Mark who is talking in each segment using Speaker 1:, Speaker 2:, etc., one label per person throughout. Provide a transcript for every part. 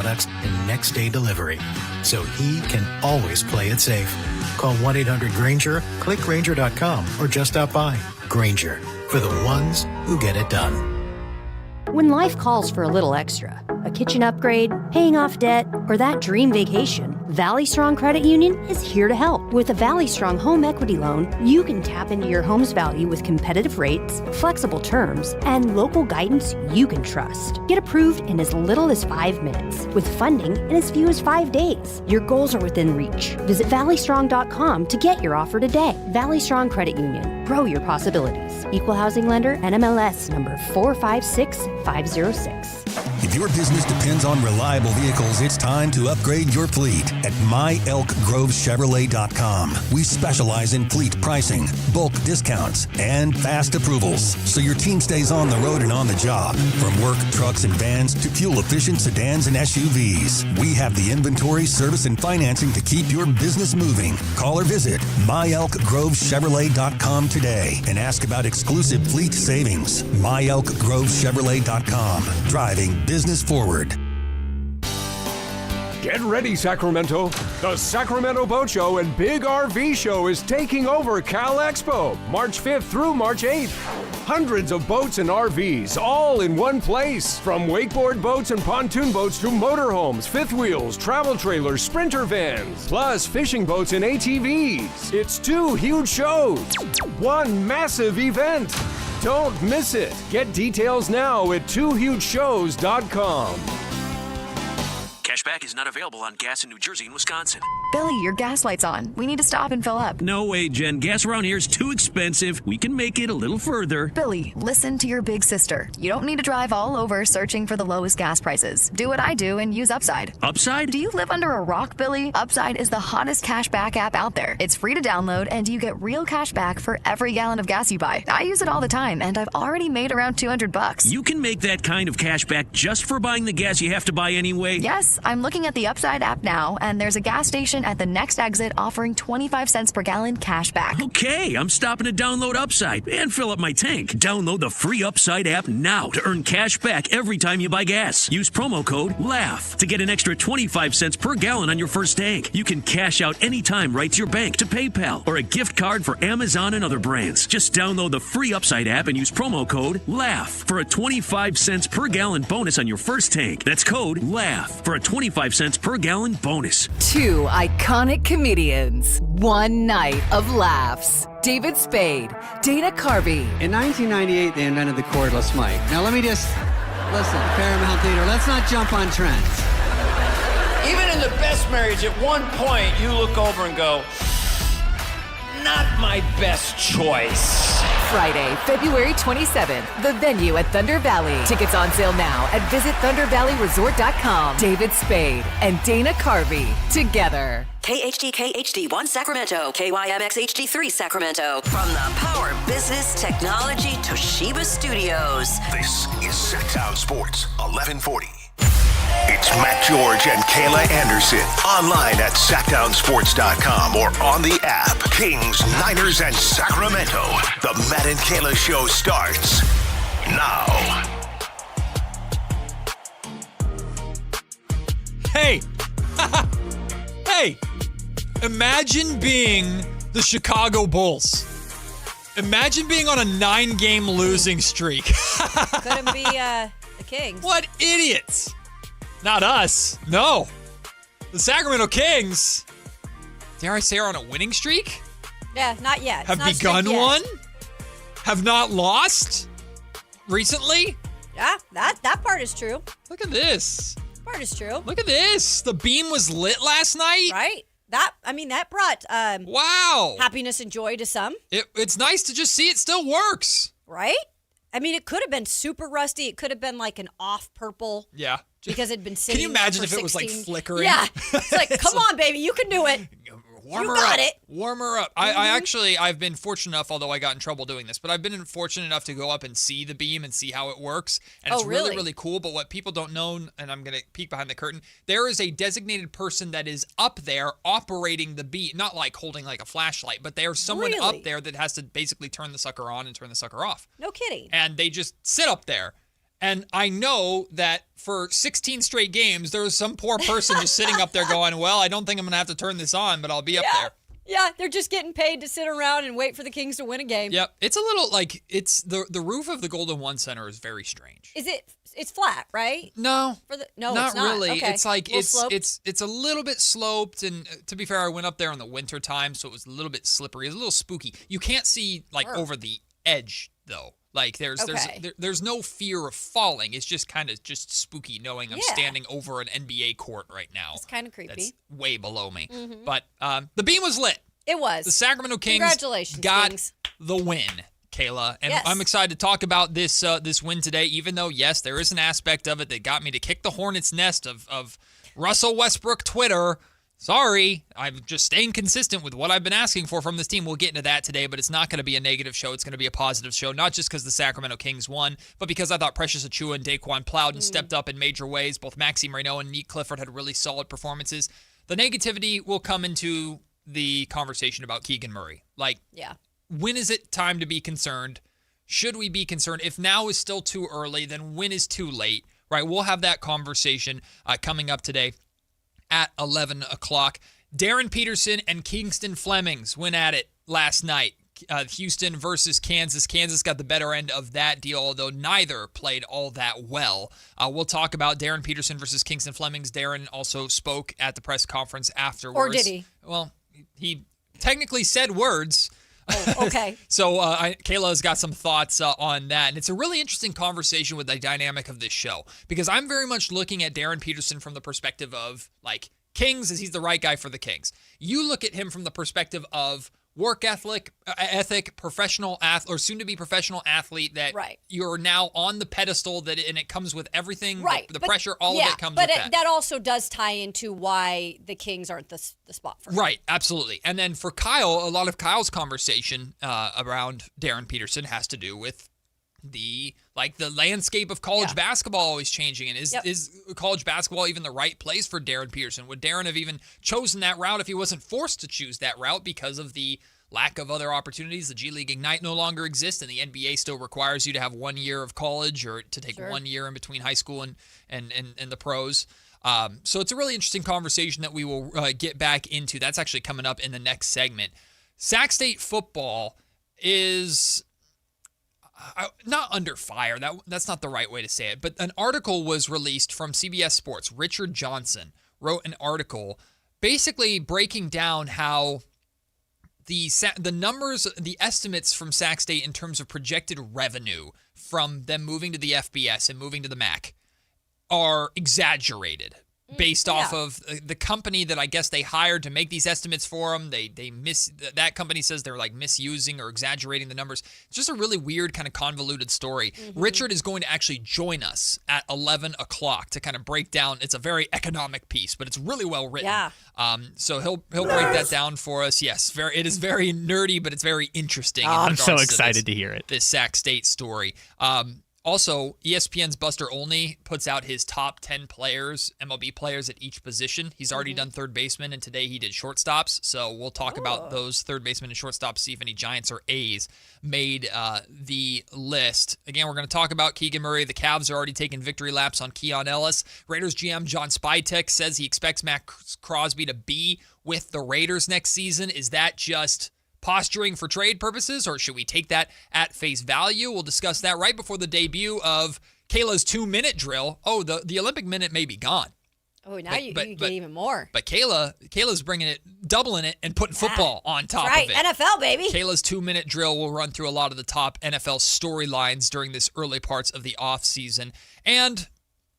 Speaker 1: products and next-day delivery, so he can always play it safe. Call 1-800-GRANGER, click Grainger.com, or just stop by. Grainger, for the ones who get it done.
Speaker 2: When life calls for a little extra, a kitchen upgrade, paying off debt, or that dream vacation, Valley Strong Credit Union is here to help. With a Valley Strong home equity loan, you can tap into your home's value with competitive rates, flexible terms, and local guidance you can trust. Get approved in as little as 5 minutes, with funding in as few as 5 days. Your goals are within reach. Visit valleystrong.com to get your offer today. Valley Strong Credit Union. Grow your possibilities. Equal housing lender, NMLS number 456506.
Speaker 3: If your business depends on reliable vehicles, it's time to upgrade your fleet at myelkgrovechevrolet.com. We specialize in fleet pricing, bulk discounts, and fast approvals, so your team stays on the road and on the job. From work trucks and vans to fuel-efficient sedans and SUVs, we have the inventory, service, and financing to keep your business moving. Call or visit myelkgrovechevrolet.com today and ask about exclusive fleet savings. myelkgrovechevrolet.com. Driving business forward.
Speaker 4: Get ready, Sacramento. The Sacramento Boat Show and Big RV Show is taking over Cal Expo, March 5th through March 8th. Hundreds of boats and RVs, all in one place. From wakeboard boats and pontoon boats to motorhomes, fifth wheels, travel trailers, sprinter vans, plus fishing boats and ATVs. It's 2 huge shows, one massive event. Don't miss it. Get details now at twohugeshows.com.
Speaker 5: Cashback is not available on gas in New Jersey and Wisconsin.
Speaker 6: Billy, your gas light's on. We need to stop and fill up.
Speaker 5: No way, Jen. Gas around here is too expensive. We can make it a little further.
Speaker 6: Billy, listen to your big sister. You don't need to drive all over searching for the lowest gas prices. Do what I do and use Upside.
Speaker 5: Upside?
Speaker 6: Do you live under a rock, Billy? Upside is the hottest cashback app out there. It's free to download, and you get real cash back for every gallon of gas you buy. I use it all the time, and I've already made around $200.
Speaker 5: You can make that kind of cash back just for buying the gas you have to buy anyway?
Speaker 6: Yes, I'm looking at the Upside app now, and there's a gas station at the next exit offering 25 cents per gallon cash back.
Speaker 5: Okay, I'm stopping to download Upside and fill up my tank. Download the free Upside app now to earn cash back every time you buy gas. Use promo code LAUGH to get an extra 25 cents per gallon on your first tank. You can cash out anytime right to your bank, to PayPal, or a gift card for Amazon and other brands. Just download the free Upside app and use promo code LAUGH for a 25 cents per gallon bonus on your first tank. That's code LAUGH for a 25 cents per gallon bonus.
Speaker 7: 2 iconic comedians, one night of laughs. David Spade, Dana Carvey.
Speaker 8: In 1998, they invented the cordless mic. Now let me just, listen, Paramount Theater, let's not jump on trends.
Speaker 9: Even in the best marriage, at one point, you look over and go, not my best choice.
Speaker 7: Friday, February 27th, the venue at Thunder Valley. Tickets on sale now at visittthundervalleyresort.com. David Spade and Dana Carvey together.
Speaker 10: KHD1 Sacramento, KYMX HD3 Sacramento. From the Power Business Technology Toshiba Studios.
Speaker 3: This is Sactown Sports 1140. It's Matt George and Kayla Anderson. Online at SactownSports.com or on the app. Kings, Niners, and Sacramento. The Matt and Kayla Show starts now.
Speaker 11: Hey! Hey! Imagine being the Chicago Bulls. Imagine being on a 9-game losing streak.
Speaker 12: Couldn't be the Kings.
Speaker 11: What idiots! Not us. No. The Sacramento Kings, dare I say, are on a winning streak?
Speaker 12: Yeah, not yet.
Speaker 11: Have begun one? Have not lost recently?
Speaker 12: Yeah, that part is true.
Speaker 11: Look at this.
Speaker 12: Part is true.
Speaker 11: Look at this. The beam was lit last night.
Speaker 12: Right? That brought
Speaker 11: wow,
Speaker 12: happiness and joy to some.
Speaker 11: It's nice to just see it still works.
Speaker 12: Right? I mean, it could have been super rusty. It could have been like an off purple.
Speaker 11: Yeah.
Speaker 12: Because it'd been sitting.
Speaker 11: Can you imagine if
Speaker 12: 16.
Speaker 11: it was like flickering?
Speaker 12: Yeah. It's like, come on, baby, you can do it.
Speaker 11: Warm
Speaker 12: you
Speaker 11: her
Speaker 12: got
Speaker 11: up.
Speaker 12: it.
Speaker 11: Warm her up. I've been fortunate enough, although I got in trouble doing this, but I've been fortunate enough to go up and see the beam and see how it works. And it's really, really cool. But what people don't know, and I'm going to peek behind the curtain, there is a designated person that is up there operating the beam, not like holding like a flashlight, but there's someone up there that has to basically turn the sucker on and turn the sucker off.
Speaker 12: No kidding.
Speaker 11: And they just sit up there. And I know that for 16 straight games, there was some poor person just sitting up there going, well, I don't think I'm going to have to turn this on, but I'll be up there.
Speaker 12: Yeah, they're just getting paid to sit around and wait for the Kings to win a game.
Speaker 11: Yep. It's a little like it's the roof of the Golden One Center is very strange.
Speaker 12: Is it? It's flat, right?
Speaker 11: No.
Speaker 12: No,
Speaker 11: not
Speaker 12: it's not.
Speaker 11: really.
Speaker 12: Okay.
Speaker 11: It's like
Speaker 12: Sloped?
Speaker 11: it's a little bit sloped, and to be fair, I went up there in the winter time, so it was a little bit slippery. It's a little spooky. You can't see over the edge though. Like there's no fear of falling. It's just kind of just spooky knowing I'm standing over an NBA court right now.
Speaker 12: It's kind of creepy.
Speaker 11: That's way below me. Mm-hmm. But the beam was lit.
Speaker 12: It was.
Speaker 11: The Sacramento Kings
Speaker 12: Congratulations,
Speaker 11: got
Speaker 12: Kings.
Speaker 11: the win, Kayla. And
Speaker 12: yes.
Speaker 11: I'm excited to talk about this win today, even though, yes, there is an aspect of it that got me to kick the hornet's nest of Russell Westbrook Twitter. Sorry, I'm just staying consistent with what I've been asking for from this team. We'll get into that today, but it's not going to be a negative show. It's going to be a positive show, not just because the Sacramento Kings won, but because I thought Precious Achiuwa and Daquan Plowden stepped up in major ways. Both Maxime, Raynaud, and Nique Clifford had really solid performances. The negativity will come into the conversation about Keegan Murray. When is it time to be concerned? Should we be concerned? If now is still too early, then when is too late? Right? We'll have that conversation coming up today at 11 o'clock. Darren Peterson and Kingston Flemings went at it last night. Houston versus Kansas. Kansas got the better end of that deal, although neither played all that well. We'll talk about Darren Peterson versus Kingston Flemings. Darren also spoke at the press conference afterwards.
Speaker 12: Or did he?
Speaker 11: Well, he technically said words.
Speaker 12: Oh, okay.
Speaker 11: So Kayla's got some thoughts on that. And it's a really interesting conversation with the dynamic of this show, because I'm very much looking at Darren Peterson from the perspective of, Kings, as he's the right guy for the Kings. You look at him from the perspective of work ethic, professional athlete, or soon-to-be professional athlete that you're now on the pedestal and it comes with everything, the pressure, all of it comes with that.
Speaker 12: But that also does tie into why the Kings aren't the spot for him.
Speaker 11: Right, absolutely. And then for Kyle, a lot of Kyle's conversation around Darren Peterson has to do with the landscape of college basketball always changing. And is college basketball even the right place for Darren Peterson? Would Darren have even chosen that route if he wasn't forced to choose that route because of the lack of other opportunities? The G League Ignite no longer exists, and the NBA still requires you to have 1 year of college or to take 1 year in between high school and the pros. So it's a really interesting conversation that we will get back into. That's actually coming up in the next segment. SAK State football is not under fire. That's not the right way to say it. But an article was released from CBS Sports. Richard Johnson wrote an article basically breaking down how the numbers, the estimates from SAK State in terms of projected revenue from them moving to the FBS and moving to the MAC are exaggerated based off of the company that I guess they hired to make these estimates for them. That company says they're misusing or exaggerating the numbers. It's just a really weird kind of convoluted story. Mm-hmm. Richard is going to actually join us at 11 o'clock to kind of break down. It's a very economic piece, but it's really well written. Yeah. So he'll break that down for us. Yes, it is very nerdy, but it's very interesting.
Speaker 13: I'm so excited to hear it.
Speaker 11: This SAK State story. Also, ESPN's Buster Olney puts out his top 10 players, MLB players at each position. He's already done third baseman, and today he did shortstops. So we'll talk about those third basemen and shortstops, see if any Giants or A's made the list. Again, we're going to talk about Keegan Murray. The Cavs are already taking victory laps on Keon Ellis. Raiders GM John Spytek says he expects Max Crosby to be with the Raiders next season. Is that just posturing for trade purposes, or should we take that at face value? We'll discuss that right before the debut of Kayla's 2-minute drill. Oh, the Olympic minute may be gone.
Speaker 12: Oh, now you get even more.
Speaker 11: But Kayla's bringing it, doubling it, and putting football on top of it.
Speaker 12: NFL, baby.
Speaker 11: Kayla's 2-minute drill will run through a lot of the top NFL storylines during this early parts of the offseason. And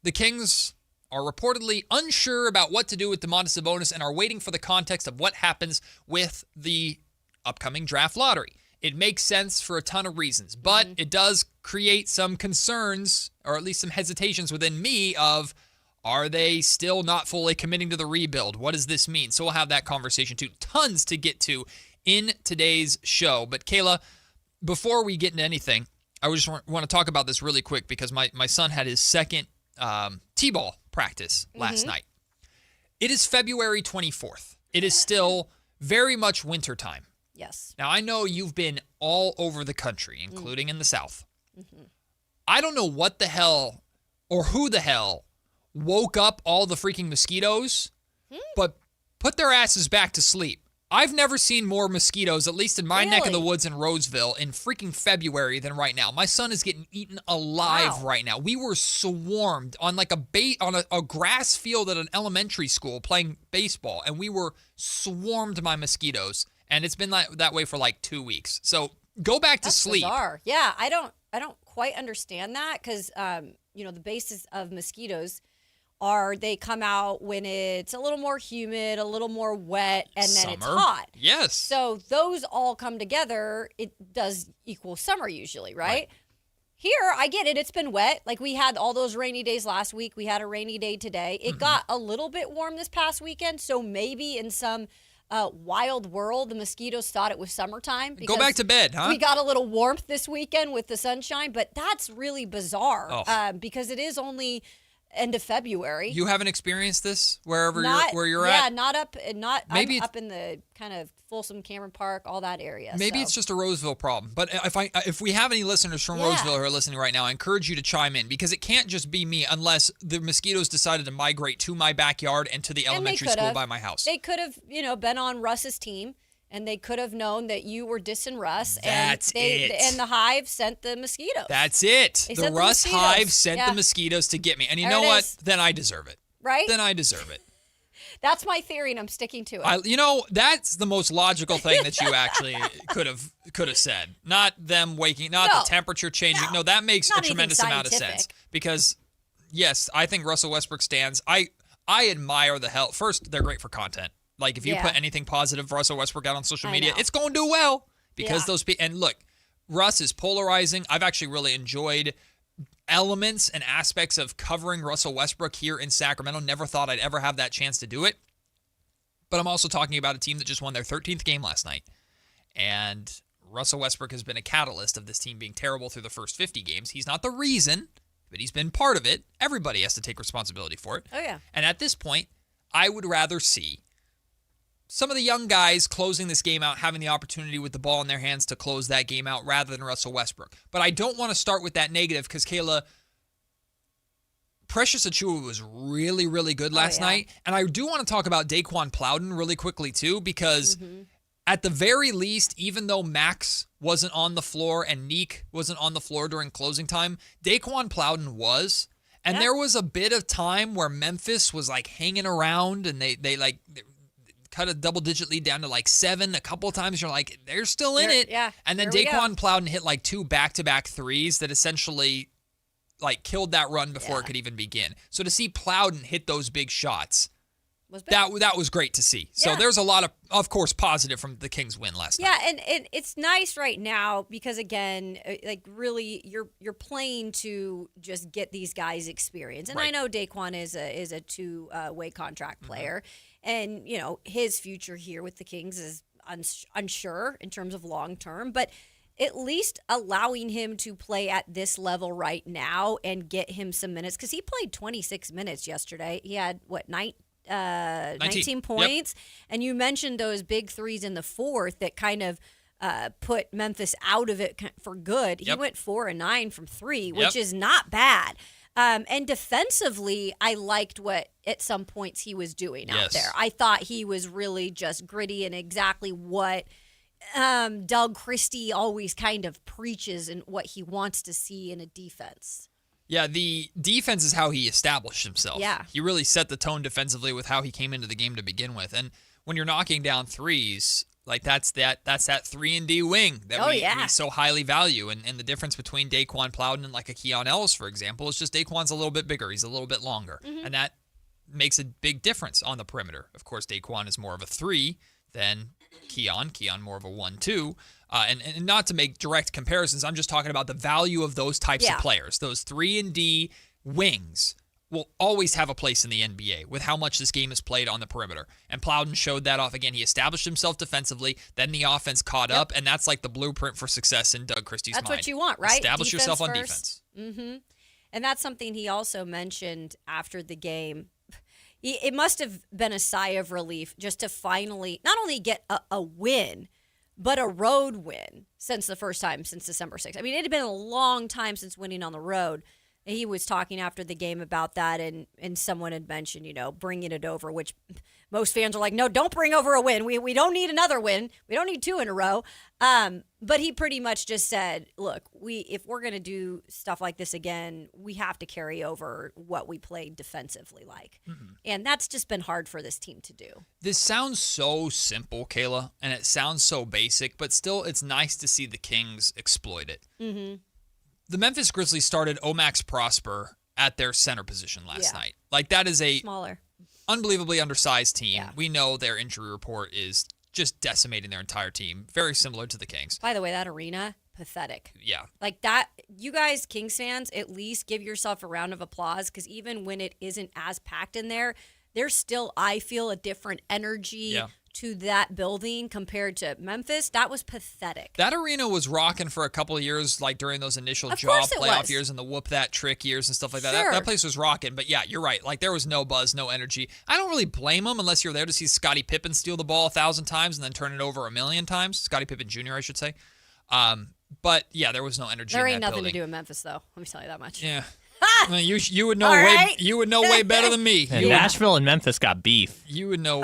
Speaker 11: the Kings are reportedly unsure about what to do with Domantas Sabonis and are waiting for the context of what happens with the upcoming draft lottery. It makes sense for a ton of reasons, but it does create some concerns, or at least some hesitations within me of, are they still not fully committing to the rebuild? What does this mean? So we'll have that conversation too. Tons to get to in today's show. But Kayla, before we get into anything, I just want to talk about this really quick because my son had his second T-ball practice last night. It is February 24th. It is still very much wintertime.
Speaker 12: Yes.
Speaker 11: Now, I know you've been all over the country, including in the South. I don't know what the hell or who the hell woke up all the freaking mosquitoes, but put their asses back to sleep. I've never seen more mosquitoes, at least in my neck of the woods in Roseville, in freaking February than right now. My son is getting eaten alive right now. We were swarmed on like a grass field at an elementary school playing baseball, and we were swarmed by mosquitoes. And it's been that way for like 2 weeks. So go back to sleep.
Speaker 12: Bizarre. Yeah, I don't quite understand that because the basis of mosquitoes are they come out when it's a little more humid, a little more wet, and then it's hot.
Speaker 11: Yes.
Speaker 12: So those all come together. It does equal summer usually, right? Here, I get it. It's been wet. Like we had all those rainy days last week. We had a rainy day today. It got a little bit warm this past weekend. So maybe in some wild world, the mosquitoes thought it was summertime.
Speaker 11: Go back to bed, huh?
Speaker 12: We got a little warmth this weekend with the sunshine, but that's really bizarre because it is only end of February.
Speaker 11: You haven't experienced this where you're at?
Speaker 12: Yeah, not up in the kind of Folsom, Cameron Park, all that area.
Speaker 11: Maybe it's just a Roseville problem. But if we have any listeners from Roseville who are listening right now, I encourage you to chime in because it can't just be me unless the mosquitoes decided to migrate to my backyard and to the elementary school by my house.
Speaker 12: They could have, been on Russ's team. And they could have known that you were dissing Russ. And the Hive sent the mosquitoes.
Speaker 11: That's it. The Russ Hive sent the mosquitoes to get me. And you know what? Then I deserve it.
Speaker 12: Right?
Speaker 11: Then I deserve it.
Speaker 12: That's my theory, and I'm sticking to it.
Speaker 11: That's the most logical thing that you actually could have said. Not them waking, the temperature changing. No, that makes a tremendous amount of sense. Because, yes, I think Russell Westbrook stands. I admire the hell. First, they're great for content. Like, if you put anything positive for Russell Westbrook out on social media, it's going to do well. Because those people... And look, Russ is polarizing. I've actually really enjoyed elements and aspects of covering Russell Westbrook here in Sacramento. Never thought I'd ever have that chance to do it. But I'm also talking about a team that just won their 13th game last night. And Russell Westbrook has been a catalyst of this team being terrible through the first 50 games. He's not the reason, but he's been part of it. Everybody has to take responsibility for it.
Speaker 12: Oh, yeah.
Speaker 11: And at this point, I would rather see some of the young guys closing this game out, having the opportunity with the ball in their hands to close that game out rather than Russell Westbrook. But I don't want to start with that negative because, Kayla, Precious Achiuwa was really, really good last night. And I do want to talk about Daquan Plowden really quickly, too, because at the very least, even though Max wasn't on the floor and Nique wasn't on the floor during closing time, Daquan Plowden was. And there was a bit of time where Memphis was, like, hanging around and they cut a double-digit lead down to like 7 a couple of times. You're like, they're still in it.
Speaker 12: Yeah.
Speaker 11: And then Daquan Plowden hit like 2 back-to-back threes that essentially like killed that run before it could even begin. So to see Plowden hit those big shots, that was great to see. So there's a lot of course, positive from the Kings win last night.
Speaker 12: Yeah, and it's nice right now because, again, like really you're playing to just get these guys experience. And I know Daquan is a two-way contract player. And, his future here with the Kings is unsure in terms of long-term. But at least allowing him to play at this level right now and get him some minutes. Because he played 26 minutes yesterday. He had, 19 points. Yep. And you mentioned those big threes in the fourth that kind of put Memphis out of it for good. He went 4 and 9 from 3, which is not bad. And defensively, I liked what at some points he was doing out there. I thought he was really just gritty and exactly what Doug Christie always kind of preaches and what he wants to see in a defense.
Speaker 11: Yeah, the defense is how he established himself.
Speaker 12: Yeah.
Speaker 11: He really set the tone defensively with how he came into the game to begin with. And when you're knocking down threes, like that's that 3-and-D wing that we so highly value. And the difference between Daquan Plowden and like a Keon Ellis, for example, is just Daquan's a little bit bigger. He's a little bit longer. Mm-hmm. And that makes a big difference on the perimeter. Of course, Daquan is more of a 3 than Keon. Keon more of a 1-2. And not to make direct comparisons, I'm just talking about the value of those types of players. Those 3-and-D wings will always have a place in the NBA with how much this game is played on the perimeter. And Plowden showed that off again. He established himself defensively, then the offense caught up, and that's like the blueprint for success in Doug Christie's mind.
Speaker 12: That's what you want, right?
Speaker 11: Establish yourself on defense.
Speaker 12: Mm-hmm. And that's something he also mentioned after the game. It must have been a sigh of relief just to finally not only get a win, but a road win since the first time since December 6th. I mean, it had been a long time since winning on the road. He was talking after the game about that, and someone had mentioned, bringing it over, which most fans are like, no, don't bring over a win. We don't need another win. We don't need 2 in a row. But he pretty much just said, look, if we're going to do stuff like this again, we have to carry over what we played defensively like. Mm-hmm. And that's just been hard for this team to do.
Speaker 11: This sounds so simple, Kayla, and it sounds so basic, but still it's nice to see the Kings exploit it. Mm-hmm. The Memphis Grizzlies started Omax Prosper at their center position last night. Like, that is a
Speaker 12: smaller,
Speaker 11: unbelievably undersized team. Yeah. We know their injury report is just decimating their entire team. Very similar to the Kings.
Speaker 12: By the way, that arena, pathetic.
Speaker 11: Yeah.
Speaker 12: Like that, you guys, Kings fans, at least give yourself a round of applause, because even when it isn't as packed in there, there's still, I feel, a different energy to that building compared to Memphis. That was pathetic.
Speaker 11: That arena was rocking for a couple of years, like during those initial job playoff years and the whoop that trick years and stuff like that. That place was rocking. But yeah, you're right. Like, there was no buzz, no energy. I don't really blame them unless you're there to see Scottie Pippen steal the ball 1,000 times and then turn it over 1,000,000 times. Scottie Pippen Jr., I should say. But yeah, there was no energy.
Speaker 12: There
Speaker 11: in
Speaker 12: ain't
Speaker 11: that
Speaker 12: nothing
Speaker 11: building.
Speaker 12: to do in Memphis, though. Let me tell you that much.
Speaker 11: Yeah. You would know way better than me.
Speaker 13: And Nashville and Memphis got beef.
Speaker 11: You would know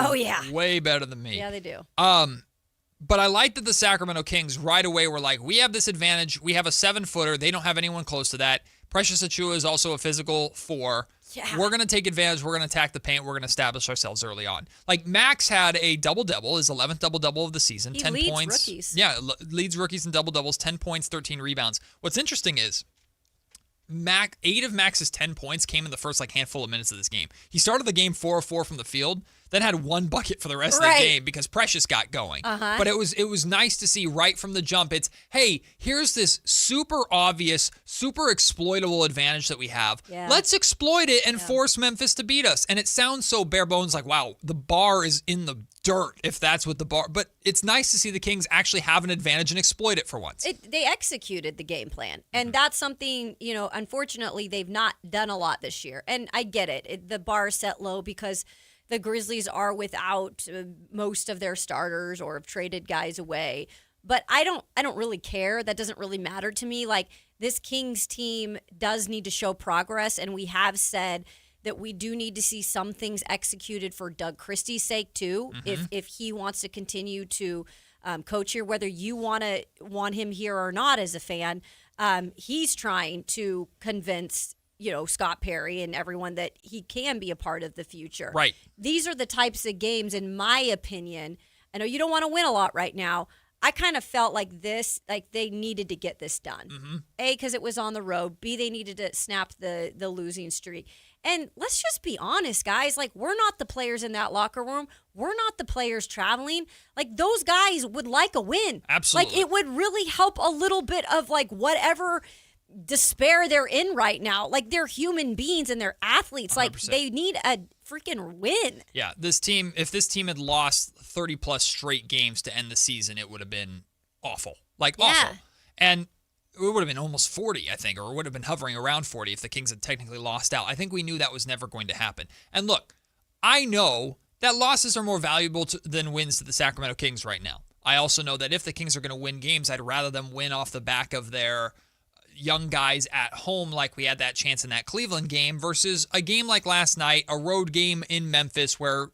Speaker 11: way better than me.
Speaker 12: Yeah, they do.
Speaker 11: But I like that the Sacramento Kings right away were like, we have this advantage. We have a 7-footer. They don't have anyone close to that. Precious Achiuwa is also a physical 4. Yeah. We're going to take advantage. We're going to attack the paint. We're going to establish ourselves early on. Like, Max had a double-double, his 11th double-double of the season.
Speaker 12: He
Speaker 11: 10
Speaker 12: leads
Speaker 11: points.
Speaker 12: Rookies.
Speaker 11: Yeah, leads rookies in double-doubles, 10 points, 13 rebounds. What's interesting is 8 of Max's 10 points came in the first handful of minutes of this game. He started the game 4 of 4 from the field, then had 1 bucket for the rest of the game because Precious got going. But it was nice to see right from the jump. It's, hey, here's this super obvious, super exploitable advantage that we have. Yeah. Let's exploit it and force Memphis to beat us. And it sounds so bare bones, like, wow, the bar is in the dirt if that's what the bar. But it's nice to see the Kings actually have an advantage and exploit it for once.
Speaker 12: They executed the game plan, and that's something, unfortunately they've not done a lot this year. And I get it. The bar is set low because the Grizzlies are without most of their starters or have traded guys away. But I don't really care. That doesn't really matter to me. Like, this Kings team does need to show progress, and we have said that we do need to see some things executed for Doug Christie's sake too. Mm-hmm. If he wants to continue to coach here, whether you want him here or not as a fan, he's trying to convince Scott Perry and everyone that he can be a part of the future. Right. These are the types of games, in my opinion. I know you don't want to win a lot right now. I kind of felt like they needed to get this done. Mm-hmm. A, because it was on the road. B, they needed to snap the losing streak. And let's just be honest, guys. Like, we're not the players in that locker room. We're not the players traveling. Like, those guys would like a win.
Speaker 11: Absolutely.
Speaker 12: Like, it would really help a little bit of, whatever despair they're in right now. Like, they're human beings and they're athletes. 100%. Like, they need a freaking win.
Speaker 11: Yeah, if this team had lost 30-plus straight games to end the season, it would have been awful. Awful. And it would have been almost 40, I think, or it would have been hovering around 40 if the Kings had technically lost out. I think we knew that was never going to happen. And look, I know that losses are more valuable than wins to the Sacramento Kings right now. I also know that if the Kings are going to win games, I'd rather them win off the back of their young guys at home, like we had that chance in that Cleveland game, versus a game like last night, a road game in Memphis where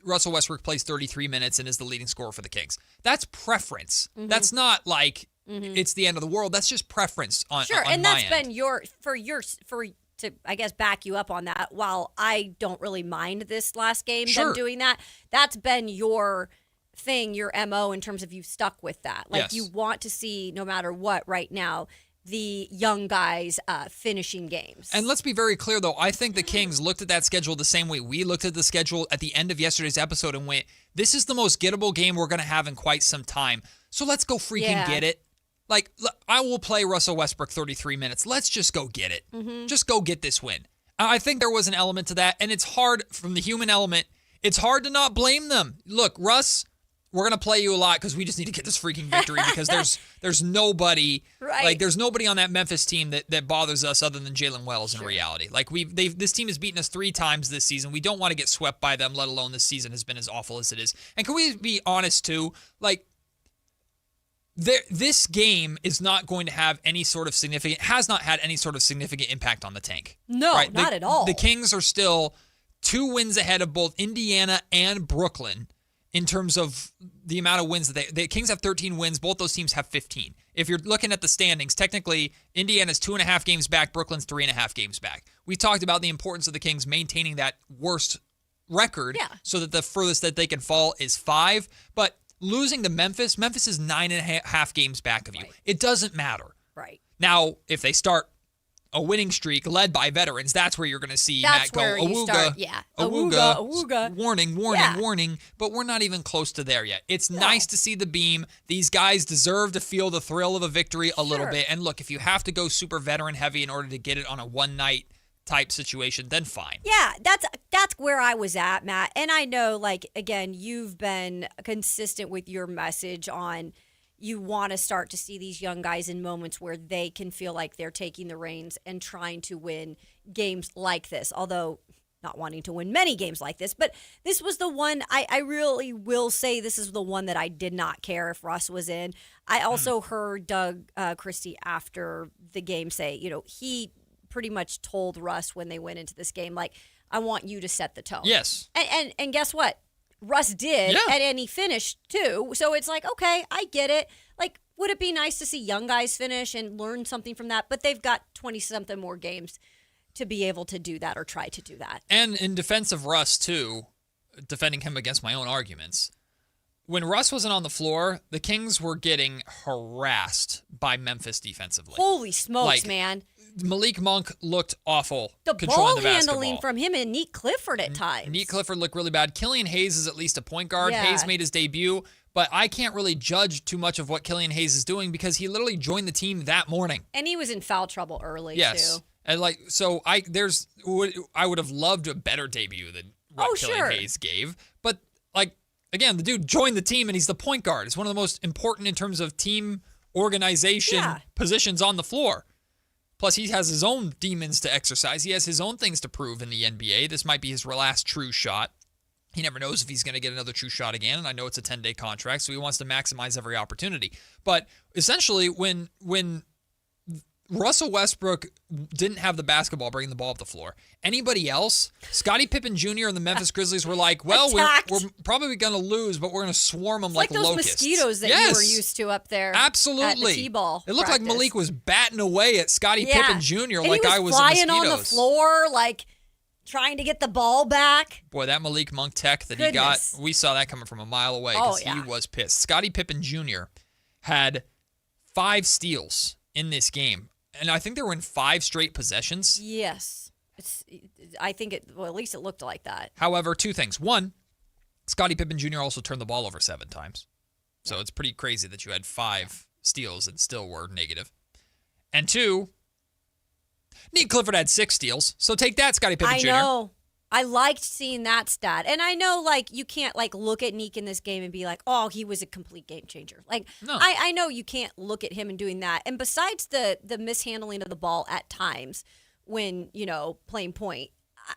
Speaker 11: Russell Westbrook plays 33 minutes and is the leading scorer for the Kings. That's preference. Mm-hmm. That's not like it's the end of the world. That's just preference on
Speaker 12: sure,
Speaker 11: on
Speaker 12: and
Speaker 11: my
Speaker 12: that's
Speaker 11: end.
Speaker 12: been to I guess back you up on that. While I don't really mind this last game, them doing that, that's been your thing, your MO in terms of you've stuck with that. Like, you want to see, no matter what, right now, the young guys finishing games.
Speaker 11: And let's be very clear, though. I think the Kings looked at that schedule the same way we looked at the schedule at the end of yesterday's episode and went, this is the most gettable game we're going to have in quite some time. So let's go freaking get it. Like, I will play Russell Westbrook 33 minutes. Let's just go get it. Mm-hmm. Just go get this win. I think there was an element to that, and it's hard from the human element. It's hard to not blame them. Look, Russ, we're going to play you a lot because we just need to get this freaking victory because there's nobody, there's nobody on that Memphis team that bothers us other than Jalen Wells in reality. Like, this team has beaten us 3 times this season. We don't want to get swept by them, let alone this season has been as awful as it is. And can we be honest, too? Like, this game is not going to have any sort of has not had any sort of significant impact on the tank.
Speaker 12: No,
Speaker 11: right?
Speaker 12: not at all.
Speaker 11: The Kings are still 2 wins ahead of both Indiana and Brooklyn in terms of the amount of wins that the Kings have 13 wins. Both those teams have 15. If you're looking at the standings, technically Indiana's 2.5 games back, Brooklyn's 3.5 games back. We talked about the importance of the Kings maintaining that worst record so that the furthest that they can fall is 5. But losing to Memphis is 9.5 games back of you. It doesn't matter.
Speaker 12: Right.
Speaker 11: Now, if they start a winning streak led by veterans, that's where you're going to see
Speaker 12: That's
Speaker 11: Matt go,
Speaker 12: where you start,
Speaker 11: awooga, warning, but we're not even close to there yet. It's nice to see the beam. These guys deserve to feel the thrill of a victory a little bit. And look, if you have to go super veteran heavy in order to get it on a one-night type situation, then fine.
Speaker 12: Yeah, that's where I was at, Matt. And I know, like, again, you've been consistent with your message on you want to start to see these young guys in moments where they can feel like they're taking the reins and trying to win games like this. Although not wanting to win many games like this, but this was the one I really will say this is the one that I did not care if Russ was in. I also heard Doug Christie after the game say, he pretty much told Russ when they went into this game, like, I want you to set the tone.
Speaker 11: Yes.
Speaker 12: And guess what? Russ did, and he finished too. So it's like, okay, I get it. Like, would it be nice to see young guys finish and learn something from that? But they've got 20-something more games to be able to do that or try to do that.
Speaker 11: And in defense of Russ, too, defending him against my own arguments, when Russ wasn't on the floor, the Kings were getting harassed by Memphis defensively.
Speaker 12: Holy smokes, man.
Speaker 11: Malik Monk looked awful.
Speaker 12: The
Speaker 11: controlling
Speaker 12: ball
Speaker 11: the
Speaker 12: handling from him and Nique Clifford at times.
Speaker 11: Nique Clifford looked really bad. Killian Hayes is at least a point guard.
Speaker 12: Yeah.
Speaker 11: Hayes made his debut, but I can't really judge too much of what Killian Hayes is doing because he literally joined the team that morning.
Speaker 12: And he was in foul trouble early, too.
Speaker 11: And I would have loved a better debut than what Killian Hayes gave. But again, the dude joined the team and he's the point guard. It's one of the most important in terms of team organization positions on the floor. Plus, he has his own demons to exercise. He has his own things to prove in the NBA. This might be his last true shot. He never knows if he's going to get another true shot again, and I know it's a 10-day contract, so he wants to maximize every opportunity. But essentially, when Russell Westbrook didn't have the basketball bringing the ball up the floor, anybody else, Scottie Pippen Jr. and the Memphis Grizzlies were like, well, we're probably going to lose, but we're going to swarm them like
Speaker 12: those
Speaker 11: locusts.
Speaker 12: Mosquitoes that you were used to up there.
Speaker 11: Absolutely.
Speaker 12: At the T-ball
Speaker 11: It looked
Speaker 12: practice.
Speaker 11: like Malik was batting away at Scottie Pippen Jr.
Speaker 12: And
Speaker 11: like
Speaker 12: he was
Speaker 11: I was
Speaker 12: flying
Speaker 11: the mosquitoes.
Speaker 12: on the floor, like trying to get the ball back.
Speaker 11: Boy, that Malik Monk tech that he got, we saw that coming from a mile away because he was pissed. Scottie Pippen Jr. had 5 steals in this game. And I think they were in 5 straight possessions.
Speaker 12: Yes. I think at least it looked like that.
Speaker 11: However, 2 things. 1, Scottie Pippen Jr. also turned the ball over 7 times. So it's pretty crazy that you had 5 steals and still were negative. And 2, Nique Clifford had 6 steals. So take that, Scottie Pippen Jr.
Speaker 12: I know. I liked seeing that stat. And I know, you can't, look at Nique in this game and be like, oh, he was a complete game changer. No. I know you can't look at him and doing that. And besides the mishandling of the ball at times when, playing point,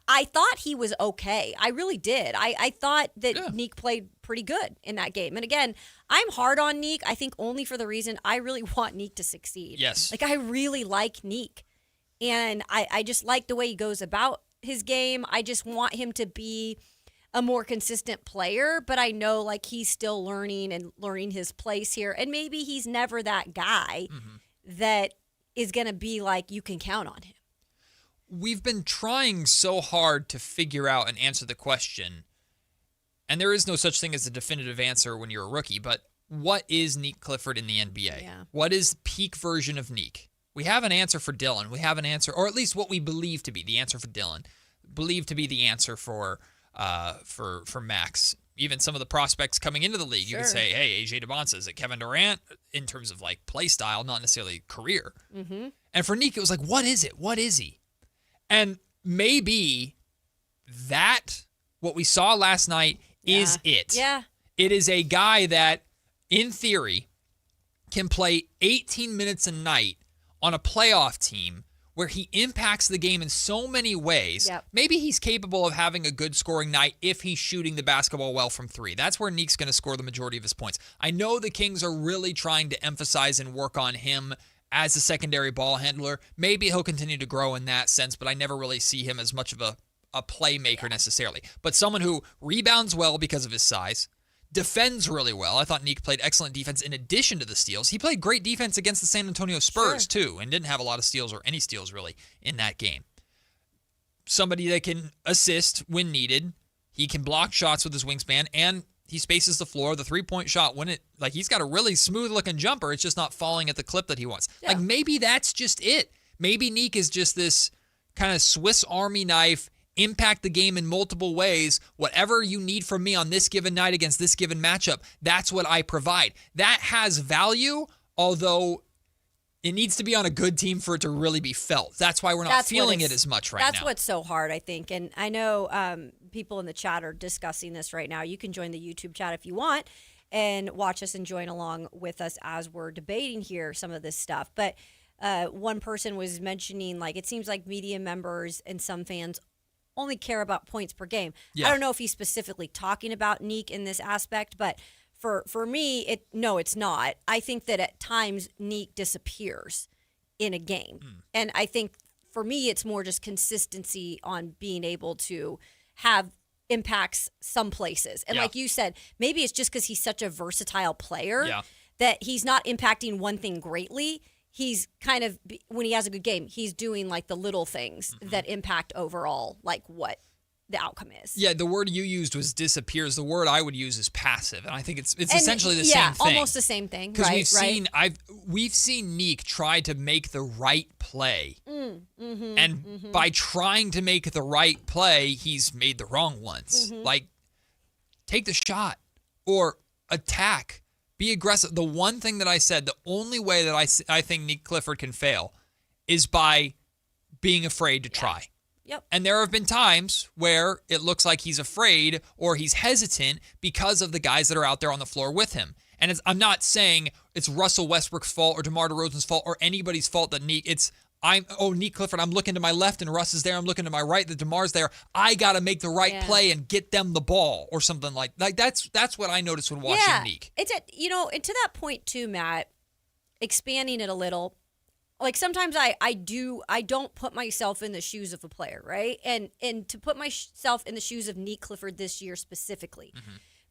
Speaker 12: I thought he was okay. I really did. I thought that Nique played pretty good in that game. And again, I'm hard on Nique, I think only for the reason I really want Nique to succeed.
Speaker 11: Yes.
Speaker 12: I really like Nique. And I just like the way he goes about his game. I just want him to be a more consistent player, but I know he's still learning his place here. And maybe he's never that guy that is going to be you can count on him.
Speaker 11: We've been trying so hard to figure out and answer the question, and there is no such thing as a definitive answer when you're a rookie, but what is Nique Clifford in the NBA?
Speaker 12: Yeah.
Speaker 11: What is peak version of Nique? We have an answer for Dylan. We have an answer, or at least what we believe to be the answer for Dylan. Believe to be the answer for Max. Even some of the prospects coming into the league, you could say, hey, AJ DeBonsa, is it Kevin Durant in terms of play style, not necessarily career.
Speaker 12: Mm-hmm.
Speaker 11: And for Nique, it was what is it? What is he? And maybe that, what we saw last night, is it.
Speaker 12: Yeah.
Speaker 11: It is a guy that, in theory, can play 18 minutes a night on a playoff team where he impacts the game in so many ways. Yep. Maybe he's capable of having a good scoring night if he's shooting the basketball well from three. That's where Nique's going to score the majority of his points. I know the Kings are really trying to emphasize and work on him as a secondary ball handler. Maybe he'll continue to grow in that sense, but I never really see him as much of a playmaker necessarily. But someone who rebounds well because of his size, defends really well. I thought Nique played excellent defense in addition to the steals. He played great defense against the San Antonio Spurs too, and didn't have a lot of steals or any steals really in that game. Somebody that can assist when needed. He can block shots with his wingspan, and he spaces the floor. The three-point shot, he's got a really smooth-looking jumper. It's just not falling at the clip that he wants. Yeah. Like, maybe that's just it. Maybe Nique is just this kind of Swiss Army knife, impact the game in multiple ways. Whatever you need from me on this given night against this given matchup, that's what I provide. That has value, although it needs to be on a good team for it to really be felt. That's why we're not feeling it as much right now.
Speaker 12: That's what's so hard, I think. And I know people in the chat are discussing this right now. You can join the YouTube chat if you want and watch us and join along with us as we're debating here some of this stuff. But one person was mentioning, like, it seems like media members and some fans only care about points per game. Yeah. I don't know if he's specifically talking about Nique in this aspect, but for me, it's not. I think that at times Nique disappears in a game. And I think for me, it's more just consistency on being able to have impacts some places. And like you said, maybe it's just because he's such a versatile player that he's not impacting one thing greatly. He's kind of, when he has a good game, he's doing like the little things that impact overall, like what the outcome is.
Speaker 11: Yeah, the word you used was disappears. The word I would use is passive, and I think it's essentially the same thing.
Speaker 12: Almost the same thing.
Speaker 11: Because we've seen Nique try to make the right play, by trying to make the right play, he's made the wrong ones. Like, take the shot or attack. Be aggressive. The one thing that I said, the only way that I think Nique Clifford can fail is by being afraid to try.
Speaker 12: Yep.
Speaker 11: And there have been times where it looks like he's afraid or he's hesitant because of the guys that are out there on the floor with him. And I'm not saying it's Russell Westbrook's fault or DeMar DeRozan's fault or anybody's fault that Nique. Nique Clifford, I'm looking to my left and Russ is there. I'm looking to my right, the DeMar's there. I got to make the right play and get them the ball or something like that's what I noticed when watching Nique.
Speaker 12: It's and to that point too, Matt, expanding it a little, like sometimes I don't put myself in the shoes of a player, right? And to put myself in the shoes of Nique Clifford this year specifically,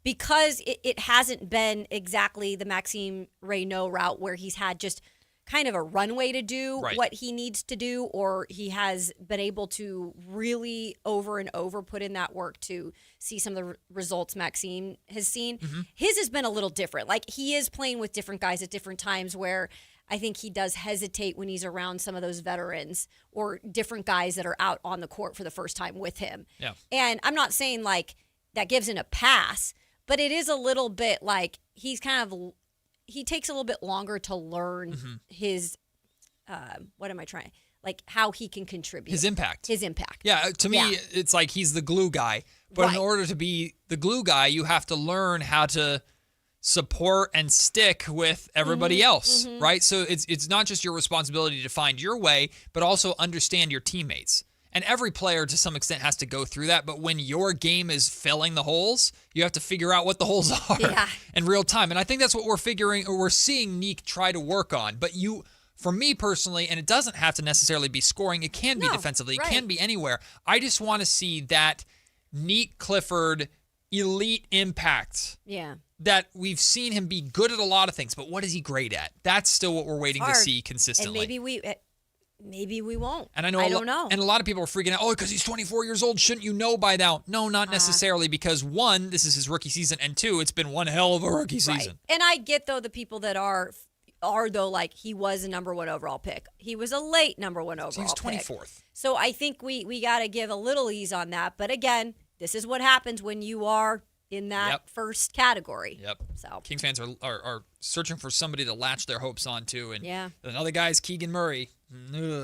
Speaker 12: because it hasn't been exactly the Maxime Raynaud route where he's had just kind of a runway to do what he needs to do, or he has been able to really over and over put in that work to see some of the results Maxime has seen. His has been a little different. Like, he is playing with different guys at different times where I think he does hesitate when he's around some of those veterans or different guys that are out on the court for the first time with him.
Speaker 11: Yeah.
Speaker 12: And I'm not saying like that gives him a pass, but it is a little bit like he takes a little bit longer to learn his, like how he can contribute.
Speaker 11: His impact.
Speaker 12: Yeah,
Speaker 11: to me, it's like he's the glue guy. But in order to be the glue guy, you have to learn how to support and stick with everybody else, right? So it's not just your responsibility to find your way, but also understand your teammates. And every player to some extent has to go through that, but when your game is filling the holes, you have to figure out what the holes are in real time. And I think that's what we're seeing Nique try to work on. But for me personally, and it doesn't have to necessarily be scoring, it can be defensively, it can be anywhere. I just want to see that Nique Clifford elite impact.
Speaker 12: Yeah.
Speaker 11: That we've seen him be good at a lot of things, but what is he great at? That's still what we're waiting to see consistently.
Speaker 12: And maybe we won't.
Speaker 11: And I don't know. And a lot of people are freaking out, because he's 24 years old. Shouldn't you know by now? No, not necessarily, because one, this is his rookie season, and two, it's been one hell of a rookie season.
Speaker 12: And I get, though, the people that are though, like, he was a number one overall pick. He was a late number one overall pick.
Speaker 11: He was 24th.
Speaker 12: So I think we got to give a little ease on that. But again, this is what happens when you are in that first category.
Speaker 11: Yep.
Speaker 12: So
Speaker 11: Kings fans are searching for somebody to latch their hopes onto. And another guy is Keegan Murray.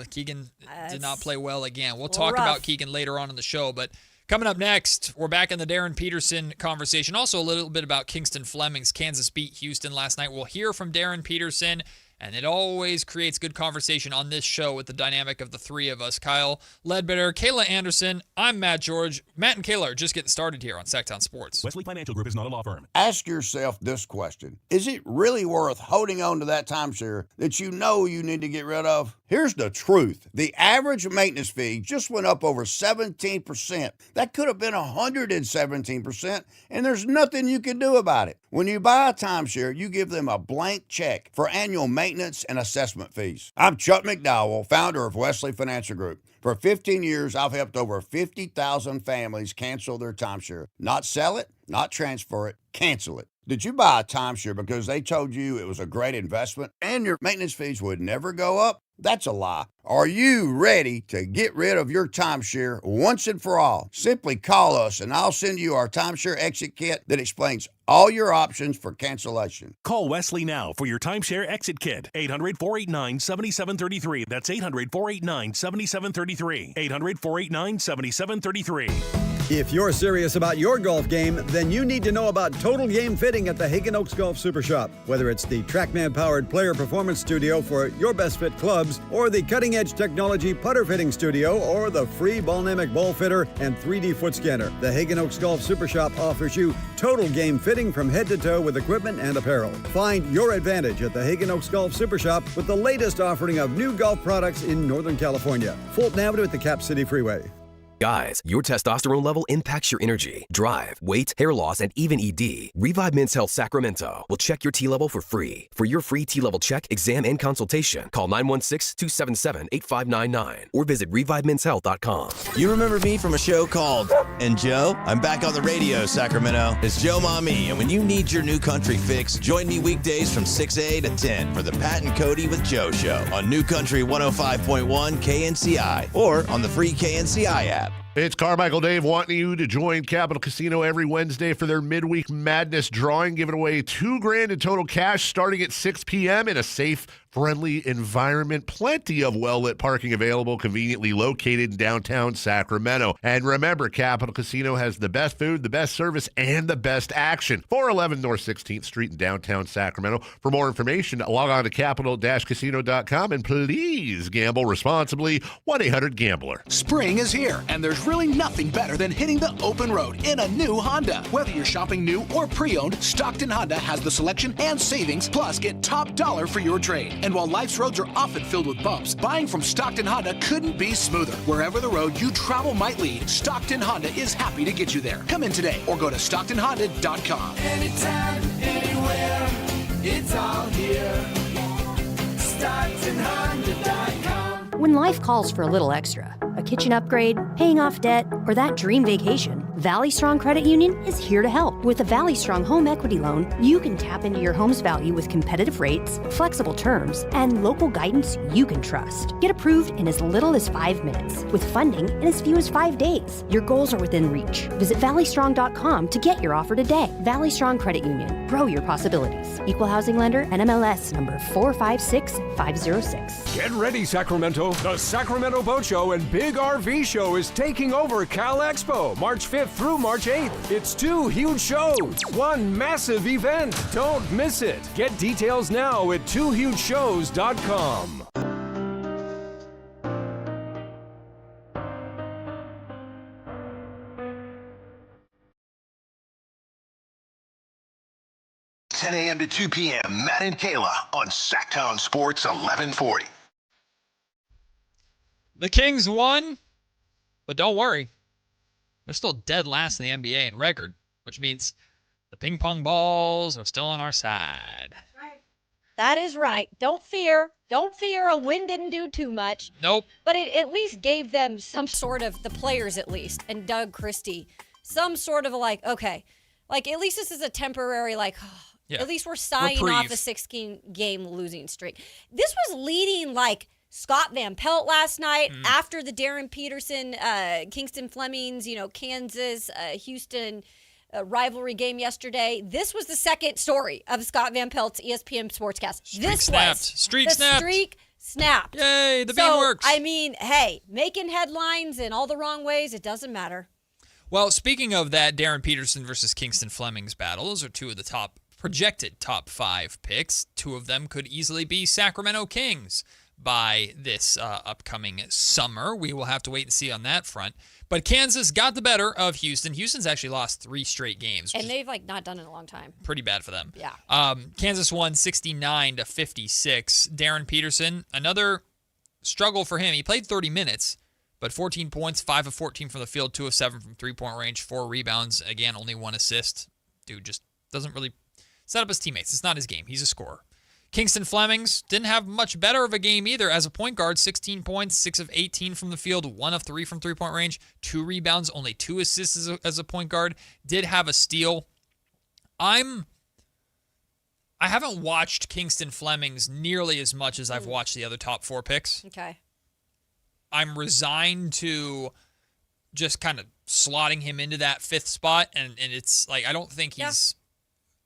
Speaker 11: Keegan did not play well again. We'll talk about Keegan later on in the show. But coming up next, we're back in the Darren Peterson conversation. Also a little bit about Kingston Fleming's Kansas beat Houston last night. We'll hear from Darren Peterson And it always creates good conversation on this show with the dynamic of the three of us. Kyle Ledbetter, Kayla Anderson, I'm Matt George. Matt and Kayla are just getting started here on Sactown Sports.
Speaker 14: Wesley Financial Group is not a law firm.
Speaker 15: Ask yourself this question. Is it really worth holding on to that timeshare that you know you need to get rid of? Here's the truth. The average maintenance fee just went up over 17%. That could have been 117%, and there's nothing you can do about it. When you buy a timeshare, you give them a blank check for annual maintenance and assessment fees. I'm Chuck McDowell, founder of Wesley Financial Group. For 15 years, I've helped over 50,000 families cancel their timeshare. Not sell it, not transfer it, cancel it. Did you buy a timeshare because they told you it was a great investment and your maintenance fees would never go up? That's a lie. Are you ready to get rid of your timeshare once and for all? Simply call us and I'll send you our timeshare exit kit that explains all your options for cancellation.
Speaker 14: Call Wesley now for your timeshare exit kit. 800-489-7733. That's 800-489-7733. 800-489-7733.
Speaker 16: If you're serious about your golf game, then you need to know about Total Game Fitting at the Hagen Oaks Golf Super Shop. Whether it's the TrackMan-powered player performance studio for your best fit clubs, or the cutting-edge technology putter fitting studio, or the free Ballnamic ball fitter and 3D foot scanner, the Hagen Oaks Golf Super Shop offers you total game fitting from head to toe with equipment and apparel. Find your advantage at the Hagen Oaks Golf Super Shop with the latest offering of new golf products in Northern California. Fulton Avenue at the Cap City Freeway.
Speaker 17: Guys, your testosterone level impacts your energy, drive, weight, hair loss, and even ED. Revive Men's Health Sacramento will check your T level for free. For your free T level check, exam, and consultation, call 916-277-8599 or visit ReviveMen'sHealth.com.
Speaker 18: You remember me from a show called And Joe? I'm back on the radio, Sacramento. It's Joe Mami, and when you need your new country fix, join me weekdays from 6 to 10 for the Pat and Cody with Joe show on New Country 105.1 KNCI or on the free KNCI app.
Speaker 19: It's Carmichael Dave wanting you to join Capital Casino every Wednesday for their midweek madness drawing, giving away $2,000 in total cash starting at 6 p.m. in a safe, friendly environment. Plenty of well-lit parking available, conveniently located in downtown Sacramento. And remember, Capital Casino has the best food, the best service, and the best action. 411 North 16th Street in downtown Sacramento. For more information, log on to capital-casino.com and please gamble responsibly. 1-800-GAMBLER.
Speaker 20: Spring is here, and there's really nothing better than hitting the open road in a new Honda. Whether you're shopping new or pre-owned, Stockton Honda has the selection and savings, plus get top dollar for your trade. And while life's roads are often filled with bumps, buying from Stockton Honda couldn't be smoother. Wherever the road you travel might lead, Stockton Honda is happy to get you there. Come in today or go to StocktonHonda.com.
Speaker 21: Anytime, anywhere, it's all here. StocktonHonda.com.
Speaker 2: When life calls for a little extra, a kitchen upgrade, paying off debt, or that dream vacation, Valley Strong Credit Union is here to help. With a Valley Strong home equity loan, you can tap into your home's value with competitive rates, flexible terms, and local guidance you can trust. Get approved in as little as 5 minutes, with funding in as few as 5 days. Your goals are within reach. Visit valleystrong.com to get your offer today. Valley Strong Credit Union. Grow your possibilities. Equal housing lender, NMLS number 456506.
Speaker 4: Get ready, Sacramento. The Sacramento Boat Show and Big RV Show is taking over Cal Expo March 5th through March 8th. It's 2 huge shows, one massive event. Don't miss it. Get details now at 2hugeshows.com.
Speaker 21: $10 a.m. to 2 p.m. Matt and Kayla on Sactown Sports 1140.
Speaker 11: The Kings won, but don't worry. They're still dead last in the NBA in record, which means the ping pong balls are still on our side.
Speaker 22: That is right. Don't fear. Don't fear. A win didn't do too much.
Speaker 11: Nope.
Speaker 22: But it at least gave them
Speaker 12: some sort of, the players at least, and Doug Christie, some sort of like, okay, like at least this is a temporary, like,
Speaker 11: yeah.
Speaker 12: At least we're sighing off a 16-game losing streak. This was leading like Scott Van Pelt last night after the Darren Peterson, Kingston Flemings, Kansas, Houston rivalry game yesterday. This was the second story of Scott Van Pelt's ESPN Sportscast.
Speaker 11: Streak snapped. Yay, the beam works.
Speaker 12: I mean, hey, making headlines in all the wrong ways, it doesn't matter.
Speaker 11: Well, speaking of that Darren Peterson versus Kingston Flemings battle, those are two of the top projected top 5 picks. 2 of them could easily be Sacramento Kings by this upcoming summer. We will have to wait and see on that front. But Kansas got the better of Houston. Houston's actually lost 3 straight games.
Speaker 12: And they've not done it in a long time.
Speaker 11: Pretty bad for them.
Speaker 12: Yeah.
Speaker 11: Kansas won 69-56. Darren Peterson, another struggle for him. He played 30 minutes, but 14 points, 5 of 14 from the field, 2 of 7 from three-point range, 4 rebounds. Again, only 1 assist. Dude just doesn't really set up his teammates. It's not his game. He's a scorer. Kingston Flemings didn't have much better of a game either as a point guard. 16 points, 6 of 18 from the field, 1 of 3 from three-point range, 2 rebounds, only 2 assists as a point guard. Did have a steal. I haven't watched Kingston Flemings nearly as much as I've watched the other top 4 picks.
Speaker 12: Okay.
Speaker 11: I'm resigned to just kind of slotting him into that 5th spot, and it's like I don't think he's...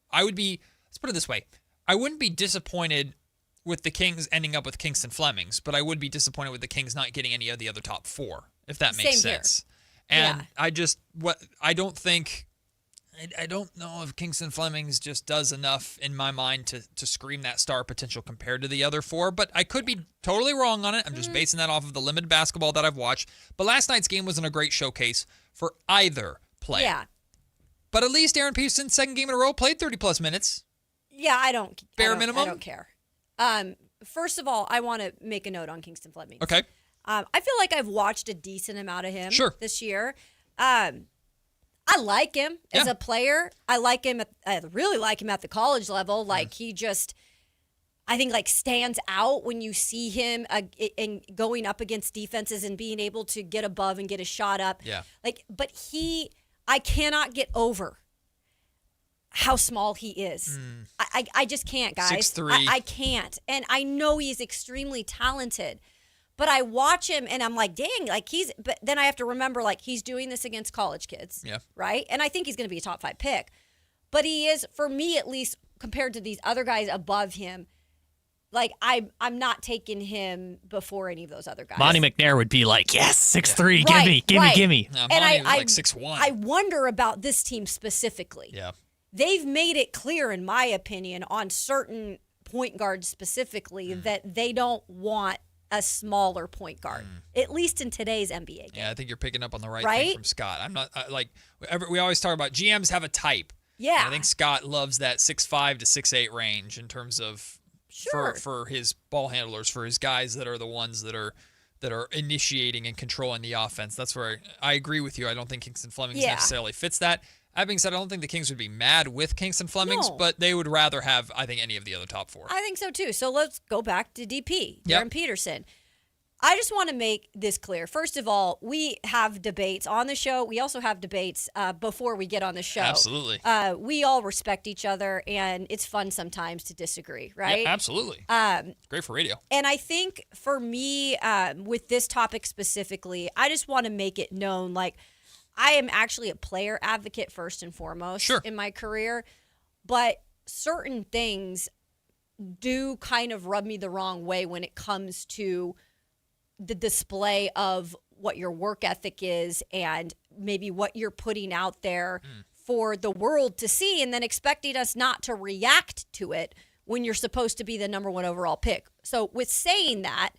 Speaker 11: I would be... Let's put it this way. I wouldn't be disappointed with the Kings ending up with Kingston Flemings, but I would be disappointed with the Kings not getting any of the other top 4, if that makes sense. And I don't know if Kingston Flemings just does enough in my mind to scream that star potential compared to the other 4, but I could be totally wrong on it. I'm just basing that off of the limited basketball that I've watched. But last night's game wasn't a great showcase for either player.
Speaker 12: Yeah.
Speaker 11: But at least Darren Peterson, second game in a row, played 30-plus minutes.
Speaker 12: Yeah, I don't
Speaker 11: minimum?
Speaker 12: I don't care. First of all, I want to make a note on Kingston Fleming.
Speaker 11: Okay.
Speaker 12: I feel like I've watched a decent amount of him this year. I like him as a player. I really like him at the college level. Like he just, I think stands out when you see him in going up against defenses and being able to get above and get a shot up.
Speaker 11: Yeah.
Speaker 12: But I cannot get over how small he is. I just can't, guys.
Speaker 11: 6'3".
Speaker 12: I can't. And I know he's extremely talented. But I watch him and I'm like, dang, but then I have to remember, he's doing this against college kids.
Speaker 11: Yeah.
Speaker 12: Right? And I think he's going to be a top 5 pick. But he is, for me at least, compared to these other guys above him, I'm not taking him before any of those other guys.
Speaker 13: Monty McNair would be like, yes, 6'3", gimme.
Speaker 11: No, Monty was 6'1".
Speaker 12: I wonder about this team specifically.
Speaker 11: Yeah.
Speaker 12: They've made it clear, in my opinion, on certain point guards specifically, that they don't want a smaller point guard, at least in today's NBA game.
Speaker 11: Yeah, I think you're picking up on the right thing from Scott. I'm not we always talk about GMs have a type.
Speaker 12: Yeah.
Speaker 11: And I think Scott loves that 6'5" to 6'8" range in terms of for his ball handlers, for his guys that are the ones that are initiating and controlling the offense. That's where I agree with you. I don't think Kingston Flemings necessarily fits that. That being said, I don't think the Kings would be mad with Kingston Flemings, but they would rather have, I think, any of the other top 4.
Speaker 12: I think so, too. So let's go back to DP, Darren Peterson. I just want to make this clear. First of all, we have debates on the show. We also have debates before we get on the show.
Speaker 11: Absolutely.
Speaker 12: We all respect each other, and it's fun sometimes to disagree, right?
Speaker 11: Yeah, absolutely. Great for radio.
Speaker 12: And I think for me, with this topic specifically, I just want to make it known, I am actually a player advocate first and foremost in my career, but certain things do kind of rub me the wrong way when it comes to the display of what your work ethic is and maybe what you're putting out there for the world to see, and then expecting us not to react to it when you're supposed to be the number 1 overall pick. So with saying that,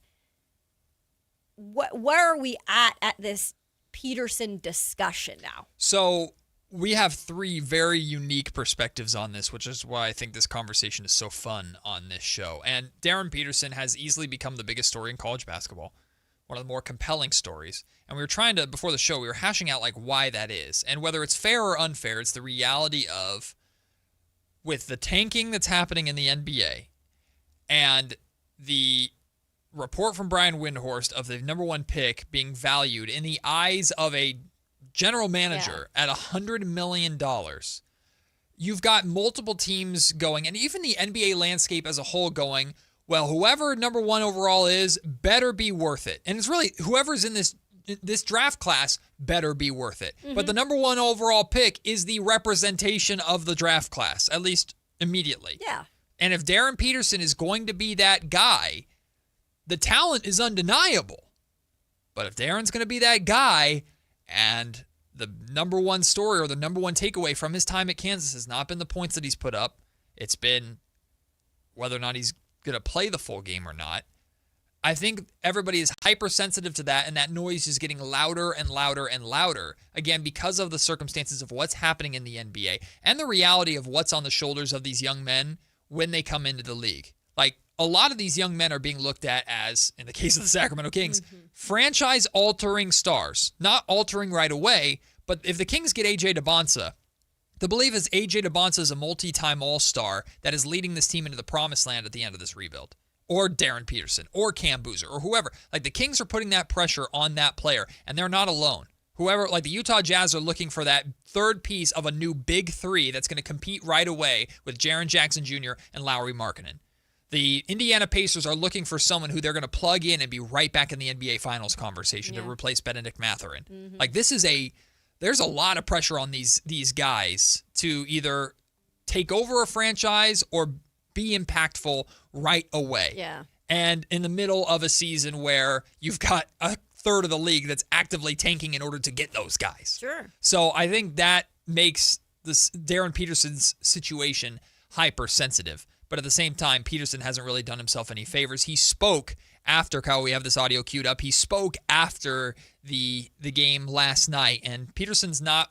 Speaker 12: where are we at this Peterson discussion now?
Speaker 11: So we have 3 very unique perspectives on this, which is why I think this conversation is so fun on this show. And Darren Peterson has easily become the biggest story in college basketball, one of the more compelling stories. And we were trying to, before the show, we were hashing out why that is. And whether it's fair or unfair, it's the reality of, with the tanking that's happening in the NBA and the report from Brian Windhorst of the number 1 pick being valued in the eyes of a general manager at $100 million, you've got multiple teams going, and even the NBA landscape as a whole going, well, whoever number 1 overall is better be worth it. And it's really whoever's in this draft class better be worth it. But the number 1 overall pick is the representation of the draft class, at least immediately.
Speaker 12: Yeah.
Speaker 11: And if Darren Peterson is going to be that guy, the talent is undeniable. But if Darren's going to be that guy, and the number 1 story or the number 1 takeaway from his time at Kansas has not been the points that he's put up, It's been whether or not he's going to play the full game or not. I think everybody is hypersensitive to that, and that noise is getting louder and louder and louder, again, because of the circumstances of what's happening in the NBA and the reality of what's on the shoulders of these young men when they come into the league. Like, a lot of these young men are being looked at as, in the case of the Sacramento Kings, franchise-altering stars. Not altering right away, but if the Kings get A.J. DeBonsa, the belief is A.J. DeBonsa is a multi-time all-star that is leading this team into the promised land at the end of this rebuild. Or Darren Peterson, or Cam Boozer, or whoever. Like, the Kings are putting that pressure on that player, and they're not alone. Whoever, like the Utah Jazz are looking for that third piece of a new big three that's going to compete right away with Jaren Jackson Jr. and Lauri Markkanen. The Indiana Pacers are looking for someone who they're going to plug in and be right back in the NBA Finals conversation to replace Benedict Mathurin. Like, there's a lot of pressure on these guys to either take over a franchise or be impactful right away.
Speaker 12: Yeah.
Speaker 11: And in the middle of a season where you've got a third of the league that's actively tanking in order to get those guys.
Speaker 12: Sure.
Speaker 11: So I think that makes this Darren Peterson's situation hypersensitive. But at the same time, Peterson hasn't really done himself any favors. He spoke after, Kyle, we have this audio queued up. He spoke after the game last night, and Peterson's not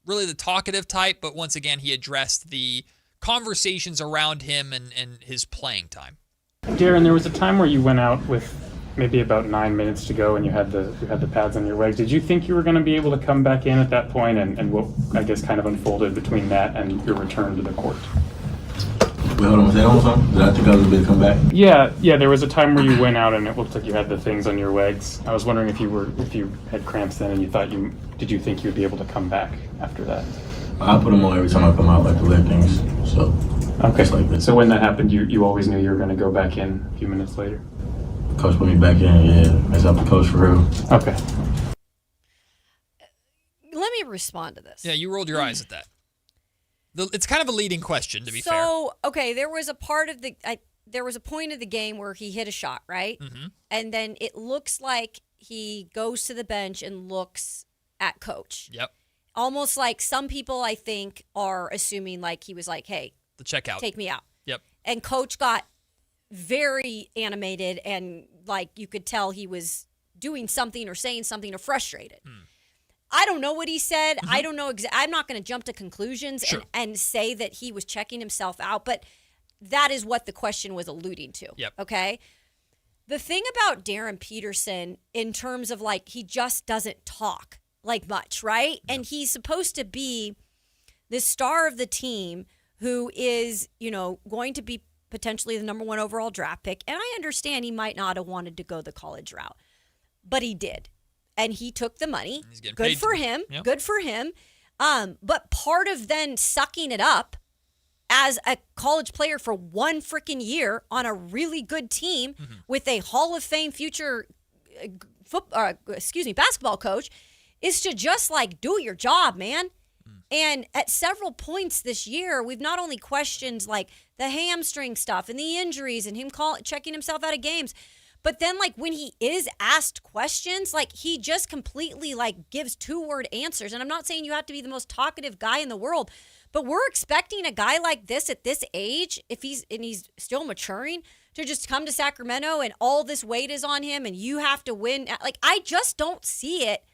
Speaker 11: really the talkative type, but once again, he addressed the conversations around him and his playing time.
Speaker 1: Darren, there was a time where you went out with maybe about 9 minutes to go and you had the pads on your legs. Did you think you were going to be able to come back in at that point, and what, I guess, kind of unfolded between that and your return to the court?
Speaker 6: Wait, hold on, was that on something? Did I think I was going to come back?
Speaker 1: Yeah, there was a time where you went out and it looked like you had the things on your legs. I was wondering if you had cramps then and did you think you'd be able to come back after that?
Speaker 6: I put them on every time I come out, like the leg things. So
Speaker 1: okay.
Speaker 6: Like that.
Speaker 1: So when that happened, you always knew you were going to go back in a few minutes later?
Speaker 6: Coach put me back in, yeah. As I'm the coach for real.
Speaker 1: Okay.
Speaker 12: Let me respond to this.
Speaker 11: Yeah, you rolled your eyes at that. It's kind of a leading question, to be fair.
Speaker 12: So, okay, there was a point of the game where he hit a shot, right?
Speaker 11: Mm-hmm.
Speaker 12: And then it looks like he goes to the bench and looks at coach.
Speaker 11: Yep.
Speaker 12: Almost like some people, I think, are assuming like he was like, hey,
Speaker 11: the checkout.
Speaker 12: Take me out.
Speaker 11: Yep.
Speaker 12: And coach got very animated and like you could tell he was doing something or saying something or frustrated. I don't know what he said. I don't know. I'm not going to jump to conclusions and say that he was checking himself out, but that is what the question was alluding to.
Speaker 11: Yep.
Speaker 12: Okay. The thing about Darren Peterson in terms of like, he just doesn't talk like much, right? And he's supposed to be the star of the team who is, going to be potentially the number 1 overall draft pick. And I understand he might not have wanted to go the college route, but he did. And he took the money. Good for him. Yep. Good for him. But part of then sucking it up as a college player for one freaking year on a really good team with a Hall of Fame future basketball coach is to just like do your job, man. And at several points this year, we've not only questioned like the hamstring stuff and the injuries and him checking himself out of games, but then like when he is asked questions, like he just completely like gives 2-word answers. And I'm not saying you have to be the most talkative guy in the world, but we're expecting a guy like this at this age, if he's still maturing, to just come to Sacramento and all this weight is on him and you have to win. Like I just don't see it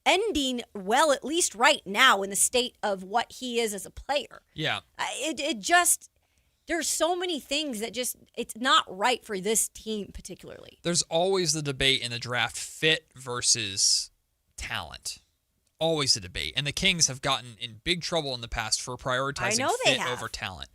Speaker 12: ending well, at least right now in the state of what he is as a player.
Speaker 11: Yeah.
Speaker 12: It just, there's so many things that just, it's not right for this team particularly.
Speaker 11: There's always the debate in the draft, fit versus talent. Always the debate. And the Kings have gotten in big trouble in the past for prioritizing fit over talent.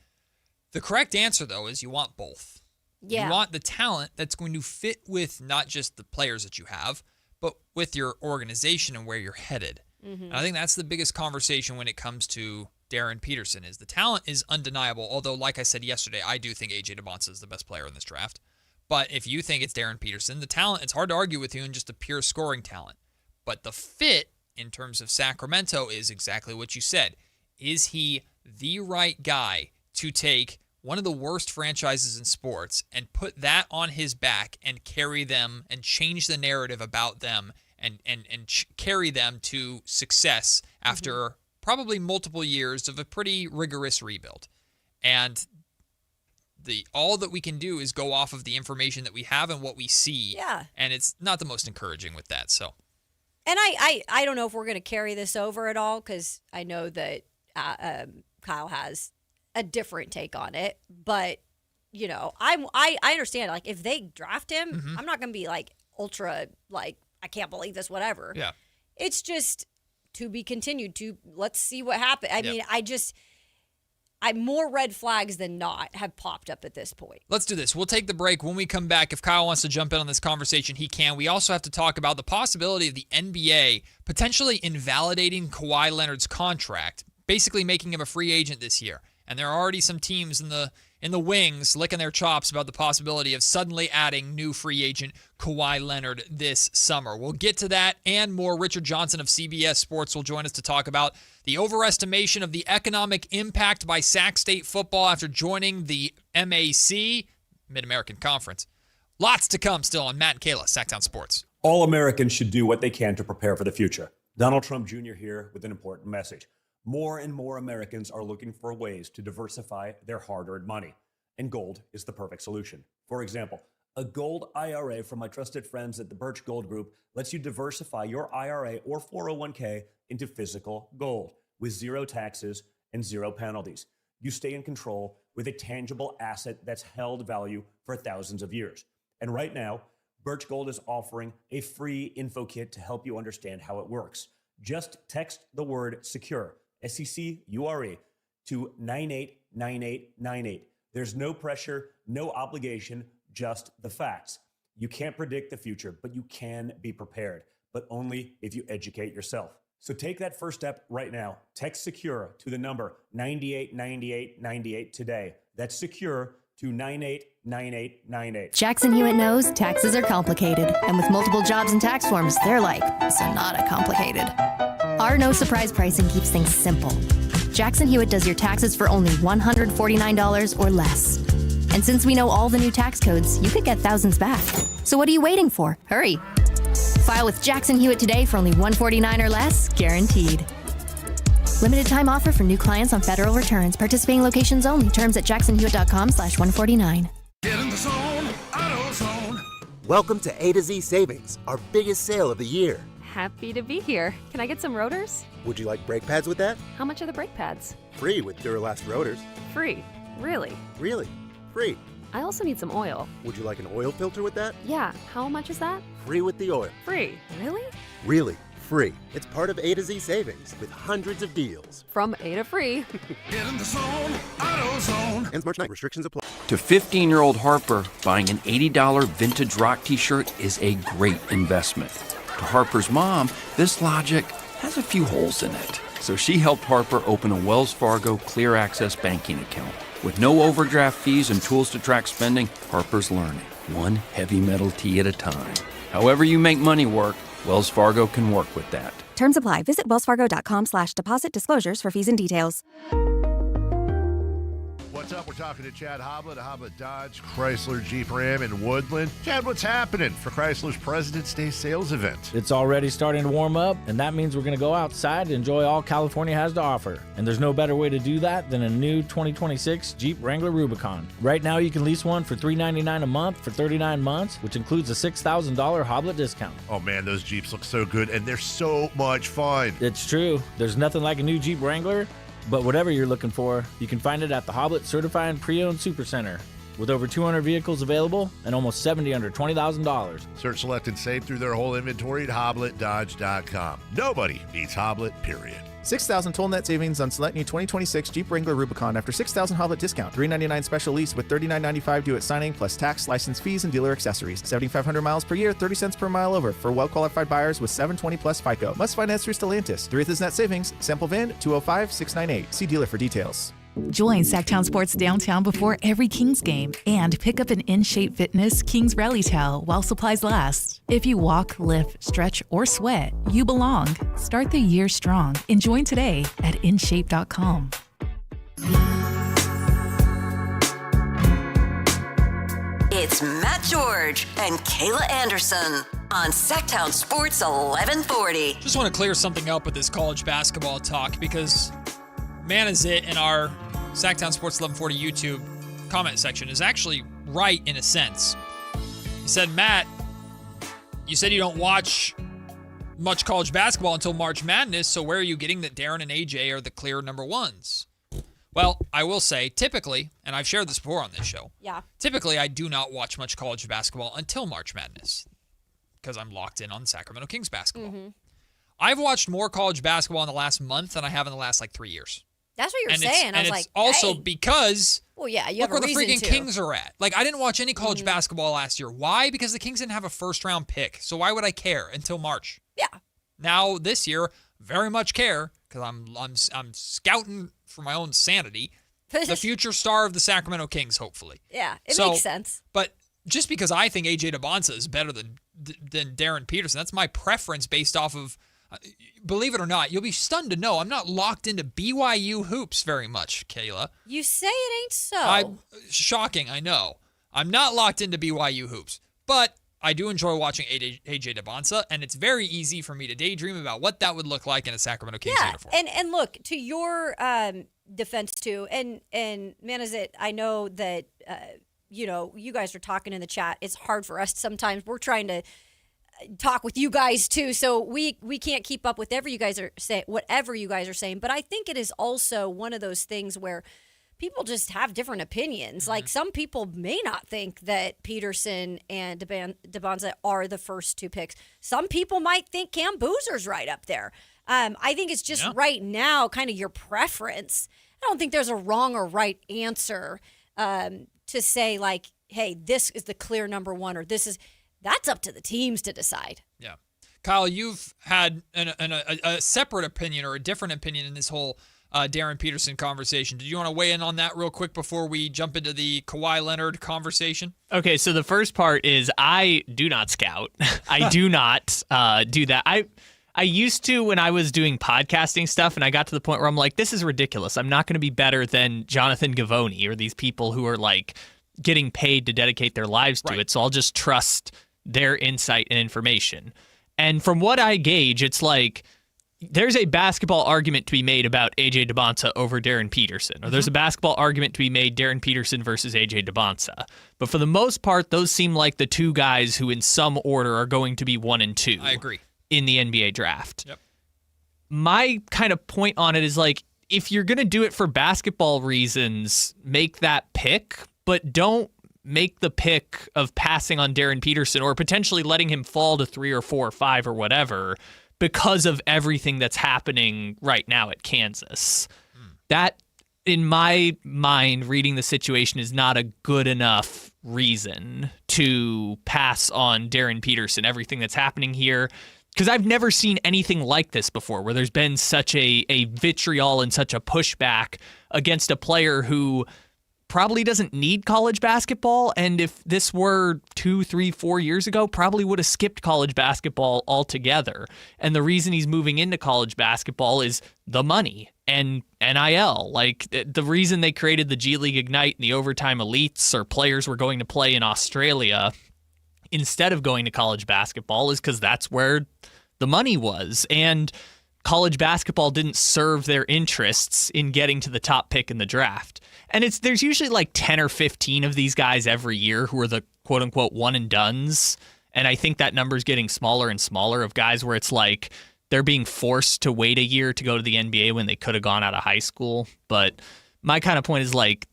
Speaker 11: The correct answer, though, is you want both.
Speaker 12: Yeah.
Speaker 11: You want the talent that's going to fit with not just the players that you have, but with your organization and where you're headed.
Speaker 12: Mm-hmm.
Speaker 11: And I think that's the biggest conversation when it comes to Darren Peterson is the talent is undeniable. Although, like I said yesterday, I do think A.J. DeBonsa is the best player in this draft. But if you think it's Darren Peterson, the talent, it's hard to argue with you in just the pure scoring talent. But the fit in terms of Sacramento is exactly what you said. Is he the right guy to take one of the worst franchises in sports and put that on his back and carry them and change the narrative about them and carry them to success after probably multiple years of a pretty rigorous rebuild? And all that we can do is go off of the information that we have and what we see.
Speaker 12: Yeah.
Speaker 11: And it's not the most encouraging with that. So.
Speaker 12: And I don't know if we're going to carry this over at all, because I know that Kyle has a different take on it. But, you know, I understand. Like, if they draft him, I'm not going to be like ultra, like, I can't believe this, whatever.
Speaker 11: Yeah.
Speaker 12: It's just to be continued. Let's see what happens. I mean, more red flags than not have popped up at this point.
Speaker 11: Let's do this. We'll take the break. When we come back, if Kyle wants to jump in on this conversation, he can. We also have to talk about the possibility of the NBA potentially invalidating Kawhi Leonard's contract, basically making him a free agent this year. And there are already some teams in the wings licking their chops about the possibility of suddenly adding new free agent Kawhi Leonard this summer. We'll get to that and more. Richard Johnson of CBS Sports will join us to talk about the overestimation of the economic impact by SAK State football after joining the MAC, Mid-American Conference. Lots to come still on Matt and Kayla, Sactown Sports.
Speaker 5: All Americans should do what they can to prepare for the future. Donald Trump Jr. here with an important message. More and more Americans are looking for ways to diversify their hard-earned money, and gold is the perfect solution. For example, a gold IRA from my trusted friends at the Birch Gold Group lets you diversify your IRA or 401k into physical gold with zero taxes and zero penalties. You stay in control with a tangible asset that's held value for thousands of years. And right now, Birch Gold is offering a free info kit to help you understand how it works. Just text the word SECURE, SECURE, to 989898. There's no pressure, no obligation, just the facts. You can't predict the future, but you can be prepared, but only if you educate yourself. So take that first step right now. Text SECURE to the number 989898 today. That's SECURE to 989898.
Speaker 2: Jackson Hewitt knows taxes are complicated, and with multiple jobs and tax forms, they're like Sonata complicated. Our no surprise pricing keeps things simple. Jackson Hewitt does your taxes for only $149 or less. And since we know all the new tax codes, you could get thousands back. So what are you waiting for? Hurry. File with Jackson Hewitt today for only $149 or less, guaranteed. Limited time offer for new clients on federal returns. Participating locations only. Terms at jacksonhewitt.com/149.
Speaker 8: Get in the zone, AutoZone. Welcome to A to Z Savings, our biggest sale of the year.
Speaker 23: Happy to be here. Can I get some rotors?
Speaker 8: Would you like brake pads with that?
Speaker 23: How much are the brake pads?
Speaker 8: Free with Duralast rotors.
Speaker 23: Free. Really?
Speaker 8: Really? Free.
Speaker 23: I also need some oil.
Speaker 8: Would you like an oil filter with that?
Speaker 23: Yeah. How much is that?
Speaker 8: Free with the oil.
Speaker 23: Free. Really?
Speaker 8: Really. Free. It's part of A to Z Savings with hundreds of deals.
Speaker 23: From A to free.
Speaker 8: Get in the zone, AutoZone. Ends March 9. Restrictions apply.
Speaker 24: To 15-year-old Harper, buying an $80 vintage rock t-shirt is a great investment. To Harper's mom, this logic has a few holes in it. So she helped Harper open a Wells Fargo Clear Access banking account. With no overdraft fees and tools to track spending, Harper's learning, one heavy metal tee at a time. However you make money work, Wells Fargo can work with that.
Speaker 2: Terms apply. Visit wellsfargo.com/deposit disclosures for fees and details.
Speaker 19: What's up? We're talking to Chad Hoblet of Hoblet Dodge, Chrysler, Jeep Ram in Woodland. Chad, what's happening for Chrysler's President's Day sales event?
Speaker 25: It's already starting to warm up, and that means we're going to go outside and enjoy all California has to offer. And there's no better way to do that than a new 2026 Jeep Wrangler Rubicon. Right now, you can lease one for $399 a month for 39 months, which includes a $6,000 Hoblet discount.
Speaker 19: Oh man, those Jeeps look so good, and they're so much fun.
Speaker 25: It's true. There's nothing like a new Jeep Wrangler. But whatever you're looking for, you can find it at the Hoblet Certified Pre-Owned Supercenter. With over 200 vehicles available and almost 70 under $20,000.
Speaker 19: Search, select, and save through their whole inventory at HobletDodge.com. Nobody beats Hoblet, period.
Speaker 26: $6,000 total net savings on select new 2026 Jeep Wrangler Rubicon after $6,000 Hoblet discount. $399 special lease with $39.95 due at signing plus tax, license fees, and dealer accessories. 7,500 miles per year, 30 cents per mile over for well-qualified buyers with 720 plus FICO. Must finance through Stellantis. 3 is net savings. Sample VIN 205-698. See dealer for details.
Speaker 27: Join Sactown Sports downtown before every Kings game and pick up an In-Shape Fitness Kings Rally Towel while supplies last. If you walk, lift, stretch, or sweat, you belong. Start the year strong and join today at InShape.com.
Speaker 10: It's Matt George and Kayla Anderson on Sactown Sports 1140.
Speaker 11: Just want to clear something up with this college basketball talk because, man, is it in our Sactown Sports 1140 YouTube comment section is actually right in a sense. He said, Matt, you said you don't watch much college basketball until March Madness, so where are you getting that Darren and AJ are the clear number ones? Well, I will say, typically, and I've shared this before on this show, typically I do not watch much college basketball until March Madness because I'm locked in on Sacramento Kings basketball. Mm-hmm. I've watched more college basketball in the last month than I have in the last 3 years.
Speaker 12: That's what you're saying. I was like,
Speaker 11: also because
Speaker 12: you
Speaker 11: look
Speaker 12: have
Speaker 11: where
Speaker 12: a
Speaker 11: the
Speaker 12: reason
Speaker 11: freaking
Speaker 12: to.
Speaker 11: Kings are at. Like, I didn't watch any college basketball last year. Why? Because the Kings didn't have a first-round pick. So why would I care until March?
Speaker 12: Yeah.
Speaker 11: Now this year, very much care because I'm scouting for my own sanity. The future star of the Sacramento Kings, hopefully.
Speaker 12: Yeah, it makes sense.
Speaker 11: But just because I think AJ DeBonsa is better than Darren Peterson, that's my preference based off of. Believe it or not, you'll be stunned to know I'm not locked into BYU hoops very much, Kayla.
Speaker 12: You say it ain't so.
Speaker 11: Shocking, I know. I'm not locked into BYU hoops, but I do enjoy watching AJ DeBonsa, and it's very easy for me to daydream about what that would look like in a Sacramento Kings uniform.
Speaker 12: And look, to your defense too, and man, is it? I know that you guys are talking in the chat. It's hard for us sometimes. We're trying to talk with you guys too, so we can't keep up with whatever you guys are saying. But I think it is also one of those things where people just have different opinions. Mm-hmm. Like, some people may not think that Peterson and DeBonsa are the first two picks. Some people might think Cam Boozer's right up there. I think it's just right now kind of your preference. I don't think there's a wrong or right answer to say, like, hey, this is the clear number one, or that's up to the teams to decide.
Speaker 11: Yeah. Kyle, you've had a separate opinion or a different opinion in this whole Darren Peterson conversation. Did you want to weigh in on that real quick before we jump into the Kawhi Leonard conversation?
Speaker 13: Okay, so the first part is I do not scout. I do not do that. I used to when I was doing podcasting stuff, and I got to the point where I'm like, this is ridiculous. I'm not going to be better than Jonathan Givony or these people who are like getting paid to dedicate their lives to it. So I'll just trust their insight and information. And from what I gauge, it's like there's a basketball argument to be made about AJ DeBonsa over Darren Peterson, or there's a basketball argument to be made Darren Peterson versus AJ DeBonsa. But for the most part, those seem like the two guys who in some order are going to be 1 and 2.
Speaker 11: I agree.
Speaker 13: In the NBA draft.
Speaker 11: Yep.
Speaker 13: My kind of point on it is like, if you're going to do it for basketball reasons, make that pick, but don't make the pick of passing on Darren Peterson or potentially letting him fall to 3 or 4 or 5 or whatever because of everything that's happening right now at Kansas. That, in my mind, reading the situation is not a good enough reason to pass on Darren Peterson, everything that's happening here. Because I've never seen anything like this before, where there's been such a vitriol and such a pushback against a player who probably doesn't need college basketball, and if this were 2, 3, 4 years ago, probably would have skipped college basketball altogether. And the reason he's moving into college basketball is the money and NIL. Like, the reason they created the G League Ignite and the Overtime Elites, or players were going to play in Australia instead of going to college basketball, is because that's where the money was. And college basketball didn't serve their interests in getting to the top pick in the draft. And there's usually like 10 or 15 of these guys every year who are the quote-unquote one and dones. And I think that number's getting smaller and smaller, of guys where it's like they're being forced to wait a year to go to the NBA when they could have gone out of high school. But my kind of point is, like,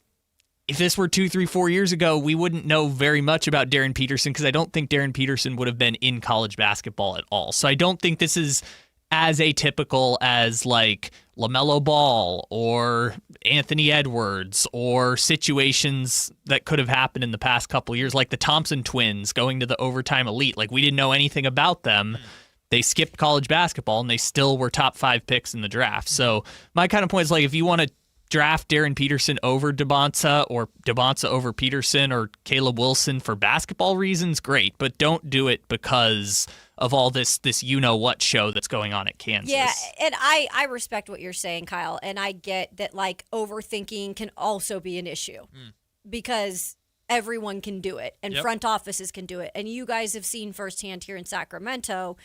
Speaker 13: if this were 2, 3, 4 years ago, we wouldn't know very much about Darren Peterson, because I don't think Darren Peterson would have been in college basketball at all. So I don't think this is as atypical as like LaMelo Ball or Anthony Edwards, or situations that could have happened in the past couple of years, like the Thompson twins going to the Overtime Elite. Like, we didn't know anything about them. They skipped college basketball and they still were top 5 picks in the draft. So my kind of point is, like, if you want to draft Darren Peterson over DeBonsa, or DeBonsa over Peterson, or Caleb Wilson for basketball reasons, great, but don't do it because of all this you-know-what show that's going on at Kansas.
Speaker 12: Yeah, and I respect what you're saying, Kyle, and I get that, like, overthinking can also be an issue because everyone can do it, and front offices can do it, and you guys have seen firsthand here in Sacramento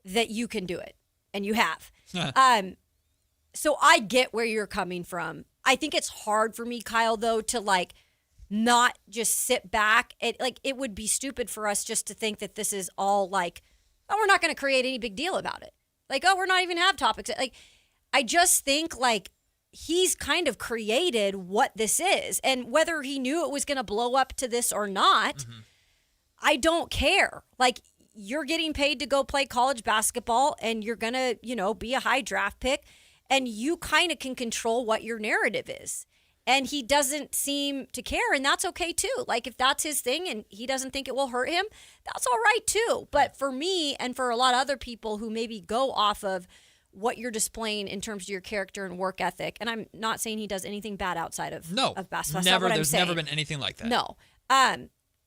Speaker 12: that you can do it, and you have. So I get where you're coming from. I think it's hard for me, Kyle, though, to like not just sit back. It would be stupid for us just to think that this is all like, oh, we're not going to create any big deal about it. Like, oh, we're not even have topics. Like, I just think like he's kind of created what this is. And whether he knew it was going to blow up to this or not, I don't care. Like, you're getting paid to go play college basketball and you're going to, be a high draft pick, and you kind of can control what your narrative is. And he doesn't seem to care, and that's okay too. Like, if that's his thing and he doesn't think it will hurt him, that's all right too. But for me and for a lot of other people who maybe go off of what you're displaying in terms of your character and work ethic, and I'm not saying he does anything bad outside of basketball.
Speaker 11: Never. There's never been anything like that.
Speaker 12: No.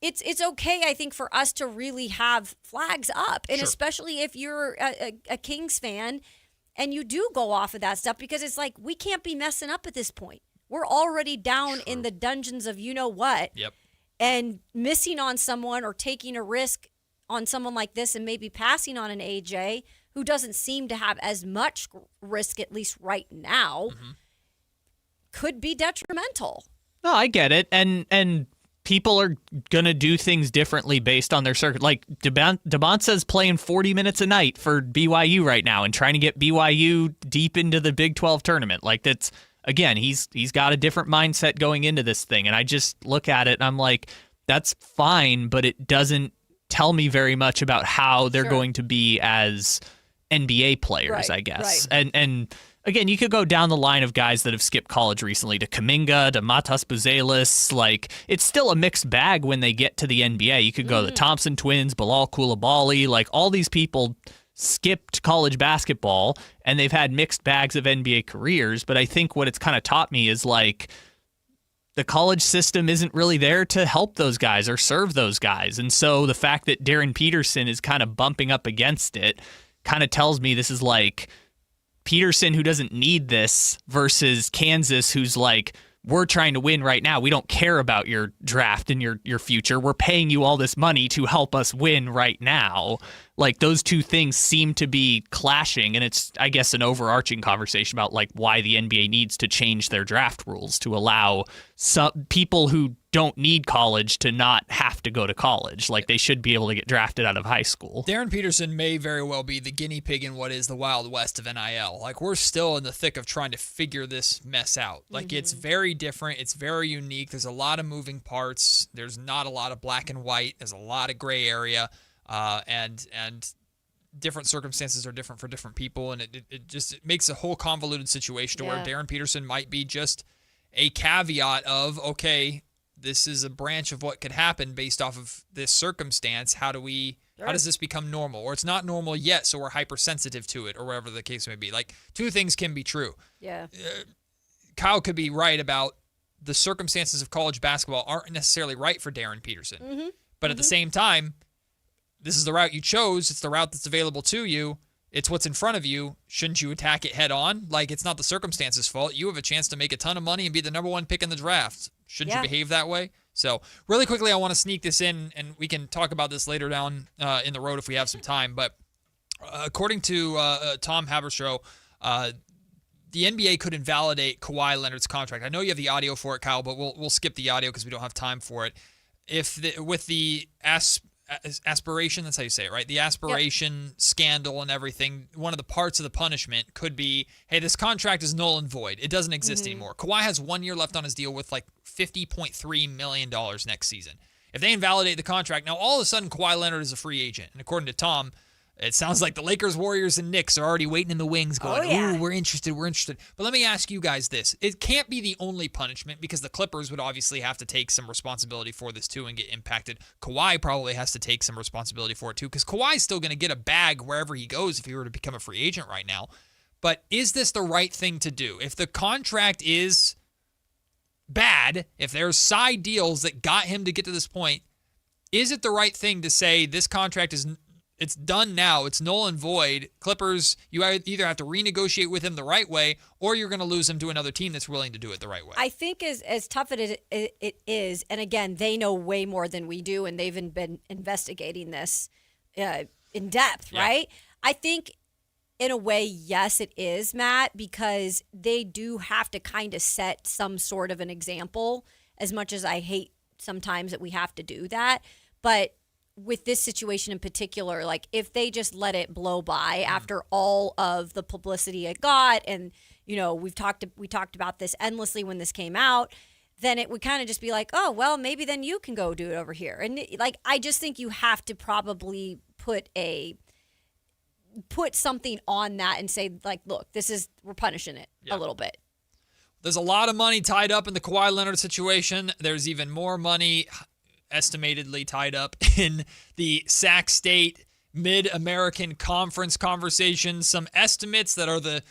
Speaker 12: It's okay, I think, for us to really have flags up, and especially if you're a Kings fan and you do go off of that stuff, because it's like, we can't be messing up at this point. We're already down in the dungeons of you-know-what.
Speaker 11: Yep.
Speaker 12: And missing on someone or taking a risk on someone like this and maybe passing on an AJ who doesn't seem to have as much risk, at least right now, could be detrimental.
Speaker 13: No, I get it. And people are going to do things differently based on their circuit. Like, DeBonsa's playing 40 minutes a night for BYU right now and trying to get BYU deep into the Big 12 tournament. Like, that's... Again, he's got a different mindset going into this thing, and I just look at it and I'm like, that's fine, but it doesn't tell me very much about how they're going to be as NBA players, I guess. Right. And again, you could go down the line of guys that have skipped college recently, to Kuminga, to Matas Buzelis. Like, it's still a mixed bag when they get to the NBA. You could go to the Thompson twins, Bilal Coulibaly, like all these people skipped college basketball and they've had mixed bags of NBA careers. But I think what it's kind of taught me is like the college system isn't really there to help those guys or serve those guys. And so the fact that Darren Peterson is kind of bumping up against it kind of tells me this is like Peterson, who doesn't need this, versus Kansas, who's like, we're trying to win right now. We don't care about your draft and your future. We're paying you all this money to help us win right now. Like, those two things seem to be clashing, and it's, I guess, an overarching conversation about like why the NBA needs to change their draft rules to allow some people who don't need college to not have to go to college. Like, they should be able to get drafted out of high school.
Speaker 11: Darren Peterson may very well be the guinea pig in what is the Wild West of NIL. Like, we're still in the thick of trying to figure this mess out. Like, it's very different. It's very unique. There's a lot of moving parts. There's not a lot of black and white. There's a lot of gray area. And different circumstances are different for different people. And it makes a whole convoluted situation to where Darren Peterson might be just a caveat of, okay, this is a branch of what could happen based off of this circumstance. How does this become normal? Or it's not normal yet, so we're hypersensitive to it, or whatever the case may be. Like, two things can be true.
Speaker 12: Yeah.
Speaker 11: Kyle could be right about the circumstances of college basketball aren't necessarily right for Darren Peterson. But at the same time, this is the route you chose. It's the route that's available to you. It's what's in front of you. Shouldn't you attack it head on? Like, it's not the circumstances' fault. You have a chance to make a ton of money and be the number one pick in the draft. Shouldn't you behave that way? So really quickly, I want to sneak this in, and we can talk about this later down in the road if we have some time. But according to Tom Haberstroh, the NBA could invalidate Kawhi Leonard's contract. I know you have the audio for it, Kyle, but we'll skip the audio because we don't have time for it. With the aspiration, that's how you say it, right? The aspiration scandal and everything, one of the parts of the punishment could be, hey, this contract is null and void. It doesn't exist anymore. Kawhi has 1 year left on his deal with like $50.3 million next season. If they invalidate the contract, now all of a sudden Kawhi Leonard is a free agent. And according to Tom, it sounds like the Lakers, Warriors, and Knicks are already waiting in the wings going, ooh, we're interested. But let me ask you guys this. It can't be the only punishment because the Clippers would obviously have to take some responsibility for this too and get impacted. Kawhi probably has to take some responsibility for it too because Kawhi's still going to get a bag wherever he goes if he were to become a free agent right now. But is this the right thing to do? If the contract is bad, if there's side deals that got him to get to this point, is it the right thing to say this contract is... It's done now. It's null and void. Clippers, you either have to renegotiate with him the right way or you're going to lose him to another team that's willing to do it the right way.
Speaker 12: I think as tough as it is, and again, they know way more than we do, and they've been investigating this in depth, right? I think in a way, yes, it is, Matt, because they do have to kind of set some sort of an example, as much as I hate sometimes that we have to do that. But with this situation in particular, like if they just let it blow by after all of the publicity it got, and we talked about this endlessly when this came out, then it would kind of just be like, oh, well, maybe then you can go do it over here. And like, I just think you have to probably put something on that and say, like, look, we're punishing it a little bit.
Speaker 11: There's a lot of money tied up in the Kawhi Leonard situation. There's even more money estimatedly tied up in the SAK State Mid-American Conference conversation. Some estimates that are the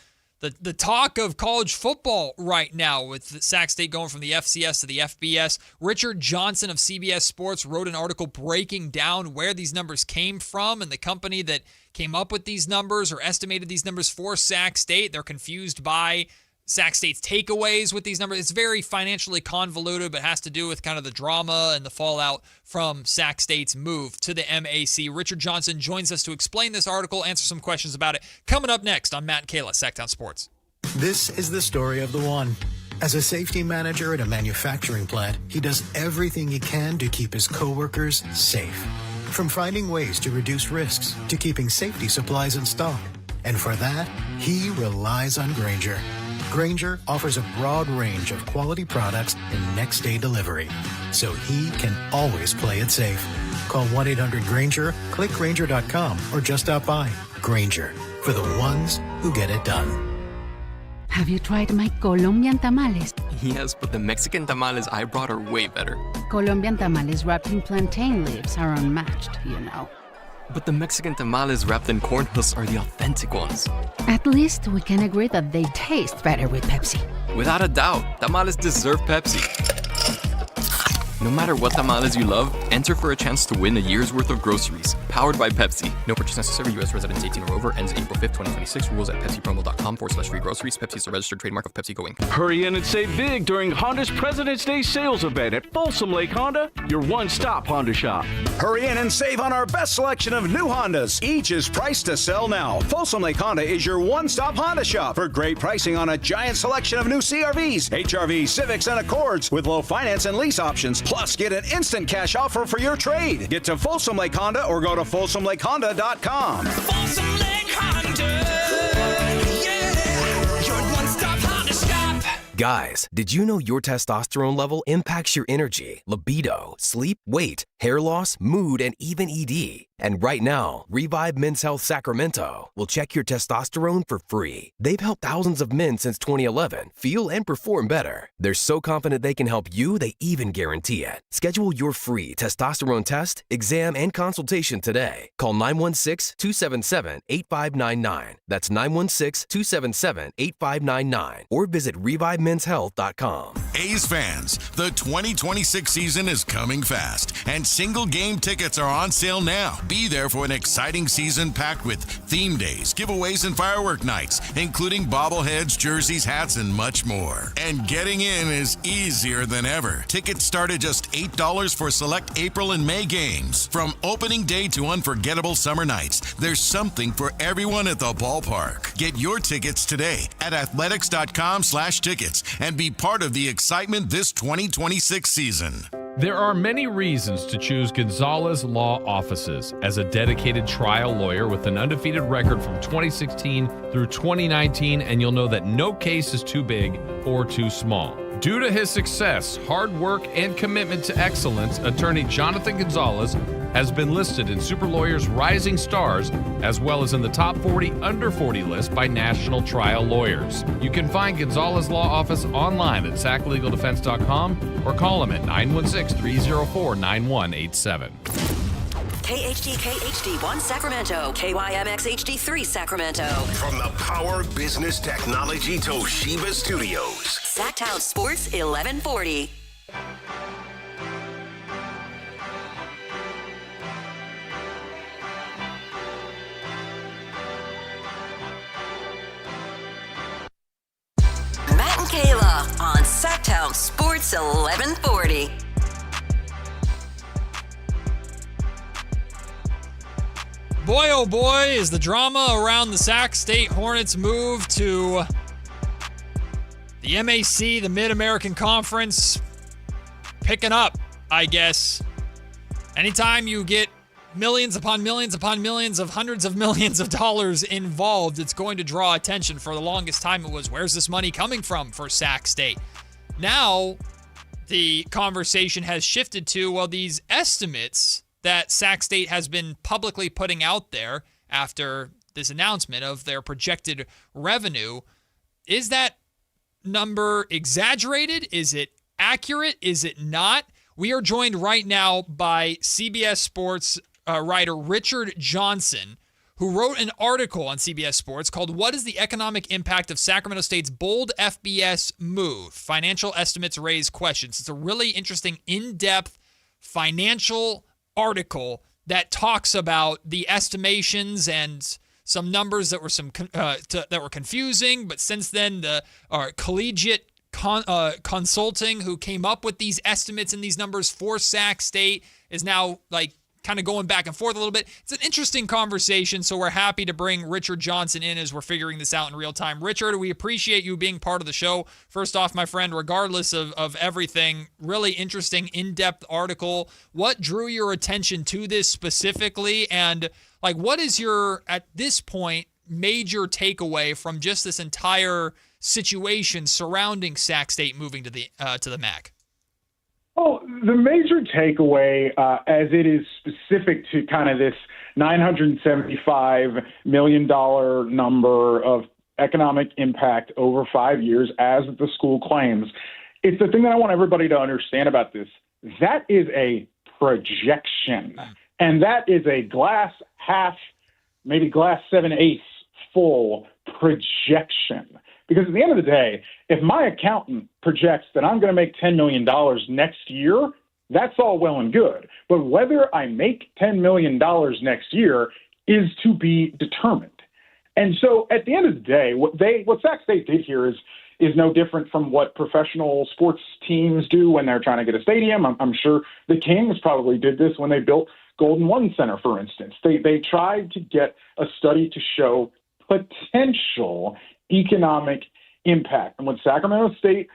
Speaker 11: talk of college football right now, with Sac State going from the FCS to the FBS. Richard Johnson of CBS Sports wrote an article breaking down where these numbers came from and the company that came up with these numbers or estimated these numbers for Sac State. They're confused by Sac State's takeaways with these numbers. It's very financially convoluted, but has to do with kind of the drama and the fallout from Sac State's move to the MAC. Richard Johnson joins us to explain this article, answer some questions about it. Coming up next on Matt Kayla, Sactown Sports.
Speaker 3: This is the story of the one. As a safety manager at a manufacturing plant, he does everything he can to keep his coworkers safe. From finding ways to reduce risks to keeping safety supplies in stock. And for that, he relies on Grainger. Grainger offers a broad range of quality products and next-day delivery, so he can always play it safe. Call 1-800-GRAINGER, click Grainger.com, or just stop by. Grainger, for the ones who get it done.
Speaker 7: Have you tried my Colombian tamales?
Speaker 9: Yes, but the Mexican tamales I brought are way better.
Speaker 7: Colombian tamales wrapped in plantain leaves are unmatched, you know.
Speaker 9: But the Mexican tamales wrapped in corn husks are the authentic ones.
Speaker 7: At least we can agree that they taste better with Pepsi.
Speaker 9: Without a doubt, tamales deserve Pepsi. No matter what tamales you love, enter for a chance to win a year's worth of groceries. Powered by Pepsi. No purchase necessary. U.S. residents 18 or over. Ends April 5th, 2026. Rules at pepsipromo.com/free groceries. Pepsi is a registered trademark of PepsiCo Inc.
Speaker 14: Hurry in and save big during Honda's President's Day sales event at Folsom Lake Honda, your one-stop Honda shop.
Speaker 15: Hurry in and save on our best selection of new Hondas. Each is priced to sell now. Folsom Lake Honda is your one-stop Honda shop for great pricing on a giant selection of new CRVs, HRVs, Civics, and Accords with low finance and lease options. Plus, get an instant cash offer for your trade. Get to Folsom Lake Honda or go to FolsomLakeHonda.com.
Speaker 16: Folsom Lake Honda, yeah, your one-stop Honda shop.
Speaker 17: Guys, did you know your testosterone level impacts your energy, libido, sleep, weight, hair loss, mood, and even ED? And right now, Revive Men's Health Sacramento will check your testosterone for free. They've helped thousands of men since 2011 feel and perform better. They're so confident they can help you, they even guarantee it. Schedule your free testosterone test, exam, and consultation today. Call 916-277-8599. That's 916-277-8599. Or visit ReviveMen'sHealth.com.
Speaker 28: A's fans, the 2026 season is coming fast, and single game tickets are on sale now. Be there for an exciting season packed with theme days, giveaways, and firework nights, including bobbleheads, jerseys, hats, and much more. And getting in is easier than ever. Tickets start at just $8 for select April and May games. From opening day to unforgettable summer nights, there's something for everyone at the ballpark. Get your tickets today at athletics.com/tickets and be part of the excitement this 2026 season.
Speaker 29: There are many reasons to choose Gonzalez Law Offices as a dedicated trial lawyer with an undefeated record from 2016 through 2019, and you'll know that no case is too big or too small. Due to his success, hard work, and commitment to excellence, attorney Jonathan Gonzalez has been listed in Super Lawyer's Rising Stars, as well as in the top 40 under 40 list by National Trial Lawyers. You can find Gonzalez Law Office online at saclegaldefense.com or call him at 916-304-9187.
Speaker 10: KHD1 Sacramento, KYMX HD3 Sacramento.
Speaker 21: From the Power Business Technology Toshiba Studios.
Speaker 10: Sactown Sports 1140. Matt and Kayla on Sactown Sports 1140.
Speaker 11: Boy, oh boy, is the drama around the SAK State Hornets move to the MAC, the Mid-American Conference, picking up, I guess. Anytime you get millions upon millions upon millions of hundreds of millions of dollars involved, it's going to draw attention. For the longest time, it was, where's this money coming from for SAK State? Now, the conversation has shifted to, well, these estimates that SAK State has been publicly putting out there after this announcement of their projected revenue. Is that number exaggerated? Is it accurate? Is it not? We are joined right now by CBS Sports writer Richard Johnson, who wrote an article on CBS Sports called "What is the Economic Impact of Sacramento State's Bold FBS Move? Financial Estimates Raise Questions." It's a really interesting, in-depth financial article that talks about the estimations and some numbers that were confusing, but since then the collegiate consulting who came up with these estimates and these numbers for SAK State is now kind of going back and forth a little bit. It's an interesting conversation, so we're happy to bring Richard Johnson in as we're figuring this out in real time. Richard, we appreciate you being part of the show. First off, my friend, regardless of everything, really interesting, in-depth article. What drew your attention to this specifically, and what is your, at this point, major takeaway from just this entire situation surrounding SAK State moving to the MAC?
Speaker 1: Well, the major takeaway, as it is specific to kind of this $975 million number of economic impact over 5 years, as the school claims, it's the thing that I want everybody to understand about this. That is a projection, and that is a glass half, maybe glass 7/8 full projection. Because at the end of the day, if my accountant projects that I'm going to make $10 million next year, that's all well and good. But whether I make $10 million next year is to be determined. And so at the end of the day, what SAK State did here is no different from what professional sports teams do when they're trying to get a stadium. I'm sure the Kings probably did this when they built Golden One Center, for instance. They tried to get a study to show potential economic impact. And what Sacramento State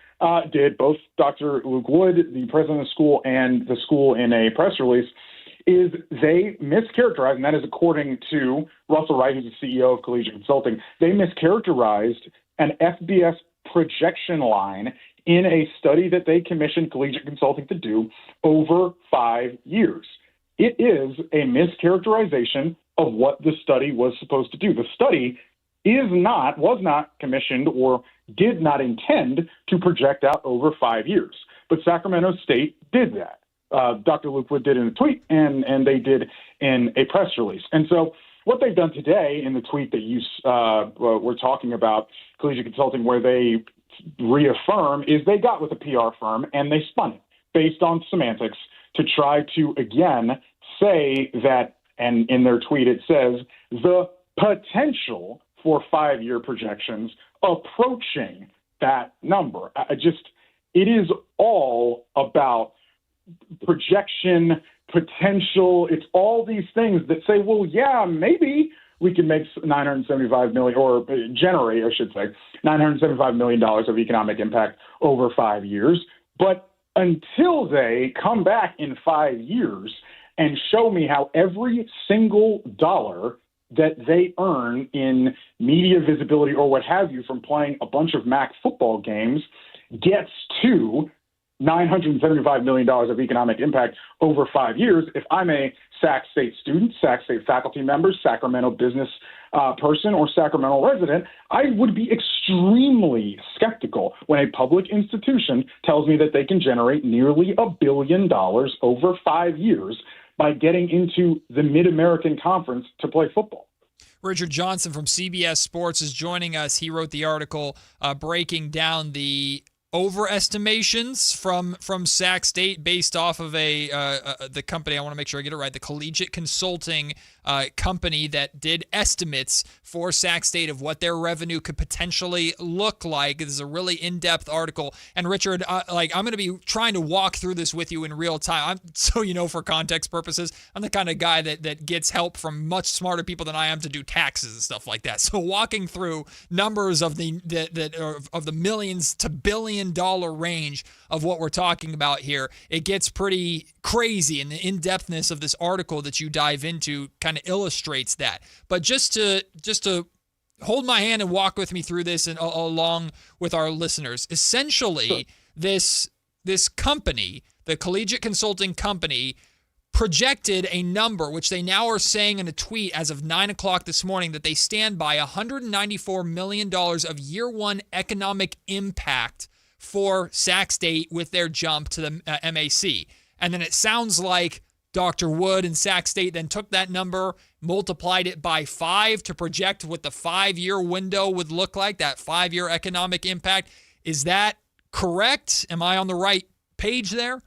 Speaker 1: did, both Dr. Luke Wood, the president of the school, and the school in a press release, is they mischaracterized, and that is according to Russell Wright, who's the CEO of Collegiate Consulting, they mischaracterized an FBS projection line in a study that they commissioned Collegiate Consulting to do over 5 years. It is a mischaracterization of what the study was supposed to do. The study was not commissioned or did not intend to project out over 5 years. But Sacramento State did that. Dr. Luke Wood did in a tweet, and they did in a press release. And so what they've done today in the tweet that you were talking about, Collegiate Consulting, where they reaffirm, is they got with a PR firm and they spun it based on semantics to try to, again, say that, and in their tweet it says, the potential for 5-year projections approaching that number. It is all about projection, potential. It's all these things that say, well, yeah, maybe we can make $975 million, or generate, I should say, $975 million of economic impact over 5 years. But until they come back in 5 years and show me how every single dollar that they earn in media visibility or what have you from playing a bunch of MAC football games gets to $975 million of economic impact over 5 years. If I'm a SAK State student, SAK State faculty member, Sacramento business person, or Sacramento resident, I would be extremely skeptical when a public institution tells me that they can generate nearly $1 billion over 5 years by getting into the Mid-American Conference to play football.
Speaker 11: Richard Johnson from CBS Sports is joining us. He wrote the article breaking down the overestimations from SAK State based off of the company, I want to make sure I get it right, the Collegiate Consulting company that did estimates for SAK State of what their revenue could potentially look like. This is a really in-depth article. And Richard, I'm going to be trying to walk through this with you in real time. So for context purposes, I'm the kind of guy that gets help from much smarter people than I am to do taxes and stuff like that. So walking through numbers of the millions to billion dollar range of what we're talking about here, it gets pretty crazy, and the in-depthness of this article that you dive into kind of illustrates that. But just to hold my hand and walk with me through this and along with our listeners, essentially this company, the Collegiate Consulting Company, projected a number, which they now are saying in a tweet as of 9 o'clock this morning, that they stand by $194 million of year one economic impact for SAK State with their jump to the MAC. And then it sounds like Dr. Wood and SAK State then took that number, multiplied it by 5 to project what the 5-year window would look like, that 5-year economic impact. Is that correct? Am I on the right page there?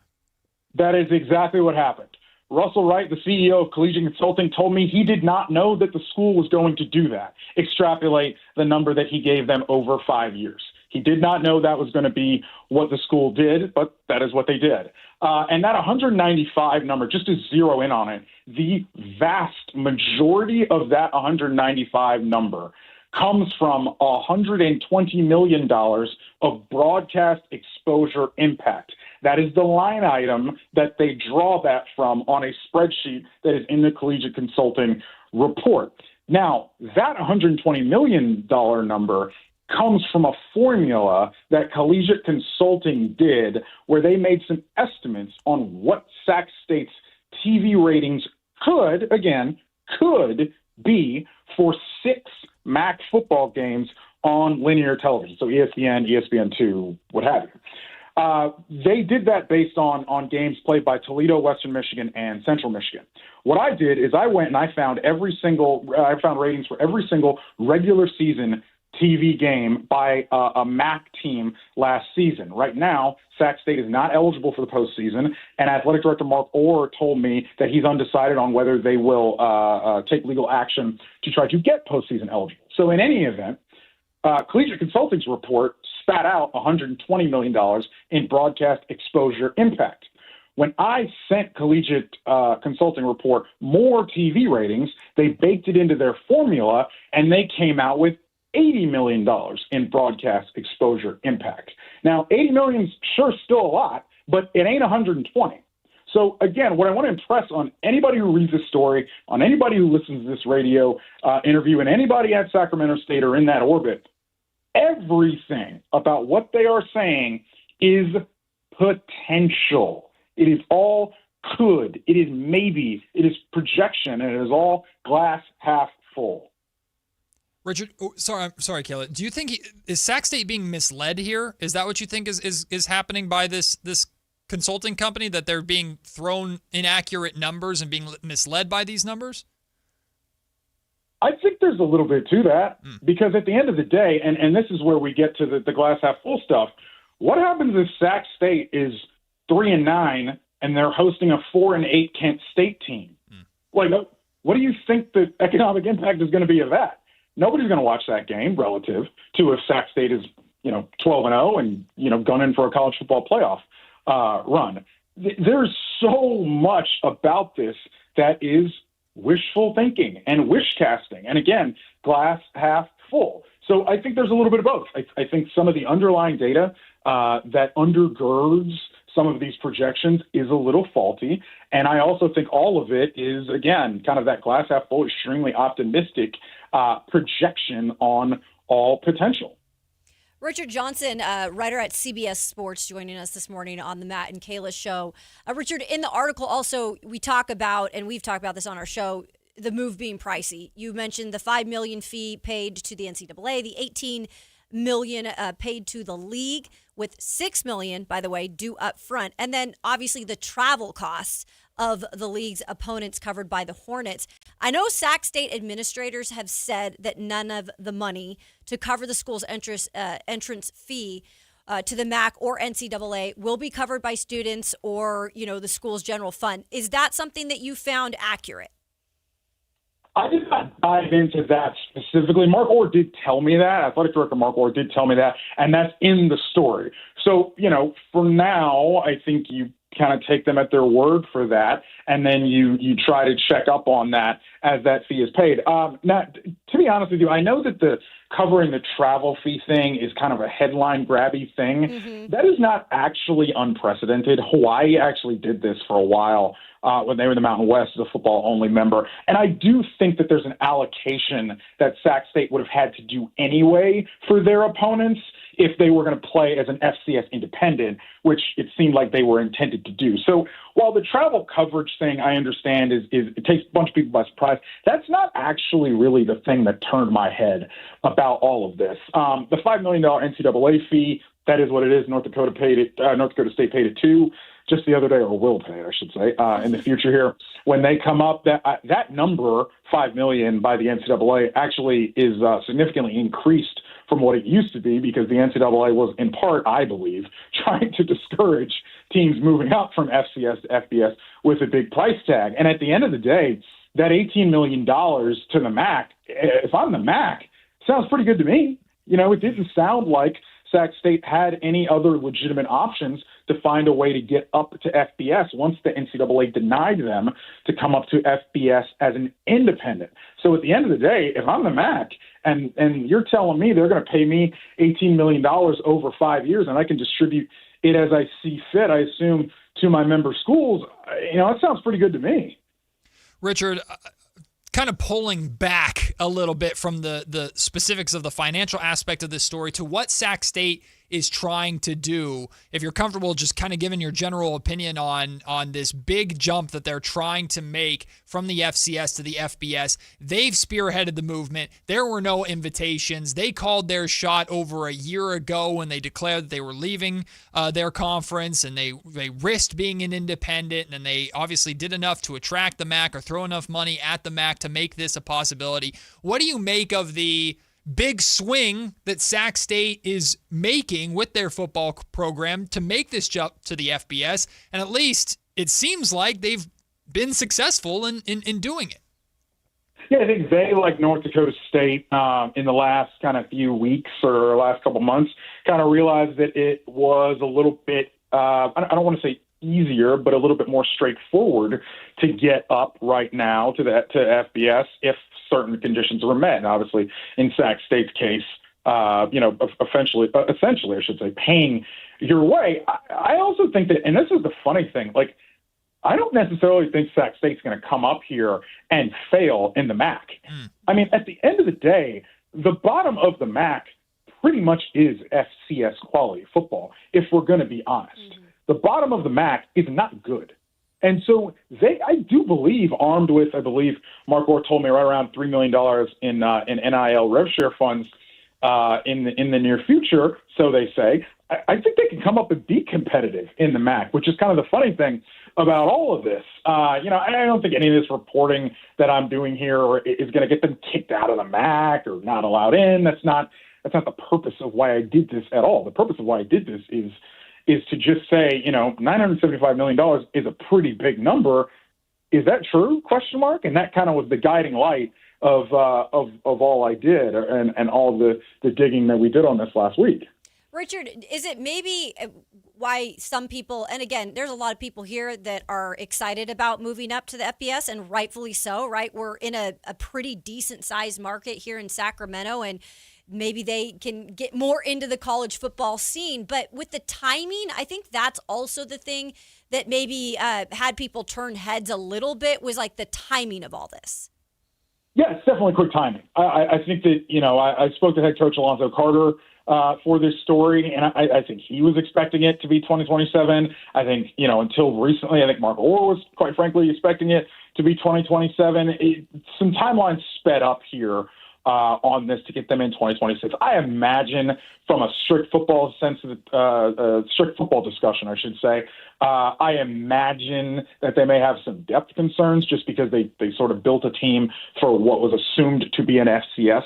Speaker 1: That is exactly what happened. Russell Wright, the CEO of Collegiate Consulting, told me he did not know that the school was going to do that, extrapolate the number that he gave them over 5 years. He did not know that was going to be what the school did, but that is what they did. And that 195 number, just to zero in on it, the vast majority of that 195 number comes from $120 million of broadcast exposure impact. That is the line item that they draw that from on a spreadsheet that is in the Collegiate Consulting report. Now, that $120 million number comes from a formula that Collegiate Consulting did where they made some estimates on what SAK State's TV ratings could be for 6 MAC football games on linear television, so ESPN, ESPN2, what have you. They did that based on games played by Toledo, Western Michigan, and Central Michigan. What I did is I went and I found ratings for every single regular season TV game by a MAC team last season. Right now, SAK State is not eligible for the postseason, and Athletic Director Mark Orr told me that he's undecided on whether they will take legal action to try to get postseason eligible. So in any event, Collegiate Consulting's report spat out $120 million in broadcast exposure impact. When I sent Collegiate Consulting report more TV ratings, they baked it into their formula, and they came out with $80 million in broadcast exposure impact. Now, $80 million is sure still a lot, but it ain't 120. So, again, what I want to impress on anybody who reads this story, on anybody who listens to this radio interview, and anybody at Sacramento State or in that orbit, everything about what they are saying is potential. It is all could. It is maybe. It is projection, and it is all glass half full.
Speaker 11: Richard, sorry, Kayla. Do you think is SAK State being misled here? Is that what you think is happening by this consulting company, that they're being thrown inaccurate numbers and being misled by these numbers?
Speaker 1: I think there's a little bit to that because at the end of the day, and this is where we get to the glass half full stuff. What happens if SAK State is 3-9 and they're hosting a 4-8 Kent State team? Like, what do you think the economic impact is going to be of that? Nobody's going to watch that game relative to if SAK State is, 12-0 and, gunning for a college football playoff run. There's so much about this that is wishful thinking and wish casting. And again, glass half full. So I think there's a little bit of both. I think some of the underlying data that undergirds some of these projections is a little faulty. And I also think all of it is, again, kind of that glass half full, extremely optimistic projection on all potential.
Speaker 12: Richard Johnson, writer at CBS Sports, joining us this morning on the Matt and Kayla Show. Richard, in the article also, we talk about, and we've talked about this on our show, the move being pricey. You mentioned the $5 million fee paid to the NCAA, the $18 million paid to the league, with $6 million, by the way, due up front, and then obviously the travel costs of the league's opponents covered by the Hornets. I know SAK State administrators have said that none of the money to cover the school's entrance fee to the MAC or NCAA will be covered by students or, the school's general fund. Is that something that you found accurate?
Speaker 1: I did not dive into that specifically. Mark Orr did tell me that. Athletic Director Mark Orr did tell me that, and that's in the story. So, for now, I think you kind of take them at their word for that, and then you try to check up on that as that fee is paid. Now, to be honest with you, I know that the covering the travel fee thing is kind of a headline grabby thing. Mm-hmm. That is not actually unprecedented. Hawaii actually did this for a while when they were in the Mountain West as a football-only member. And I do think that there's an allocation that Sac State would have had to do anyway for their opponents if they were going to play as an FCS independent, which it seemed like they were intended to do. So while the travel coverage thing, I understand, is it takes a bunch of people by surprise, that's not actually really the thing that turned my head about all of this. The $5 million NCAA fee, that is what it is. North Dakota State paid it too. Just the other day, or will pay, I should say, in the future here. When they come up, that number, $5 million by the NCAA, actually is significantly increased from what it used to be because the NCAA was, in part, I believe, trying to discourage teams moving up from FCS to FBS with a big price tag. And at the end of the day, that $18 million to the MAC, if I'm the MAC, sounds pretty good to me. It didn't sound like Sac State had any other legitimate options to find a way to get up to FBS once the NCAA denied them to come up to FBS as an independent. So at the end of the day, if I'm the MAC and you're telling me they're going to pay me $18 million over 5 years and I can distribute it as I see fit, I assume, to my member schools, that sounds pretty good to me.
Speaker 11: Richard, kind of pulling back a little bit from the specifics of the financial aspect of this story to what Sac State is trying to do, if you're comfortable just kind of giving your general opinion on this big jump that they're trying to make from the FCS to the FBS. They've spearheaded the movement. There were no invitations. They called their shot over a year ago when they declared that they were leaving their conference, and they risked being an independent, and they obviously did enough to attract the MAC or throw enough money at the MAC to make this a possibility. What do you make of the big swing that Sac State is making with their football program to make this jump to the FBS? And at least it seems like they've been successful in doing it.
Speaker 1: Yeah, I think they, like North Dakota State, in the last kind of few weeks or last couple months, kind of realized that it was a little bit, I don't want to say easier, but a little bit more straightforward to get up right now to FBS if certain conditions were met. And obviously, in Sac State's case, essentially, I should say, paying your way. I also think that, and this is the funny thing, I don't necessarily think Sac State's going to come up here and fail in the MAC. I mean, at the end of the day, the bottom of the MAC pretty much is FCS quality football, if we're going to be honest. Mm-hmm. The bottom of the MAC is not good. And so I do believe, armed with, I believe Mark Orr told me, right around $3 million in NIL rev share funds in the near future, so they say, I think they can come up and be competitive in the MAC, which is kind of the funny thing about all of this. I don't think any of this reporting that I'm doing here is going to get them kicked out of the MAC or not allowed in. That's not the purpose of why I did this at all. The purpose of why I did this is to just say, $975 million is a pretty big number. Is that true? ? And that kind of was the guiding light of all I did and all the digging that we did on this last week.
Speaker 12: Richard, is it maybe why some people, and again, there's a lot of people here that are excited about moving up to the FBS, and rightfully so, right? We're in a pretty decent sized market here in Sacramento, and maybe they can get more into the college football scene. But with the timing, I think that's also the thing that maybe had people turn heads a little bit, was like the timing of all this.
Speaker 1: Yeah, it's definitely quick timing. I think that, I spoke to head coach Alonzo Carter for this story, and I think he was expecting it to be 2027. I think, until recently, I think Mark Orr was, quite frankly, expecting it to be 2027. Some timelines sped up here on this to get them in 2026. I imagine, from a strict football discussion, I should say, I imagine that they may have some depth concerns just because they sort of built a team for what was assumed to be an FCS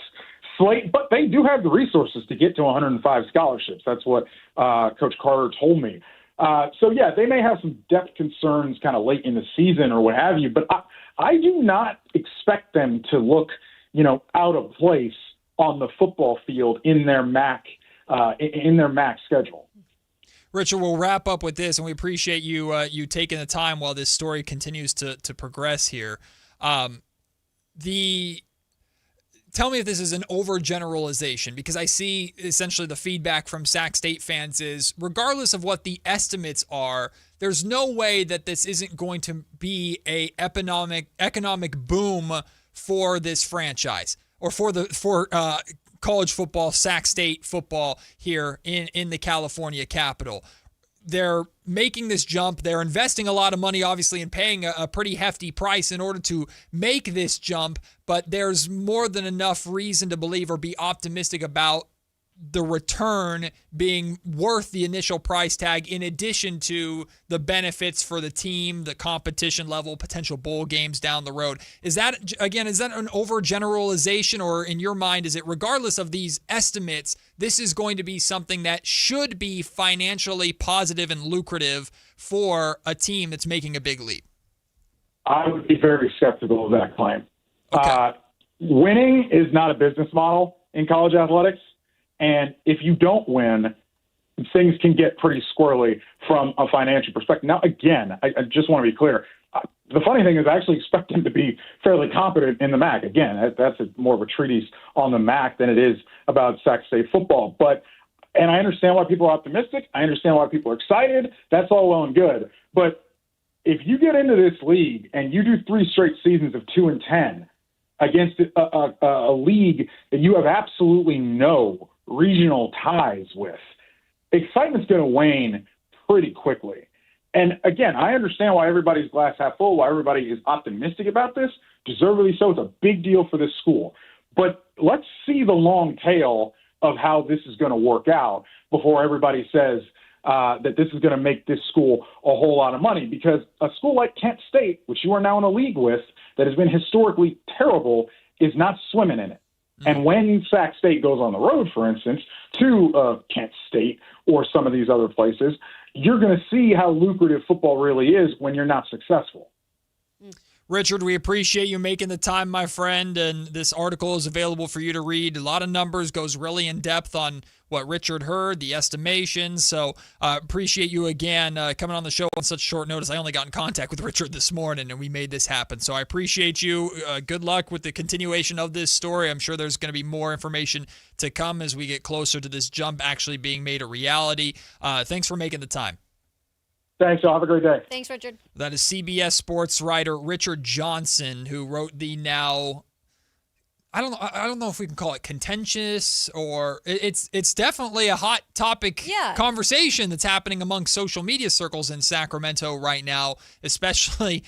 Speaker 1: slate, but they do have the resources to get to 105 scholarships. That's what Coach Carter told me. So, yeah, they may have some depth concerns kind of late in the season or what have you, but I do not expect them to look, out of place on the football field in their MAC schedule.
Speaker 11: Richard, we'll wrap up with this, and we appreciate you taking the time while this story continues to progress here. Tell me if this is an overgeneralization, because I see essentially the feedback from Sac State fans is, regardless of what the estimates are, there's no way that this isn't going to be a economic boom for this franchise or for college football, Sac State football here in the California capital. They're making this jump. They're investing a lot of money, obviously, and paying a pretty hefty price in order to make this jump. But there's more than enough reason to believe or be optimistic about the return being worth the initial price tag, in addition to the benefits for the team, the competition level, potential bowl games down the road. Is that an overgeneralization, or in your mind, is it, regardless of these estimates, this is going to be something that should be financially positive and lucrative for a team that's making a big leap?
Speaker 1: I would be very skeptical of that claim.
Speaker 11: Okay.
Speaker 1: Winning is not a business model in college athletics. And if you don't win, things can get pretty squirrely from a financial perspective. Now, again, I just want to be clear. The funny thing is I actually expect them to be fairly competent in the MAC. Again, that's more of a treatise on the MAC than it is about Sac State football. And I understand why people are optimistic. I understand why people are excited. That's all well and good. But if you get into this league and you do 3 straight seasons of 2-10 against a league that you have absolutely no regional ties with, excitement's going to wane pretty quickly. And again, I understand why everybody's glass half full, why everybody is optimistic about this, deservedly so. It's a big deal for this school. But let's see the long tail of how this is going to work out before everybody says that this is going to make this school a whole lot of money. Because a school like Kent State, which you are now in a league with, that has been historically terrible, is not swimming in it. And when Sac State goes on the road, for instance, to Kent State or some of these other places, you're going to see how lucrative football really is when you're not successful.
Speaker 11: Richard, we appreciate you making the time, my friend, and this article is available for you to read. A lot of numbers, goes really in depth on what Richard heard, the estimations. So appreciate you again coming on the show on such short notice. I only got in contact with Richard this morning, and we made this happen. So I appreciate you. Good luck with the continuation of this story. I'm sure there's going to be more information to come as we get closer to this jump actually being made a reality. Thanks for making the time.
Speaker 1: Thanks, y'all. Have a great day.
Speaker 12: Thanks, Richard.
Speaker 11: That is CBS sports writer Richard Johnson, who wrote the now, I don't know if we can call it contentious, or it's definitely a hot topic conversation that's happening among social media circles in Sacramento right now, especially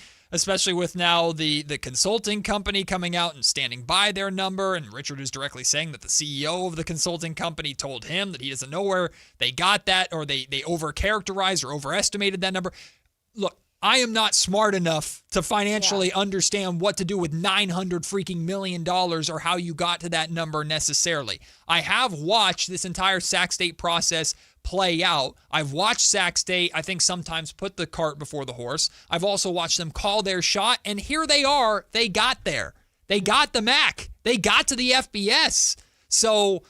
Speaker 11: with now the consulting company coming out and standing by their number. And Richard is directly saying that the CEO of the consulting company told him that he doesn't know where they got that, or they overcharacterized or overestimated that number. Look, I am not smart enough to financially understand what to do with $900 million or how you got to that number necessarily. I have watched this entire Sac State process play out. I've watched Sac State, I think, sometimes put the cart before the horse. I've also watched them call their shot, and here they are. They got there. They got the MAC. They got to the FBS. So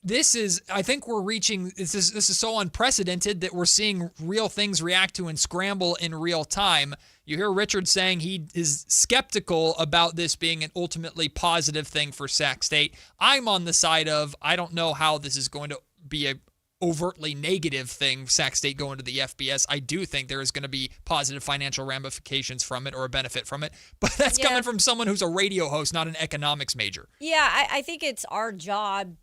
Speaker 11: this is, I think we're reaching, this is so unprecedented that we're seeing real things react to and scramble in real time. You hear Richard saying he is skeptical about this being an ultimately positive thing for Sac State. I'm on the side of, I don't know how this is going to be a overtly negative thing, Sac State going to the FBS. I do think there is going to be positive financial ramifications from it, or a benefit from it. But that's coming from someone who's a radio host, not an economics major.
Speaker 12: Yeah, I think it's our job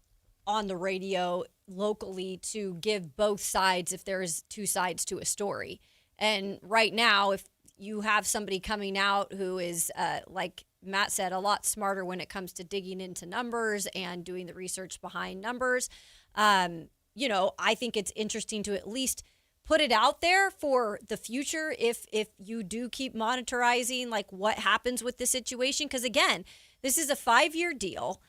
Speaker 12: on the radio locally to give both sides if there's 2 sides to a story. And right now, if you have somebody coming out who is, like Matt said, a lot smarter when it comes to digging into numbers and doing the research behind numbers, I think it's interesting to at least put it out there for the future if you do keep monitoring like what happens with the situation. Because again, this is a 5-year deal.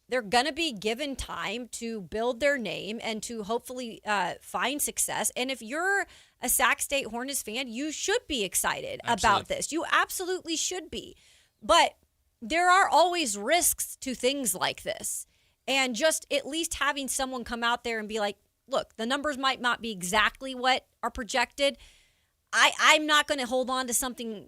Speaker 12: they're going to be given time to build their name and to hopefully find success. And if you're a Sac State Hornets fan, you should be excited about this. You absolutely should be. But there are always risks to things like this. And just at least having someone come out there and be like, look, the numbers might not be exactly what are projected. I'm not going to hold on to something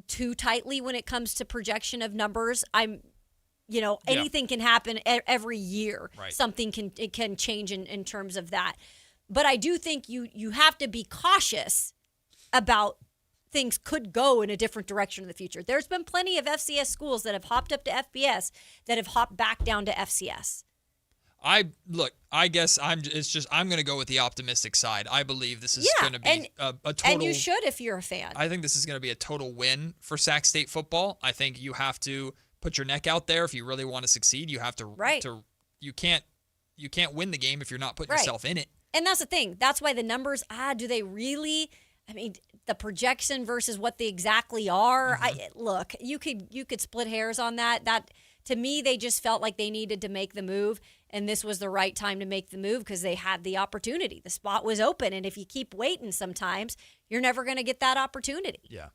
Speaker 12: too tightly when it comes to projection of numbers. Anything can happen every year. Right. Something can change in terms of that. But I do think you have to be cautious about things could go in a different direction in the future. There's been plenty of FCS schools that have hopped up to FBS that have hopped back down to FCS.
Speaker 11: I guess I'm going to go with the optimistic side. I believe this is going to be a total.
Speaker 12: And you should if you're a fan.
Speaker 11: I think this is going to be a total win for Sac State football. I think you have to put your neck out there if you really want to succeed. You have to. You can't win the game if you're not putting yourself in it.
Speaker 12: And that's the thing. That's why the numbers. Do they really? I mean, the projection versus what they exactly are. Look, you could split hairs on that. That to me, they just felt like they needed to make the move, and this was the right time to make the move because they had the opportunity. The spot was open, and if you keep waiting, sometimes you're never going to get that opportunity.
Speaker 11: Yeah.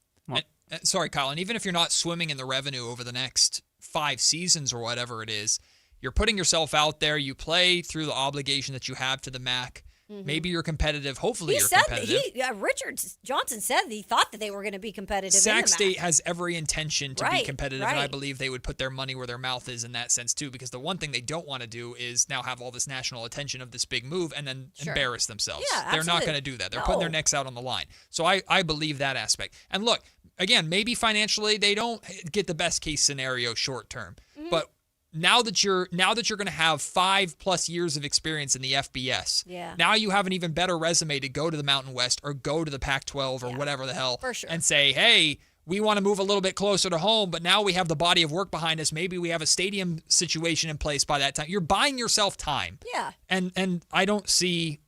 Speaker 11: Sorry, Colin. Even if you're not swimming in the revenue over the next 5 seasons or whatever it is, you're putting yourself out there. You play through the obligation that you have to the MAC. Mm-hmm. Maybe you're competitive. Hopefully you're competitive.
Speaker 12: Richard Johnson said he thought that they were going to be competitive.
Speaker 11: Sac State has every intention to be competitive, and I believe they would put their money where their mouth is in that sense too, because the one thing they don't want to do is now have all this national attention of this big move and then embarrass themselves.
Speaker 12: Yeah,
Speaker 11: they're not going to do that. They're putting their necks out on the line. So I believe that aspect. And look, again, maybe financially they don't get the best case scenario short term, but now that you're going to have 5+ years of experience in the FBS, now you have an even better resume to go to the Mountain West or go to the Pac-12 or whatever the hell and say, hey, we want to move a little bit closer to home, but now we have the body of work behind us. Maybe we have a stadium situation in place by that time. You're buying yourself time.
Speaker 12: Yeah.
Speaker 11: And I don't see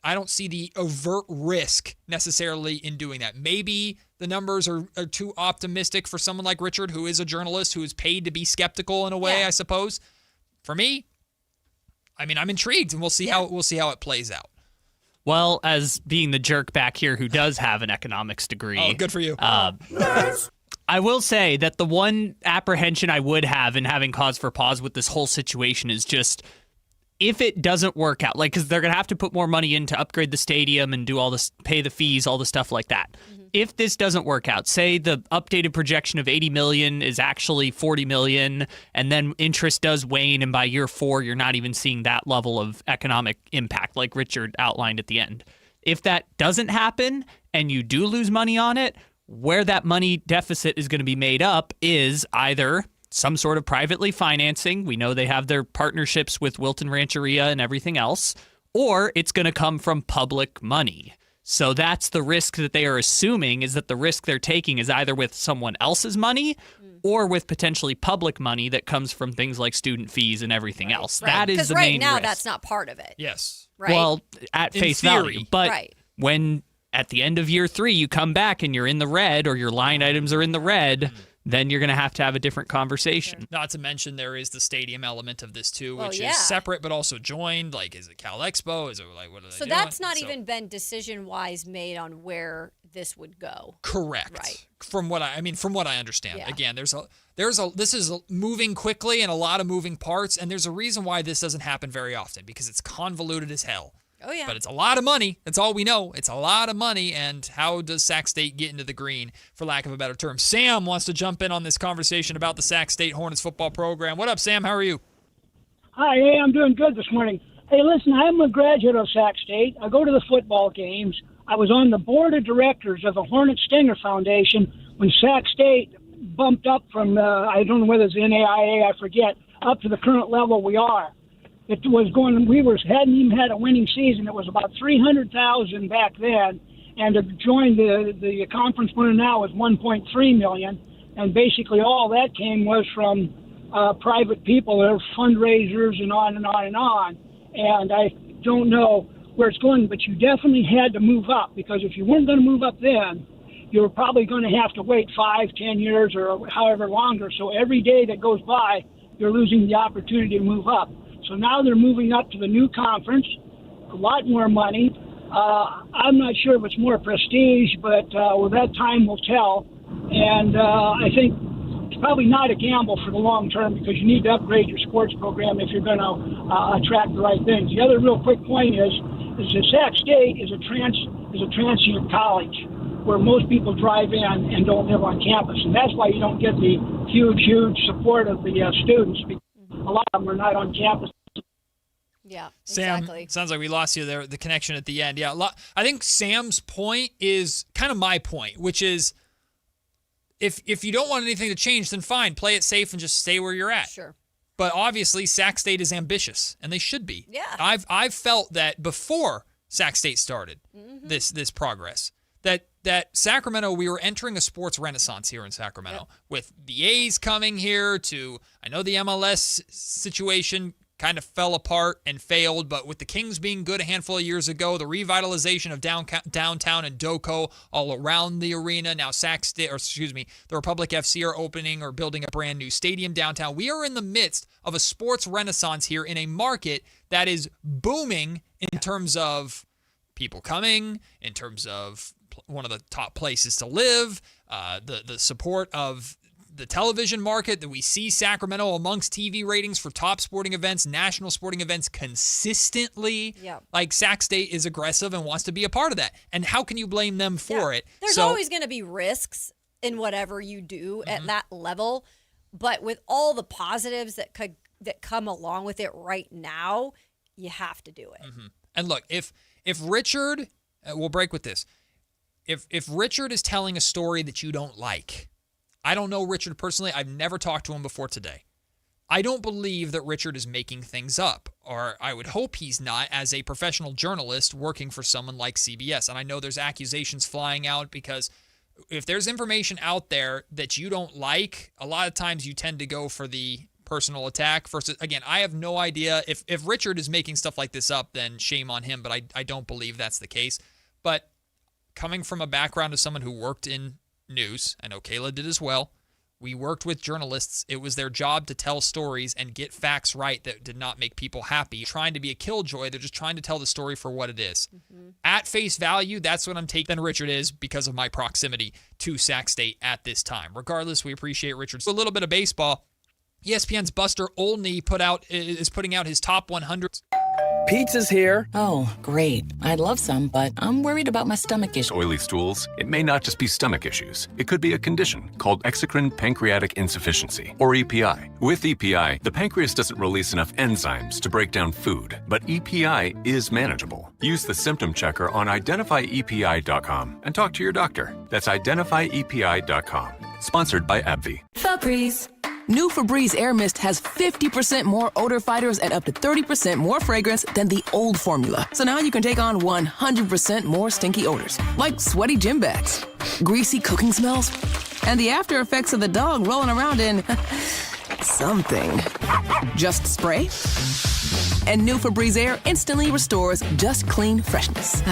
Speaker 11: the overt risk necessarily in doing that. Maybe the numbers are too optimistic for someone like Richard, who is a journalist who is paid to be skeptical in a way, I suppose. For me, I mean, I'm intrigued, and we'll see how it plays out.
Speaker 13: Well, as being the jerk back here who does have an economics degree.
Speaker 11: Oh, good for you.
Speaker 13: I will say that the one apprehension I would have in having cause for pause with this whole situation is just if it doesn't work out, like, because they're going to have to put more money in to upgrade the stadium and do all this, pay the fees, all the stuff like that. Mm-hmm. If this doesn't work out, say the updated projection of $80 million is actually $40 million, and then interest does wane, and by year 4, you're not even seeing that level of economic impact like Richard outlined at the end. If that doesn't happen and you do lose money on it, where that money deficit is going to be made up is either some sort of privately financing. We know they have their partnerships with Wilton Rancheria and everything else, or it's going to come from public money. So that's the risk that they are assuming, is that the risk they're taking is either with someone else's money or with potentially public money that comes from things like student fees and everything else. That is the main risk.
Speaker 12: Because right now that's not part of it.
Speaker 11: Yes.
Speaker 12: Right?
Speaker 13: Well, at face value. But when at the end of year 3 you come back and you're in the red, or your line items are in the red, then you're going to have a different conversation.
Speaker 11: Not to mention there is the stadium element of this too, which is separate but also joined. Like, is it Cal Expo? Is it like, what are they doing?
Speaker 12: So that's not even been decision-wise made on where this would go.
Speaker 11: Correct.
Speaker 12: Right.
Speaker 11: From what I understand. Yeah. Again, this is moving quickly and a lot of moving parts, and there's a reason why this doesn't happen very often, because it's convoluted as hell.
Speaker 12: Oh, yeah.
Speaker 11: But it's a lot of money. That's all we know. It's a lot of money. And how does Sac State get into the green, for lack of a better term? Sam wants to jump in on this conversation about the Sac State Hornets football program. What up, Sam? How are you?
Speaker 4: Hi, hey, I'm doing good this morning. Hey, listen, I'm a graduate of Sac State. I go to the football games. I was on the board of directors of the Hornet Stinger Foundation when Sac State bumped up from, I don't know whether it's NAIA, I forget, up to the current level we are. It was going. Hadn't even had a winning season. It was about $300,000 back then, and to join the conference winner now is $1.3 million. And basically, all that came was from private people, their fundraisers, and on and on and on. And I don't know where it's going, but you definitely had to move up, because if you weren't going to move up then, you were probably going to have to wait 5, 10 years, or however longer. So every day that goes by, you're losing the opportunity to move up. So now they're moving up to the new conference, a lot more money. I'm not sure if it's more prestige, but that time will tell. And I think it's probably not a gamble for the long term because you need to upgrade your sports program if you're going to attract the right things. The other real quick point is that SAK State is a transient college where most people drive in and don't live on campus. And that's why you don't get the huge support of the students, because a lot of them are not on campus.
Speaker 12: Yeah,
Speaker 11: Sam,
Speaker 12: exactly.
Speaker 11: Sounds like we lost you there, the connection at the end. Yeah, I think Sam's point is kind of my point, which is if you don't want anything to change, then fine, play it safe and just stay where you're at.
Speaker 12: Sure.
Speaker 11: But obviously, Sac State is ambitious, and they should be.
Speaker 12: Yeah.
Speaker 11: I've felt that before Sac State started this progress. That Sacramento, we were entering a sports renaissance here in Sacramento with the A's coming here to, I know the MLS situation kind of fell apart and failed, but with the Kings being good a handful of years ago, the revitalization of downtown and Doco all around the arena, now the Republic FC are opening or building a brand new stadium downtown. We are in the midst of a sports renaissance here in a market that is booming in terms of people coming, in terms of one of the top places to live, the support of the television market, that we see Sacramento amongst TV ratings for top sporting events, national sporting events consistently.
Speaker 12: Yeah.
Speaker 11: Like Sac State is aggressive and wants to be a part of that. And how can you blame them for it?
Speaker 12: There's always going to be risks in whatever you do at that level, but with all the positives that come along with it right now, you have to do it.
Speaker 11: And look, if Richard, we'll break with this. If Richard is telling a story that you don't like, I don't know Richard personally. I've never talked to him before today. I don't believe that Richard is making things up, or I would hope he's not as a professional journalist working for someone like CBS. And I know there's accusations flying out because if there's information out there that you don't like, a lot of times you tend to go for the personal attack versus, again, I have no idea. If Richard is making stuff like this up, then shame on him, but I don't believe that's the case. But coming from a background of someone who worked in news, I know Kayla did as well. We worked with journalists. It was their job to tell stories and get facts right that did not make people happy. Trying to be a killjoy, they're just trying to tell the story for what it is. At face value, that's what I'm taking Richard is because of my proximity to Sac State at this time. Regardless, we appreciate Richard. A little bit of baseball. ESPN's Buster Olney is putting out his top 100.
Speaker 2: Pizza's here. Oh, great. I'd love some, but I'm worried about my stomach issues.
Speaker 5: Oily stools? It may not just be stomach issues. It could be a condition called exocrine pancreatic insufficiency, or EPI. With EPI, the pancreas doesn't release enough enzymes to break down food, but EPI is manageable. Use the symptom checker on identifyepi.com and talk to your doctor. That's identifyepi.com. Sponsored by AbbVie.
Speaker 6: Febreze. New Febreze Air Mist has 50% more odor fighters and up to 30% more fragrance than the old formula. So now you can take on 100% more stinky odors, like sweaty gym bags, greasy cooking smells, and the after effects of the dog rolling around in something. Just spray, and new Febreze Air instantly restores just clean freshness.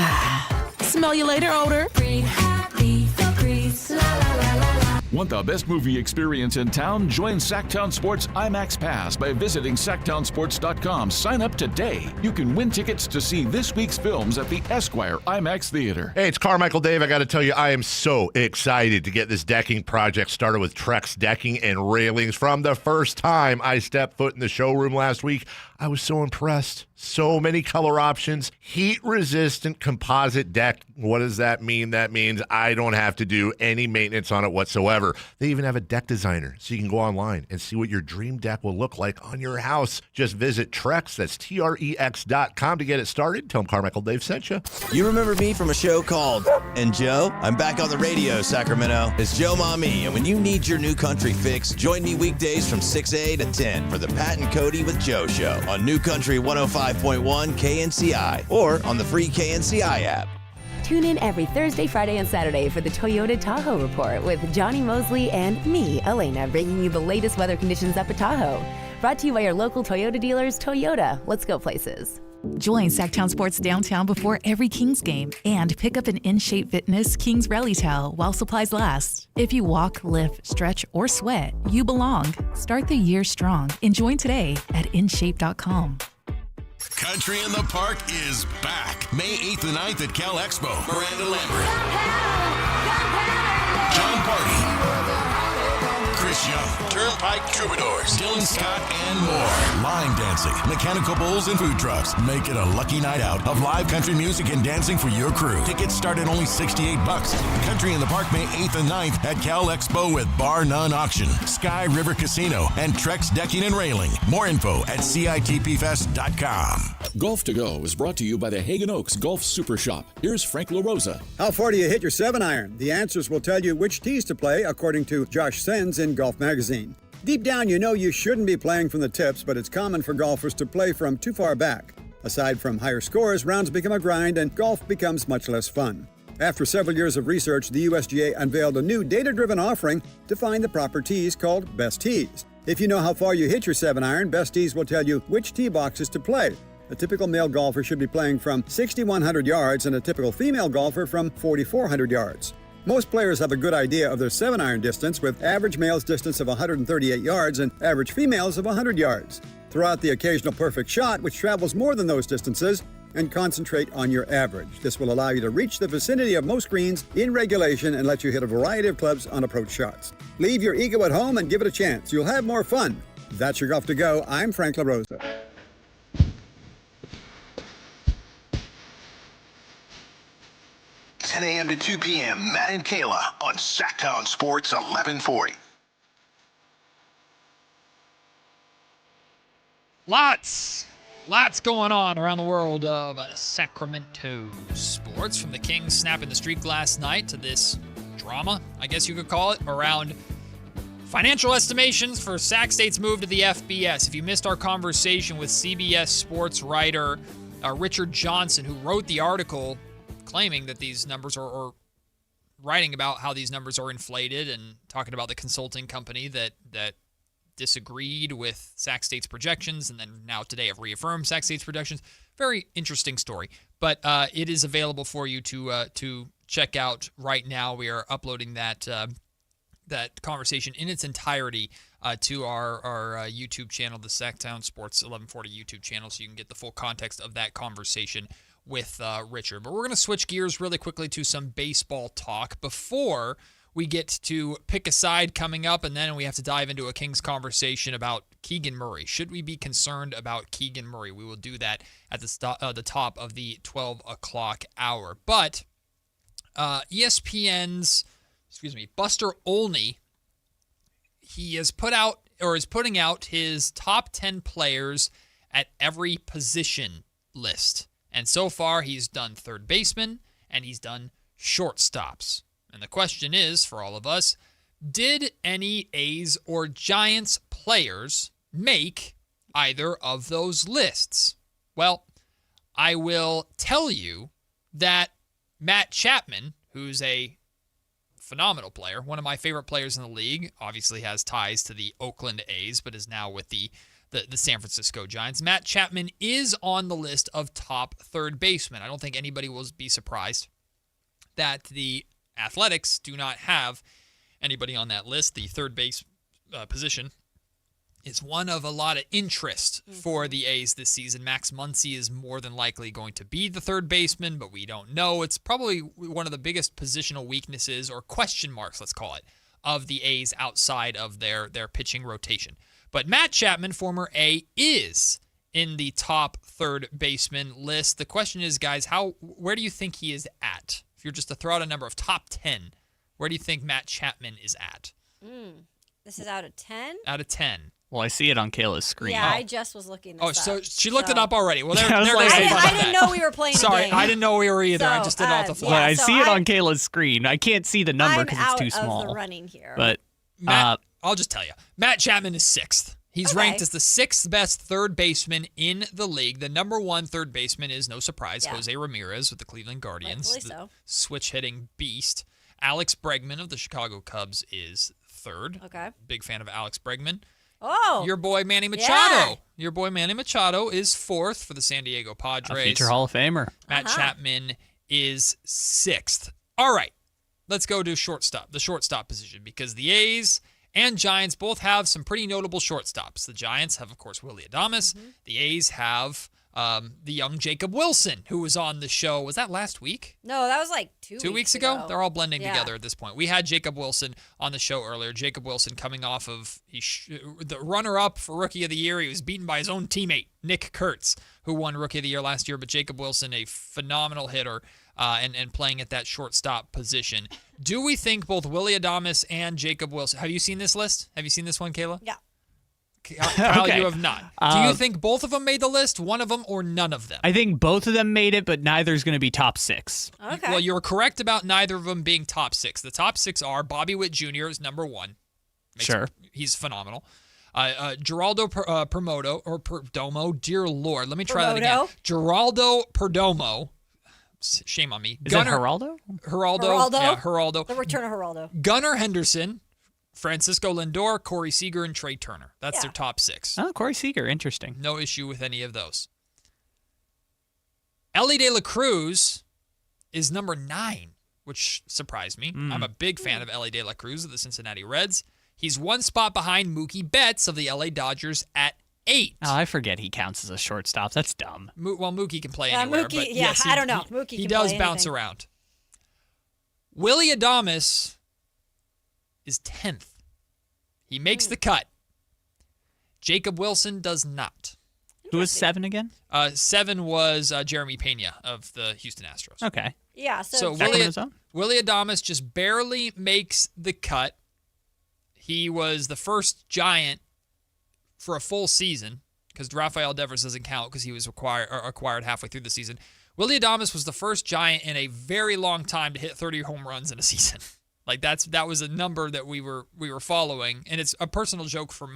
Speaker 6: Smell you later, odor. Breathe happy, Febreze, la la la la.
Speaker 8: Want the best movie experience in town? Join Sactown Sports IMAX Pass by visiting SactownSports.com. Sign up today. You can win tickets to see this week's films at the Esquire IMAX Theater.
Speaker 19: Hey, it's Carmichael Dave. I got to tell you, I am so excited to get this decking project started with Trex Decking and Railings. From the first time I stepped foot in the showroom last week, I was so impressed. So many color options. Heat-resistant composite deck. What does that mean? That means I don't have to do any maintenance on it whatsoever. They even have a deck designer, so you can go online and see what your dream deck will look like on your house. Just visit Trex, that's Trex.com to get it started. Tell them Carmichael Dave sent you.
Speaker 18: You remember me from a show called And Joe? I'm back on the radio, Sacramento. It's Joe Mami, and when you need your new country fix, join me weekdays from 6 to 10 for the Pat and Cody with Joe show on New Country 105.1 KNCI or on the free KNCI app.
Speaker 20: Tune in every Thursday, Friday, and Saturday for the Toyota Tahoe Report with Johnny Mosley and me, Elena, bringing you the latest weather conditions up at Tahoe. Brought to you by your local Toyota dealers. Toyota, let's go places.
Speaker 27: Join Sactown Sports Downtown before every Kings game and pick up an in-shape fitness Kings rally towel while supplies last. If you walk, lift, stretch, or sweat, you belong. Start the year strong and join today at InShape.com.
Speaker 28: Country in the Park is back. May 8th and 9th at Cal Expo. Miranda Lambert. John Party. Chris Young. Turnpike Troubadours. Dylan Scott and more. Line dancing, mechanical bulls, and food trucks. Make it a lucky night out of live country music and dancing for your crew. Tickets start at only $68. Country in the Park May 8th and 9th at Cal Expo with Bar None Auction, Sky River Casino, and Trex Decking and Railing. More info at CITPFest.com.
Speaker 3: Golf to Go is brought to you by the Hagen Oaks Golf Super Shop. Here's Frank LaRosa.
Speaker 7: How far do you hit your 7-iron? The answers will tell you which tees to play, according to Josh Sens in Golf Magazine. Deep down, you know you shouldn't be playing from the tips, but it's common for golfers to play from too far back. Aside from higher scores, rounds become a grind and golf becomes much less fun. After several years of research, the USGA unveiled a new data-driven offering to find the proper tees called Best Tees. If you know how far you hit your 7-iron, Best Tees will tell you which tee boxes to play. A typical male golfer should be playing from 6,100 yards and a typical female golfer from 4,400 yards. Most players have a good idea of their 7-iron distance, with average male's distance of 138 yards and average female's of 100 yards. Throw out the occasional perfect shot, which travels more than those distances, and concentrate on your average. This will allow you to reach the vicinity of most greens in regulation and let you hit a variety of clubs on approach shots. Leave your ego at home and give it a chance. You'll have more fun. That's your Golf to Go. I'm Frank LaRosa.
Speaker 21: 10 a.m. to 2 p.m., Matt and Kayla on Sactown Sports 1140.
Speaker 11: Lots going on around the world of Sacramento sports, from the Kings snapping the streak last night to this drama, I guess you could call it, around financial estimations for Sac State's move to the FBS. If you missed our conversation with CBS sports writer Richard Johnson, who wrote the article claiming that these numbers are, or writing about how these numbers are inflated and talking about the consulting company that disagreed with Sac State's projections and then now today have reaffirmed Sac State's projections. Very interesting story, but it is available for you to check out right now. We are uploading that conversation in its entirety to our YouTube channel, the Sactown Sports 1140 YouTube channel, so you can get the full context of that conversation with Richard. But we're going to switch gears really quickly to some baseball talk before we get to pick a side coming up, and then we have to dive into a Kings conversation about Keegan Murray. Should we be concerned about Keegan Murray? We will do that at the top of the 12 o'clock hour. But ESPN's, Buster Olney, he has put out, or is putting out, his top 10 players at every position list. And so far, he's done third baseman, and he's done shortstops. And the question is, for all of us, did any A's or Giants players make either of those lists? Well, I will tell you that Matt Chapman, who's a phenomenal player, one of my favorite players in the league, obviously has ties to the Oakland A's, but is now with the San Francisco Giants. Matt Chapman is on the list of top third basemen. I don't think anybody will be surprised that the Athletics do not have anybody on that list. The third base position is one of a lot of interest for the A's this season. Max Muncy is more than likely going to be the third baseman, but we don't know. It's probably one of the biggest positional weaknesses, or question marks, let's call it, of the A's outside of their pitching rotation. But Matt Chapman, former A, is in the top third baseman list. The question is, guys, where do you think he is at? If you're just to throw out a number of top 10, where do you think Matt Chapman is at?
Speaker 12: This is out of 10?
Speaker 11: Out of 10.
Speaker 13: Well, I see it on Kayla's screen.
Speaker 12: Yeah, I just was looking this up.
Speaker 11: So she looked it up already. Well,
Speaker 12: I didn't know we were playing
Speaker 11: Sorry,
Speaker 12: a game.
Speaker 11: I didn't know we were either. I just did it off the fly.
Speaker 13: Yeah, I see it on Kayla's screen. I can't see the number because it's too small.
Speaker 12: I'm out of the running here.
Speaker 13: But
Speaker 11: Matt, I'll just tell you. Matt Chapman is 6th. He's ranked as the 6th best third baseman in the league. The number 1 third baseman is, no surprise, Jose Ramirez with the Cleveland Guardians, the switch-hitting beast. Alex Bregman of the Chicago Cubs is 3rd.
Speaker 12: Okay.
Speaker 11: Big fan of Alex Bregman.
Speaker 12: Oh.
Speaker 11: Your boy Manny Machado. Yeah. Your boy Manny Machado is 4th for the San Diego Padres.
Speaker 13: A future Hall of Famer.
Speaker 11: Matt Chapman is 6th. All right. let's go to shortstop, the shortstop position, because the A's and Giants both have some pretty notable shortstops. The Giants have, of course, Willy Adames. Mm-hmm. The A's have the young Jacob Wilson, who was on the show. Was that last week?
Speaker 12: No, that was like 2 weeks
Speaker 11: ago. They're all blending together at this point. We had Jacob Wilson on the show earlier. Jacob Wilson coming off of the runner-up for Rookie of the Year. He was beaten by his own teammate, Nique Kurtz, who won Rookie of the Year last year. But Jacob Wilson, a phenomenal hitter, and playing at that shortstop position. Do we think both Willy Adames and Jacob Wilson? Have you seen this list? Have you seen this one, Kayla?
Speaker 12: Yeah.
Speaker 11: Kyle, okay. You have not. Do you think both of them made the list, one of them, or none of them?
Speaker 13: I think both of them made it, but neither's going to be top 6.
Speaker 12: Okay.
Speaker 11: Well, you're correct about neither of them being top 6. The top 6 are Bobby Witt Jr. is number 1.
Speaker 13: Sure.
Speaker 11: He's phenomenal. Geraldo Perdomo, dear Lord. Let me try that again. Geraldo Perdomo. Shame on me.
Speaker 13: Is it Geraldo?
Speaker 11: Geraldo. Yeah, Geraldo.
Speaker 12: The return of Geraldo.
Speaker 11: Gunnar Henderson, Francisco Lindor, Corey Seager, and Trey Turner. That's their top 6.
Speaker 13: Oh, Corey Seager. Interesting.
Speaker 11: No issue with any of those. Elly De La Cruz is number 9, which surprised me. I'm a big fan of Elly De La Cruz of the Cincinnati Reds. He's one spot behind Mookie Betts of the LA Dodgers at 8.
Speaker 13: Oh, I forget he counts as a shortstop. That's dumb.
Speaker 11: Well, Mookie can play anywhere.
Speaker 12: Mookie,
Speaker 11: but
Speaker 12: yes, I don't know. Mookie
Speaker 11: he
Speaker 12: can
Speaker 11: does
Speaker 12: play
Speaker 11: bounce
Speaker 12: anything.
Speaker 11: around. Willy Adames is 10th. He makes the cut. Jacob Wilson does not.
Speaker 13: Who was 7 again?
Speaker 11: 7 was Jeremy Pena of the Houston Astros.
Speaker 13: Okay.
Speaker 12: Yeah. So
Speaker 11: Willy Adames just barely makes the cut. He was the first Giant for a full season, because Rafael Devers doesn't count because he was acquired halfway through the season. Willy Adames was the first Giant in a very long time to hit 30 home runs in a season. Like that was a number that we were following, and it's a personal joke for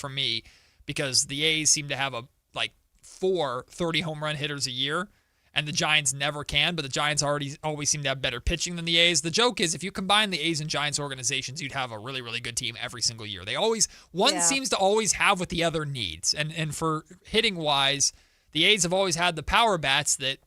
Speaker 11: me because the A's seem to have 4 30 home run hitters a year, and the Giants never can. But the Giants always seem to have better pitching than the A's. The joke is if you combine the A's and Giants organizations, you'd have a really really good team every single year. One seems to always have what the other needs, and for hitting wise, the A's have always had the power bats that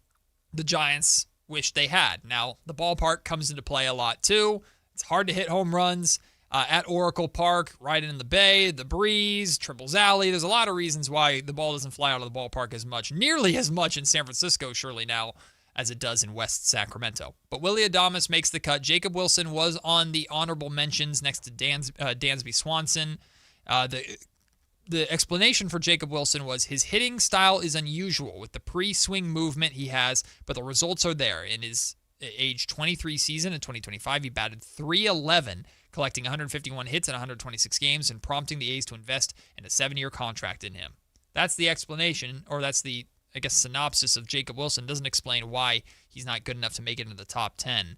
Speaker 11: the Giants wish they had. Now the ballpark comes into play a lot too. It's hard to hit home runs at Oracle Park, right in the Bay, the breeze, Triples Alley. There's a lot of reasons why the ball doesn't fly out of the ballpark nearly as much in San Francisco, surely now, as it does in West Sacramento. But Willy Adames makes the cut. Jacob Wilson was on the honorable mentions next to Dansby Swanson. The explanation for Jacob Wilson was his hitting style is unusual with the pre-swing movement he has, but the results are there. In his age 23 season in 2025, he batted .311, collecting 151 hits in 126 games and prompting the A's to invest in a 7-year contract in him. That's the explanation, or that's the, synopsis of Jacob Wilson. Doesn't explain why he's not good enough to make it into the top 10.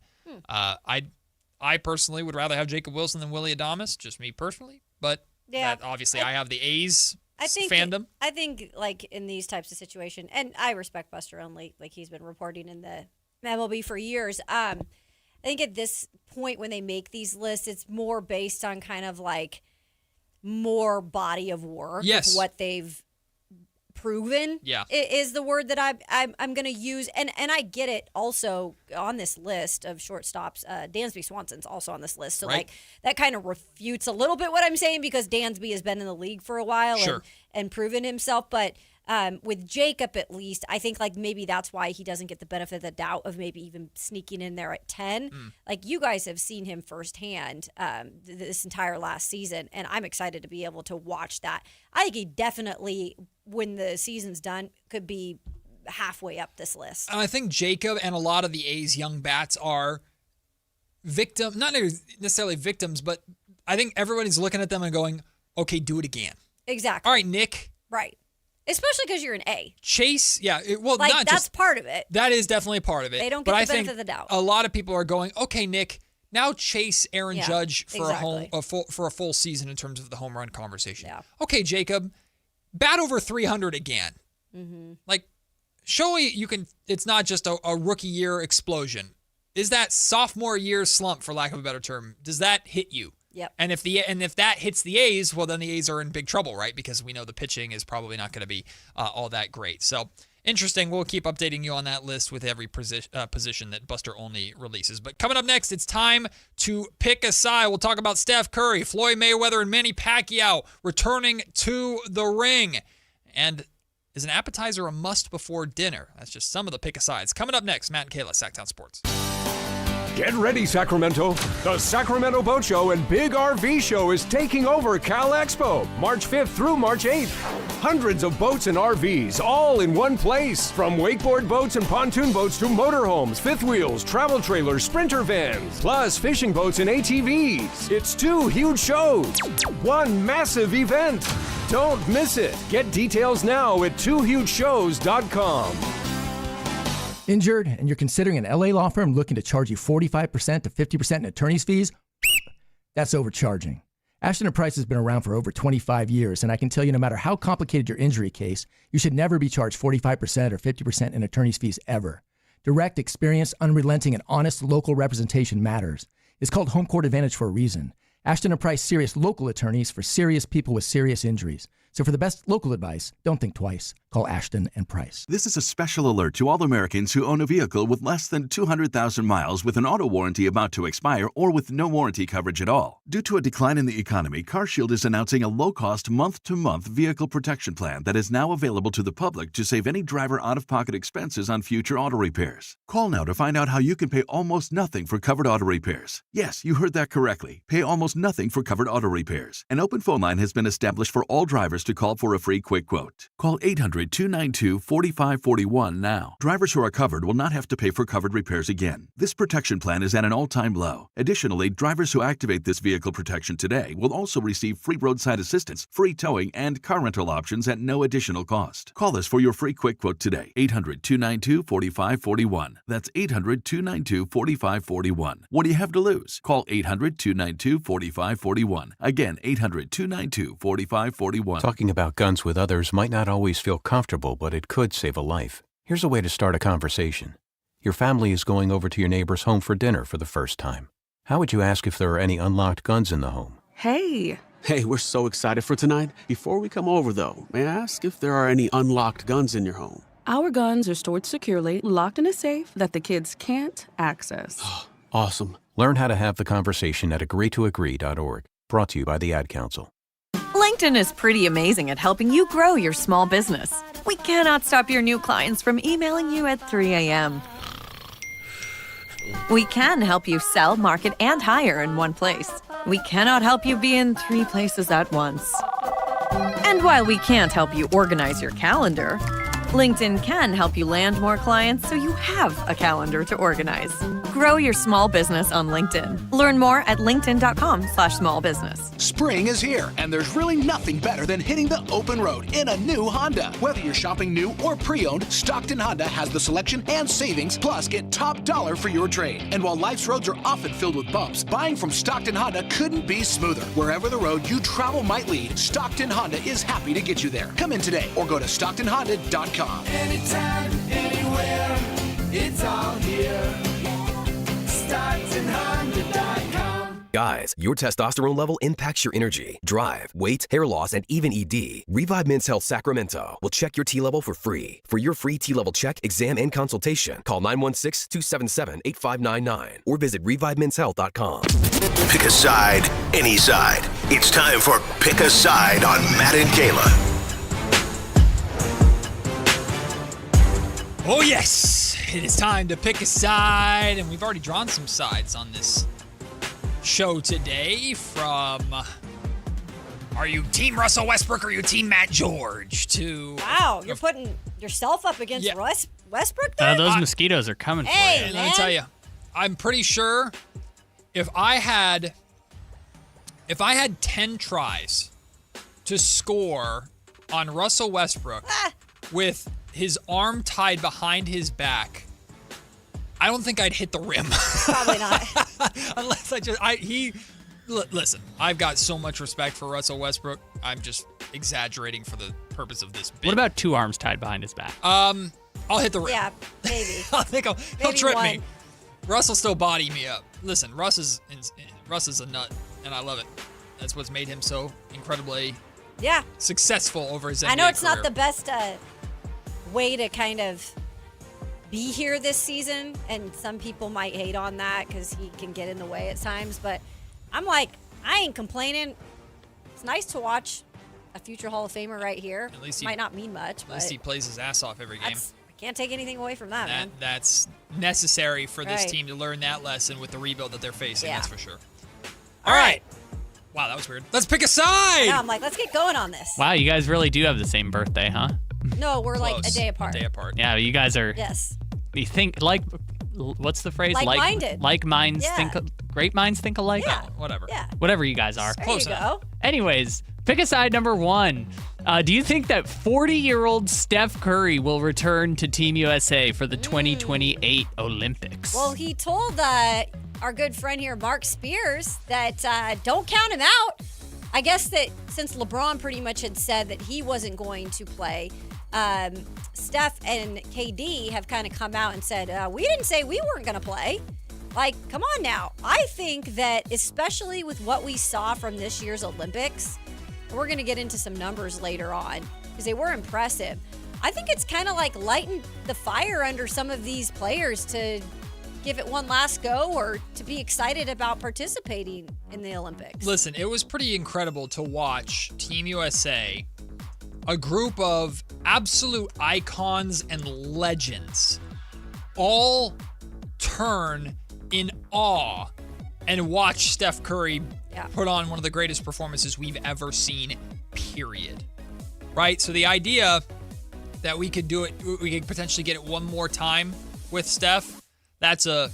Speaker 11: I personally would rather have Jacob Wilson than Willy Adames, just me personally, but that obviously I have the A's fandom.
Speaker 12: I think in these types of situations, and I respect Buster Olney, he's been reporting in the MLB for years. I think at this point when they make these lists, it's more based on kind of more body of work.
Speaker 11: Yes.
Speaker 12: Of what they've proven.
Speaker 11: Yeah.
Speaker 12: Is the word that I'm going to use. And I get it also on this list of shortstops. Dansby Swanson's also on this list. So
Speaker 11: right.
Speaker 12: That kind of refutes a little bit what I'm saying because Dansby has been in the league for a while and proven himself. But with Jacob, at least, I think maybe that's why he doesn't get the benefit of the doubt of maybe even sneaking in there at 10. You guys have seen him firsthand this entire last season, and I'm excited to be able to watch that. I think he definitely, when the season's done, could be halfway up this list.
Speaker 11: And I think Jacob and a lot of the A's young bats are not necessarily victims, but I think everybody's looking at them and going, okay, do it again.
Speaker 12: Exactly.
Speaker 11: All right, Nick.
Speaker 12: Right. Especially because you're an A.
Speaker 11: Chase, yeah.
Speaker 12: That's part of it.
Speaker 11: That is definitely part of it.
Speaker 12: They don't get the benefit of the doubt.
Speaker 11: A lot of people are going, okay, Nick, now chase Aaron Judge for a full season in terms of the home run conversation.
Speaker 12: Yeah.
Speaker 11: Okay, Jacob, bat over 300 again.
Speaker 12: Mm-hmm.
Speaker 11: Show you can. It's not just a rookie year explosion. Is that sophomore year slump, for lack of a better term, does that hit you?
Speaker 12: Yep.
Speaker 11: And if that hits the A's, well, then the A's are in big trouble, right? Because we know the pitching is probably not going to be all that great. So interesting. We'll keep updating you on that list with every position that Buster Olney releases. But coming up next, it's time to pick a side. We'll talk about Steph Curry, Floyd Mayweather, and Manny Pacquiao returning to the ring. And is an appetizer a must before dinner? That's just some of the pick a sides. Coming up next, Matt and Kayla, Sactown Sports.
Speaker 9: Get ready, Sacramento. The Sacramento Boat Show and Big RV Show is taking over Cal Expo, March 5th through March 8th. Hundreds of boats and RVs, all in one place. From wakeboard boats and pontoon boats to motorhomes, fifth wheels, travel trailers, sprinter vans, plus fishing boats and ATVs. It's 2 huge shows, one massive event. Don't miss it. Get details now at 2hugeshows.com.
Speaker 14: Injured and you're considering an LA law firm looking to charge you 45% to 50% in attorney's fees? That's overcharging. Ashton & Price has been around for over 25 years, and I can tell you no matter how complicated your injury case, you should never be charged 45% or 50% in attorney's fees ever. Direct, experienced, unrelenting, and honest local representation matters. It's called Home Court Advantage for a reason. Ashton & Price serious local attorneys for serious people with serious injuries. So for the best local advice, don't think twice. Call Ashton & Price.
Speaker 15: This is a special alert to all Americans who own a vehicle with less than 200,000 miles with an auto warranty about to expire or with no warranty coverage at all. Due to a decline in the economy, CarShield is announcing a low-cost month-to-month vehicle protection plan that is now available to the public to save any driver out-of-pocket expenses on future auto repairs. Call now to find out how you can pay almost nothing for covered auto repairs. Yes, you heard that correctly. Pay almost nothing for covered auto repairs. An open phone line has been established for all drivers to call for a free quick quote. Call 800-292-4541 now. Drivers who are covered will not have to pay for covered repairs again. This protection plan is at an all-time low. Additionally, drivers who activate this vehicle protection today will also receive free roadside assistance, free towing, and car rental options at no additional cost. Call us for your free quick quote today. 800-292-4541. That's 800-292-4541. What do you have to lose? Call 800-292-4541. Again, 800-292-4541.
Speaker 16: Talking about guns with others might not always feel comfortable, but it could save a life. Here's a way to start a conversation. Your family is going over to your neighbor's home for dinner for the first time. How would you ask if there are any unlocked guns in the home?
Speaker 22: Hey, we're so excited for tonight. Before we come over, though, may I ask if there are any unlocked guns in your home?
Speaker 23: Our guns are stored securely, locked in a safe that the kids can't access.
Speaker 22: Awesome.
Speaker 16: Learn how to have the conversation at agreetoagree.org. Brought to you by the Ad Council.
Speaker 24: LinkedIn is pretty amazing at helping you grow your small business. We cannot stop your new clients from emailing you at 3 a.m. We can help you sell, market, and hire in one place. We cannot help you be in 3 places at once. And while we can't help you organize your calendar, LinkedIn can help you land more clients so you have a calendar to organize. Grow your small business on LinkedIn. Learn more at linkedin.com/smallbusiness.
Speaker 25: Spring is here, and there's really nothing better than hitting the open road in a new Honda. Whether you're shopping new or pre-owned, Stockton Honda has the selection and savings, plus get top dollar for your trade. And while life's roads are often filled with bumps, buying from Stockton Honda couldn't be smoother. Wherever the road you travel might lead, Stockton Honda is happy to get you there. Come in today or go to StocktonHonda.com.
Speaker 26: Anytime, anywhere, it's all here. StocktonHonda.com.
Speaker 17: Guys, your testosterone level impacts your energy, drive, weight, hair loss, and even ED. Revive Men's Health Sacramento will check your T level for free. For your free T level check, exam, and consultation, call 916-277-8599 or visit ReviveMen'sHealth.com.
Speaker 21: Pick a side, any side. It's time for Pick a Side on Matt and Kayla.
Speaker 11: Oh, yes. It is time to pick a side, and we've already drawn some sides on this show today from are you Team Russell Westbrook or are you Team Matt George?
Speaker 12: Wow, you're putting yourself up against Westbrook there?
Speaker 13: Those mosquitoes are coming for you.
Speaker 12: Man.
Speaker 11: Let me tell you, I'm pretty sure if I had 10 tries to score on Russell Westbrook with his arm tied behind his back, I don't think I'd hit the rim.
Speaker 12: Probably not.
Speaker 11: Unless listen, I've got so much respect for Russell Westbrook. I'm just exaggerating for the purpose of this bit.
Speaker 13: What about 2 arms tied behind his back?
Speaker 11: I'll hit the rim.
Speaker 12: Yeah, maybe.
Speaker 11: I think he'll trip me. Russ'll still body me up. Listen, Russ is a nut, and I love it. That's what's made him so incredibly successful over his NBA
Speaker 12: I know it's
Speaker 11: career.
Speaker 12: not the best way to kind of be here this season. And some people might hate on that because he can get in the way at times. But I'm like, I ain't complaining. It's nice to watch a future Hall of Famer right here. At least might not mean much.
Speaker 11: At least he plays his ass off every game.
Speaker 12: I can't take anything away from that, man.
Speaker 11: That's necessary for this team to learn that lesson with the rebuild that they're facing.
Speaker 12: Yeah.
Speaker 11: That's for sure. All right. Wow, that was weird. Let's pick a side.
Speaker 12: Yeah, I'm like, let's get going on this.
Speaker 13: Wow, you guys really do have the same birthday, huh?
Speaker 12: No, we're like a day apart.
Speaker 13: Yeah, you guys are.
Speaker 12: Yes.
Speaker 13: You think what's the phrase?
Speaker 12: Like-minded.
Speaker 13: Like minds think. Great minds think alike.
Speaker 12: Yeah.
Speaker 11: Whatever.
Speaker 12: Yeah.
Speaker 13: Whatever you guys are.
Speaker 12: There you go.
Speaker 13: Anyways, pick a side number one. Do you think that 40-year-old Steph Curry will return to Team USA for the 2028 Olympics?
Speaker 12: Well, he told our good friend here, Mark Spears, that don't count him out. I guess that since LeBron pretty much had said that he wasn't going to play, Steph and KD have kind of come out and said, we didn't say we weren't going to play. Like, come on now. I think that especially with what we saw from this year's Olympics, we're going to get into some numbers later on because they were impressive. I think it's kind of like lighting the fire under some of these players to give it one last go or to be excited about participating in the Olympics.
Speaker 11: Listen, it was pretty incredible to watch Team USA, a group of absolute icons and legends, all turn in awe and watch Steph Curry put on one of the greatest performances we've ever seen, period. Right? So the idea that we could do it, we could potentially get it one more time with Steph, that's a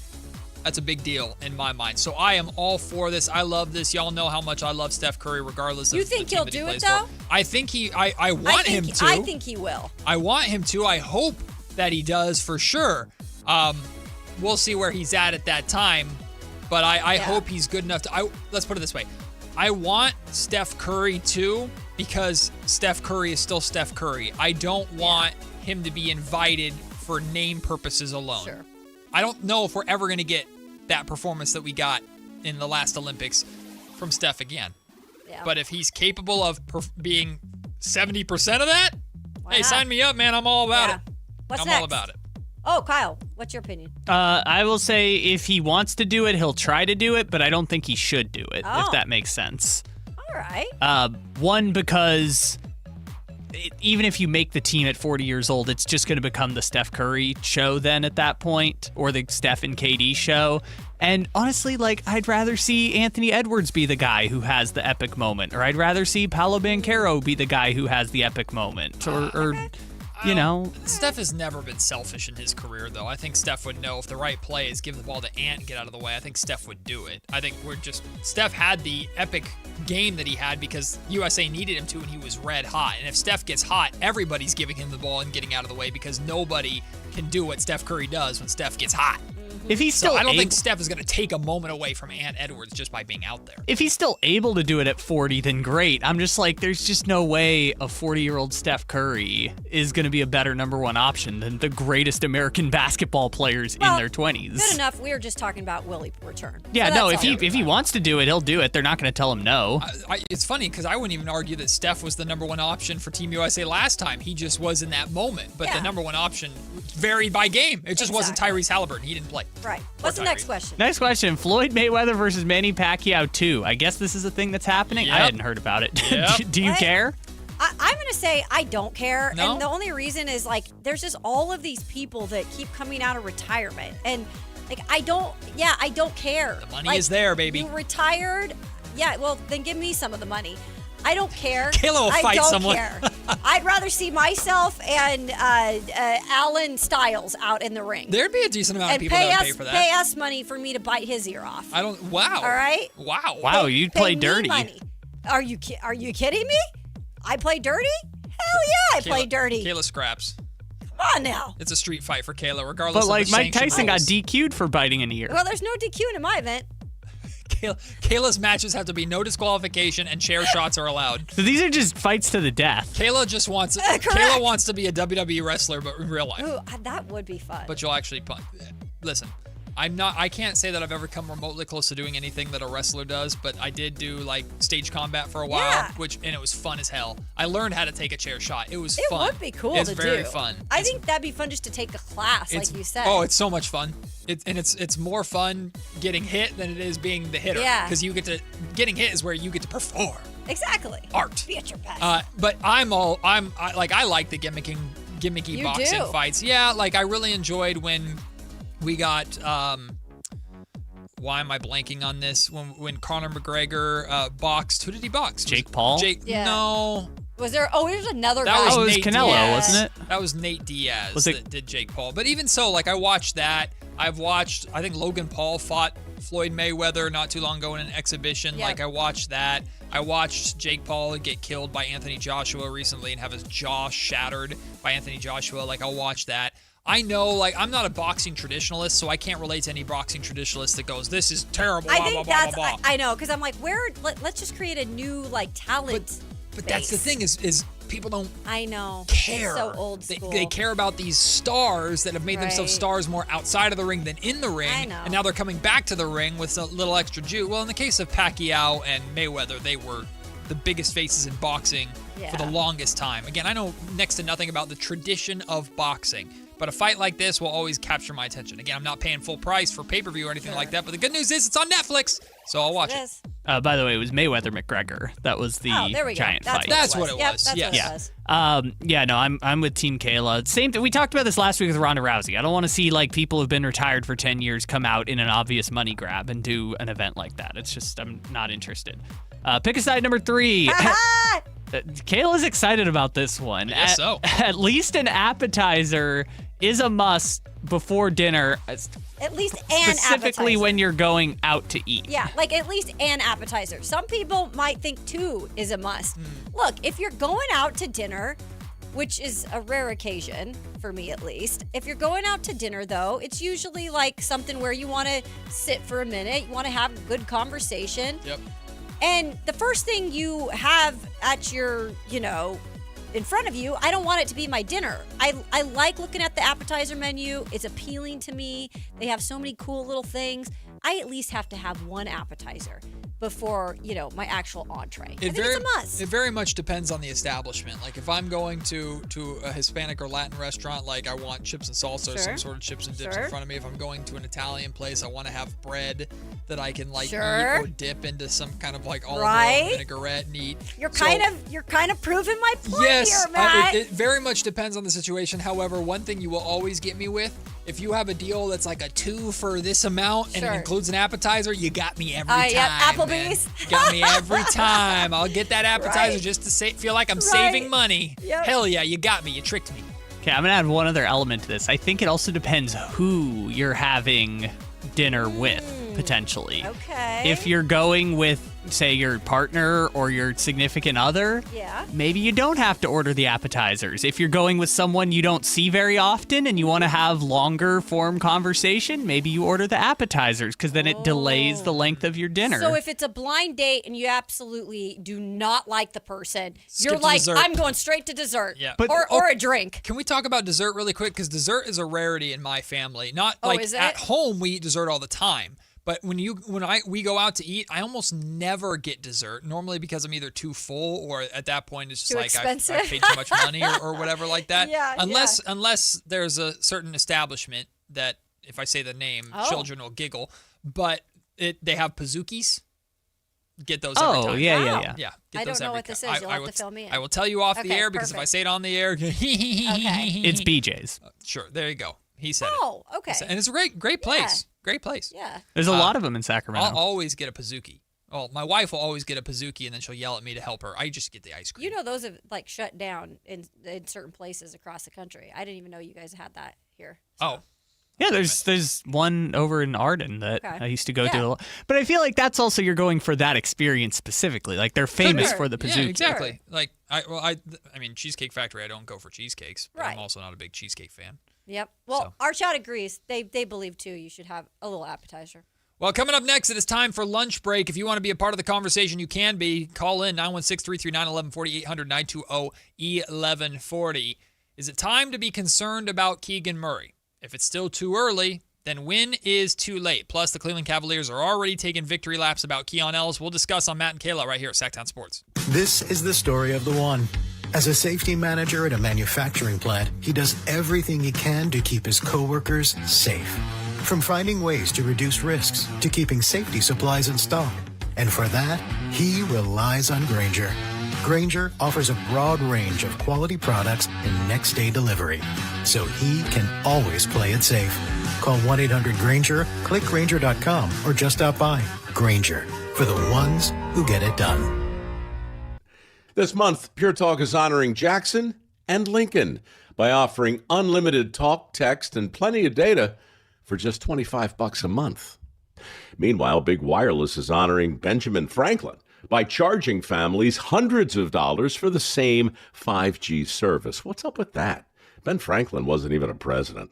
Speaker 11: big deal in my mind. So I am all for this. I love this. Y'all know how much I love Steph Curry regardless of
Speaker 12: You think
Speaker 11: the team
Speaker 12: he'll
Speaker 11: that he
Speaker 12: do
Speaker 11: plays
Speaker 12: it, though?
Speaker 11: for. I think I want him to.
Speaker 12: I think he will.
Speaker 11: I want him to. I hope that he does for sure. We'll see where he's at that time. But I hope he's good enough to. Let's put it this way. I want Steph Curry too because Steph Curry is still Steph Curry. I don't want him to be invited for name purposes alone.
Speaker 12: Sure.
Speaker 11: I don't know if we're ever going to get that performance that we got in the last Olympics from Steph again. Yeah. But if he's capable of being 70% of that, hey, sign me up, man. I'm all about it.
Speaker 12: What's
Speaker 11: I'm
Speaker 12: next?
Speaker 11: all about it.
Speaker 12: Oh, Kyle, what's your opinion?
Speaker 13: I will say if he wants to do it, he'll try to do it, but I don't think he should do it, if that makes sense.
Speaker 12: All right.
Speaker 13: One, because even if you make the team at 40 years old, it's just going to become the Steph Curry show then at that point, or the Steph and KD show. And honestly, like, I'd rather see Anthony Edwards be the guy who has the epic moment, or I'd rather see Paolo Banchero be the guy who has the epic moment, or you know.
Speaker 11: Steph has never been selfish in his career, though. I think Steph would know if the right play is give the ball to Ant and get out of the way. I think Steph would do it. I think Steph had the epic game that he had because USA needed him to and he was red hot. And if Steph gets hot, everybody's giving him the ball and getting out of the way because nobody can do what Steph Curry does when Steph gets hot.
Speaker 13: If he's still
Speaker 11: I don't think Steph is going to take a moment away from Ant Edwards just by being out there.
Speaker 13: If he's still able to do it at 40, then great. I'm just like, there's just no way a 40-year-old Steph Curry is going to be a better number one option than the greatest American basketball players in their 20s.
Speaker 12: Good enough. We were just talking about will he return.
Speaker 13: Yeah,
Speaker 12: so
Speaker 13: no, if he wants to do it, he'll do it. They're not going to tell him no.
Speaker 11: It's funny because I wouldn't even argue that Steph was the number one option for Team USA last time. He just was in that moment. But the number one option varied by game. It just wasn't Tyrese Halliburton. He didn't play.
Speaker 12: Right. What's the next question?
Speaker 13: Next question. Floyd Mayweather versus Manny Pacquiao 2. I guess this is a thing that's happening.
Speaker 11: Yep.
Speaker 13: I hadn't heard about it.
Speaker 11: Yep.
Speaker 13: Do you care?
Speaker 12: I'm going to say I don't care.
Speaker 11: No?
Speaker 12: And the only reason is, like, there's just all of these people that keep coming out of retirement. And, like, I don't care.
Speaker 11: The money is there, baby.
Speaker 12: You retired? Yeah, well, then give me some of the money. I don't care.
Speaker 11: Kayla will fight someone.
Speaker 12: I don't care. I'd rather see myself and Alan Styles out in the ring.
Speaker 11: There'd be a decent amount of
Speaker 12: and
Speaker 11: people that would pay for that.
Speaker 12: Pay us money for me to bite his ear off.
Speaker 11: Wow.
Speaker 12: All right?
Speaker 11: Wow.
Speaker 13: You'd play dirty.
Speaker 12: Money. Are you kidding me? I play dirty? Hell yeah, I play dirty.
Speaker 11: Kayla scraps.
Speaker 12: Come on now.
Speaker 11: It's a street fight for Kayla, regardless
Speaker 13: But, like,
Speaker 11: of the
Speaker 13: Mike Tyson got
Speaker 11: rules.
Speaker 13: DQ'd for biting an ear.
Speaker 12: Well, there's no DQing in my event.
Speaker 11: Kayla's matches have to be no disqualification and chair shots are allowed.
Speaker 13: So these are just fights to the death.
Speaker 11: Kayla just wants Kayla wants to be a WWE wrestler, but in real life.
Speaker 12: Ooh, that would be fun.
Speaker 11: But you'll actually listen. I can't say that I've ever come remotely close to doing anything that a wrestler does, but I did do like stage combat for a while, and it was fun as hell. I learned how to take a chair shot. It was fun.
Speaker 12: It would be cool to do.
Speaker 11: It's very fun.
Speaker 12: I think that'd be fun just to take a class, like you said.
Speaker 11: Oh, it's so much fun. It's more fun getting hit than it is being the hitter.
Speaker 12: Yeah.
Speaker 11: Because getting hit is where you get to perform.
Speaker 12: Exactly.
Speaker 11: Art.
Speaker 12: Be at your best.
Speaker 11: But I like the gimmicky boxing fights. Yeah, like I really enjoyed when we got why am I blanking on this? When Conor McGregor boxed, who did he box?
Speaker 13: Jake Paul?
Speaker 11: No.
Speaker 12: Was there? Oh, there's another guy.
Speaker 11: That was
Speaker 13: Nate Canelo,
Speaker 11: Diaz.
Speaker 13: wasn't it?
Speaker 11: That was Nate Diaz that did Jake Paul. But even so, like I watched that. I think Logan Paul fought Floyd Mayweather not too long ago in an exhibition.
Speaker 12: Yep.
Speaker 11: Like I watched that. I watched Jake Paul get killed by Anthony Joshua recently and have his jaw shattered by Anthony Joshua. Like I'll watch that. I know, like, I'm not a boxing traditionalist, so I can't relate to any boxing traditionalist that goes, this is terrible,
Speaker 12: I know, because I'm like, let's just create a new, like, talent
Speaker 11: But that's the thing is people don't care.
Speaker 12: It's so old school.
Speaker 11: They care about these stars that have made themselves stars more outside of the ring than in the ring.
Speaker 12: I know.
Speaker 11: And now they're coming back to the ring with a little extra juice. Well, in the case of Pacquiao and Mayweather, they were the biggest faces in boxing for the longest time. Again, I know next to nothing about the tradition of boxing, but a fight like this will always capture my attention. Again, I'm not paying full price for pay-per-view or anything like that, but the good news is it's on Netflix, so I'll watch it.
Speaker 13: By the way, it was Mayweather-McGregor. That was the giant fight.
Speaker 11: That's what it was.
Speaker 13: I'm with Team Kayla. Same thing. We talked about this last week with Ronda Rousey. I don't want to see like people who've been retired for 10 years come out in an obvious money grab and do an event like that. It's just, I'm not interested. Pick a side number 3. Kayla's excited about this one.
Speaker 11: I guess so.
Speaker 13: At least an appetizer is a must before dinner.
Speaker 12: At least an
Speaker 13: Specifically
Speaker 12: appetizer.
Speaker 13: when you're going out to eat.
Speaker 12: Yeah, like at least an appetizer. Some people might think 2 is a must. Look, if you're going out to dinner, which is a rare occasion, for me at least. If you're going out to dinner, though, it's usually like something where you want to sit for a minute, you want to have a good conversation.
Speaker 11: Yep.
Speaker 12: And the first thing you have at your, in front of you, I don't want it to be my dinner. I like looking at the appetizer menu. It's appealing to me. They have so many cool little things. I at least have to have one appetizer before, my actual entree. I think it's a must.
Speaker 11: It very much depends on the establishment. Like if I'm going to a Hispanic or Latin restaurant, like I want chips and salsa or some sort of chips and dips in front of me. If I'm going to an Italian place, I want to have bread that I can eat or dip into some kind of like olive oil vinaigrette and eat.
Speaker 12: You're kind of proving my point here, Matt.
Speaker 11: It very much depends on the situation. However, one thing you will always get me with, if you have a deal that's like a 2 for this amount and it includes an appetizer, you got me every time.
Speaker 12: Applebee's.
Speaker 11: Man. Got me every time. I'll get that appetizer just to feel like I'm saving money.
Speaker 12: Yep.
Speaker 11: Hell yeah, you got me. You tricked me.
Speaker 13: Okay, I'm going to add one other element to this. I think it also depends who you're having dinner with, potentially.
Speaker 12: Okay.
Speaker 13: If you're going with, say, your partner or your significant other, maybe you don't have to order the appetizers. If you're going with someone you don't see very often and you want to have longer form conversation, maybe you order the appetizers because then it delays the length of your dinner.
Speaker 12: So if it's a blind date and you absolutely do not like the person, you're like,
Speaker 11: dessert.
Speaker 12: I'm going straight to dessert.
Speaker 11: Yeah.
Speaker 12: Or a drink.
Speaker 11: Can we talk about dessert really quick? Because dessert is a rarity in my family. Not
Speaker 12: is it?
Speaker 11: At home we eat dessert all the time. But when we go out to eat, I almost never get dessert. Normally because I'm either too full or at that point it's just
Speaker 12: too
Speaker 11: like
Speaker 12: expensive.
Speaker 11: I paid too much money or whatever like that. Unless there's a certain establishment that, if I say the name, children will giggle. But they have pazookies. Get those every time.
Speaker 13: Yeah.
Speaker 11: Get
Speaker 12: I
Speaker 11: those
Speaker 12: don't know
Speaker 11: every
Speaker 12: what this
Speaker 11: time.
Speaker 12: is. You'll have to fill me in.
Speaker 11: I will tell you off the air because if I say it on the air,
Speaker 13: it's BJ's.
Speaker 11: Sure, there you go. He said it.
Speaker 12: Oh, okay.
Speaker 11: And it's a great place.
Speaker 12: Yeah.
Speaker 11: Great place.
Speaker 12: Yeah.
Speaker 13: There's a lot of them in Sacramento.
Speaker 11: I'll always get a pazookie. Oh, my wife will always get a pazookie, and then she'll yell at me to help her. I just get the ice cream.
Speaker 12: Those have like shut down in certain places across the country. I didn't even know you guys had that here. So.
Speaker 11: Oh.
Speaker 13: Yeah, there's one over in Arden that I used to go to a lot. But I feel like that's also you're going for that experience specifically. Like they're famous for the pazookie.
Speaker 11: Yeah, exactly. Like I mean, Cheesecake Factory, I don't go for cheesecakes, but I'm also not a big cheesecake fan.
Speaker 12: Yep. Well, our chat agrees. They believe too you should have a little appetizer.
Speaker 11: Well, coming up next, it is time for lunch break. If you want to be a part of the conversation, you can be. Call in 916-339-1140, 800-920-1140. Is it time to be concerned about Keegan Murray? If it's still too early, then win is too late. Plus, the Cleveland Cavaliers are already taking victory laps about Keon Ellis. We'll discuss on Matt and Kayla right here at Sactown Sports.
Speaker 1: This is the story of the one. As a safety manager at a manufacturing plant, he does everything he can to keep his coworkers safe. From finding ways to reduce risks to keeping safety supplies in stock. And for that, he relies on Grainger. Grainger offers a broad range of quality products and next-day delivery, so he can always play it safe. Call 1-800-GRAINGER, click Grainger.com, or just stop by. Grainger, for the ones who get it done.
Speaker 2: This month, Pure Talk is honoring Jackson and Lincoln by offering unlimited talk, text, and plenty of data for just $25 a month. Meanwhile, Big Wireless is honoring Benjamin Franklin by charging families hundreds of dollars for the same 5G service. What's up with that? Ben Franklin wasn't even a president.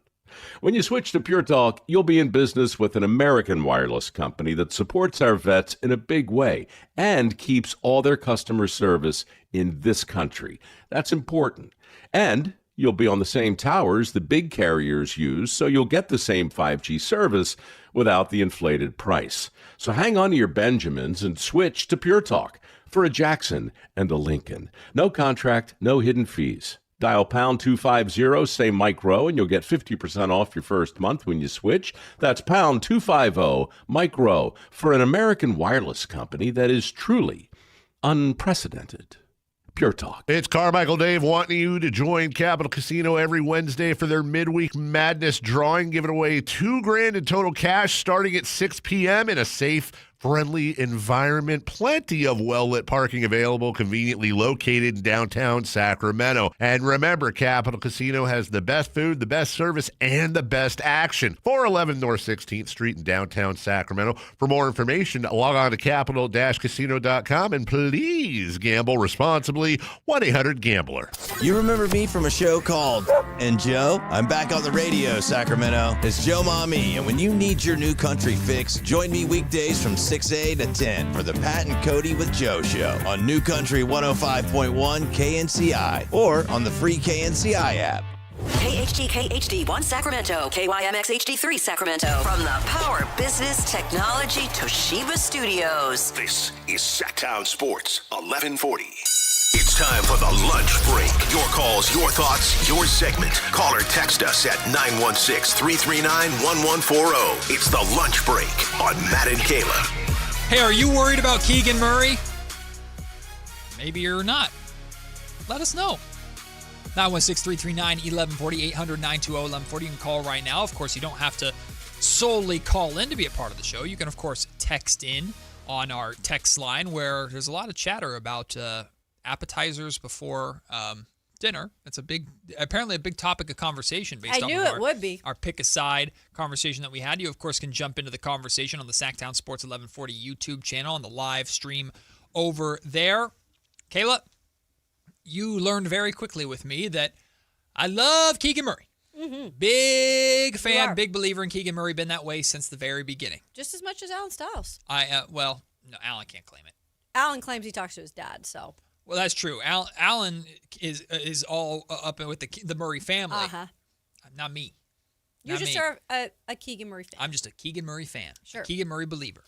Speaker 2: When you switch to Pure Talk, you'll be in business with an American wireless company that supports our vets in a big way and keeps all their customer service in this country. That's important. And you'll be on the same towers the big carriers use, so you'll get the same 5G service without the inflated price. So hang on to your Benjamins and switch to Pure Talk for a Jackson and a Lincoln. No contract, no hidden fees. Dial pound 250, say Mike Rowe, and you'll get 50% off your first month when you switch. That's pound 250, Mike Rowe, for an American wireless company that is truly unprecedented. Pure Talk.
Speaker 4: It's Carmichael Dave wanting you to join Capital Casino every Wednesday for their midweek madness drawing, giving away $2,000 in total cash starting at 6 p.m. in a safe, friendly environment. Plenty of well-lit parking available, conveniently located in downtown Sacramento. And remember, Capital Casino has the best food, the best service, and the best action. 411 North 16th Street in downtown Sacramento. For more information, log on to capital-casino.com and please gamble responsibly. 1-800-GAMBLER.
Speaker 18: You remember me from a show called And Joe? I'm back on the radio, Sacramento. It's Joe Mommy, and when you need your new country fix, join me weekdays from 6A to 10 for the Pat and Cody with Joe show on New Country 105.1 KNCI or on the free KNCI app.
Speaker 5: KHD HD1 Sacramento, KYMX HD3 Sacramento. From the Power Business Technology Toshiba Studios.
Speaker 21: This is Sactown Sports 1140. It's time for the lunch break. Your calls, your thoughts, your segment. Call or text us at 916-339-1140. It's the lunch break on Matt and Kayla.
Speaker 11: Hey, are you worried about Keegan Murray? Maybe you're not. Let us know. 916-339-1140, 800-920-1140. You can call right now. Of course, you don't have to solely call in to be a part of the show. You can, of course, text in on our text line where there's a lot of chatter about appetizers before dinner. It's apparently a big topic of conversation based on our pick a side conversation that we had. You, of course, can jump into the conversation on the Sactown Sports 1140 YouTube channel on the live stream over there. Kayla, you learned very quickly with me that I love Keegan Murray.
Speaker 12: Mm-hmm.
Speaker 11: Big fan, big believer in Keegan Murray. Been that way since the very beginning.
Speaker 12: Just as much as Alan Stiles.
Speaker 11: Well, no, Alan can't claim it.
Speaker 12: Alan claims he talks to his dad, so.
Speaker 11: Well, that's true. Alan is all up with the Murray family.
Speaker 12: Uh-huh.
Speaker 11: Not me.
Speaker 12: You just are a Keegan Murray fan.
Speaker 11: I'm just a Keegan Murray fan.
Speaker 12: Sure.
Speaker 11: Keegan Murray believer.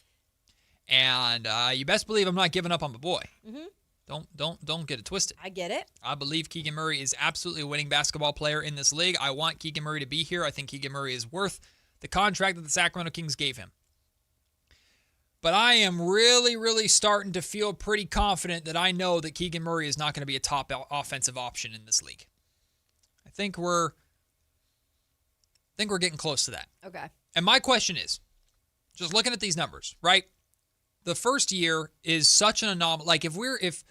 Speaker 11: And you best believe I'm not giving up on my boy.
Speaker 12: Mm-hmm.
Speaker 11: Don't get it twisted.
Speaker 12: I get it.
Speaker 11: I believe Keegan Murray is absolutely a winning basketball player in this league. I want Keegan Murray to be here. I think Keegan Murray is worth the contract that the Sacramento Kings gave him. But I am really, really starting to feel pretty confident that I know that Keegan Murray is not going to be a top offensive option in this league. I think we're getting close to that.
Speaker 12: Okay.
Speaker 11: And my question is, just looking at these numbers, right? The first year is such an anomaly. Like if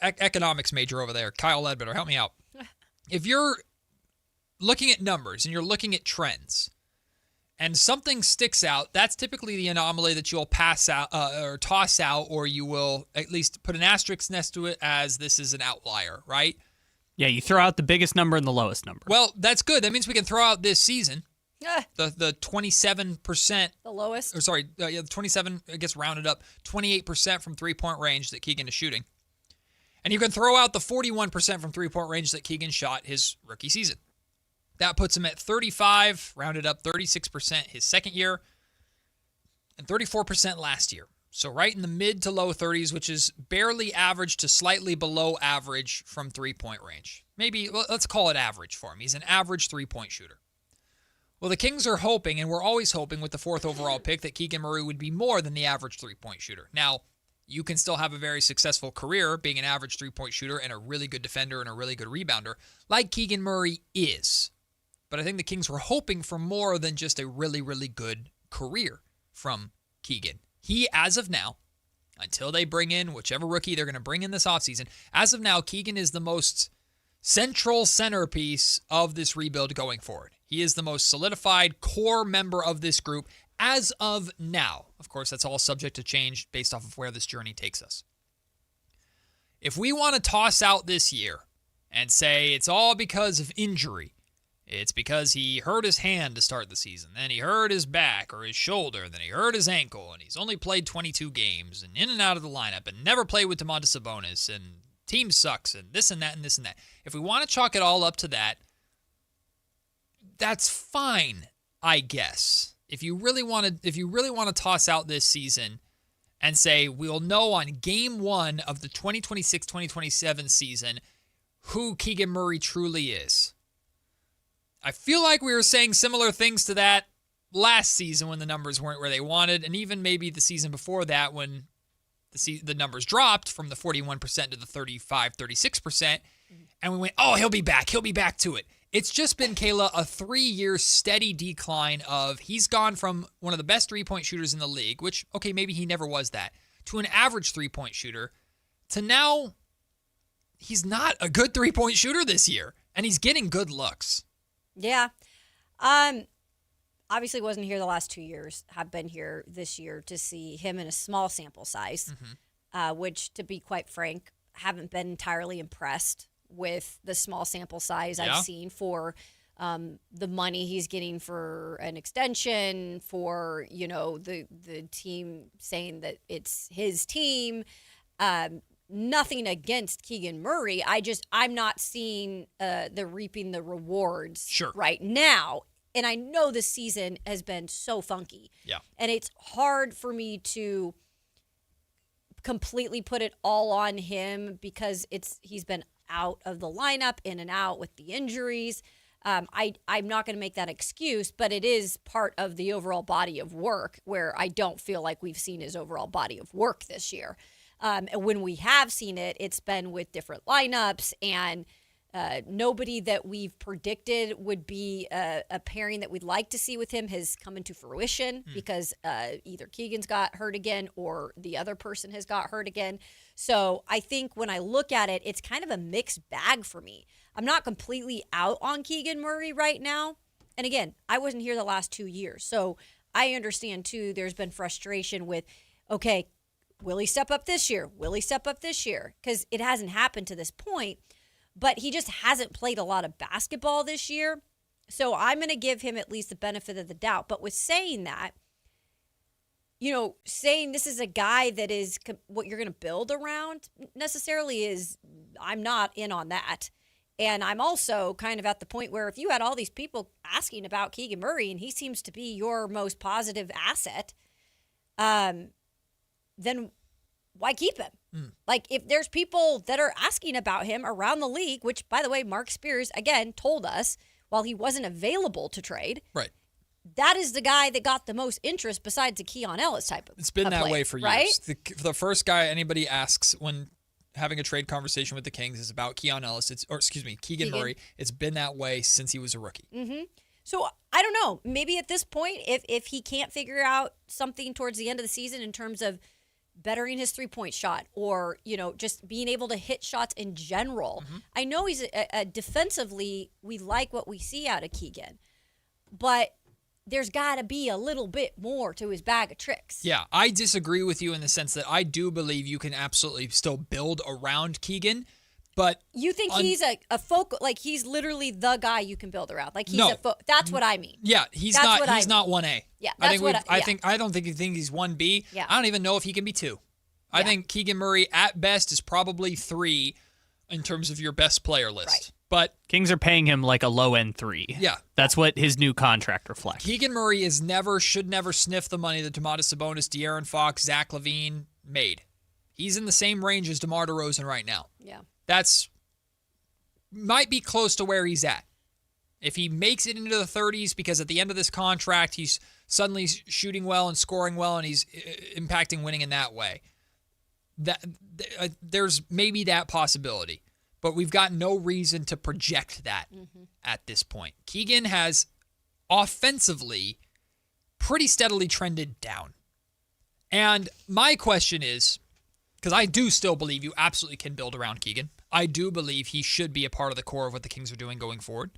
Speaker 11: economics major over there, Kyle Ledbetter, help me out. If you're looking at numbers and you're looking at trends, and something sticks out, that's typically the anomaly that you'll pass out or toss out, or you will at least put an asterisk next to it as this is an outlier, right?
Speaker 13: Yeah, you throw out the biggest number and the lowest number.
Speaker 11: Well, that's good. That means we can throw out this season the 27%.
Speaker 12: The lowest?
Speaker 11: Or sorry, the 27, it gets rounded up, 28% from three-point range that Keegan is shooting. And you can throw out the 41% from three-point range that Keegan shot his rookie season. That puts him at 35, rounded up 36% his second year, and 34% last year. So right in the mid to low 30s, which is barely average to slightly below average from three-point range. Maybe, let's call it average for him. He's an average three-point shooter. Well, the Kings are hoping, and we're always hoping with the 4th overall pick, that Keegan Murray would be more than the average three-point shooter. Now, you can still have a very successful career being an average three-point shooter and a really good defender and a really good rebounder, like Keegan Murray is. But I think the Kings were hoping for more than just a really, really good career from Keegan. He, as of now, until they bring in whichever rookie they're going to bring in this offseason, as of now, Keegan is the most central centerpiece of this rebuild going forward. He is the most solidified core member of this group as of now. Of course, that's all subject to change based off of where this journey takes us. If we want to toss out this year and say it's all because of injury, it's because he hurt his hand to start the season, then he hurt his back or his shoulder, then he hurt his ankle, and he's only played 22 games and in and out of the lineup and never played with Domantas Sabonis, and team sucks and this and that and this and that. If we want to chalk it all up to that, that's fine, I guess. If you really want to toss out this season and say we'll know on game 1 of the 2026-2027 season who Keegan Murray truly is. I feel like we were saying similar things to that last season when the numbers weren't where they wanted, and even maybe the season before that when the numbers dropped from the 41% to the 35-36%, and we went, oh, he'll be back to it. It's just been, Kayla, a 3-year steady decline of he's gone from one of the best three-point shooters in the league, which, okay, maybe he never was that, to an average three-point shooter, to now he's not a good three-point shooter this year, and he's getting good looks.
Speaker 12: Yeah. Obviously wasn't here the last 2 years. Have been here this year to see him in a small sample size, which, to be quite frank, haven't been entirely impressed with the small sample size I've seen for the money he's getting for an extension, for, the team saying that it's his team. Nothing against Keegan Murray. I'm not seeing the reaping the rewards right now. And I know this season has been so funky. Yeah. And it's hard for me to completely put it all on him because he's been out of the lineup, in and out with the injuries. I'm not going to make that excuse, but it is part of the overall body of work where I don't feel like we've seen his overall body of work this year. And when we have seen it, it's been with different lineups, and nobody that we've predicted would be a pairing that we'd like to see with him has come into fruition because either Keegan's got hurt again or the other person has got hurt again. So I think when I look at it, it's kind of a mixed bag for me. I'm not completely out on Keegan Murray right now. And again, I wasn't here the last 2 years. So I understand, too, there's been frustration with, okay, will he step up this year? Will he step up this year? Because it hasn't happened to this point. But he just hasn't played a lot of basketball this year. So I'm going to give him at least the benefit of the doubt. But with saying that, saying this is a guy that is what you're going to build around necessarily is, I'm not in on that. And I'm also kind of at the point where if you had all these people asking about Keegan Murray and he seems to be your most positive asset, then why keep him? Like, if there's people that are asking about him around the league, which, by the way, Mark Spears, again, told us while he wasn't available to trade. Right. That is the guy that got the most interest besides the Keon Ellis type of
Speaker 11: It's been that
Speaker 12: play,
Speaker 11: way for
Speaker 12: right?
Speaker 11: years. The first guy anybody asks when having a trade conversation with the Kings is about Keon Ellis. Keegan Murray. It's been that way since he was a rookie.
Speaker 12: Mm-hmm. So I don't know. Maybe at this point, if he can't figure out something towards the end of the season in terms of bettering his three-point shot or, just being able to hit shots in general. I know he's defensively, we like what we see out of Keegan, but there's got to be a little bit more to his bag of tricks.
Speaker 11: Yeah, I disagree with you in the sense that I do believe you can absolutely still build around Keegan, but
Speaker 12: you think he's a focal, like he's literally the guy you can build around. Like he's that's what I mean.
Speaker 11: Yeah, he's not 1A.
Speaker 12: Yeah,
Speaker 11: I don't think he's 1B.
Speaker 12: Yeah.
Speaker 11: I don't even know if he can be 2. I think Keegan Murray at best is probably 3 in terms of your best player list.
Speaker 12: Right.
Speaker 11: But
Speaker 13: Kings are paying him like a low-end 3.
Speaker 11: Yeah.
Speaker 13: That's what his new contract reflects.
Speaker 11: Keegan Murray should never sniff the money that Domantas Sabonis, De'Aaron Fox, Zach LaVine made. He's in the same range as DeMar DeRozan right now.
Speaker 12: Yeah.
Speaker 11: That's might be close to where he's at. If he makes it into the 30s because at the end of this contract, he's suddenly shooting well and scoring well and he's impacting winning in that way, there's maybe that possibility. But we've got no reason to project that at this point. Keegan has offensively pretty steadily trended down. And my question is, because I do still believe you absolutely can build around Keegan. I do believe he should be a part of the core of what the Kings are doing going forward.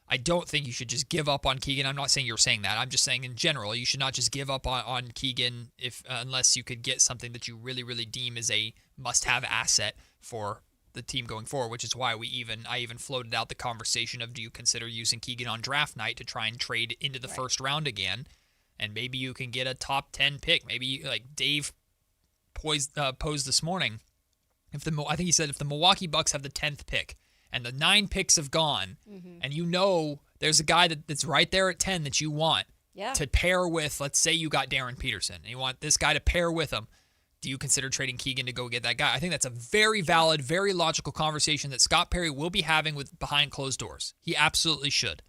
Speaker 11: I don't think you should just give up on Keegan. I'm not saying you're saying that. I'm just saying in general, you should not just give up on Keegan unless you could get something that you really, really deem as a must-have asset for the team going forward, which is why I even floated out the conversation of, do you consider using Keegan on draft night to try and trade into the first round again? And maybe you can get a top 10 pick. Maybe like Dave posed this morning. I think he said if the Milwaukee Bucks have the 10th pick and the 9 picks have gone, and you know there's a guy that's right there at 10 that you want to pair with, let's say you got Darren Peterson, and you want this guy to pair with him, do you consider trading Keegan to go get that guy? I think that's a very valid, very logical conversation that Scott Perry will be having with behind closed doors. He absolutely should.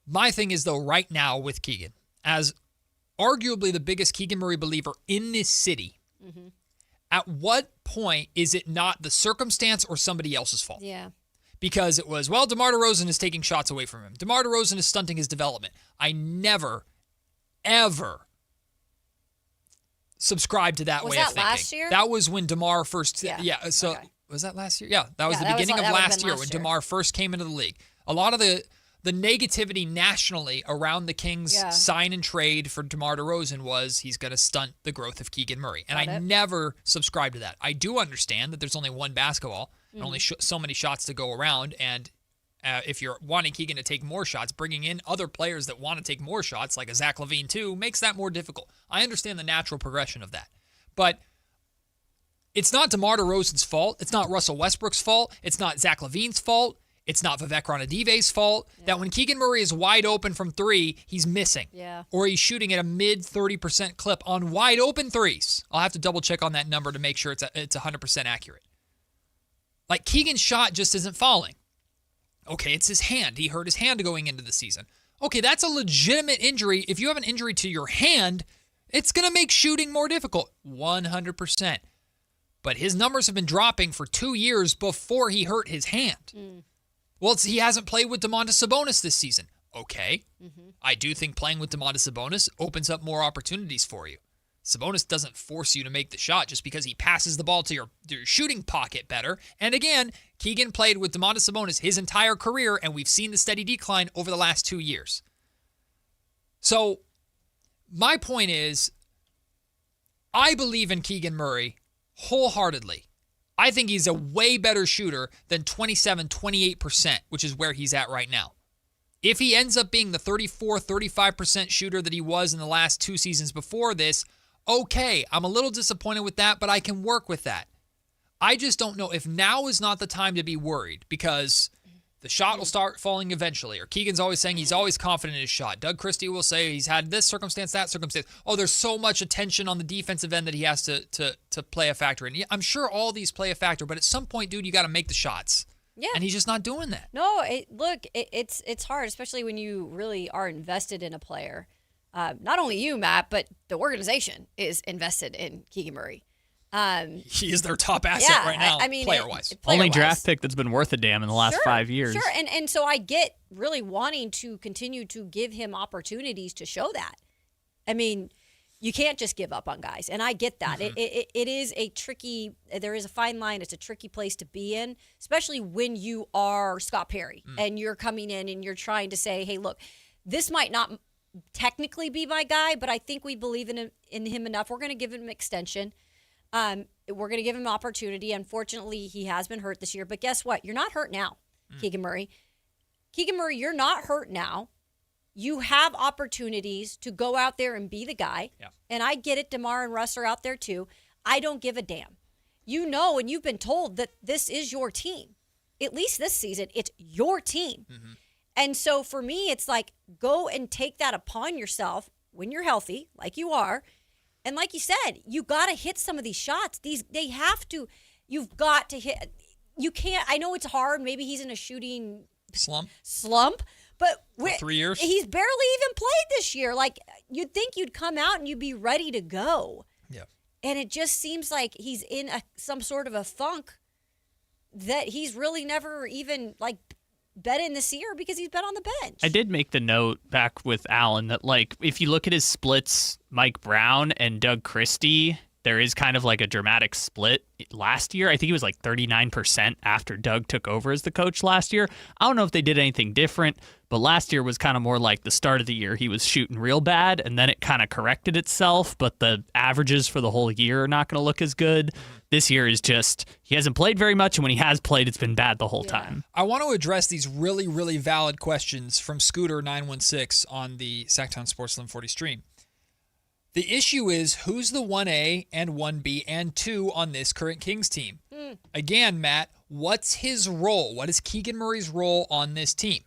Speaker 11: My thing is, though, right now with Keegan, as arguably the biggest Keegan Murray believer in this city, at what point is it not the circumstance or somebody else's fault?
Speaker 12: Yeah.
Speaker 11: Because it was, well, DeMar DeRozan is taking shots away from him. DeMar DeRozan is stunting his development. I never, ever subscribed to that way of thinking. Was that last year? That was when DeMar first... Yeah. So okay. Was that last year? Yeah. That was the beginning of last year when DeMar first came into the league. A lot of the negativity nationally around the Kings sign and trade for DeMar DeRozan was he's going to stunt the growth of Keegan Murray. And I never subscribed to that. I do understand that there's only one basketball and only so many shots to go around. And if you're wanting Keegan to take more shots, bringing in other players that want to take more shots, like a Zach LaVine too, makes that more difficult. I understand the natural progression of that. But it's not DeMar DeRozan's fault. It's not Russell Westbrook's fault. It's not Zach LaVine's fault. It's not Vivek Ranadive's fault that when Keegan Murray is wide open from 3, he's missing.
Speaker 12: Yeah.
Speaker 11: Or he's shooting at a mid 30% clip on wide open threes. I'll have to double check on that number to make sure it's 100% accurate. Like, Keegan's shot just isn't falling. Okay, it's his hand. He hurt his hand going into the season. Okay, that's a legitimate injury. If you have an injury to your hand, it's going to make shooting more difficult. 100%. But his numbers have been dropping for 2 years before he hurt his hand. Well, he hasn't played with Domantas Sabonis this season. Okay. I do think playing with Domantas Sabonis opens up more opportunities for you. Sabonis doesn't force you to make the shot just because he passes the ball to your shooting pocket better. And again, Keegan played with Domantas Sabonis his entire career, and we've seen the steady decline over the last 2 years. So my point is, I believe in Keegan Murray wholeheartedly. I think he's a way better shooter than 27-28%, which is where he's at right now. If he ends up being the 34-35% shooter that he was in the last 2 seasons before this, okay, I'm a little disappointed with that, but I can work with that. I just don't know if now is not the time to be worried, because the shot will start falling eventually. Or Keegan's always saying he's always confident in his shot. Doug Christie will say he's had this circumstance, that circumstance. Oh, there's so much attention on the defensive end that he has to play a factor in. I'm sure all these play a factor, but at some point, dude, you got to make the shots.
Speaker 12: Yeah.
Speaker 11: And he's just not doing that.
Speaker 12: No, it's hard, especially when you really are invested in a player. Not only you, Matt, but the organization is invested in Keegan Murray.
Speaker 11: He is their top asset right now, player-wise.
Speaker 13: Only draft pick that's been worth a damn in the last 5 years.
Speaker 12: Sure, and so I get really wanting to continue to give him opportunities to show that. I mean, you can't just give up on guys, and I get that. It is a tricky, there is a fine line. It's a tricky place to be in, especially when you are Scott Perry and you're coming in and you're trying to say, hey, look, this might not technically be my guy, but I think we believe in him enough. We're going to give him an extension. We're going to give him opportunity. Unfortunately, he has been hurt this year. But guess what? You're not hurt now, Keegan Murray. Keegan Murray, you're not hurt now. You have opportunities to go out there and be the guy. Yeah. And I get it. DeMar and Russ are out there too. I don't give a damn. You know, and you've been told that this is your team. at least this season, it's your team. And so for me, it's like, go and take that upon yourself when you're healthy, like you are. And like you said, you got to hit some of these shots. You've got to hit. You can't, I know it's hard. Maybe he's in a shooting slump, but
Speaker 11: for 3 years,
Speaker 12: he's barely even played this year. Like, you'd think you'd come out and you'd be ready to go.
Speaker 11: Yeah.
Speaker 12: And it just seems like he's in some sort of a funk that he's really never even like been in this year because he's been on the bench.
Speaker 13: I did make the note back with Allen that, like, if you look at his splits, Mike Brown and Doug Christie, there is kind of like a dramatic split. Last year, I think he was like 39% after Doug took over as the coach last year. I don't know if they did anything different, but last year was kind of more like the start of the year. He was shooting real bad, and then it kind of corrected itself, but the averages for the whole year are not going to look as good. This year is just, he hasn't played very much, and when he has played, it's been bad the whole time.
Speaker 11: I want to address these really, really valid questions from Scooter916 on the Sactown Sports 1140 stream. The issue is, who's the 1A and 1B and 2 on this current Kings team? Again, Matt, what's his role? What is Keegan Murray's role on this team?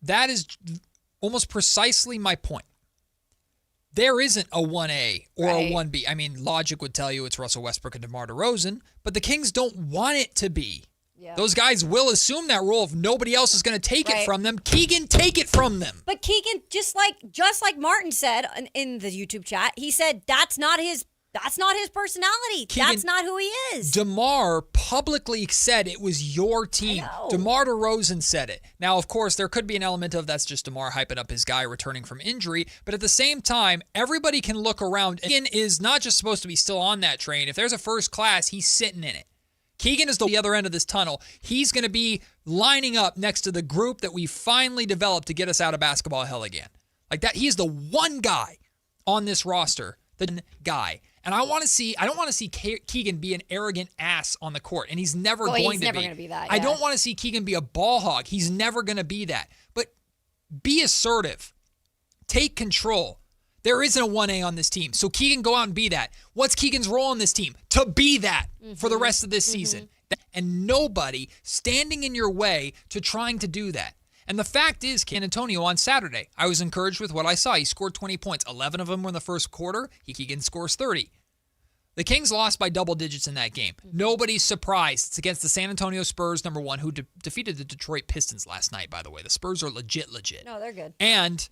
Speaker 11: That is almost precisely my point. There isn't a 1A or a 1B. I mean, logic would tell you it's Russell Westbrook and DeMar DeRozan, but the Kings don't want it to be. Yeah. Those guys will assume that role if nobody else is going to take it from them. Keegan, take it from them.
Speaker 12: But Keegan, just like Martin said in the YouTube chat, he said that's not his personality.
Speaker 11: Keegan,
Speaker 12: that's not who he is.
Speaker 11: DeMar publicly said it was your team. DeMar DeRozan said it. Now, of course, there could be an element of that's just DeMar hyping up his guy returning from injury, but at the same time, everybody can look around. Keegan is not just supposed to be still on that train. If there's a first class, he's sitting in it. Keegan is the other end of this tunnel. He's going to be lining up next to the group that we finally developed to get us out of basketball hell again. Like that, he's the one guy on this roster, the guy. And I don't want to see Keegan be an arrogant ass on the court, and he's never going to be that. Yeah. I don't want to see Keegan be a ball hog. He's never going to be that. But be assertive. Take control. There isn't a 1A on this team. So Keegan, go out and be that. What's Keegan's role on this team? To be that for the rest of this season. And nobody standing in your way to trying to do that. And the fact is, San Antonio on Saturday, I was encouraged with what I saw. He scored 20 points. 11 of them were in the first quarter. Keegan scores 30. The Kings lost by double digits in that game. Nobody's surprised. It's against the San Antonio Spurs, number one, who defeated the Detroit Pistons last night, by the way. The Spurs are legit.
Speaker 12: No, they're good.
Speaker 11: And,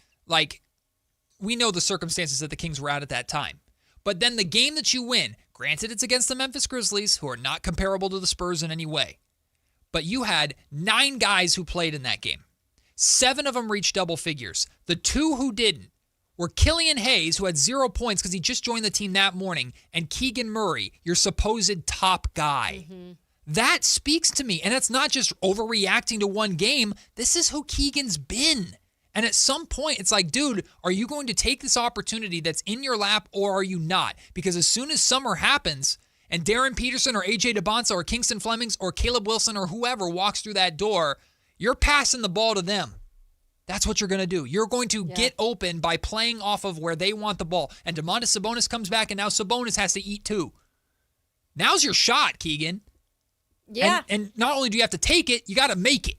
Speaker 11: we know the circumstances that the Kings were at that time. But then the game that you win, granted it's against the Memphis Grizzlies, who are not comparable to the Spurs in any way, but you had 9 guys who played in that game. 7 of them reached double figures. The 2 who didn't were Killian Hayes, who had 0 points because he just joined the team that morning, and Keegan Murray, your supposed top guy. That speaks to me, and it's not just overreacting to one game. This is who Keegan's been. And at some point, it's like, dude, are you going to take this opportunity that's in your lap or are you not? Because as soon as summer happens and Darren Peterson or AJ DeBonsa or Kingston Flemings or Caleb Wilson or whoever walks through that door, you're passing the ball to them. That's what you're going to do. You're going to get open by playing off of where they want the ball. And Domantas Sabonis comes back, and now Sabonis has to eat too. Now's your shot, Keegan.
Speaker 12: Yeah.
Speaker 11: And not only do you have to take it, you got to make it.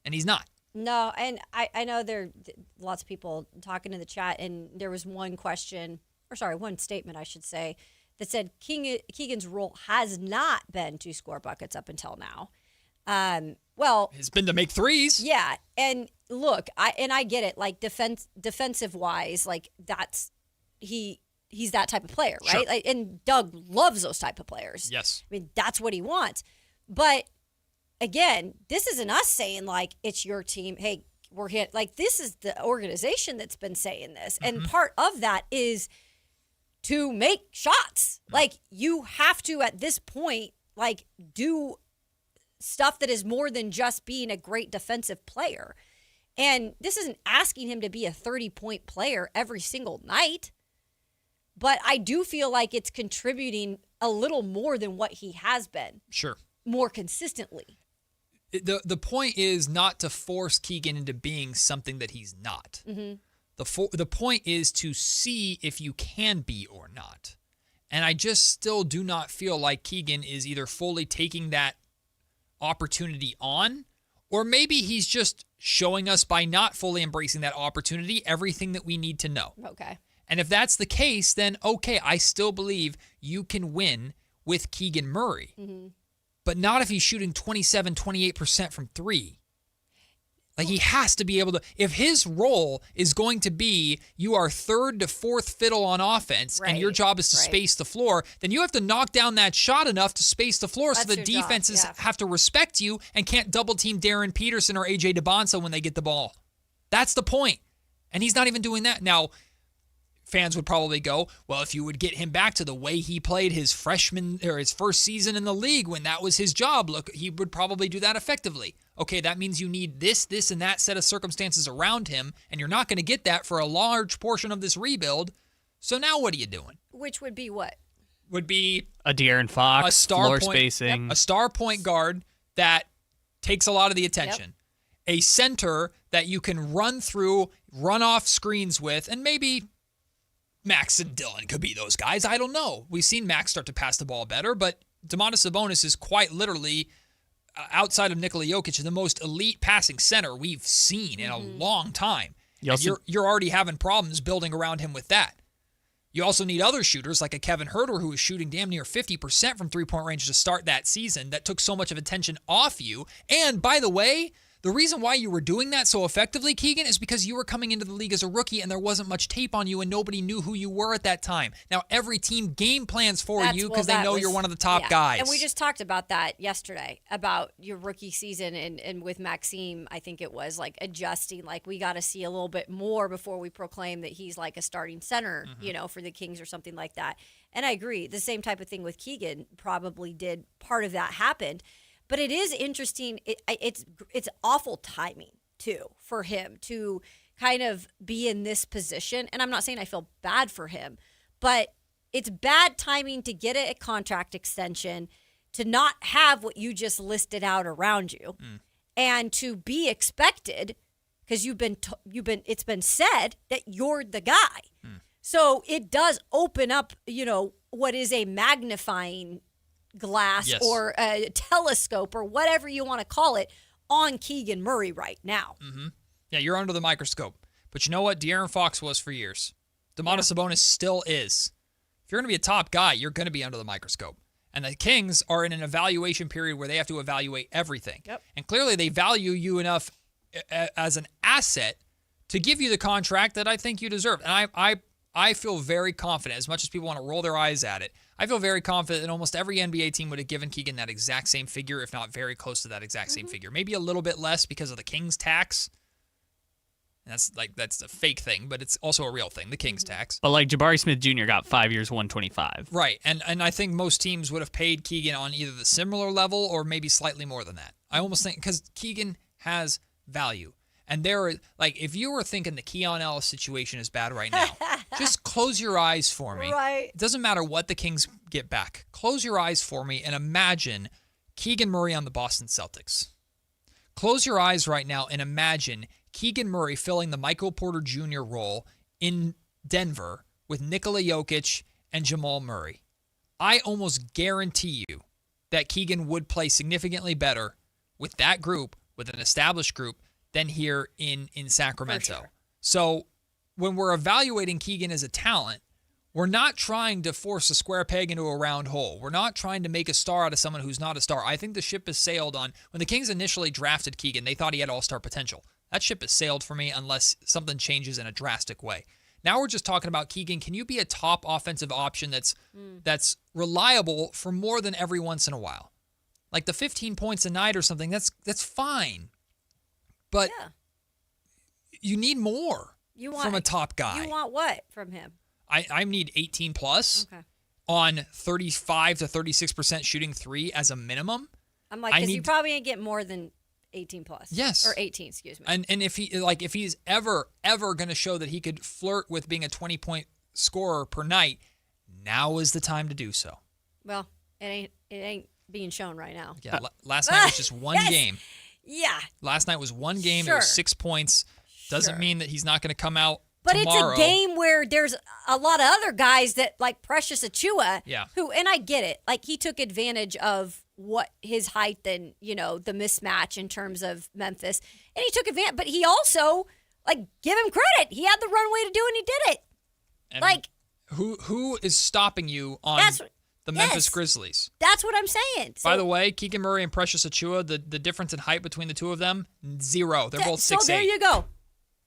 Speaker 11: And he's not.
Speaker 12: No, and I know there are lots of people talking in the chat, and there was one statement, I should say, that said Keegan's role has not been to score buckets up until now.
Speaker 11: It's been to make threes.
Speaker 12: Yeah, and look, I get it. Like defensive wise, like he's that type of player, right?
Speaker 11: Sure.
Speaker 12: And Doug loves those type of players.
Speaker 11: Yes,
Speaker 12: I mean that's what he wants, but. Again, this isn't us saying, it's your team. Hey, we're hit. This is the organization that's been saying this. And part of that is to make shots. You have to, at this point, do stuff that is more than just being a great defensive player. And this isn't asking him to be a 30-point player every single night. But I do feel like it's contributing a little more than what he has been.
Speaker 11: Sure.
Speaker 12: More consistently.
Speaker 11: The point is not to force Keegan into being something that he's not. The point is to see if you can be or not. And I just still do not feel like Keegan is either fully taking that opportunity on, or maybe he's just showing us by not fully embracing that opportunity everything that we need to know.
Speaker 12: Okay.
Speaker 11: And if that's the case, then okay, I still believe you can win with Keegan Murray, but not if he's shooting 27, 28% from three. Like, he has to be able to, if his role is going to be you are third to fourth fiddle on offense and your job is to space the floor, then you have to knock down that shot enough to space the floor so the defenses have to respect you and can't double team Darren Peterson or AJ DeBonsa when they get the ball. That's the point. And he's not even doing that. Now, fans would probably go, well, if you would get him back to the way he played his freshman or his first season in the league when that was his job, look, he would probably do that effectively. Okay, that means you need this, and that set of circumstances around him, and you're not going to get that for a large portion of this rebuild. So now what are you doing?
Speaker 12: Which would be what?
Speaker 11: Would be
Speaker 13: a De'Aaron Fox,
Speaker 11: a star
Speaker 13: floor
Speaker 11: point,
Speaker 13: spacing.
Speaker 11: a star point guard that takes a lot of the attention. A center that you can run through, run off screens with, and maybe Max and Dillon could be those guys. I don't know. We've seen Max start to pass the ball better, but Domantas Sabonis is quite literally, outside of Nikola Jokic, the most elite passing center we've seen in a long time. You're already having problems building around him with that. You also need other shooters like a Kevin Huerter, who was shooting damn near 50% from three-point range to start that season. That took so much of attention off you. And by the way, the reason why you were doing that so effectively, Keegan, is because you were coming into the league as a rookie and there wasn't much tape on you and nobody knew who you were at that time. Now, every team game plans for you because they know you're one of the top guys.
Speaker 12: And we just talked about that yesterday, about your rookie season and with Maxime, I think it was like adjusting, like we got to see a little bit more before we proclaim that he's like a starting center, for the Kings or something like that. And I agree. The same type of thing with Keegan probably did. Part of that happened. But it is interesting. It's awful timing, too, for him to kind of be in this position. And I'm not saying I feel bad for him, but it's bad timing to get a contract extension, to not have what you just listed out around you, and to be expected, because it's been said that you're the guy. So it does open up, what is a magnifying glass or a telescope or whatever you want to call it on Keegan Murray right now.
Speaker 11: Yeah, you're under the microscope. But you know what? De'Aaron Fox was for years. Domantas Sabonis still is. If you're going to be a top guy, you're going to be under the microscope. And the Kings are in an evaluation period where they have to evaluate everything. And clearly they value you enough as an asset to give you the contract that I think you deserve. And I feel very confident, as much as people want to roll their eyes at it, I feel very confident that almost every NBA team would have given Keegan that exact same figure, if not very close to that exact same figure. Maybe a little bit less because of the Kings tax. And that's a fake thing, but it's also a real thing, the Kings tax.
Speaker 13: But like Jabari Smith Jr. got 5 years, 125.
Speaker 11: Right, and I think most teams would have paid Keegan on either the similar level or maybe slightly more than that. I almost think, because Keegan has value. And if you were thinking the Keon Ellis situation is bad right now, just close your eyes for me.
Speaker 12: Right.
Speaker 11: It doesn't matter what the Kings get back. Close your eyes for me and imagine Keegan Murray on the Boston Celtics. Close your eyes right now and imagine Keegan Murray filling the Michael Porter Jr. role in Denver with Nikola Jokic and Jamal Murray. I almost guarantee you that Keegan would play significantly better with that group, with an established group, than here in Sacramento.
Speaker 12: Sure.
Speaker 11: So when we're evaluating Keegan as a talent, we're not trying to force a square peg into a round hole. We're not trying to make a star out of someone who's not a star. I think the ship has sailed on. When the Kings initially drafted Keegan, they thought he had all-star potential. That ship has sailed for me unless something changes in a drastic way. Now we're just talking about Keegan. Can you be a top offensive option that's reliable for more than every once in a while? Like the 15 points a night or something, that's fine. But you need more from a top guy.
Speaker 12: You want what from him?
Speaker 11: I need 18 plus on 35 to 36% shooting three as a minimum.
Speaker 12: I'm like, because you probably ain't get more than 18 plus.
Speaker 11: Yes.
Speaker 12: Or 18, excuse me.
Speaker 11: And if he's ever going to show that he could flirt with being a 20-point scorer per night, now is the time to do so.
Speaker 12: Well, it ain't being shown right now.
Speaker 11: Yeah, last night was just one game.
Speaker 12: Yeah.
Speaker 11: Last night was one game. It was 6 points. Doesn't mean that he's not going to come out tomorrow.
Speaker 12: It's a game where there's a lot of other guys that, like Precious Achua,
Speaker 11: Yeah.
Speaker 12: who, and I get it, like he took advantage of what his height and, the mismatch in terms of Memphis. And he took advantage, but he also, give him credit. He had the runway to do it, and he did it.
Speaker 11: And who is stopping you on the Memphis Grizzlies?
Speaker 12: That's what I'm saying.
Speaker 11: By the way, Keegan Murray and Precious Achiuwa, the difference in height between the two of them, 0. They're both 6'8".
Speaker 12: So there you go.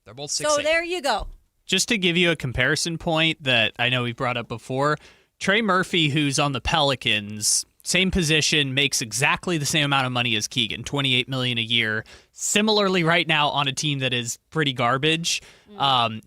Speaker 11: They're both 6'8".
Speaker 12: So there you go.
Speaker 13: Just to give you a comparison point that I know we brought up before, Trey Murphy, who's on the Pelicans, same position, makes exactly the same amount of money as Keegan, $28 million a year. Similarly, right now on a team that is pretty garbage,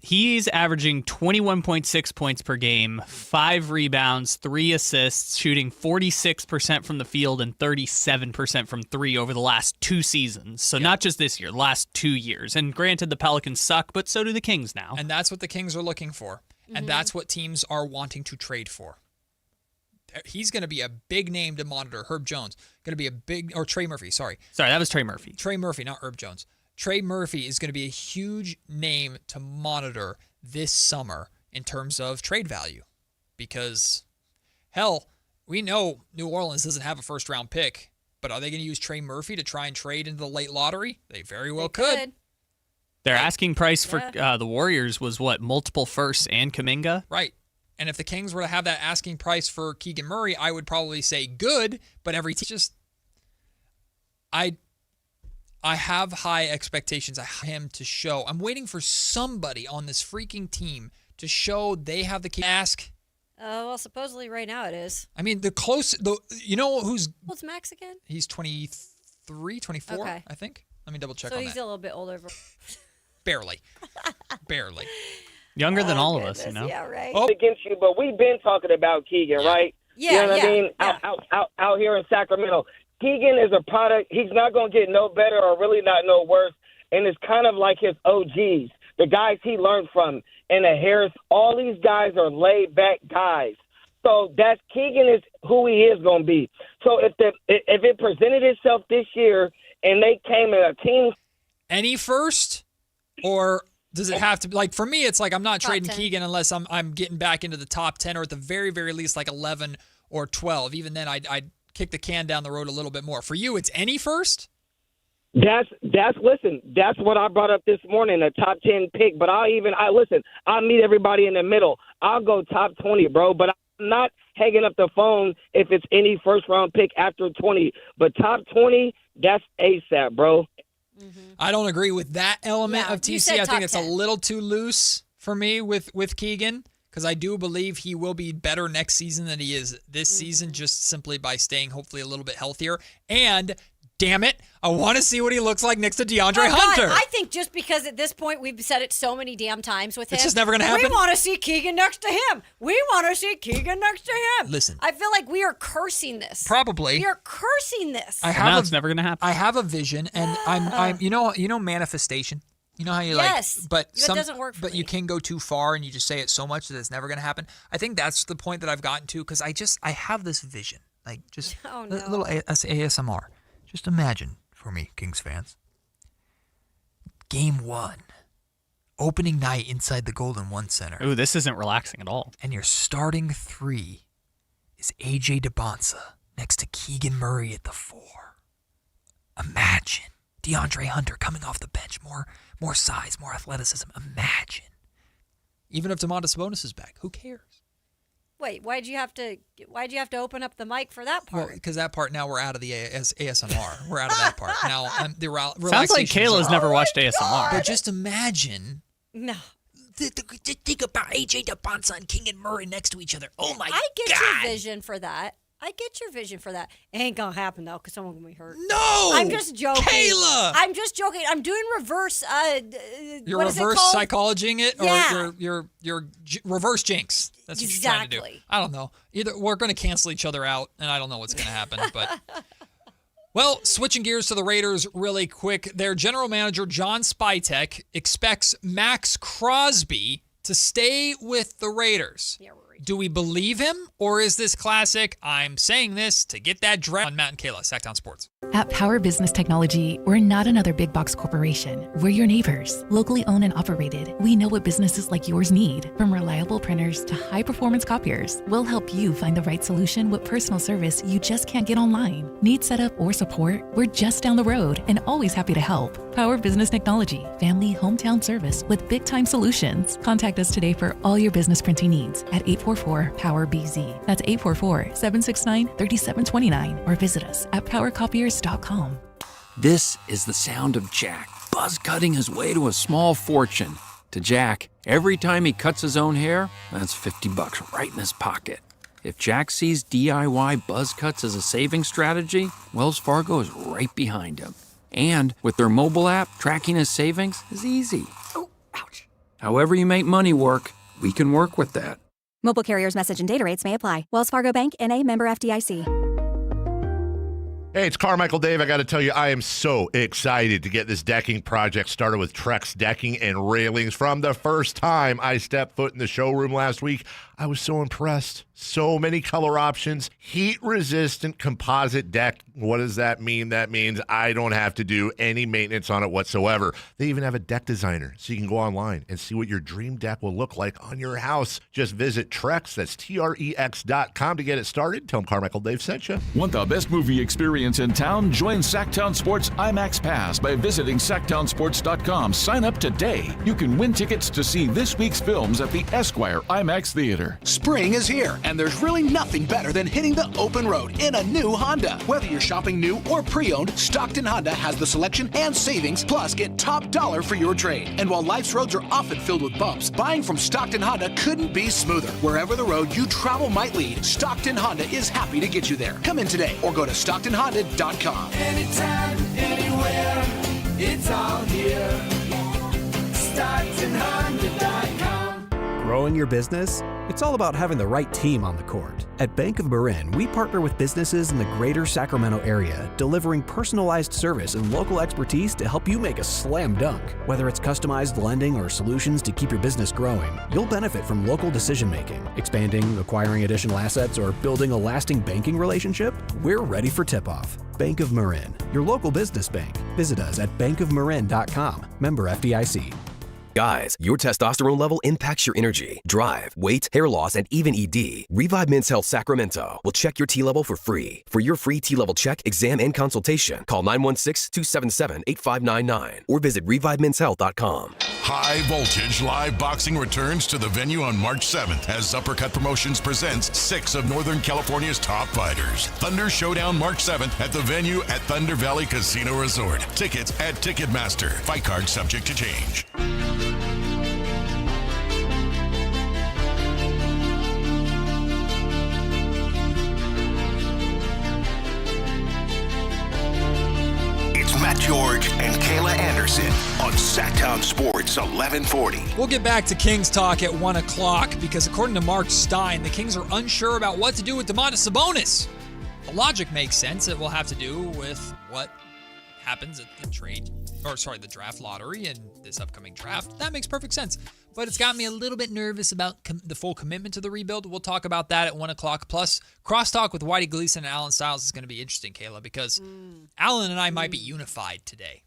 Speaker 13: he's averaging 21.6 points per game, 5 rebounds, 3 assists, shooting 46% from the field and 37% from 3 over the last 2 seasons. So not just this year, the last 2 years. And granted, the Pelicans suck, but so do the Kings now.
Speaker 11: And that's what the Kings are looking for. And that's what teams are wanting to trade for. He's going to be a big name to monitor. Herb Jones. Going to be a big, or Trey Murphy, sorry.
Speaker 13: Sorry, that was Trey Murphy.
Speaker 11: Trey Murphy, not Herb Jones. Trey Murphy is going to be a huge name to monitor this summer in terms of trade value. Because, hell, we know New Orleans doesn't have a first-round pick, but are they going to use Trey Murphy to try and trade into the late lottery? They very well could.
Speaker 13: Their asking price for the Warriors was, multiple firsts and Kuminga?
Speaker 11: Right. And if the Kings were to have that asking price for Keegan Murray, I would probably say good, but I have high expectations of him to show. I'm waiting for somebody on this freaking team to show they have the ask.
Speaker 12: Well, supposedly right now it is.
Speaker 11: I mean, who's...
Speaker 12: What's Max again?
Speaker 11: He's 23, 24,
Speaker 12: okay.
Speaker 11: I think. Let me double check
Speaker 12: so
Speaker 11: on that.
Speaker 12: So he's a little bit older.
Speaker 11: Barely.
Speaker 13: Younger than all of us,
Speaker 12: Yeah, right.
Speaker 3: Against you, but we've been talking about Keegan, right?
Speaker 12: Yeah,
Speaker 3: you know what I mean? Out here in Sacramento, Keegan is a product. He's not going to get no better or really not no worse. And it's kind of like his OGs, the guys he learned from, and the Harris. All these guys are laid back guys. So Keegan is who he is going to be. So if it presented itself this year and they came in a team,
Speaker 11: any first or. Does it have to be, for me, it's I'm not trading
Speaker 12: 10.
Speaker 11: Keegan unless I'm getting back into the top 10 or at the very, very least 11 or 12. Even then, I'd kick the can down the road a little bit more. For you, it's any first?
Speaker 3: Listen, that's what I brought up this morning, a top 10 pick. But I'll meet everybody in the middle. I'll go top 20, bro. But I'm not hanging up the phone if it's any first-round pick after 20. But top 20, that's ASAP, bro.
Speaker 11: I don't agree with that element of TC. I think it's
Speaker 12: 10.
Speaker 11: a little too loose for me with Keegan because I do believe he will be better next season than he is this season just simply by staying hopefully a little bit healthier. And, damn it, I want to see what he looks like next to DeAndre Hunter.
Speaker 12: God, I think just because at this point we've said it so many damn times with him.
Speaker 11: It's just never going to happen.
Speaker 12: We want to see Keegan next to him.
Speaker 11: Listen.
Speaker 12: I feel like we are cursing this.
Speaker 11: Probably.
Speaker 12: We are cursing this.
Speaker 13: It's never going to happen.
Speaker 11: I have a vision, and I'm manifestation. You know how you but
Speaker 12: it doesn't work for
Speaker 11: but
Speaker 12: me.
Speaker 11: you can go too far and you just say it so much that it's never going to happen. I think that's the point that I've gotten to because I have this vision, a little ASMR. Just imagine for me, Kings fans. Game 1, opening night inside the Golden One Center.
Speaker 13: Ooh, this isn't relaxing at all.
Speaker 11: And your starting 3 is AJ DeBonsa next to Keegan Murray at the 4. Imagine DeAndre Hunter coming off the bench, more size, more athleticism. Imagine. Even if Domantas Sabonis is back, who cares?
Speaker 12: Wait, why'd you have to open up the mic for that part?
Speaker 11: Well, because that part now we're out of the ASMR. We're out of that part now.
Speaker 13: Sounds like Kayla's never watched ASMR.
Speaker 11: But just imagine.
Speaker 12: No.
Speaker 11: Think about AJ DeBonsa and Keegan Murray next to each other. Oh my God!
Speaker 12: I get your vision for that. It ain't gonna happen though, because someone's gonna be hurt.
Speaker 11: No,
Speaker 12: I'm just joking.
Speaker 11: Kayla,
Speaker 12: I'm just joking. I'm doing reverse.
Speaker 11: You're
Speaker 12: what
Speaker 11: reverse psychologying it, or you're reverse jinx. That's what you're trying to do. I don't know. Either we're gonna cancel each other out, and I don't know what's gonna happen. But well, switching gears to the Raiders really quick. Their general manager John Spytek expects Max Crosby to stay with the Raiders.
Speaker 12: Yeah,
Speaker 11: Do we believe him, or is this classic, I'm saying this to get that draft on Matt and Kayla, Sactown Sports?
Speaker 6: At Power Business Technology, we're not another big box corporation. We're your neighbors, locally owned and operated. We know what businesses like yours need, from reliable printers to high-performance copiers. We'll help you find the right solution with personal service you just can't get online. Need setup or support? We're just down the road and always happy to help. Power Business Technology, family hometown service with big-time solutions. Contact us today for all your business printing needs at 844-POWER-BZ. That's 844-769-3729, or visit us at powercopiers.com.
Speaker 7: This is the sound of Jack buzz cutting his way to a small fortune. To Jack, every time he cuts his own hair, that's $50 right in his pocket. If Jack sees DIY buzz cuts as a saving strategy, Wells Fargo is right behind him. And with their mobile app, tracking his savings is easy. Oh, ouch. However you make money work, we can work with that.
Speaker 8: Mobile carriers' message and data rates may apply. Wells Fargo Bank, N.A., member FDIC.
Speaker 4: Hey, it's Carmichael Dave. I got to tell you, I am so excited to get this decking project started with Trex Decking and Railings. From the first time I stepped foot in the showroom last week, I was so impressed. So many color options, heat-resistant composite deck. What does that mean? That means I don't have to do any maintenance on it whatsoever. They even have a deck designer, so you can go online and see what your dream deck will look like on your house. Just visit Trex, that's Trex.com to get it started. Tell them Carmichael Dave sent you.
Speaker 10: Want the best movie experience in town? Join Sactown Sports IMAX Pass by visiting SactownSports.com. Sign up today. You can win tickets to see this week's films at the Esquire IMAX Theater.
Speaker 25: Spring is here, and there's really nothing better than hitting the open road in a new Honda. Whether you're shopping new or pre-owned, Stockton Honda has the selection and savings, plus get top dollar for your trade. And while life's roads are often filled with bumps, buying from Stockton Honda couldn't be smoother. Wherever the road you travel might lead, Stockton Honda is happy to get you there. Come in today or go to StocktonHonda.com.
Speaker 26: Anytime, anywhere, it's all here. StocktonHonda.com.
Speaker 19: Growing your business? It's all about having the right team on the court. At Bank of Marin, we partner with businesses in the greater Sacramento area, delivering personalized service and local expertise to help you make a slam dunk. Whether it's customized lending or solutions to keep your business growing, you'll benefit from local decision-making. Expanding, acquiring additional assets, or building a lasting banking relationship? We're ready for tip-off. Bank of Marin, your local business bank. Visit us at bankofmarin.com. Member FDIC.
Speaker 17: Guys, your testosterone level impacts your energy, drive, weight, hair loss, and even ED. Revive Men's Health Sacramento will check your T level for free. For your free T level check, exam, and consultation, call 916-277-8599 or visit ReviveMen'sHealth.com.
Speaker 21: High Voltage Live Boxing returns to the venue on March 7th as Uppercut Promotions presents 6 of Northern California's top fighters. Thunder Showdown March 7th at the venue at Thunder Valley Casino Resort. Tickets at Ticketmaster. Fight card subject to change. It's Matt George and Kayla Anderson on Sactown Sports 1140.
Speaker 11: We'll get back to Kings talk at 1 o'clock because according to Mark Stein, the Kings are unsure about what to do with Domantas Sabonis. The logic makes sense. It will have to do with what happens at the the draft lottery and this upcoming draft. That makes perfect sense. But it's got me a little bit nervous about the full commitment to the rebuild. We'll talk about that at 1 o'clock. Plus, crosstalk with Whitey Gleason and Alan Stiles is going to be interesting, Kayla, because Alan and I might be unified today.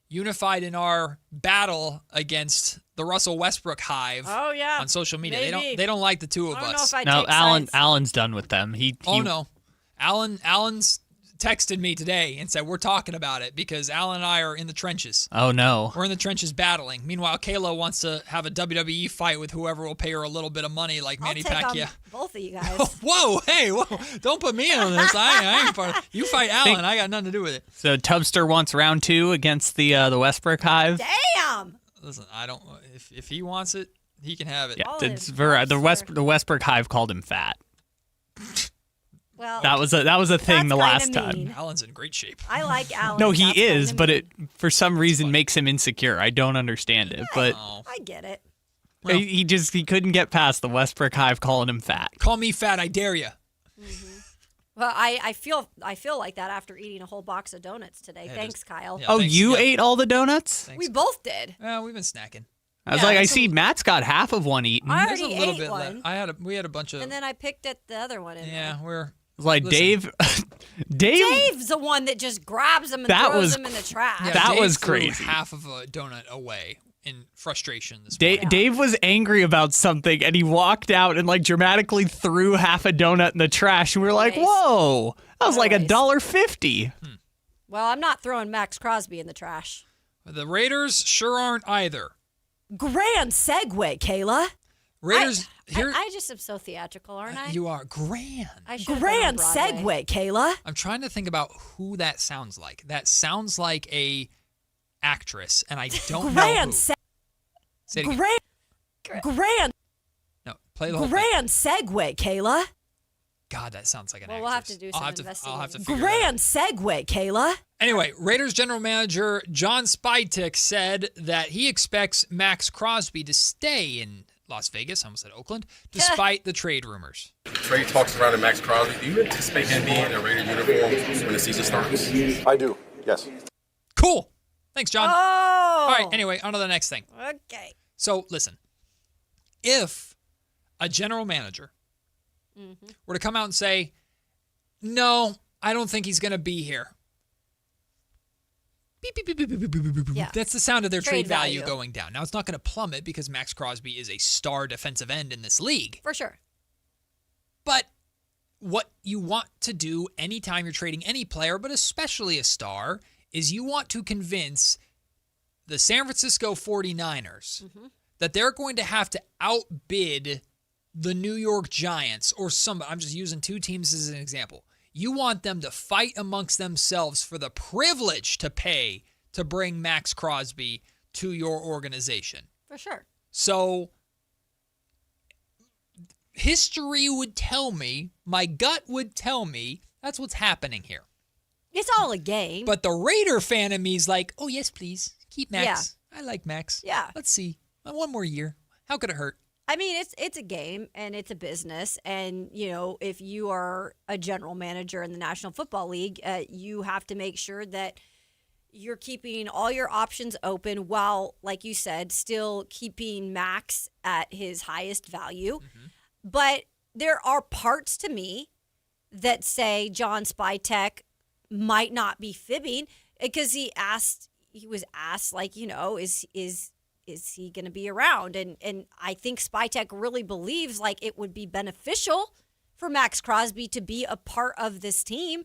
Speaker 11: Unified in our battle against the Russell Westbrook hive on social media.
Speaker 12: Maybe.
Speaker 11: They don't like the two of us.
Speaker 13: No, Alan's done with them.
Speaker 11: No. Alan's texted me today and said, we're talking about it because Alan and I are in the trenches.
Speaker 13: Oh, no.
Speaker 11: We're in the trenches battling. Meanwhile, Kayla wants to have a WWE fight with whoever will pay her a little bit of money like Manny Pacquiao.
Speaker 12: Both of you guys.
Speaker 11: Whoa. Don't put me in on this. I ain't part of it. You fight Alan. I got nothing to do with it.
Speaker 13: So Tubster wants round 2 against the Westbrook Hive.
Speaker 12: Damn.
Speaker 11: Listen, I don't. If he wants it, he can have it.
Speaker 13: Yeah, the Westbrook Hive called him fat.
Speaker 12: Well,
Speaker 13: that was a thing the last time.
Speaker 11: Alan's in great shape.
Speaker 12: I like Alan.
Speaker 13: No, he is, but it for some reason makes him insecure. I don't understand it, but
Speaker 12: I get it.
Speaker 11: Well,
Speaker 13: he couldn't get past the Westbrook Hive calling him fat.
Speaker 11: Call me fat, I dare you.
Speaker 12: Mm-hmm. Well, I feel like that after eating a whole box of donuts today. Thanks, Kyle.
Speaker 13: Yeah, you ate all the donuts?
Speaker 12: We both did.
Speaker 11: Well, we've been snacking.
Speaker 13: I was I see Matt's got half of one eaten.
Speaker 12: I already
Speaker 11: There's a little
Speaker 12: ate
Speaker 11: bit
Speaker 12: one.
Speaker 11: left. We had a bunch of.
Speaker 12: And then I picked at the other one.
Speaker 11: we're.
Speaker 13: Like
Speaker 11: listen.
Speaker 12: Dave's the one that just grabs them and throws them in the trash.
Speaker 11: Yeah,
Speaker 13: that
Speaker 11: Dave
Speaker 13: was
Speaker 11: threw
Speaker 13: crazy.
Speaker 11: half of a donut away in frustration this
Speaker 13: Dave, Dave was angry about something, and he walked out and dramatically threw half a donut in the trash. And we were like, "Whoa, that was like $1.50."
Speaker 12: Well, I'm not throwing Max Crosby in the trash.
Speaker 11: The Raiders sure aren't either.
Speaker 12: Grand segue, Kayla.
Speaker 11: Raiders.
Speaker 12: I just am so theatrical, aren't I?
Speaker 11: You are grand.
Speaker 12: Grand segue, Kayla.
Speaker 11: I'm trying to think about who that sounds like. That sounds like a actress, and I don't know who. Say it again.
Speaker 12: Grand.
Speaker 11: No, play the whole
Speaker 12: Grand segue, Kayla.
Speaker 11: God, that sounds like an actress.
Speaker 12: We'll have to do some
Speaker 11: investigating. I'll have to figure
Speaker 12: Grand segue, Kayla.
Speaker 11: Anyway, Raiders general manager John Spytek said that he expects Max Crosby to stay in Las Vegas, I almost said Oakland, despite the trade rumors.
Speaker 9: Trade talks surrounding Max Crosby. Do you anticipate him being in a Raider uniform when the season starts?
Speaker 14: I do, yes.
Speaker 11: Cool. Thanks, John.
Speaker 12: Oh.
Speaker 11: All right, anyway, on to the next thing.
Speaker 12: Okay.
Speaker 11: So, listen. If a general manager were to come out and say, no, I don't think he's going to be here. Beep, beep, beep, beep, beep, beep, beep, beep, beep.
Speaker 12: Yeah.
Speaker 11: That's the sound of their trade value
Speaker 12: value
Speaker 11: going down. Now, it's not going to plummet because Max Crosby is a star defensive end in this league.
Speaker 12: For sure.
Speaker 11: But what you want to do anytime you're trading any player, but especially a star, is you want to convince the San Francisco 49ers that they're going to have to outbid the New York Giants or somebody. I'm just using two teams as an example. You want them to fight amongst themselves for the privilege to pay to bring Max Crosby to your organization.
Speaker 12: For sure.
Speaker 11: So history would tell me, my gut would tell me, that's what's happening here.
Speaker 12: It's all a game.
Speaker 11: But the Raider fan in me is like, oh, yes, please. Keep Max. Yeah. I like Max.
Speaker 12: Yeah.
Speaker 11: Let's see. One more year. How could it hurt?
Speaker 12: I mean, it's a game and it's a business. And, if you are a general manager in the National Football League, you have to make sure that you're keeping all your options open while, like you said, still keeping Max at his highest value. But there are parts to me that say John Spytek might not be fibbing because he was asked, is he going to be around? And I think Spytek really believes it would be beneficial for Max Crosby to be a part of this team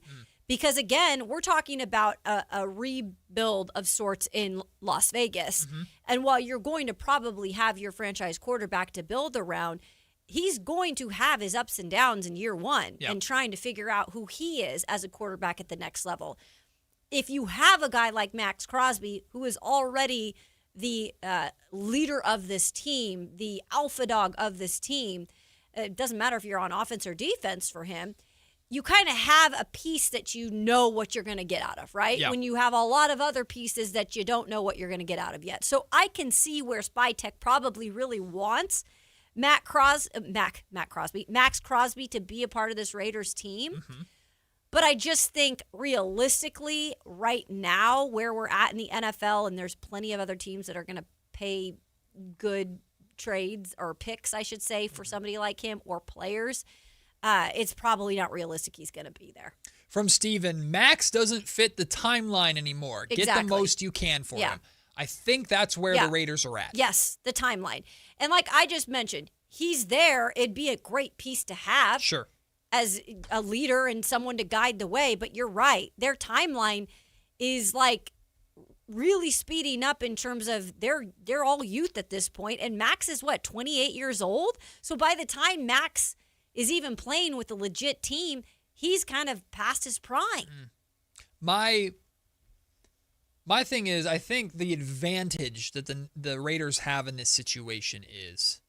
Speaker 12: because, again, we're talking about a rebuild of sorts in Las Vegas. And while you're going to probably have your franchise quarterback to build around, he's going to have his ups and downs in year one and trying to figure out who he is as a quarterback at the next level. If you have a guy like Max Crosby, who is already the leader of this team, the alpha dog of this team, it doesn't matter if you're on offense or defense for him, you kind of have a piece that you know what you're going to get out of, right?
Speaker 11: Yeah.
Speaker 12: When you have a lot of other pieces that you don't know what you're going to get out of yet. So I can see where Spytek probably really wants Max Crosby to be a part of this Raiders team. But I just think realistically right now where we're at in the NFL, and there's plenty of other teams that are going to pay good trades or picks, I should say, for somebody like him or players, it's probably not realistic he's going to be there.
Speaker 11: From Steven, Max doesn't fit the timeline anymore.
Speaker 12: Exactly.
Speaker 11: Get the most you can for him. I think that's where the Raiders are at.
Speaker 12: Yes, the timeline. And like I just mentioned, he's there. It'd be a great piece to have.
Speaker 11: Sure.
Speaker 12: As a leader and someone to guide the way. But you're right. Their timeline is really speeding up in terms of they're all youth at this point. And Max is 28 years old? So by the time Max is even playing with a legit team, he's kind of past his prime.
Speaker 11: My thing is, I think the advantage that the Raiders have in this situation is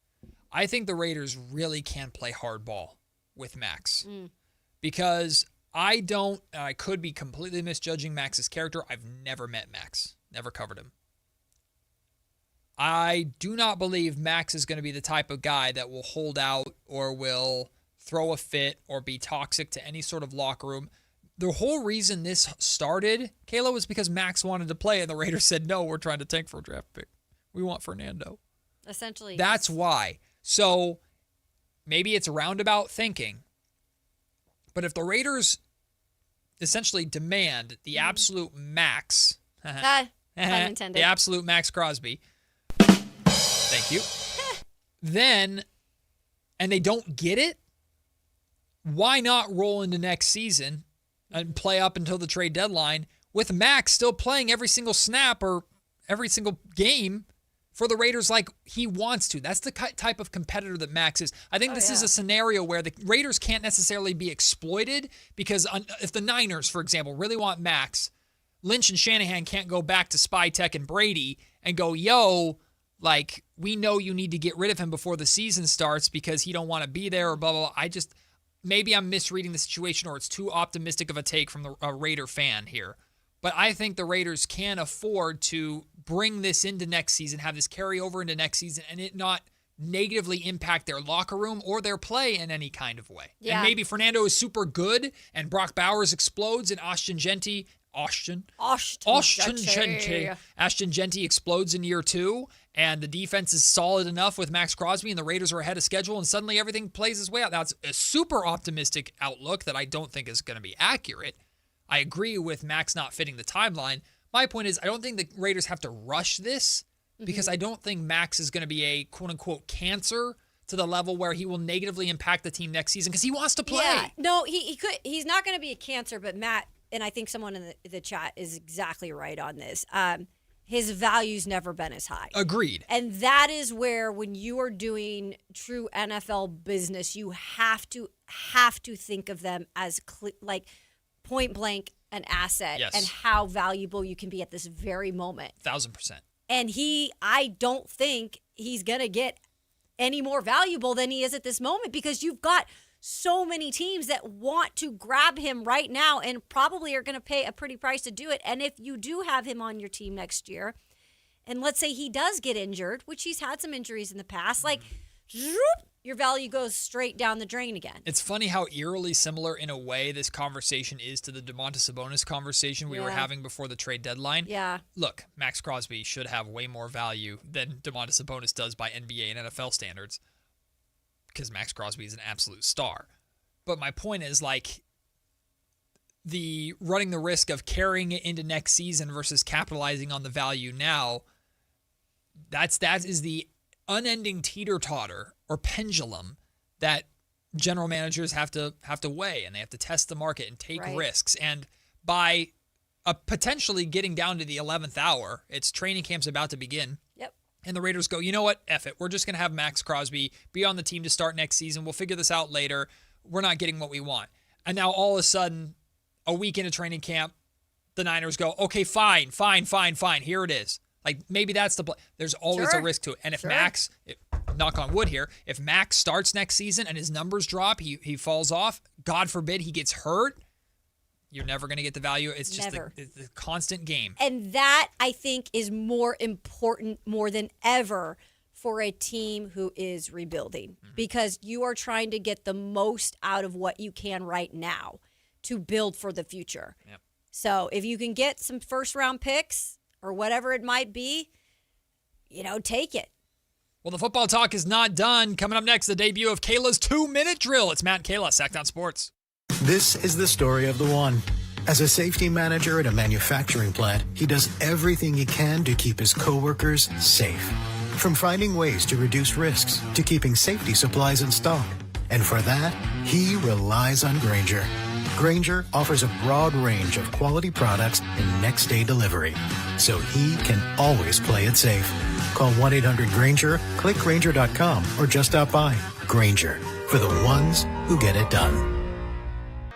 Speaker 11: I think the Raiders really can play hardball with Max because I could be completely misjudging Max's character. I've never met Max, never covered him. I do not believe Max is going to be the type of guy that will hold out or will throw a fit or be toxic to any sort of locker room. The whole reason this started, Kayla, was because Max wanted to play and the Raiders said, no, we're trying to tank for a draft pick. We want Fernando.
Speaker 12: Essentially.
Speaker 11: That's why. So maybe it's roundabout thinking, but if the Raiders essentially demand the absolute max,
Speaker 12: pun intended.
Speaker 11: the absolute Max Crosby, thank you, then, and they don't get it, why not roll into next season and play up until the trade deadline with Max still playing every single snap or every single game for the Raiders like he wants to? That's the type of competitor that Max is. I think this is a scenario where the Raiders can't necessarily be exploited because if the Niners, for example, really want Max, Lynch and Shanahan can't go back to Spytek and Brady and go, yo, like, we know you need to get rid of him before the season starts because he don't want to be there or blah, blah, blah. Maybe I'm misreading the situation or it's too optimistic of a take from a Raider fan here. But I think the Raiders can afford to bring this into next season, have this carry over into next season, and it not negatively impact their locker room or their play in any kind of way. Yeah. And maybe Fernando is super good and Brock Bowers explodes and Ashton Genty explodes in year 2, and the defense is solid enough with Max Crosby and the Raiders are ahead of schedule and suddenly everything plays its way out. That's a super optimistic outlook that I don't think is going to be accurate. I agree with Max not fitting the timeline. My point is I don't think the Raiders have to rush this because I don't think Max is going to be a quote-unquote cancer to the level where he will negatively impact the team next season because he wants to play.
Speaker 12: Yeah, no, he could. He's not going to be a cancer, but Matt, and I think someone in the chat is exactly right on this. His value's never been as high.
Speaker 11: Agreed.
Speaker 12: And that is where when you are doing true NFL business, you have to think of them as like point blank an asset and how valuable you can be at this very moment.
Speaker 11: 1,000%.
Speaker 12: And I don't think he's going to get any more valuable than he is at this moment because you've got so many teams that want to grab him right now and probably are going to pay a pretty price to do it. And if you do have him on your team next year, and let's say he does get injured, which he's had some injuries in the past, like your value goes straight down the drain again.
Speaker 11: It's funny how eerily similar in a way this conversation is to the Domantas Sabonis conversation we were having before the trade deadline.
Speaker 12: Yeah.
Speaker 11: Look, Max Crosby should have way more value than Domantas Sabonis does by NBA and NFL standards because Max Crosby is an absolute star. But my point is, like, the running the risk of carrying it into next season versus capitalizing on the value now, that is the unending teeter-totter or pendulum that general managers have to weigh, and they have to test the market and take risks. And by potentially getting down to the 11th hour, it's training camp's about to begin.
Speaker 12: Yep.
Speaker 11: And the Raiders go, you know what? F it. We're just going to have Max Crosby be on the team to start next season. We'll figure this out later. We're not getting what we want. And now all of a sudden, a week into training camp, the Niners go, okay, fine. Here it is. Like, maybe that's the play. There's always a risk to it. And if Max, knock on wood here, if Max starts next season and his numbers drop, he falls off, God forbid he gets hurt, you're never going to get the value. It's just the constant game.
Speaker 12: And that, I think, is more important more than ever for a team who is rebuilding because you are trying to get the most out of what you can right now to build for the future.
Speaker 11: Yep.
Speaker 12: So if you can get some first-round picks or whatever it might be, take it.
Speaker 11: Well, the football talk is not done. Coming up next, the debut of Kayla's 2-minute drill. It's Matt Kayla, Sactown Sports.
Speaker 1: This is the story of the one. As a safety manager at a manufacturing plant, he does everything he can to keep his coworkers safe. From finding ways to reduce risks to keeping safety supplies in stock. And for that, he relies on Grainger. Grainger offers a broad range of quality products and next-day delivery, so he can always play it safe. Call 1-800-GRAINGER, click Grainger.com, or just stop by. Grainger, for the ones who get it done.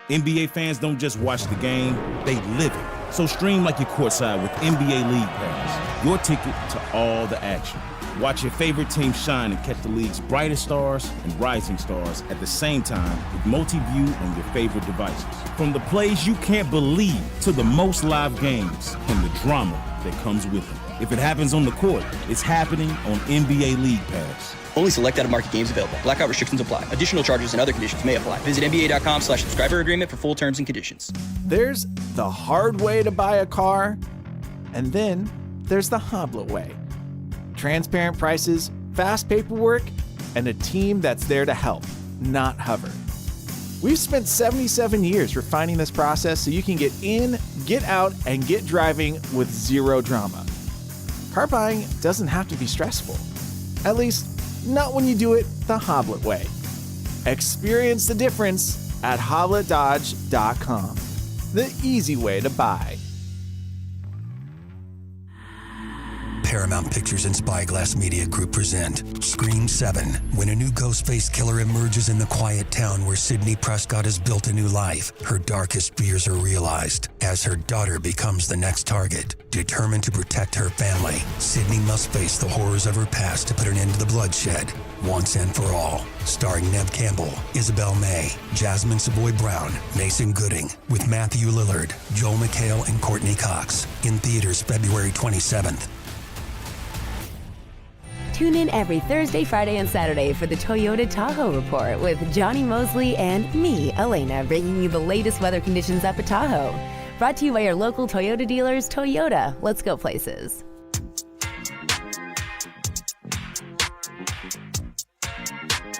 Speaker 14: NBA fans don't just watch the game, they live it. So stream like you're courtside with NBA League Pass, your ticket to all the action. Watch your favorite team shine and catch the league's brightest stars and rising stars at the same time with multi-view on your favorite devices. From the plays you can't believe to the most live games and the drama that comes with it. If it happens on the court, it's happening on NBA League Pass.
Speaker 15: Only select out-of-market games available. Blackout restrictions apply. Additional charges and other conditions may apply. Visit NBA.com/subscriber agreement for full terms and conditions.
Speaker 16: There's the hard way to buy a car, and then there's the Hoblet way. Transparent prices, fast paperwork, and a team that's there to help, not hover. We've spent 77 years refining this process so you can get in, get out, and get driving with zero drama. Car buying doesn't have to be stressful. At least, not when you do it the Hoblet way. Experience the difference at HobletDodge.com. The easy way to buy.
Speaker 2: Paramount Pictures and Spyglass Media Group present Scream 7, when a new ghost-faced killer emerges in the quiet town where Sidney Prescott has built a new life. Her darkest fears are realized as her daughter becomes the next target. Determined to protect her family, Sidney must face the horrors of her past to put an end to the bloodshed once and for all. Starring Neve Campbell, Isabel May, Jasmine Savoy Brown, Mason Gooding, with Matthew Lillard, Joel McHale, and Courtney Cox. In theaters February 27th.
Speaker 18: Tune in every Thursday, Friday, and Saturday for the Toyota Tahoe Report with Johnny Mosley and me, Elena, bringing you the latest weather conditions up at Tahoe. Brought to you by your local Toyota dealers. Toyota, let's go places.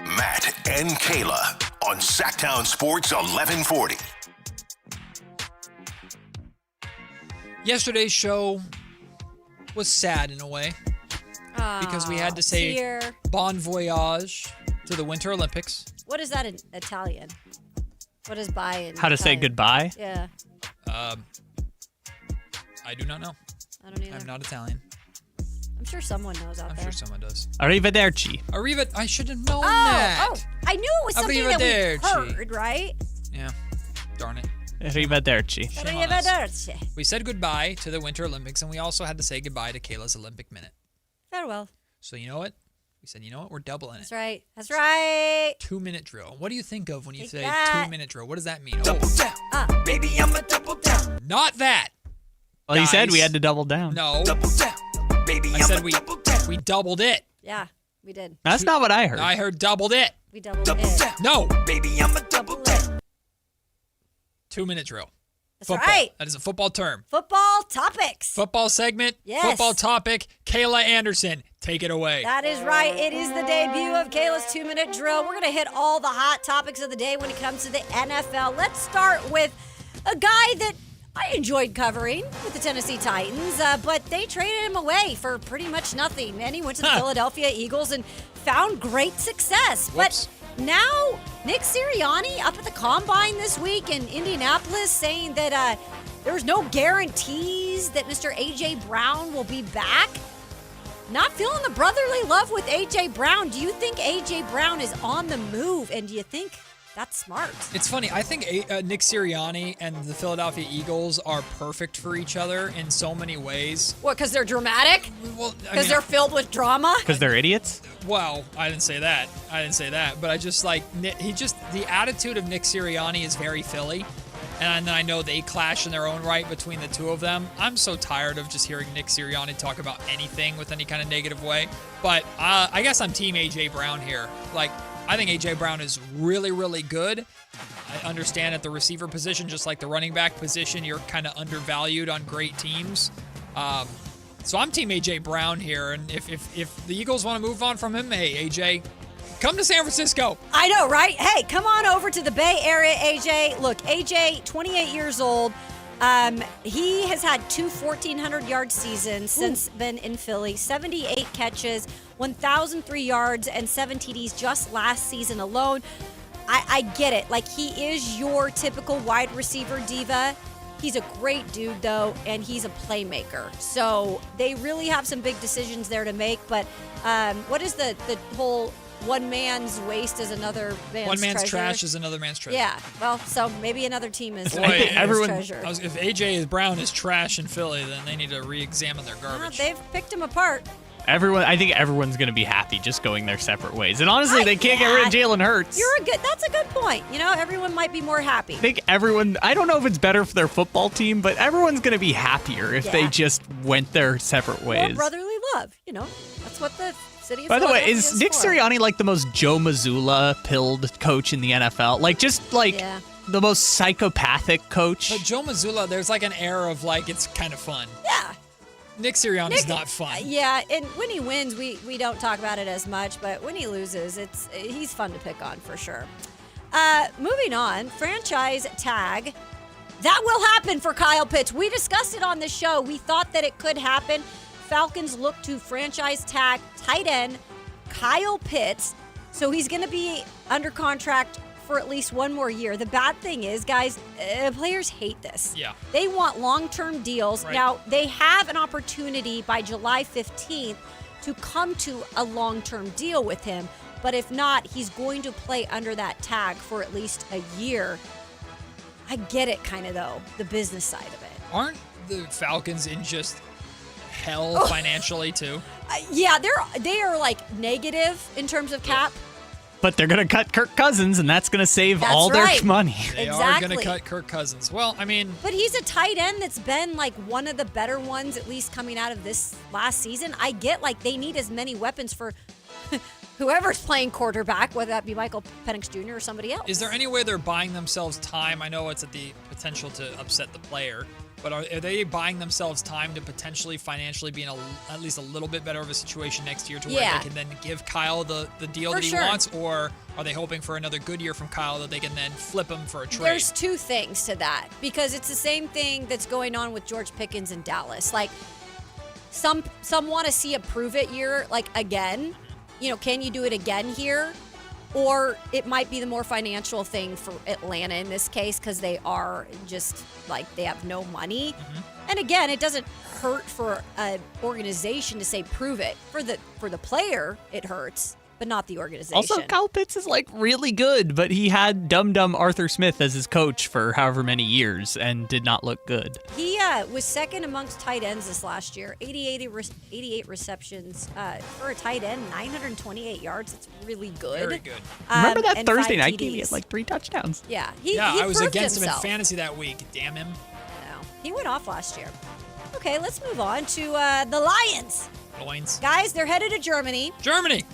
Speaker 21: Matt and Kayla on Sactown Sports 1140.
Speaker 11: Yesterday's show was sad in a way. Because we had to say bon voyage to the Winter Olympics.
Speaker 12: What is that in Italian? What is bye in
Speaker 13: How to
Speaker 12: Italian?
Speaker 13: say goodbye?
Speaker 12: Yeah.
Speaker 11: I do not know.
Speaker 12: I don't either.
Speaker 11: I'm not Italian.
Speaker 12: I'm sure someone knows out there.
Speaker 11: I'm sure someone does.
Speaker 13: Arrivederci.
Speaker 11: I should have known that.
Speaker 12: Oh, I knew it was something that we
Speaker 11: Arrivederci.
Speaker 12: heard, right?
Speaker 11: Yeah. Darn it.
Speaker 13: Arrivederci.
Speaker 11: Shame on us.
Speaker 12: Arrivederci.
Speaker 11: We said goodbye to the Winter Olympics, and we also had to say goodbye to Kayla's Olympic Minute.
Speaker 12: Farewell.
Speaker 11: So you know what? We said, you know what? We're doubling it.
Speaker 12: That's right. That's right.
Speaker 11: 2-minute drill. What do you think of when you say
Speaker 12: that.
Speaker 11: 2-minute drill? What does that mean?
Speaker 26: Double down. Baby, I'm a double down.
Speaker 11: Not that.
Speaker 13: Well, you said
Speaker 11: Guys.
Speaker 13: we had to double down.
Speaker 11: No.
Speaker 26: Double down. Baby,
Speaker 11: I
Speaker 26: I'm
Speaker 11: said
Speaker 26: a double down.
Speaker 11: we doubled it.
Speaker 12: Yeah, we did.
Speaker 13: That's not what I heard.
Speaker 11: I heard doubled it.
Speaker 12: We doubled
Speaker 26: Double
Speaker 12: it.
Speaker 26: down.
Speaker 11: No.
Speaker 26: Baby, I'm a double down.
Speaker 11: 2-minute drill.
Speaker 12: That's
Speaker 11: Football.
Speaker 12: right.
Speaker 11: That is a football term.
Speaker 12: Football topics.
Speaker 11: Football segment.
Speaker 12: Yes.
Speaker 11: Football topic. Kayla Anderson, take it away.
Speaker 12: That is right. It is the debut of Kayla's 2-minute drill. We're going to hit all the hot topics of the day when it comes to the NFL. Let's start with a guy that I enjoyed covering with the Tennessee Titans, but they traded him away for pretty much nothing. And he went to the Philadelphia Eagles and found great success.
Speaker 11: Whoops.
Speaker 12: But now, Nick Sirianni up at the Combine this week in Indianapolis saying that there's no guarantees that Mr. A.J. Brown will be back. Not feeling the brotherly love with A.J. Brown. Do you think A.J. Brown is on the move? And do you think that's smart?
Speaker 11: It's funny. I think Nick Sirianni and the Philadelphia Eagles are perfect for each other in so many ways.
Speaker 12: What, because they're dramatic?
Speaker 11: Well,
Speaker 12: Because they're filled with drama?
Speaker 13: Because they're idiots?
Speaker 11: Well, I didn't say that. But I just like, the attitude of Nick Sirianni is very Philly. And I know they clash in their own right between the two of them. I'm so tired of just hearing Nick Sirianni talk about anything with any kind of negative way. But I guess I'm team A.J. Brown here. Like, I think A.J. Brown is really, really good. I understand at the receiver position, just like the running back position, you're kind of undervalued on great teams. So I'm team A.J. Brown here. And if the Eagles want to move on from him, hey, A.J., come to San Francisco.
Speaker 12: I know, right? Hey, come on over to the Bay Area, AJ. Look, AJ, 28 years old. He has had two 1,400-yard seasons since been in Philly, 78 catches, 1,003 yards, and 7 TDs just last season alone. I get it. Like, he is your typical wide receiver diva. He's a great dude, though, and he's a playmaker. So they really have some big decisions there to make. But what is the whole one man's waste is another man's
Speaker 11: One man's
Speaker 12: treasure?
Speaker 11: Trash is another man's treasure.
Speaker 12: Yeah, well, so maybe another team is
Speaker 11: Boy,
Speaker 12: everyone treasure.
Speaker 11: If A.J. Brown is trash in Philly, then they need to re-examine their garbage.
Speaker 12: They've picked him apart.
Speaker 13: I think everyone's going to be happy just going their separate ways. And honestly, they can't get rid of Jalen Hurts.
Speaker 12: That's a good point. You know, everyone might be more happy.
Speaker 13: I think I don't know if it's better for their football team, but everyone's going to be happier if they just went their separate ways.
Speaker 12: More brotherly love. You know, that's what the city of
Speaker 13: By the way,
Speaker 12: Philadelphia
Speaker 13: is Nick
Speaker 12: for.
Speaker 13: Sirianni like the most Joe Mazzulla-pilled coach in the NFL? Like, just like the most psychopathic coach?
Speaker 11: But Joe Mazzulla, there's like an air of like it's kind of fun.
Speaker 12: Yeah.
Speaker 11: Nick Sirianni's not fun.
Speaker 12: Yeah, and when he wins, we don't talk about it as much, but when he loses, he's fun to pick on for sure. Moving on, franchise tag. That will happen for Kyle Pitts. We discussed it on the show. We thought that it could happen. Falcons look to franchise tag tight end Kyle Pitts. So he's going to be under contract for at least one more year. The bad thing is, guys, players hate this.
Speaker 11: Yeah.
Speaker 12: They want long-term deals.
Speaker 11: Right.
Speaker 12: Now, they have an opportunity by July 15th to come to a long-term deal with him. But if not, he's going to play under that tag for at least a year. I get it kind of, though, the business side of it.
Speaker 11: Aren't the Falcons in just hell financially, too?
Speaker 12: Yeah, they are like negative in terms of cap.
Speaker 13: But they're going to cut Kirk Cousins, and that's going to save all their money.
Speaker 11: They are going to cut Kirk Cousins. Well, I mean...
Speaker 12: But he's a tight end that's been like one of the better ones, at least coming out of this last season. I get like they need as many weapons for... whoever's playing quarterback, whether that be Michael Penix Jr. or somebody else.
Speaker 11: Is there any way they're buying themselves time? I know it's at the potential to upset the player, but are they buying themselves time to potentially financially be in at least a little bit better of a situation next year to where they can then give Kyle the deal that he wants? Or are they hoping for another good year from Kyle that they can then flip him for a trade?
Speaker 12: There's two things to that, because it's the same thing that's going on with George Pickens in Dallas. Like, some want to see a prove-it year, like, again. You know, can you do it again here? Or it might be the more financial thing for Atlanta in this case, because they are just like they have no money. And again, it doesn't hurt for an organization to say prove it. For the player, it hurts, but not the organization.
Speaker 13: Also, Kyle Pitts is like really good, but he had dumb Arthur Smith as his coach for however many years and did not look good.
Speaker 12: He was second amongst tight ends this last year. 88 receptions for a tight end, 928 yards. That's really good.
Speaker 11: Very good.
Speaker 13: Remember that
Speaker 12: and
Speaker 13: Thursday
Speaker 12: 5
Speaker 13: night
Speaker 12: TDs.
Speaker 13: game? He had like 3 touchdowns.
Speaker 12: Yeah,
Speaker 11: I was
Speaker 12: proved
Speaker 11: against
Speaker 12: himself.
Speaker 11: him in fantasy that week. Damn him.
Speaker 12: I know. He went off last year. Okay, let's move on to the Lions. Guys, they're headed to Germany.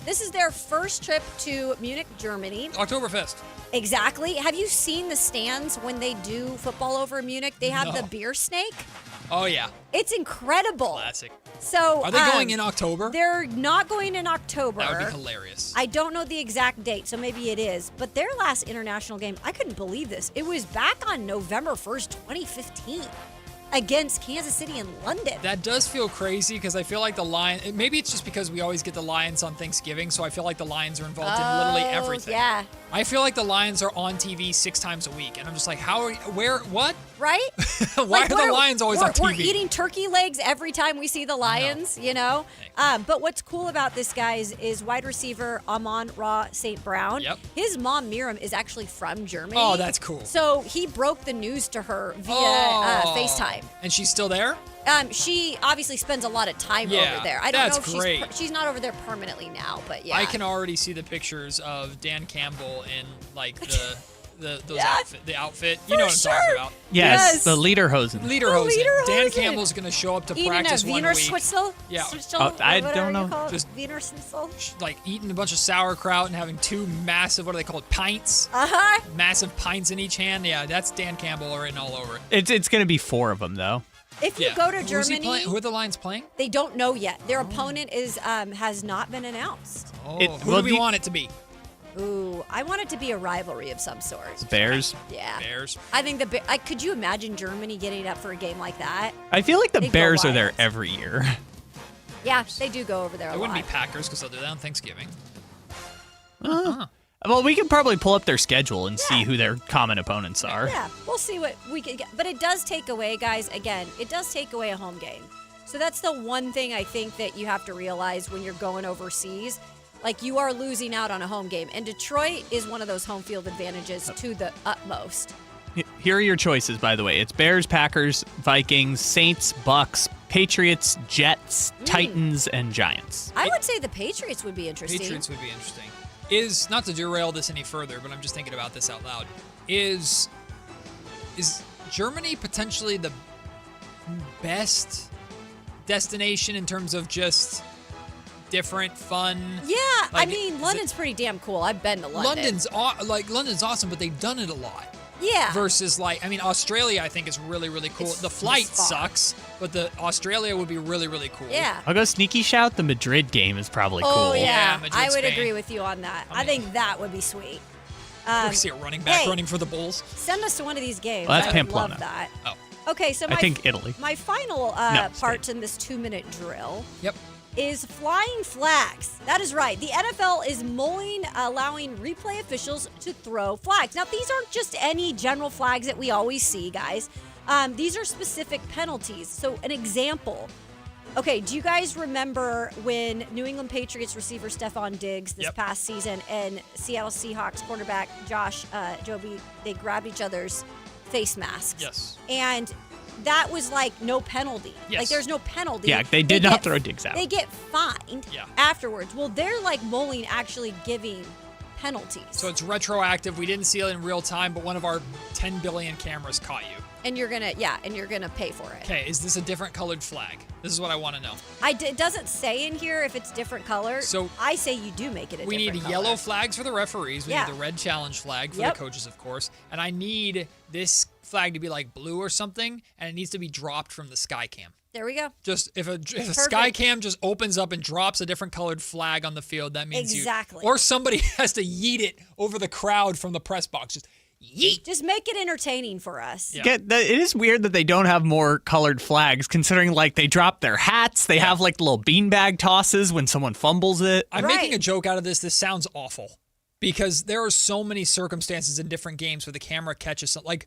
Speaker 12: This is their first trip to Munich, Germany.
Speaker 11: Oktoberfest.
Speaker 12: Exactly. Have you seen the stands when they do football over in Munich? They have the beer snake.
Speaker 11: Oh, yeah.
Speaker 12: It's incredible.
Speaker 11: Classic.
Speaker 12: So,
Speaker 11: are they going in October?
Speaker 12: They're not going in October.
Speaker 11: That would be hilarious.
Speaker 12: I don't know the exact date, so maybe it is. But their last international game, I couldn't believe this. It was back on November 1st, 2015. Against Kansas City and London.
Speaker 11: That does feel crazy because I feel like the Lions, maybe it's just because we always get the Lions on Thanksgiving, so I feel like the Lions are involved in literally everything.
Speaker 12: Yeah.
Speaker 11: I feel like the Lions are on TV 6 times a week, and I'm just like, what?
Speaker 12: Right?
Speaker 11: Why are the Lions always on TV?
Speaker 12: We're eating turkey legs every time we see the Lions, you know? But what's cool about this, guys, is wide receiver Amon-Ra St. Brown.
Speaker 11: Yep.
Speaker 12: His mom, Miriam, is actually from Germany.
Speaker 11: Oh, that's cool.
Speaker 12: So he broke the news to her via FaceTime.
Speaker 11: And she's still there?
Speaker 12: She obviously spends a lot of time over there. I don't know if she's not over there permanently now, but yeah.
Speaker 11: I can already see the pictures of Dan Campbell in like the outfit. You know what I'm talking about.
Speaker 13: Yes, the Lederhosen.
Speaker 11: Lederhosen. Dan Campbell's going to show up to practice one week.
Speaker 12: Schnitzel?
Speaker 11: Yeah.
Speaker 13: I don't know.
Speaker 12: Just Wiener Schnitzel?
Speaker 11: Like eating a bunch of sauerkraut and having 2 massive, what are they called, pints? Massive pints in each hand. Yeah, that's Dan Campbell written all over it.
Speaker 13: It's going to be 4 of them, though.
Speaker 12: If you go to Germany,
Speaker 11: who are the Lions playing?
Speaker 12: They don't know yet. Their opponent has not been announced.
Speaker 11: Who do we want it to be?
Speaker 12: Ooh, I want it to be a rivalry of some sort.
Speaker 13: Bears?
Speaker 12: Yeah.
Speaker 11: Bears.
Speaker 12: I think could you imagine Germany getting up for a game like that?
Speaker 13: I feel like the Bears are there every year.
Speaker 12: Yeah, they do go over there a lot.
Speaker 11: It wouldn't be Packers because they'll do that on Thanksgiving.
Speaker 13: Well, we can probably pull up their schedule and see who their common opponents are.
Speaker 12: Yeah, we'll see what we can get. But it does take away, guys, again, it does take away a home game. So that's the one thing I think that you have to realize when you're going overseas. Like, you are losing out on a home game. And Detroit is one of those home field advantages to the utmost.
Speaker 13: Here are your choices, by the way. It's Bears, Packers, Vikings, Saints, Bucks, Patriots, Jets, Titans, and Giants.
Speaker 12: I would say the Patriots would be interesting.
Speaker 11: Patriots would be interesting. Is, not to derail this any further, but I'm just thinking about this out loud, is Germany potentially the best destination in terms of just different, fun?
Speaker 12: Yeah,
Speaker 11: like,
Speaker 12: I mean, London's pretty damn cool. I've been to London.
Speaker 11: London's awesome, but they've done it a lot.
Speaker 12: Yeah.
Speaker 11: Versus Australia I think is really, really cool. The flight sucks, but the Australia would be really, really cool.
Speaker 12: Yeah.
Speaker 13: I'll go sneaky shout. The Madrid game is probably cool.
Speaker 12: Oh, yeah.
Speaker 11: Madrid,
Speaker 12: I would
Speaker 11: Spain.
Speaker 12: agree with you on that. I think that would be sweet.
Speaker 11: We see a running back running for the Bulls.
Speaker 12: Send us to one of these games.
Speaker 13: Well, that's
Speaker 12: I would
Speaker 13: Pamplona.
Speaker 12: love that.
Speaker 11: Oh.
Speaker 12: Okay, so
Speaker 13: I think Italy.
Speaker 12: My final part in this 2-minute drill.
Speaker 11: Yep.
Speaker 12: Is flying flags. That is right. The NFL is mulling, allowing replay officials to throw flags. Now, these aren't just any general flags that we always see, guys. These are specific penalties. So, an example. Okay, do you guys remember when New England Patriots receiver Stephon Diggs this past season and Seattle Seahawks quarterback Josh Joby, they grabbed each other's face masks?
Speaker 11: Yes.
Speaker 12: And that was no penalty.
Speaker 11: Yes.
Speaker 12: There's no penalty.
Speaker 13: Yeah, they did not throw Diggs out.
Speaker 12: They get fined afterwards. Well, they're mulling actually giving penalties.
Speaker 11: So it's retroactive. We didn't see it in real time, but one of our 10 billion cameras caught you.
Speaker 12: And you're gonna pay for it.
Speaker 11: Okay, is this a different colored flag? This is what I want to know.
Speaker 12: It doesn't say in here if it's different color.
Speaker 11: So
Speaker 12: I say you do make it a
Speaker 11: we
Speaker 12: different
Speaker 11: need
Speaker 12: color.
Speaker 11: yellow flags for the referees. We need the red challenge flag for the coaches, of course. And I need this flag to be blue or something, and it needs to be dropped from the sky cam.
Speaker 12: There we go.
Speaker 11: Just if a sky cam just opens up and drops a different colored flag on the field, that means
Speaker 12: exactly.
Speaker 11: Or somebody has to yeet it over the crowd from the press box. Just yeet.
Speaker 12: Just make it entertaining for us.
Speaker 11: Yeah.
Speaker 13: It is weird that they don't have more colored flags, considering they drop their hats. They have little beanbag tosses when someone fumbles it.
Speaker 11: I'm making a joke out of this. This sounds awful because there are so many circumstances in different games where the camera catches something.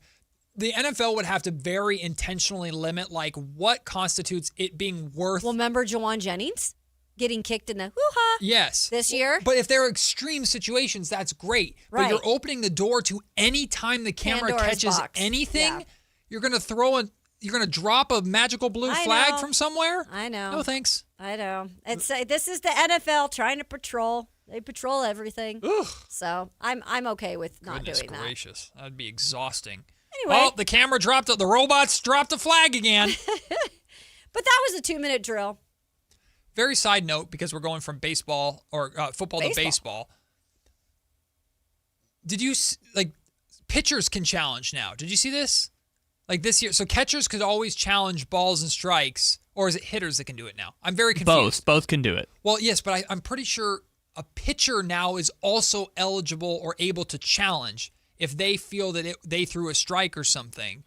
Speaker 11: The NFL would have to very intentionally limit what constitutes it being worth.
Speaker 12: Well, remember Jawan Jennings getting kicked in the hoo-ha?
Speaker 11: Yes.
Speaker 12: This year?
Speaker 11: But if there are extreme situations, that's great.
Speaker 12: Right.
Speaker 11: But you're opening the door to any time the camera
Speaker 12: Pandora's
Speaker 11: catches
Speaker 12: box.
Speaker 11: anything, you're going to drop a magical blue flag from somewhere?
Speaker 12: I know.
Speaker 11: No, thanks.
Speaker 12: I know. This is the NFL trying to patrol. They patrol everything.
Speaker 11: Ugh.
Speaker 12: So I'm okay with not
Speaker 11: Goodness
Speaker 12: doing
Speaker 11: gracious. That'd be exhausting.
Speaker 12: Anyway.
Speaker 11: Oh, the camera dropped it. The robots dropped the flag again.
Speaker 12: But that was a 2-minute drill.
Speaker 11: Very side note, because we're going from baseball or football to baseball. Did you pitchers can challenge now? Did you see this? This year, so catchers could always challenge balls and strikes, or is it hitters that can do it now? I'm very confused.
Speaker 13: Both can do it.
Speaker 11: Well, yes, but I'm pretty sure a pitcher now is also eligible or able to challenge if they feel that they threw a strike or something.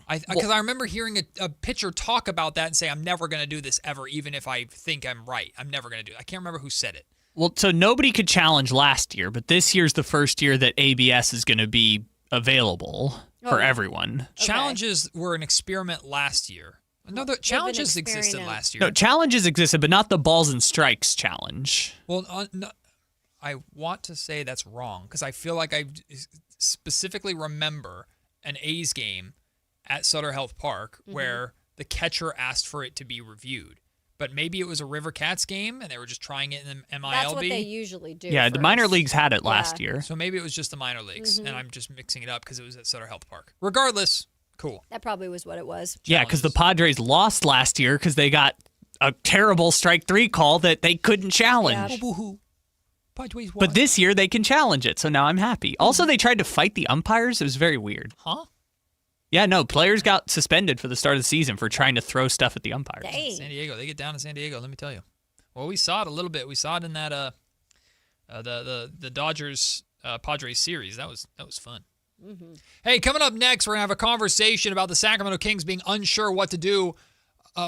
Speaker 11: Because I remember hearing a pitcher talk about that and say, I'm never going to do this ever, even if I think I'm right. I'm never going to do it. I can't remember who said it.
Speaker 13: Well, so nobody could challenge last year, but this year's the first year that ABS is going to be available for everyone.
Speaker 11: Okay. Challenges were an experiment last year. No, the challenges existed last year.
Speaker 13: No, challenges existed, but not the balls and strikes challenge.
Speaker 11: Well, no, I want to say that's wrong because I feel like I specifically remember an A's game at Sutter Health Park where the catcher asked for it to be reviewed. But maybe it was a River Cats game and they were just trying it in the MILB.
Speaker 12: That's what they usually do.
Speaker 13: Yeah, the minor leagues had it last year.
Speaker 11: So maybe it was just the minor leagues and I'm just mixing it up because it was at Sutter Health Park. Regardless, cool.
Speaker 12: That probably was what it was.
Speaker 13: Yeah, because the Padres lost last year because they got a terrible strike 3 call that they couldn't challenge.
Speaker 12: Yeah.
Speaker 13: But this year they can challenge it, so now I'm happy. Also, they tried to fight the umpires. It was very weird.
Speaker 11: Huh?
Speaker 13: Yeah, no, players got suspended for the start of the season for trying to throw stuff at the umpires.
Speaker 12: Dang.
Speaker 11: San Diego, they get down to San Diego, let me tell you. Well, we saw it a little bit. We saw it in that the Dodgers Padres series. That was fun.
Speaker 12: Mm-hmm.
Speaker 11: Hey, coming up next, we're going to have a conversation about the Sacramento Kings being unsure what to do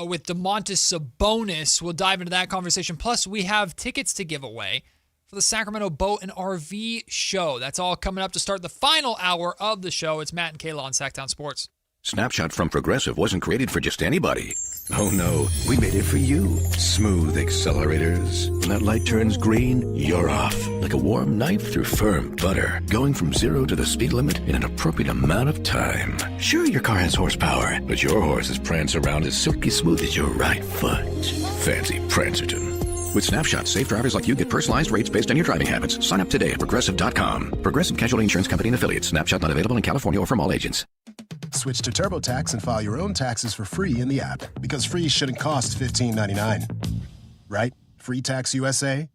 Speaker 11: with Domantas Sabonis. We'll dive into that conversation. Plus, we have tickets to give away for the Sacramento Boat and RV Show. That's all coming up to start the final hour of the show. It's Matt and Kayla on Sactown Sports.
Speaker 3: Snapshot from Progressive wasn't created for just anybody. Oh no, we made it for you. Smooth accelerators. When that light turns green, you're off. Like a warm knife through firm butter. Going from 0 to the speed limit in an appropriate amount of time. Sure, your car has horsepower, but your horses prance around as silky smooth as your right foot. Fancy Prancerton. With Snapshot, safe drivers like you get personalized rates based on your driving habits. Sign up today at Progressive.com. Progressive Casualty Insurance Company and Affiliates. Snapshot not available in California or from all agents.
Speaker 5: Switch to TurboTax and file your own taxes for free in the app. Because free shouldn't cost $15.99. Right? free tax USA?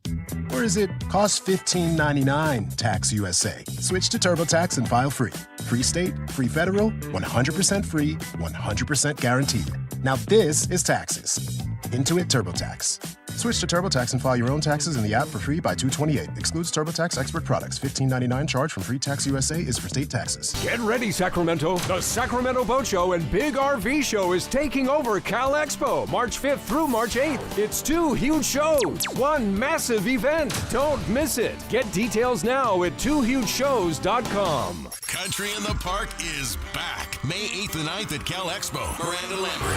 Speaker 5: Or is it cost $15.99 tax USA? Switch to TurboTax and file free. Free state, free federal, 100% free, 100% guaranteed. Now this is taxes. Intuit TurboTax. Switch to TurboTax and file your own taxes in the app for free by 2/28. Excludes TurboTax expert products. $15.99 charge from free tax USA is for state taxes.
Speaker 6: Get ready, Sacramento. The Sacramento Boat Show and Big RV Show is taking over Cal Expo, March 5th through March 8th. It's 2 huge shows, 1 massive event. Don't miss it. Get details now at 2hugeshows.com.
Speaker 21: Country in the Park is back. May 8th and 9th at Cal Expo. Miranda Lambert.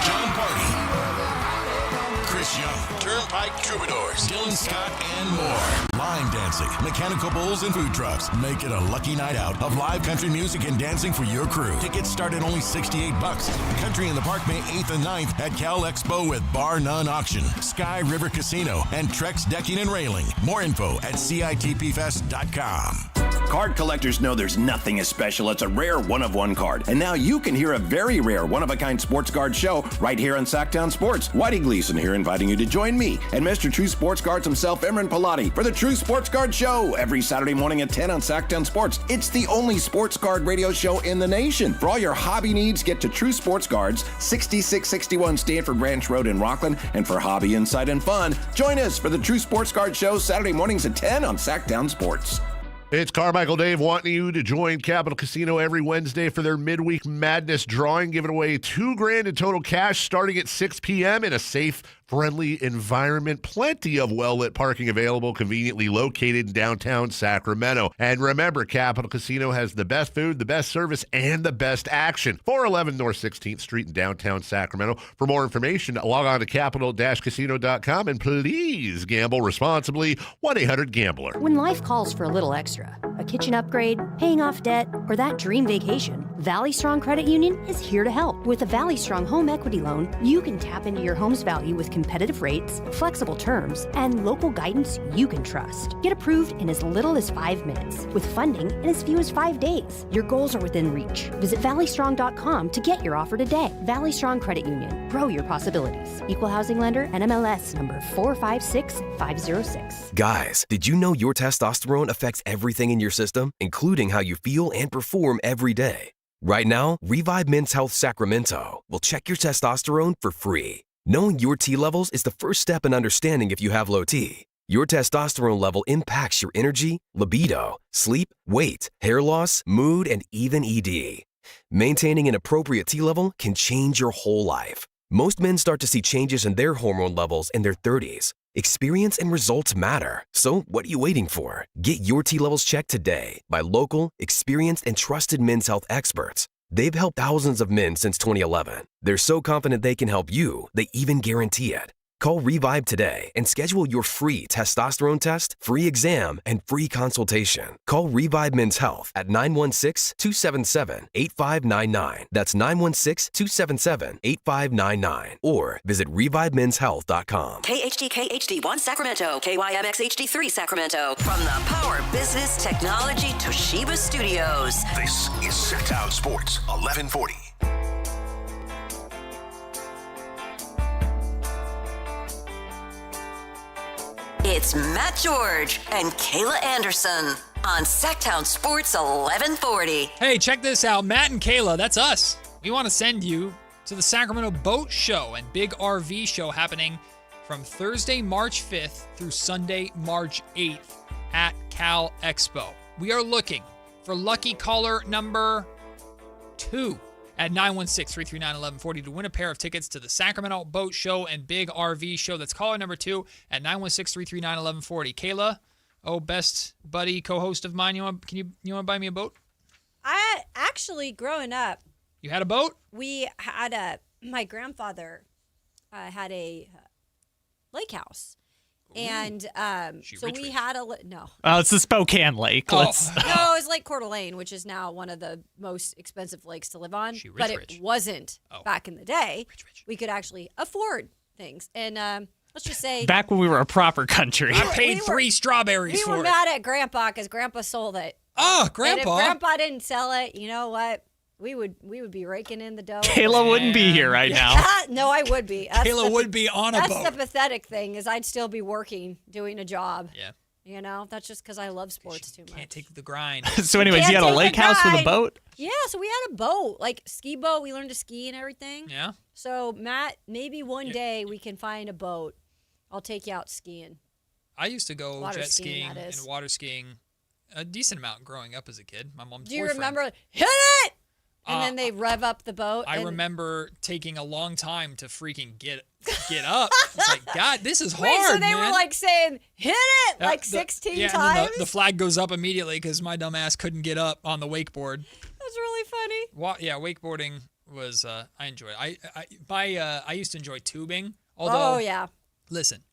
Speaker 21: John Party. Chris Young, Turnpike Troubadours, Dylan Scott, and more. Line dancing, mechanical bulls, and food trucks. Make it a lucky night out of live country music and dancing for your crew. Tickets start at only $68. Country in the Park, May 8th and 9th at Cal Expo with Bar None Auction, Sky River Casino, and Trex Decking and Railing. More info at CITPFest.com.
Speaker 7: Card collectors know there's nothing as special as a rare one-of-one card. And now you can hear a very rare one-of-a-kind sports card show right here on Sactown Sports. Whitey Gleason here inviting you to join me and Mr. True Sports Cards himself, Imran Pilati, for the True Sports Card Show every Saturday morning at 10 on Sactown Sports. It's the only sports card radio show in the nation. For all your hobby needs, get to True Sports Cards, 6661 Stanford Ranch Road in Rockland. And for hobby, insight, and fun, join us for the True Sports Card Show Saturday mornings at 10 on Sactown Sports.
Speaker 4: It's Carmichael Dave wanting you to join Capital Casino every Wednesday for their midweek madness drawing, giving away $2,000 in total cash starting at 6 p.m. in a safe, friendly environment. Plenty of well-lit parking available, conveniently located in downtown Sacramento. And remember, Capital Casino has the best food, the best service, and the best action. 411 North 16th Street in downtown Sacramento. For more information, log on to capital-casino.com and please gamble responsibly. 1-800-GAMBLER.
Speaker 20: When life calls for a little extra, a kitchen upgrade, paying off debt, or that dream vacation, Valley Strong Credit Union is here to help. With a Valley Strong home equity loan, you can tap into your home's value with competitive rates, flexible terms, and local guidance you can trust. Get approved in as little as 5 minutes, with funding in as few as 5 days. Your goals are within reach. Visit valleystrong.com to get your offer today. Valley Strong Credit Union. Grow your possibilities. Equal housing lender, NMLS number 456506.
Speaker 17: Guys, did you know your testosterone affects everything in your system, including how you feel and perform every day? Right now, Revive Men's Health Sacramento will check your testosterone for free. Knowing your T levels is the first step in understanding if you have low T. Your testosterone level impacts your energy, libido, sleep, weight, hair loss, mood, and even ED. Maintaining an appropriate T level can change your whole life. Most men start to see changes in their hormone levels in their 30s. Experience and results matter. So what are you waiting for? Get your T levels checked today by local, experienced, and trusted men's health experts. They've helped thousands of men since 2011. They're so confident they can help you, they even guarantee it. Call Revive today and schedule your free testosterone test, free exam, and free consultation. Call Revive Men's Health at 916-277-8599. That's 916-277-8599. Or visit ReviveMen'sHealth.com.
Speaker 22: KHD1 Sacramento, KYMX-HD3 Sacramento. From the Power Business Technology Toshiba Studios.
Speaker 21: This is Sactown Sports 1140.
Speaker 22: It's Matt George and Kayla Anderson on Sactown Sports 1140.
Speaker 11: Hey, check this out. Matt and Kayla, that's us. We want to send you to the Sacramento Boat Show and Big RV Show happening from Thursday, March 5th through Sunday, March 8th at Cal Expo. We are looking for lucky caller number 2 at 916-339-1140 to win a pair of tickets to the Sacramento Boat Show and Big RV Show. That's caller number 2 at 916-339-1140. Kayla, best buddy, co-host of mine, you want to buy me a boat?
Speaker 12: I actually, growing up,
Speaker 11: you had a boat?
Speaker 12: We had my grandfather had a lake house. And so we had no.
Speaker 13: Oh, it's the Spokane Lake.
Speaker 12: No, it was Lake Coeur d'Alene, which is now one of the most expensive lakes to live on. But it wasn't back in the day. We could actually afford things. And let's just say
Speaker 13: back when we were a proper country.
Speaker 11: I paid 3 strawberries for it.
Speaker 12: We were mad at Grandpa because Grandpa sold it.
Speaker 11: Oh, Grandpa.
Speaker 12: And if Grandpa didn't sell it, you know what? we would be raking in the dough.
Speaker 13: Kayla wouldn't be here right now.
Speaker 12: No, I would be.
Speaker 11: Kayla would be on a boat.
Speaker 12: That's the pathetic thing is I'd still be working, doing a job.
Speaker 11: Yeah.
Speaker 12: You know, that's just because I love sports too much.
Speaker 11: Can't take the grind.
Speaker 13: So anyways, you had a lake house with a boat?
Speaker 12: Yeah, so we had a boat, like ski boat. We learned to ski and everything.
Speaker 11: Yeah.
Speaker 12: So, Matt, maybe one day we can find a boat. I'll take you out skiing.
Speaker 11: I used to go
Speaker 12: Water
Speaker 11: jet
Speaker 12: skiing,
Speaker 11: skiing
Speaker 12: that
Speaker 11: and
Speaker 12: is.
Speaker 11: water skiing a decent amount growing up as a kid. My mom's
Speaker 12: Do you
Speaker 11: boyfriend.
Speaker 12: remember, hit it? And then they rev up the boat.
Speaker 11: I
Speaker 12: and
Speaker 11: remember taking a long time to freaking get up. It's like, God, this is hard,
Speaker 12: Wait, so they
Speaker 11: man.
Speaker 12: were like saying, hit it, like 16
Speaker 11: yeah,
Speaker 12: times?
Speaker 11: And then the flag goes up immediately because my dumb ass couldn't get up on the wakeboard.
Speaker 12: That's really funny.
Speaker 11: Yeah, wakeboarding was, I enjoyed it. I used to enjoy tubing. Although,
Speaker 12: oh, yeah.
Speaker 11: Listen.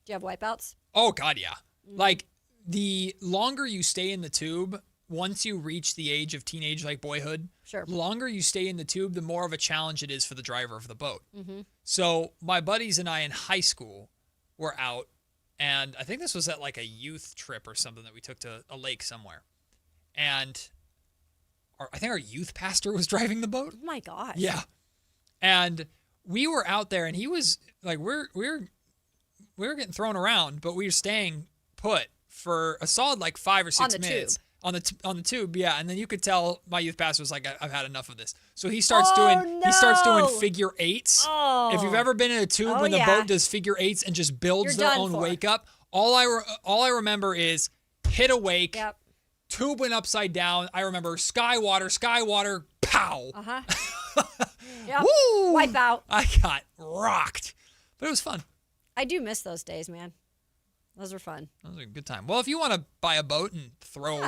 Speaker 12: Do you have wipeouts?
Speaker 11: Oh, God, yeah. Like, the longer you stay in the tube, once you reach the age of teenage, like boyhood,
Speaker 12: sure.
Speaker 11: The longer you stay in the tube, the more of a challenge it is for the driver of the boat.
Speaker 12: Mm-hmm.
Speaker 11: So my buddies and I in high school were out, and I think this was at like a youth trip or something that we took to a lake somewhere. And I think our youth pastor was driving the boat.
Speaker 12: Oh, my gosh.
Speaker 11: Yeah. And we were out there, and he was like, we were getting thrown around, but we were staying put for a solid like 5 or 6 minutes.
Speaker 12: Tube.
Speaker 11: On the tube, yeah, and then you could tell my youth pastor was like, I've had enough of this. So he starts doing figure eights.
Speaker 12: Oh.
Speaker 11: If you've ever been in a tube when the boat does figure eights and just builds
Speaker 12: You're
Speaker 11: their
Speaker 12: done
Speaker 11: own
Speaker 12: for.
Speaker 11: wake up, all I remember is hit a wake,
Speaker 12: Yep.
Speaker 11: tube went upside down. I remember skywater, pow.
Speaker 12: Yep.
Speaker 11: Woo!
Speaker 12: Wipe out.
Speaker 11: I got rocked, but it was fun.
Speaker 12: I do miss those days, man. Those were fun.
Speaker 11: That was a good time. Well, if you want to buy a boat and throw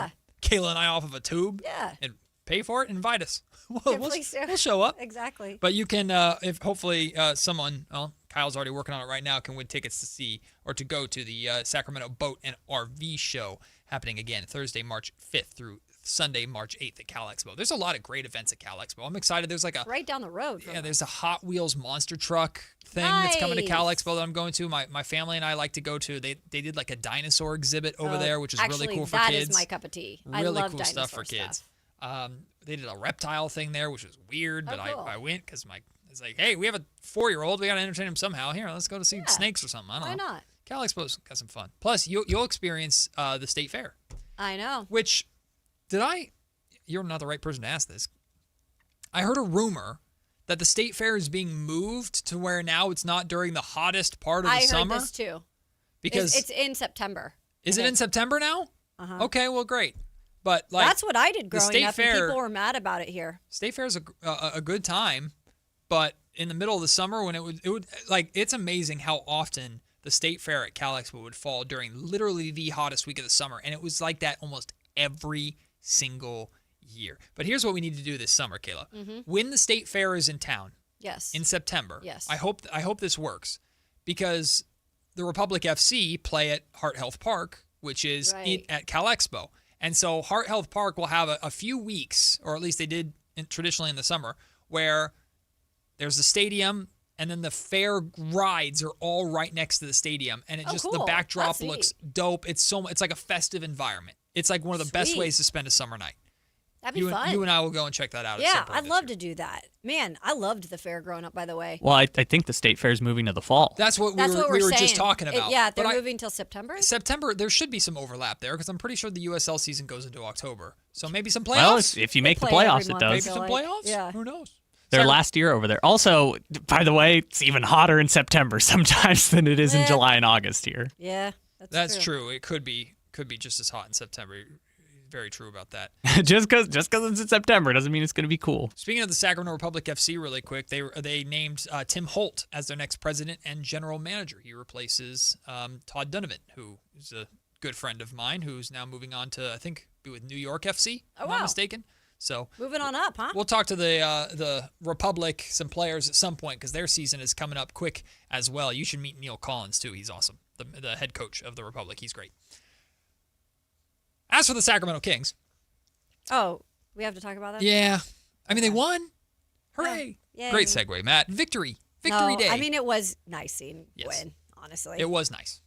Speaker 11: Kayla and I off of a tube and pay for it, invite us. We'll show up.
Speaker 12: Exactly.
Speaker 11: But you can, if hopefully someone, well, Kyle's already working on it right now, can win tickets to see or to go to the Sacramento Boat and RV Show happening again Thursday, March 5th through Sunday, March 8th at Cal Expo. There's a lot of great events at Cal Expo. I'm excited. There's like
Speaker 12: right down the road.
Speaker 11: Yeah, there's a Hot Wheels monster truck thing that's coming to Cal Expo that I'm going to. My family and I like to go to. They did like a dinosaur exhibit over there, which is really cool for kids.
Speaker 12: That is my cup of tea.
Speaker 11: Really
Speaker 12: I love
Speaker 11: cool
Speaker 12: dinosaur
Speaker 11: stuff for kids. They did a reptile thing there, which was weird, but
Speaker 12: cool.
Speaker 11: I went because it's like, hey, we have a 4-year-old. We got to entertain him somehow. Here, let's go to see snakes or something. I don't know.
Speaker 12: Why not?
Speaker 11: Cal Expo's got some fun. Plus, you'll experience the state fair.
Speaker 12: I know.
Speaker 11: Which, you're not the right person to ask this. I heard a rumor that the state fair is being moved to where now it's not during the hottest part of the summer.
Speaker 12: I heard this too.
Speaker 11: Because
Speaker 12: it's in September.
Speaker 11: Is it in September now?
Speaker 12: Uh-huh.
Speaker 11: Okay, well, great. But like
Speaker 12: that's what I did growing
Speaker 11: state
Speaker 12: up,
Speaker 11: fair,
Speaker 12: and people were mad about it here.
Speaker 11: State fair is a good time, but in the middle of the summer when it would like it's amazing how often the state fair at Cal Expo would fall during literally the hottest week of the summer, and it was like that almost every single year. But here's what we need to do this summer, Kayla.
Speaker 12: Mm-hmm.
Speaker 11: When the state fair is in town,
Speaker 12: yes,
Speaker 11: in September,
Speaker 12: yes,
Speaker 11: I hope this works because the Republic FC play at Heart Health Park, which is at Cal Expo. And so Heart Health Park will have a few weeks, or at least they did traditionally in the summer, where there's the stadium and then the fair rides are all right next to the stadium. And the backdrop looks dope. It's like a festive environment. It's like one of the best ways to spend a summer night.
Speaker 12: That'd be fun.
Speaker 11: You and I will go and check that out.
Speaker 12: Yeah, I'd love to do that. Man, I loved the fair growing up, by the way.
Speaker 13: Well, I think the state fair is moving to the fall.
Speaker 11: That's what we were just talking about.
Speaker 12: They're moving till September?
Speaker 11: September, there should be some overlap there because I'm pretty sure the USL season goes into October. So maybe some playoffs.
Speaker 13: Well, if you make the playoffs, it does.
Speaker 11: Maybe some playoffs?
Speaker 12: Yeah.
Speaker 11: Who knows?
Speaker 13: Their last year over there. Also, by the way, it's even hotter in September sometimes than it is in July and August here.
Speaker 12: Yeah,
Speaker 11: that's true. It could be just as hot in September. Very true about that.
Speaker 13: just because it's in September doesn't mean it's going to be cool.
Speaker 11: Speaking of the Sacramento Republic FC really quick, they named Tim Holt as their next president and general manager. He replaces Todd Donovan, who is a good friend of mine, who's now moving on to, I think, be with New York FC, if I'm not mistaken. So
Speaker 12: moving on up, huh?
Speaker 11: We'll talk to the Republic, some players at some point because their season is coming up quick as well. You should meet Neil Collins, too. He's awesome, the head coach of the Republic. He's great. As for the Sacramento Kings.
Speaker 12: Oh, we have to talk about that?
Speaker 11: Yeah. I mean, they won. Hooray.
Speaker 12: Yeah.
Speaker 11: Great segue, Matt. Victory day.
Speaker 12: I mean, it was nice seeing win, honestly.
Speaker 11: It was nice.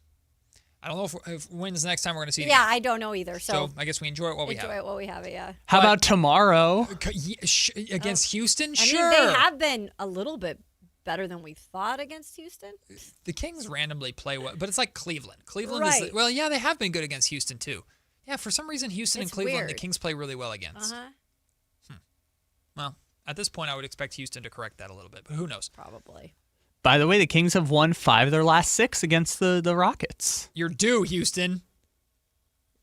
Speaker 11: I don't know if when's the next time we're going to see it.
Speaker 12: Yeah, I don't know either. So
Speaker 11: I guess we enjoy it while we have it.
Speaker 12: Enjoy it while we have it, yeah.
Speaker 13: How about tomorrow?
Speaker 11: Against Houston?
Speaker 12: I mean, they have been a little bit better than we thought against Houston.
Speaker 11: The Kings randomly play well, but it's like Cleveland. Cleveland
Speaker 12: right.
Speaker 11: is, well, yeah, they have been good against Houston too. Yeah, for some reason, Houston and Cleveland,
Speaker 12: weird.
Speaker 11: the Kings play really well against. Well, at this point, I would expect Houston to correct that a little bit, but who knows?
Speaker 12: Probably.
Speaker 13: By the way, the Kings have won 5 of their last 6 against the Rockets.
Speaker 11: You're due, Houston.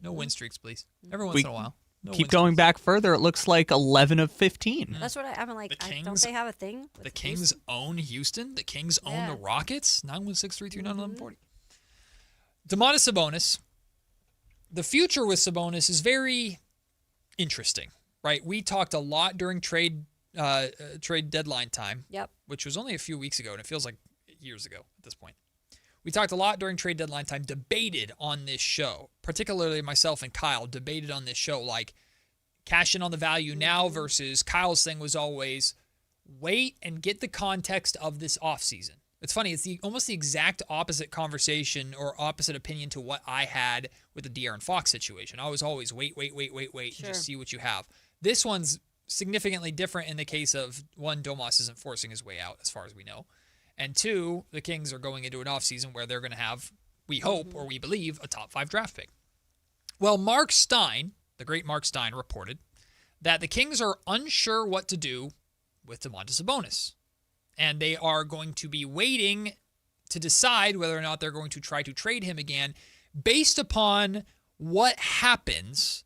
Speaker 11: No win streaks, please. Every once in a while. No
Speaker 13: keep going back further. It looks like 11 of 15.
Speaker 12: That's what I'm like.
Speaker 11: Kings,
Speaker 12: don't they have a thing?
Speaker 11: The Kings own Houston. The Kings own the Rockets. 916-339-1140. Domantas Sabonis. The future with Sabonis is very interesting, right? We talked a lot during trade deadline time.
Speaker 12: Yep.
Speaker 11: Which was only a few weeks ago, and it feels like years ago at this point. We talked a lot during trade deadline time, debated on this show, particularly myself and Kyle debated on this show, like cash in on the value now versus Kyle's thing was always wait and get the context of this offseason. It's funny, it's almost the exact opposite conversation or opposite opinion to what I had with the De'Aaron Fox situation. I was always wait,
Speaker 12: Sure.
Speaker 11: and just see what you have. This one's significantly different in the case of, one, Domas isn't forcing his way out as far as we know. And 2, the Kings are going into an offseason where they're going to have, we hope or we believe, a top 5 draft pick. Well, Mark Stein, the great Mark Stein, reported that the Kings are unsure what to do with Domantas Sabonis. And they are going to be waiting to decide whether or not they're going to try to trade him again based upon what happens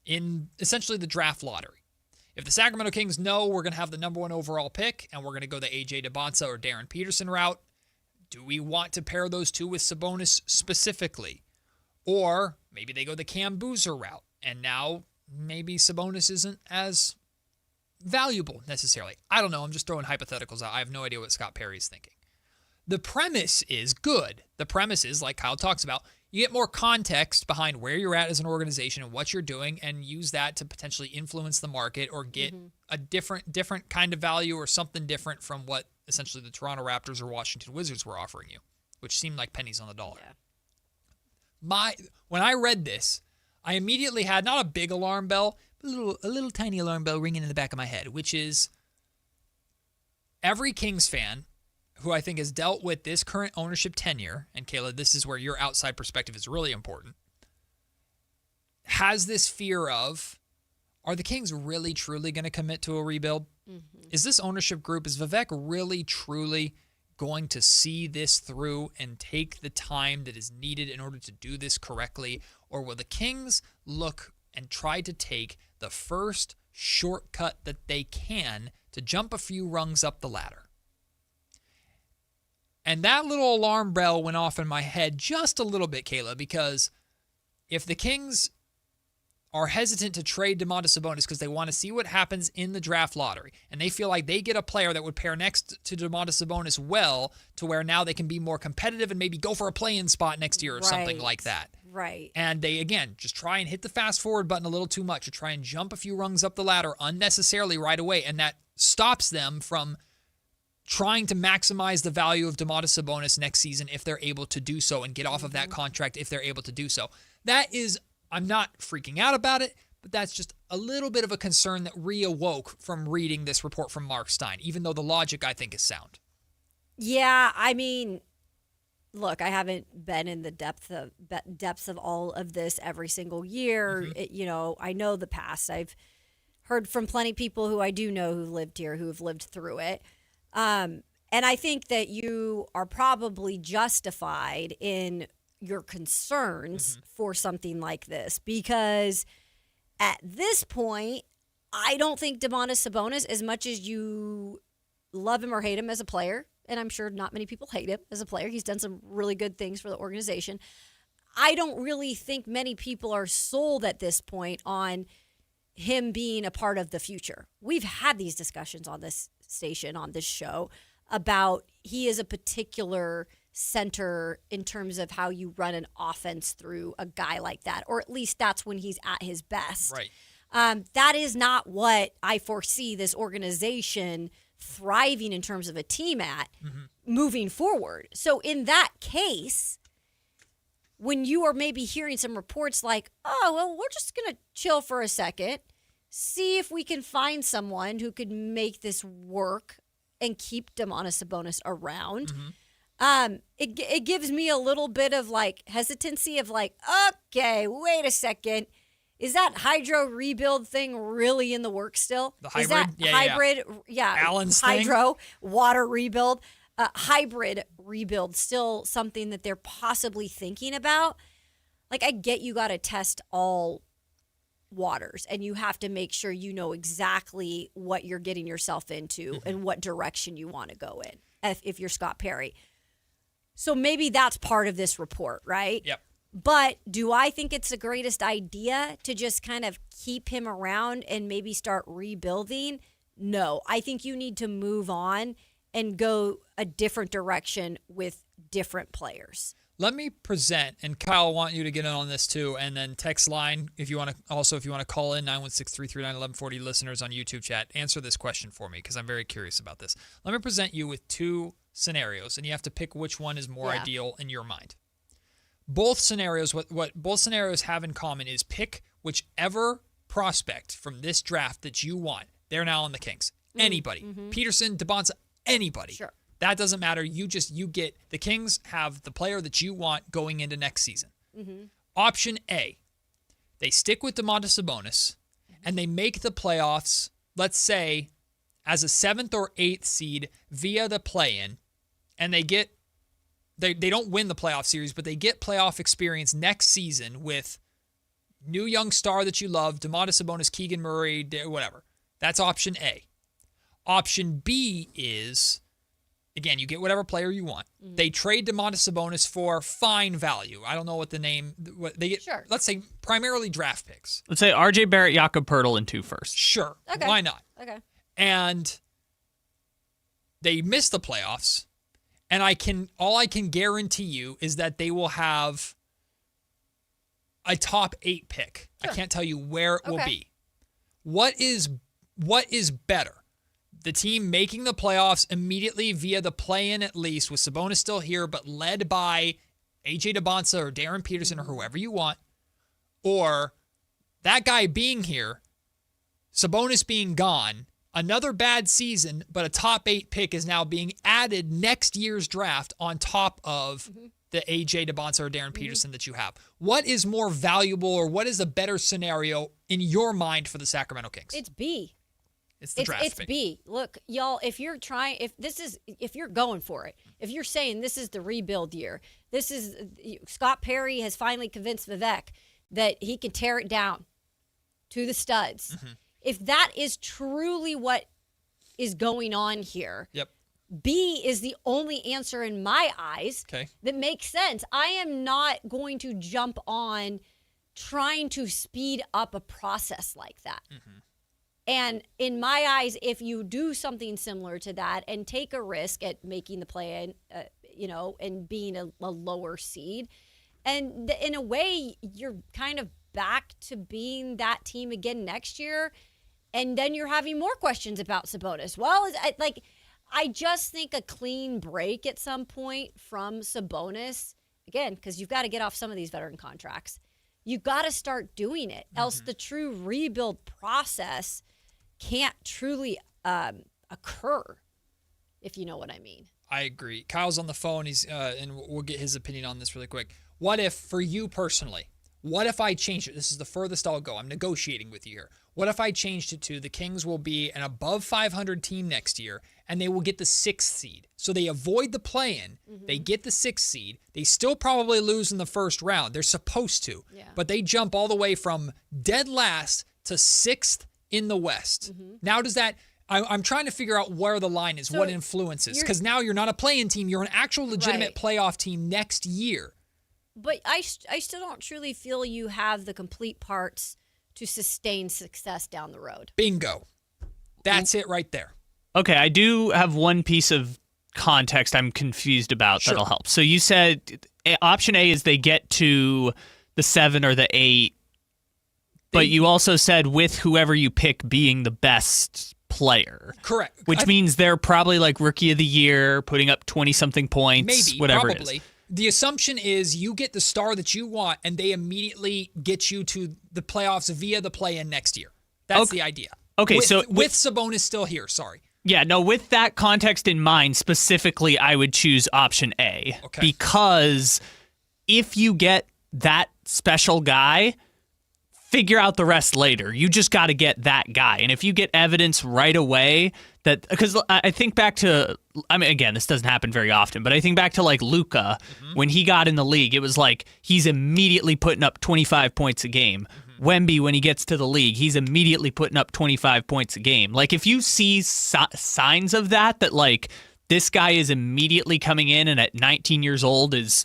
Speaker 11: in essentially the draft lottery. If the Sacramento Kings know we're going to have the number 1 overall pick and we're going to go the A.J. Debonsa or Darren Peterson route, do we want to pair those two with Sabonis specifically? Or maybe they go the Cam Boozer route, and now maybe Sabonis isn't as valuable necessarily. I don't know. I'm just throwing hypotheticals out. I have no idea what Scott Perry's thinking. The premise is good. The premise is, like Kyle talks about, you get more context behind where you're at as an organization and what you're doing and use that to potentially influence the market or get a different kind of value or something different from what essentially the Toronto Raptors or Washington Wizards were offering you, which seemed like pennies on the dollar. Yeah. When I read this, I immediately had not a big alarm bell, but a little tiny alarm bell ringing in the back of my head, which is every Kings fan who I think has dealt with this current ownership tenure, and Kayla, this is where your outside perspective is really important, has this fear of, are the Kings really, truly going to commit to a rebuild? Mm-hmm. Is this ownership group, is Vivek really, truly going to see this through and take the time that is needed in order to do this correctly? Or will the Kings look and try to take the first shortcut that they can to jump a few rungs up the ladder? And that little alarm bell went off in my head just a little bit, Kayla, because if the Kings are hesitant to trade Domantas Sabonis because they want to see what happens in the draft lottery, and they feel like they get a player that would pair next to Domantas Sabonis well to where now they can be more competitive and maybe go for a play-in spot next year or something like that.
Speaker 12: Right.
Speaker 11: And they, again, just try and hit the fast-forward button a little too much or try and jump a few rungs up the ladder unnecessarily right away, and that stops them from trying to maximize the value of Domantas Sabonis next season if they're able to do so and get off of that contract if they're able to do so. That is, I'm not freaking out about it, but that's just a little bit of a concern that reawoke from reading this report from Mark Stein, even though the logic I think is sound.
Speaker 12: Yeah, I mean, look, I haven't been in the depths of all of this every single year. Mm-hmm. I know the past. I've heard from plenty of people who I do know who lived here, who have lived through it. And I think that you are probably justified in your concerns for something like this, because at this point, I don't think Domantas Sabonis, as much as you love him or hate him as a player, and I'm sure not many people hate him as a player, he's done some really good things for the organization. I don't really think many people are sold at this point on him being a part of the future. We've had these discussions on this station, on this show, about he is a particular center in terms of how you run an offense through a guy like that, or at least that's when he's at his best.
Speaker 11: Right.
Speaker 12: That is not what I foresee this organization thriving in terms of a team at moving forward. So in that case, when you are maybe hearing some reports like, oh, well, we're just going to chill for a second, see if we can find someone who could make this work and keep Domantas Sabonis around. It gives me a little bit of like hesitancy of like, okay, wait a second. Is that hydro rebuild thing really in the works still?
Speaker 11: The hybrid?
Speaker 12: Is that hybrid? Yeah.
Speaker 11: Allen's
Speaker 12: hydro, water rebuild. Hybrid rebuild still something that they're possibly thinking about? Like, I get you got to test all waters and you have to make sure you know exactly what you're getting yourself into and what direction you want to go in if you're Scott Perry. So maybe that's part of this report, right?
Speaker 11: Yep.
Speaker 12: But do I think it's the greatest idea to just kind of keep him around and maybe start rebuilding? No. I think you need to move on and go a different direction with different players.
Speaker 11: Let me present, and Kyle, I want you to get in on this too, and then text line if you want to call in 916-339-1140 listeners on YouTube chat. Answer this question for me because I'm very curious about this. Let me present you with two scenarios, and you have to pick which one is more ideal in your mind. Both scenarios, what both scenarios have in common is pick whichever prospect from this draft that you want. They're now on the Kings. Anybody. Peterson, DeBonza, anybody.
Speaker 12: Sure.
Speaker 11: That doesn't matter. You get the Kings have the player that you want going into next season. Option A, they stick with Domantas Sabonis and they make the playoffs, let's say, as a 7th or 8th seed via the play-in, and they don't win the playoff series, but they get playoff experience next season with new young star that you love, Domantas Sabonis, Keegan Murray, whatever. That's option A. Option B is, again, you get whatever player you want. They trade Domantas Sabonis for fine value. I don't know what they get. Sure. Let's say primarily draft picks.
Speaker 13: Let's say RJ Barrett, Jakob Poeltl, and 2 firsts.
Speaker 11: Sure.
Speaker 12: Okay.
Speaker 11: Why not?
Speaker 12: Okay.
Speaker 11: And they miss the playoffs. And all I can guarantee you is that they will have a top 8 pick. Sure. I can't tell you where it will be. What is better? The team making the playoffs immediately via the play-in at least, with Sabonis still here, but led by A.J. DeBonza or Darren Peterson or whoever you want, or that guy being here, Sabonis being gone, another bad season, but a top 8 pick is now being added next year's draft on top of the A.J. DeBonza or Darren Peterson that you have. What is more valuable, or what is a better scenario in your mind for the Sacramento Kings?
Speaker 12: It's B.
Speaker 11: It's the draft pick.
Speaker 12: It's B. Look, y'all, if you're going for it, if you're saying this is the rebuild year, Scott Perry has finally convinced Vivek that he can tear it down to the studs. If that is truly what is going on here, B is the only answer in my eyes that makes sense. I am not going to jump on trying to speed up a process like that. And in my eyes, if you do something similar to that and take a risk at making the play-in, and being a lower seed, and in a way, you're kind of back to being that team again next year, and then you're having more questions about Sabonis. Well, I just think a clean break at some point from Sabonis, again, because you've got to get off some of these veteran contracts. You got to start doing it, else the true rebuild process can't truly occur, if you know what I mean.
Speaker 11: I agree. Kyle's on the phone. He's and we'll get his opinion on this really quick. What if, for you personally, what if I changed it? This is the furthest I'll go. I'm negotiating with you here. What if I changed it to the Kings will be an above 500 team next year, and they will get the 6th seed. So they avoid the play-in. They get the 6th seed. They still probably lose in the first round. They're supposed to. But they jump all the way from dead last to 6th in the West. Now does that... I'm trying to figure out where the line is, what influences. Because now you're not a play-in team. You're an actual legitimate playoff team next year.
Speaker 12: But I still don't truly feel you have the complete parts to sustain success down the road.
Speaker 11: Bingo. That's it right there.
Speaker 13: Okay, I do have one piece of context I'm confused about that'll help. So you said option A is they get to the 7 or the 8, but you also said with whoever you pick being the best player.
Speaker 11: Correct.
Speaker 13: Which means they're probably like rookie of the year, putting up 20-something points,
Speaker 11: maybe,
Speaker 13: whatever
Speaker 11: probably.
Speaker 13: it is.
Speaker 11: The assumption is you get the star that you want, and they immediately get you to the playoffs via the play-in next year. That's the idea.
Speaker 13: Okay,
Speaker 11: with Sabonis still here, sorry.
Speaker 13: Yeah, no, with that context in mind, specifically, I would choose option A.
Speaker 11: Okay.
Speaker 13: Because if you get that special guy, figure out the rest later. You just got to get that guy. And if you get evidence right away that, because I think back to, I mean, again, this doesn't happen very often, but I think back to like Luka, when he got in the league, it was like he's immediately putting up 25 points a game. Wemby, when he gets to the league, he's immediately putting up 25 points a game. Like, if you see signs of that like this guy is immediately coming in and at 19 years old is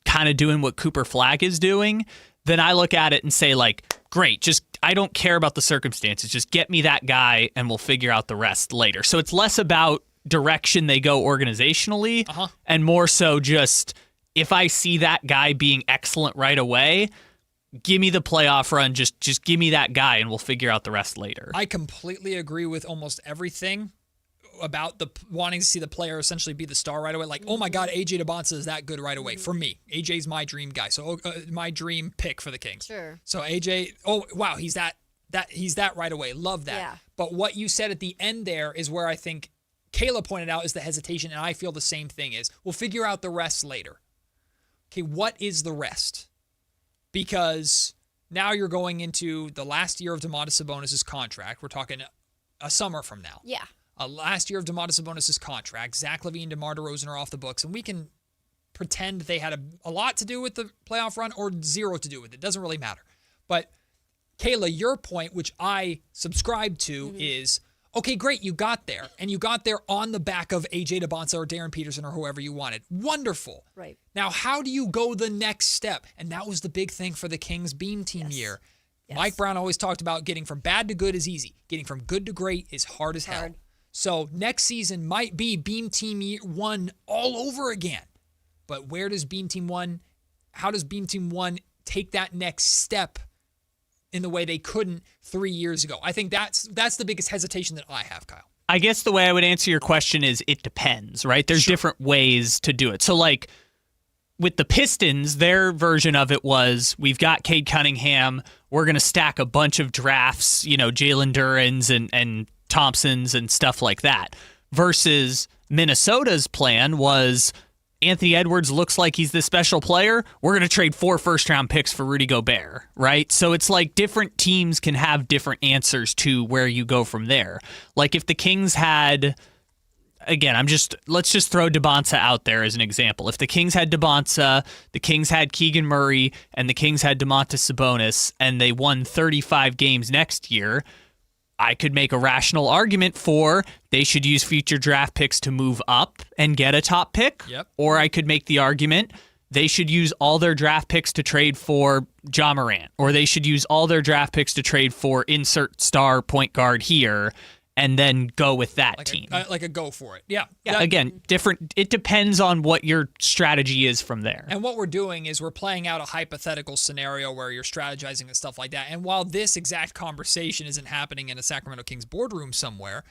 Speaker 13: kind of doing what Cooper Flagg is doing, then I look at it and say, like, great, just I don't care about the circumstances. Just get me that guy and we'll figure out the rest later. So it's less about direction they go organizationally and more so just if I see that guy being excellent right away, give me the playoff run. Just give me that guy, and we'll figure out the rest later.
Speaker 11: I completely agree with almost everything about the wanting to see the player essentially be the star right away. Like, oh my God, AJ DeBonsa is that good right away for me. AJ's my dream guy, so my dream pick for the Kings.
Speaker 12: Sure.
Speaker 11: So AJ, oh wow, he's that right away. Love that.
Speaker 12: Yeah.
Speaker 11: But what you said at the end there is where I think Kayla pointed out is the hesitation, and I feel the same thing. Is we'll figure out the rest later. Okay, what is the rest? Because now you're going into the last year of Domantas Sabonis' contract. We're talking a summer from now.
Speaker 12: Yeah.
Speaker 11: Last year of Domantas Sabonis' contract. Zach LaVine and DeMar DeRozan are off the books, and we can pretend they had a lot to do with the playoff run or zero to do with it. Doesn't really matter. But, Kayla, your point, which I subscribe to, is, okay, great, you got there. And you got there on the back of A.J. DeBonsa or Darren Peterson or whoever you wanted. Wonderful.
Speaker 12: Right.
Speaker 11: Now, how do you go the next step? And that was the big thing for the Kings Beam Team year. Yes. Mike Brown always talked about getting from bad to good is easy. Getting from good to great is hard as hell. So next season might be Beam Team 1 all over again. But where does Beam Team 1, how does Beam Team 1 take that next step in the way they couldn't 3 years ago? I think that's the biggest hesitation that I have, Kyle.
Speaker 13: I guess the way I would answer your question is it depends, right? There's different ways to do it. So, like, with the Pistons, their version of it was, we've got Cade Cunningham, we're going to stack a bunch of drafts, Jalen Duren's and Thompson's and stuff like that. Versus Minnesota's plan was, Anthony Edwards looks like he's this special player. We're going to trade 4 first-round picks for Rudy Gobert, right? So it's like different teams can have different answers to where you go from there. Like if the Kings had, again, let's just throw DeBonsa out there as an example. If the Kings had DeBonsa, the Kings had Keegan Murray, and the Kings had Domantas Sabonis, and they won 35 games next year, I could make a rational argument for they should use future draft picks to move up and get a top pick.
Speaker 11: Yep.
Speaker 13: Or I could make the argument they should use all their draft picks to trade for Ja Morant. Or they should use all their draft picks to trade for insert star point guard here and then go with that team.
Speaker 11: Like a go for it. Yeah.
Speaker 13: Again, different. It depends on what your strategy is from there.
Speaker 11: And what we're doing is we're playing out a hypothetical scenario where you're strategizing and stuff like that. And while this exact conversation isn't happening in a Sacramento Kings boardroom somewhere,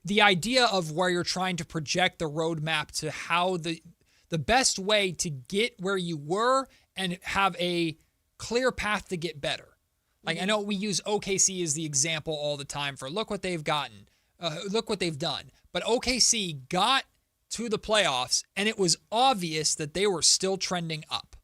Speaker 11: the idea of where you're trying to project the roadmap to how the best way to get where you were and have a clear path to get better. Like, I know we use OKC as the example all the time for look what they've gotten. Look what they've done. But OKC got to the playoffs, and it was obvious that they were still trending up.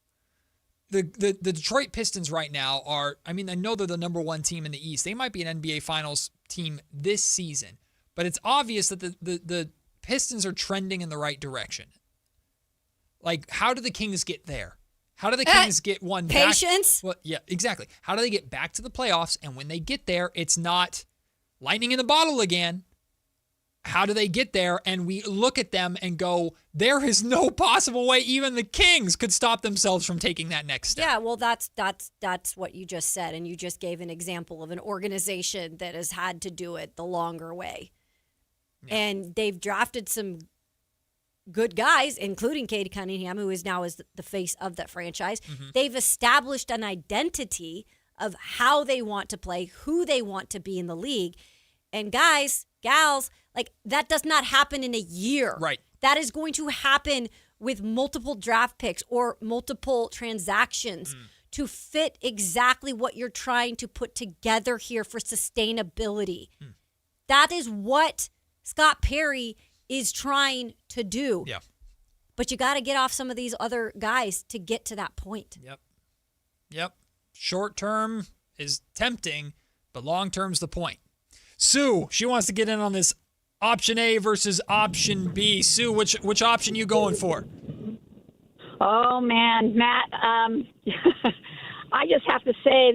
Speaker 11: The Detroit Pistons right now are, I know they're the number 1 team in the East. They might be an NBA Finals team this season. But it's obvious that the Pistons are trending in the right direction. Like, how do the Kings get there? How do the Kings get one back?
Speaker 12: Patience?
Speaker 11: Well, yeah, exactly. How do they get back to the playoffs? And when they get there, it's not lightning in the bottle again. How do they get there? And we look at them and go, there is no possible way even the Kings could stop themselves from taking that next step.
Speaker 12: Yeah, well, that's what you just said. And you just gave an example of an organization that has had to do it the longer way. Yeah. And they've drafted some good guys, including Cade Cunningham, who is now the face of that franchise. Mm-hmm. They've established an identity of how they want to play, who they want to be in the league. And guys, gals, like that does not happen in a year.
Speaker 11: Right.
Speaker 12: That is going to happen with multiple draft picks or multiple transactions to fit exactly what you're trying to put together here for sustainability. That is what Scott Perry is trying to do.
Speaker 11: Yeah.
Speaker 12: But you got to get off some of these other guys to get to that point.
Speaker 11: Yep. Short term is tempting, but long term's the point. Sue, she wants to get in on this option A versus option B. Sue, which option you going for?
Speaker 8: Oh man, Matt, I just have to say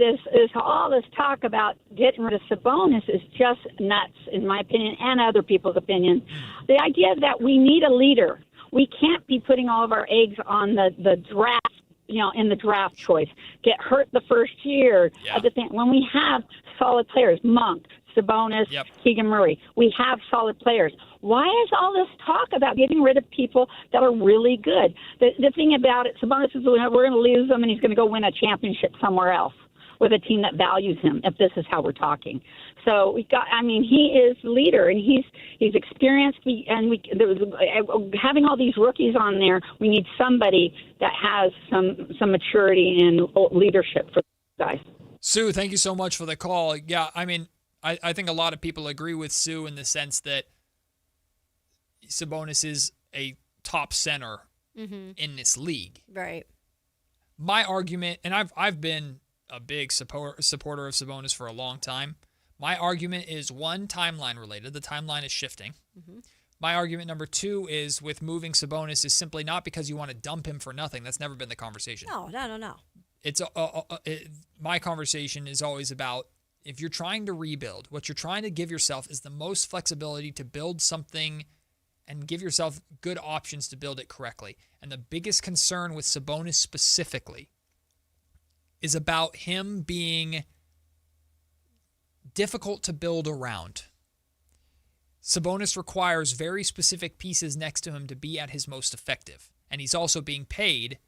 Speaker 8: all this talk about getting rid of Sabonis is just nuts, in my opinion, and other people's opinion. The idea that we need a leader. We can't be putting all of our eggs on the draft, in the draft choice. Get hurt the first year.
Speaker 11: Yeah.
Speaker 8: When we have solid players, Monk, Sabonis, Keegan Murray, we have solid players. Why is all this talk about getting rid of people that are really good? The thing about it, Sabonis is we're going to lose him and he's going to go win a championship somewhere else with a team that values him, if this is how we're talking. So he is the leader and he's experienced, and having all these rookies on there, we need somebody that has some maturity and leadership for guys.
Speaker 11: Sue, thank you so much for the call. Yeah, I think a lot of people agree with Sue in the sense that Sabonis is a top center in this league.
Speaker 12: Right.
Speaker 11: My argument, and I've been a big supporter of Sabonis for a long time. My argument is, one, timeline related. The timeline is shifting. My argument number two is with moving Sabonis is simply not because you want to dump him for nothing. That's never been the conversation.
Speaker 12: No.
Speaker 11: It's my conversation is always about, if you're trying to rebuild, what you're trying to give yourself is the most flexibility to build something and give yourself good options to build it correctly. And the biggest concern with Sabonis specifically is about him being difficult to build around. Sabonis requires very specific pieces next to him to be at his most effective. And he's also being paid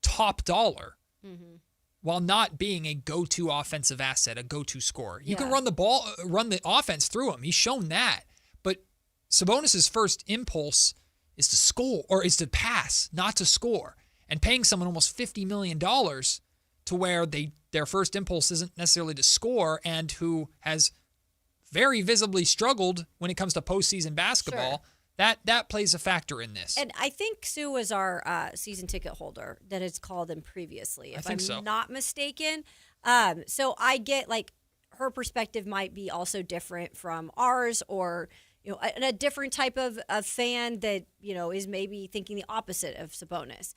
Speaker 11: top dollar while not being a go-to offensive asset, a go-to scorer. You can run the offense through him. He's shown that. But Sabonis' first impulse is to score, or is to pass, not to score. And paying someone almost $50 million to where their first impulse isn't necessarily to score, and who has very visibly struggled when it comes to postseason basketball, that plays a factor in this.
Speaker 12: And I think Sue was our season ticket holder that has called in previously, if I'm not mistaken. So I get, her perspective might be also different from ours, or a different type of fan that is maybe thinking the opposite of Sabonis.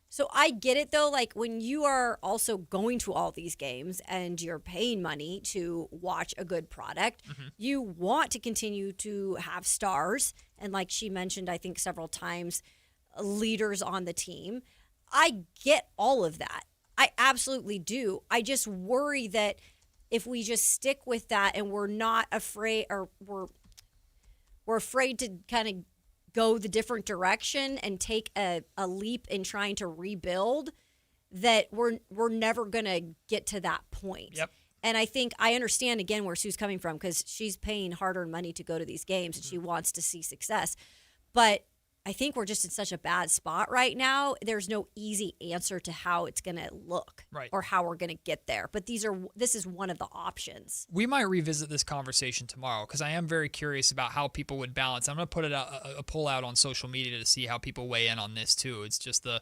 Speaker 12: So I get it, though. When you are also going to all these games and you're paying money to watch a good product, you want to continue to have stars. And like she mentioned, I think several times, leaders on the team. I get all of that. I absolutely do. I just worry that if we just stick with that and we're not afraid, or we're afraid to kind of go the different direction and take a leap in trying to rebuild, that we're never going to get to that point.
Speaker 11: Yep.
Speaker 12: And I think I understand, again, where Sue's coming from, because she's paying hard-earned money to go to these games and she wants to see success. But I think we're just in such a bad spot right now. There's no easy answer to how it's going to look, or how we're going to get there. But this is one of the options.
Speaker 11: We might revisit this conversation tomorrow, because I am very curious about how people would balance. I'm going to put a poll out on social media to see how people weigh in on this too. It's just the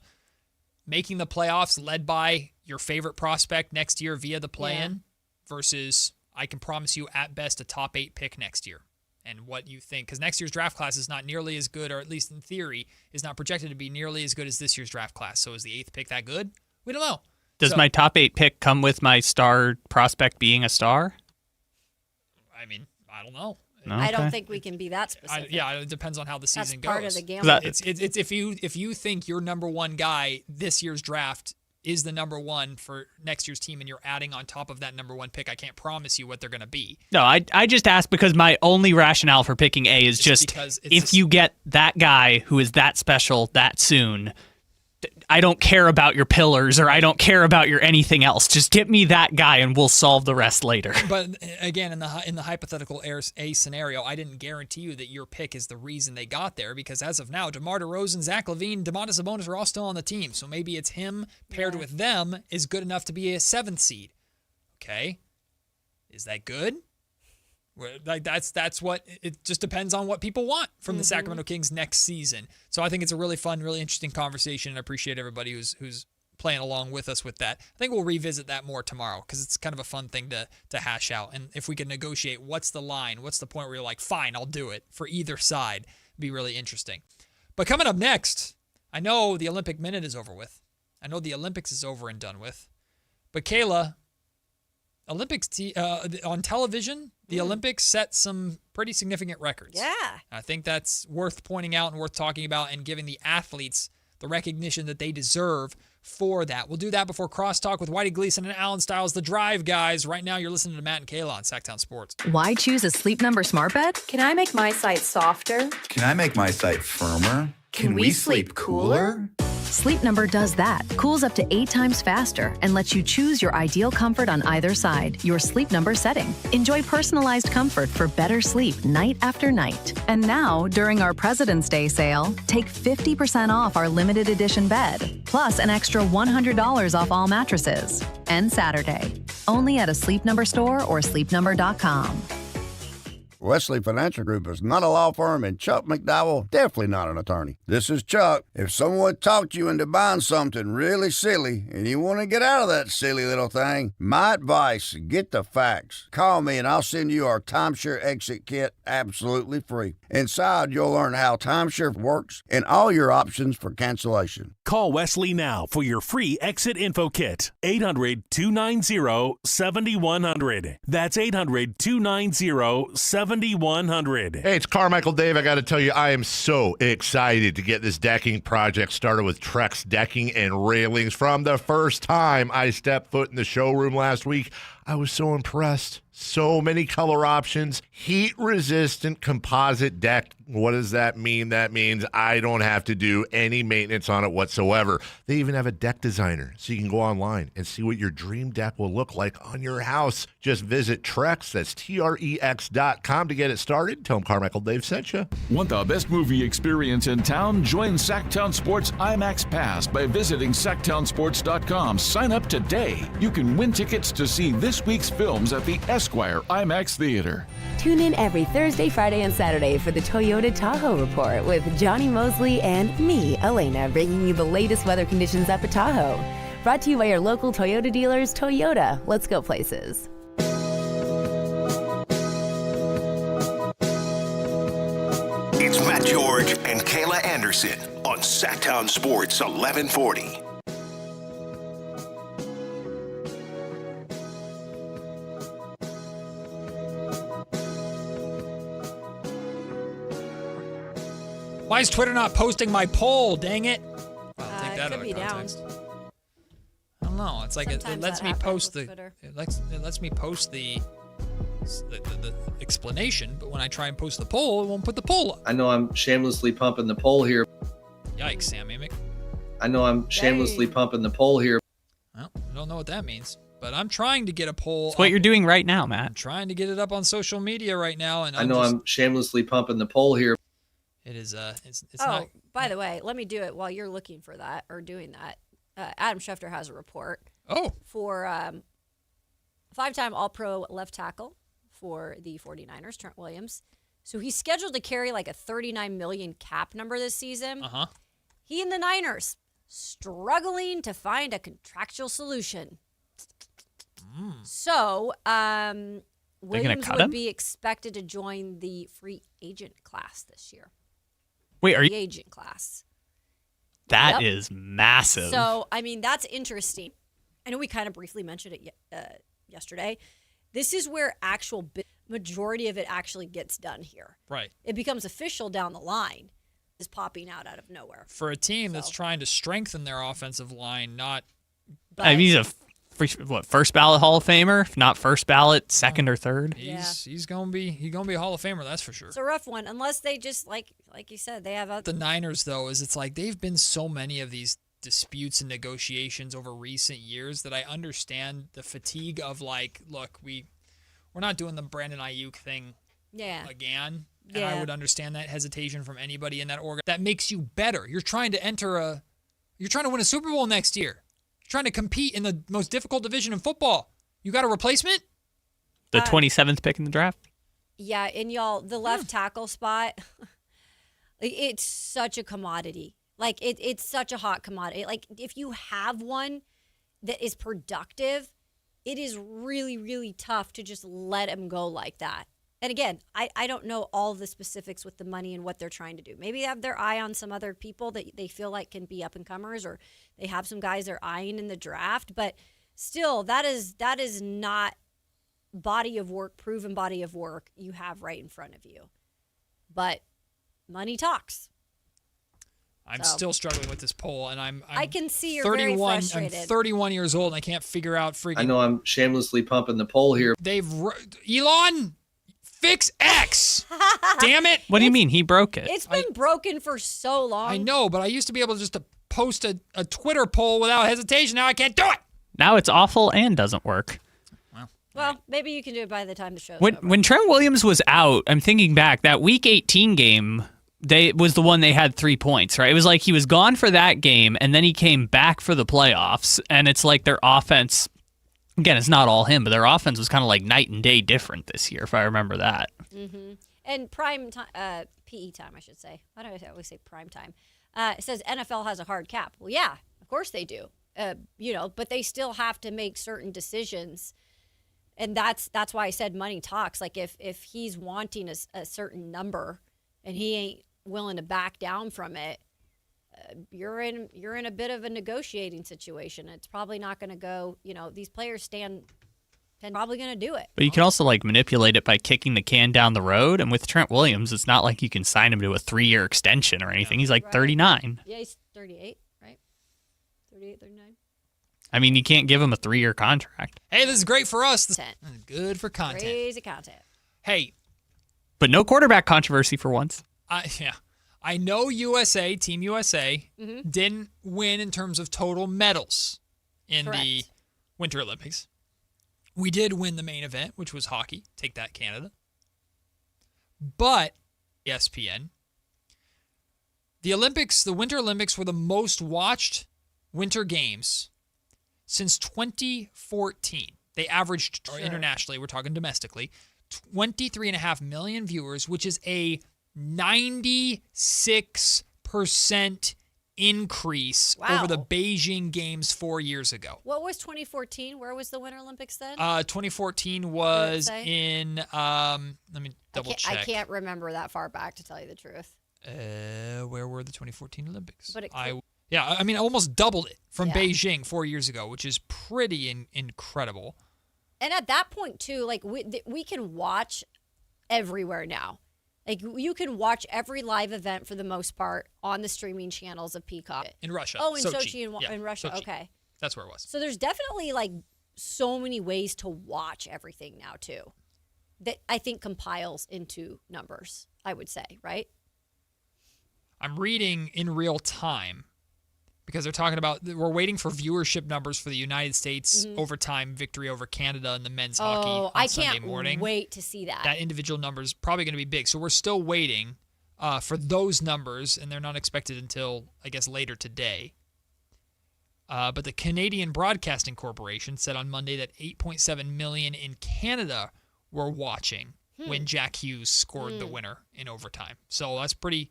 Speaker 11: making the playoffs led by your favorite prospect next year via the play-in versus, I can promise you, at best, a top 8 pick next year. And what you think, because next year's draft class is not nearly as good, or at least in theory, is not projected to be nearly as good as this year's draft class. So is the 8th pick that good? We don't know.
Speaker 13: Does my top 8 pick come with my star prospect being a star?
Speaker 11: I don't know.
Speaker 13: Okay.
Speaker 12: I don't think we can be that specific.
Speaker 11: It depends on how the season goes.
Speaker 12: That's part of the gamble.
Speaker 11: It's if you think your number one guy this year's draft is the number one for next year's team, and you're adding on top of that number one pick, I can't promise you what they're going to be.
Speaker 13: No, I just asked because my only rationale for picking A is just if you get that guy who is that special that soon, I don't care about your pillars or I don't care about your anything else. Just get me that guy and we'll solve the rest later.
Speaker 11: But again, in the hypothetical A scenario, I didn't guarantee you that your pick is the reason they got there, because as of now, DeMar DeRozan, Zach LaVine, Domantas Sabonis are all still on the team. So maybe it's him paired with them is good enough to be a 7th seed. Okay. Is that good? Like that's what it just depends on what people want from the Sacramento Kings next season. So I think it's a really fun, really interesting conversation, and I appreciate everybody who's playing along with us with that. I think we'll revisit that more tomorrow because it's kind of a fun thing to hash out. And if we can negotiate, what's the line? What's the point where you're like, fine, I'll do it for either side? It'd be really interesting. But coming up next, I know the Olympic minute is over with. I know the Olympics is over and done with. But Kayla, Olympics on television, the Olympics set some pretty significant records.
Speaker 12: Yeah.
Speaker 11: I think that's worth pointing out and worth talking about and giving the athletes the recognition that they deserve for that. We'll do that before Crosstalk with Whitey Gleason and Alan Stiles, the Drive guys. Right now, you're listening to Matt and Kayla on Sactown Sports.
Speaker 9: Why choose a Sleep Number smart bed?
Speaker 10: Can I make my site softer?
Speaker 19: Can I make my site firmer?
Speaker 10: Can we sleep cooler?
Speaker 9: Sleep Number does that. Cools up to 8 times faster and lets you choose your ideal comfort on either side, your Sleep Number setting. Enjoy personalized comfort for better sleep night after night. And now, during our President's Day sale, take 50% off our limited edition bed, plus an extra $100 off all mattresses. And Saturday, only at a Sleep Number store or sleepnumber.com.
Speaker 23: Wesley Financial Group is not a law firm, and Chuck McDowell definitely not an attorney. This is Chuck. If someone talked you into buying something really silly and you want to get out of that silly little thing, my advice, get the facts. Call me and I'll send you our timeshare exit kit absolutely free. Inside, you'll learn how timeshare works and all your options for cancellation.
Speaker 24: Call Wesley now for your free exit info kit. 800-290-7100. That's 800-290-7100.
Speaker 4: Hey, it's Carmichael Dave. I got to tell you, I am so excited to get this decking project started with Trex Decking and Railings. From the first time I stepped foot in the showroom last week, I was so impressed. So many color options, heat-resistant composite deck. What does that mean? That means I don't have to do any maintenance on it whatsoever. They even have a deck designer, so you can go online and see what your dream deck will look like on your house. Just visit Trex, that's TREX.com to get it started. Tell them Carmichael Dave sent you.
Speaker 25: Want the best movie experience in town? Join Sactown Sports IMAX Pass by visiting SactownSports.com. Sign up today. You can win tickets to see this week's films at the Esquire IMAX Theater.
Speaker 18: Tune in every Thursday, Friday, and Saturday for the Toyota Tahoe Report with Johnny Mosley and me, Elena, bringing you the latest weather conditions up at Tahoe. Brought to you by your local Toyota dealers. Toyota, let's go places.
Speaker 21: It's Matt George and Kayla Anderson on Sactown Sports 1140.
Speaker 11: Why is Twitter not posting my poll? Dang it. I'll take that out of
Speaker 12: be
Speaker 11: context. I don't know. It's like it lets me post the it lets me post the explanation, but when I try and post the poll, it won't put the poll up.
Speaker 27: I know I'm shamelessly pumping the poll here.
Speaker 11: Yikes, Sam Amick.
Speaker 27: I know I'm shamelessly pumping the poll here.
Speaker 11: Well, I don't know what that means, but I'm trying to get a poll.
Speaker 13: It's what you're doing right now, Matt.
Speaker 11: I'm trying to get it up on social media right now, and
Speaker 27: I'm shamelessly pumping the poll here.
Speaker 11: It is it's
Speaker 12: not. By the way, let me do it while you're looking for that or doing that. Adam Schefter has a report. For 5-time All-Pro left tackle for the 49ers, Trent Williams. So he's scheduled to carry like a $39 million cap number this season. He and the Niners struggling to find a contractual solution. So Williams would be expected to join the free agent class this year.
Speaker 13: Wait, are you?
Speaker 12: The agent class.
Speaker 13: That is massive.
Speaker 12: So, I mean, that's interesting. I know we kind of briefly mentioned it yesterday. This is where majority of it actually gets done here.
Speaker 11: Right.
Speaker 12: It becomes official down the line. Is popping out of nowhere.
Speaker 11: For a team that's trying to strengthen their offensive line, not...
Speaker 13: I mean, he's a first ballot Hall of Famer, if not first ballot, second or third.
Speaker 11: He's gonna be a Hall of Famer, that's for sure.
Speaker 12: It's a rough one, unless they just like you said, they have other.
Speaker 11: The Niners though, it's like they've been so many of these disputes and negotiations over recent years that I understand the fatigue of like, look, we're not doing the Brandon Ayuk thing again. And I would understand that hesitation from anybody in that org. That makes you better. You're trying to you're trying to win a Super Bowl next year. You're trying to compete in the most difficult division in football. You got a replacement?
Speaker 13: The 27th pick in the draft?
Speaker 12: Yeah, and y'all, the left tackle spot, it's such a commodity. Like, it's such a hot commodity. Like, if you have one that is productive, it is really, really tough to just let him go like that. And again, I don't know all the specifics with the money and what they're trying to do. Maybe they have their eye on some other people that they feel like can be up-and-comers, or they have some guys they're eyeing in the draft. But still, that is not body of work, proven body of work you have right in front of you. But money talks.
Speaker 11: I'm still struggling with this poll, and
Speaker 12: I can see you're
Speaker 11: 31,
Speaker 12: very frustrated.
Speaker 11: I'm 31 years old, and I can't figure out freaking...
Speaker 27: I know I'm shamelessly pumping the poll here.
Speaker 11: Elon, fix X! Damn it!
Speaker 13: What do you mean? He broke it.
Speaker 12: It's been broken for so long.
Speaker 11: I know, but I used to be able to post a Twitter poll without hesitation. Now I can't do it!
Speaker 13: Now it's awful and doesn't work.
Speaker 12: Well, maybe you can do it by the time the show's
Speaker 13: over. When Trent Williams was out, I'm thinking back, that Week 18 game... was the one they had 3 points, right? It was like he was gone for that game, and then he came back for the playoffs, and it's like their offense, again, it's not all him, but their offense was kind of like night and day different this year, if I remember that.
Speaker 12: Mm-hmm. And prime time, PE time, I should say. Why do I always say prime time? It says NFL has a hard cap. Well, yeah, of course they do. But they still have to make certain decisions. And that's why I said money talks. Like if he's wanting a certain number and he ain't willing to back down from it, you're in a bit of a negotiating situation. It's probably not going to go, these players probably going to do it.
Speaker 13: But you can also manipulate it by kicking the can down the road. And with Trent Williams, it's not like you can sign him to a 3-year extension or anything. He's 39.
Speaker 12: Yeah, he's 38, right? 38, 39.
Speaker 13: I mean, you can't give him a 3-year contract.
Speaker 11: Hey, this is great for us. This is good for content.
Speaker 12: Crazy content.
Speaker 11: Hey.
Speaker 13: But no quarterback controversy for once.
Speaker 11: I know Team USA, didn't win in terms of total medals in the Winter Olympics. We did win the main event, which was hockey. Take that, Canada. But, ESPN, the Winter Olympics were the most watched Winter Games since 2014. They averaged, internationally, we're talking domestically, 23.5 million viewers, which is a 96% increase over the Beijing Games 4 years ago.
Speaker 12: What was 2014? Where was the Winter Olympics then?
Speaker 11: 2014 was in, let me double check.
Speaker 12: I can't remember that far back, to tell you the truth.
Speaker 11: Where were the 2014 Olympics?
Speaker 12: But
Speaker 11: almost doubled it from Beijing 4 years ago, which is pretty incredible.
Speaker 12: And at that point, too, we can watch everywhere now. You can watch every live event for the most part on the streaming channels of Peacock.
Speaker 11: In Russia.
Speaker 12: Oh, in Sochi in Russia.
Speaker 11: Sochi.
Speaker 12: Okay.
Speaker 11: That's where it was.
Speaker 12: So there's definitely so many ways to watch everything now, too, that I think compiles into numbers, I would say, right?
Speaker 11: I'm reading in real time because they're talking about, we're waiting for viewership numbers for the United States overtime victory over Canada in the men's hockey on Sunday morning.
Speaker 12: I can't wait to see that.
Speaker 11: That individual number is probably going to be big. So we're still waiting for those numbers, and they're not expected until, I guess, later today. But the Canadian Broadcasting Corporation said on Monday that 8.7 million in Canada were watching when Jack Hughes scored the winner in overtime. So that's pretty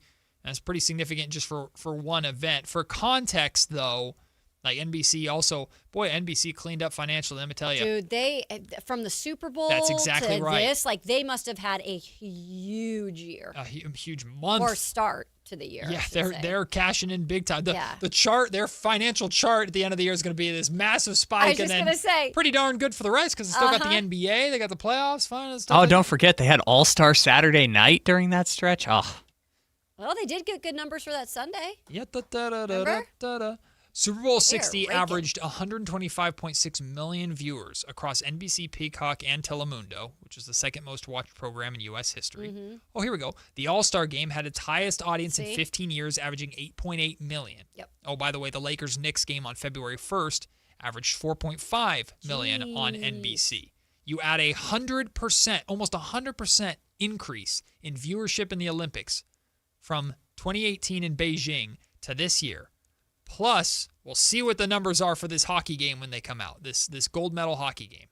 Speaker 11: significant just for one event. For context, though, NBC cleaned up financially, let me tell you.
Speaker 12: Dude, they, from the Super Bowl
Speaker 11: That's exactly
Speaker 12: to
Speaker 11: right.
Speaker 12: this, they must have had a huge year.
Speaker 11: A huge month.
Speaker 12: Or start to the year.
Speaker 11: Yeah, they're cashing in big time. The chart, their financial chart at the end of the year is going to be this massive spike.
Speaker 12: I was just going to say.
Speaker 11: Pretty darn good for the rest because they still got the NBA, they got the playoffs, fine and stuff.
Speaker 13: Oh, don't forget, they had All-Star Saturday night during that stretch. Oh.
Speaker 12: Well, they did get good numbers for that Sunday.
Speaker 11: Yeah, Super Bowl 60 averaged 125.6 million viewers across NBC, Peacock, and Telemundo, which is the second most watched program in U.S. history. Oh, here we go. The All-Star Game had its highest audience in 15 years, averaging 8.8 million. Oh, by the way, the Lakers-Knicks game on February 1st averaged 4.5 million on NBC. You add 100%, almost 100% increase in viewership in the Olympics from 2018 in Beijing to this year. Plus, we'll see what the numbers are for this hockey game when they come out, this gold medal hockey game.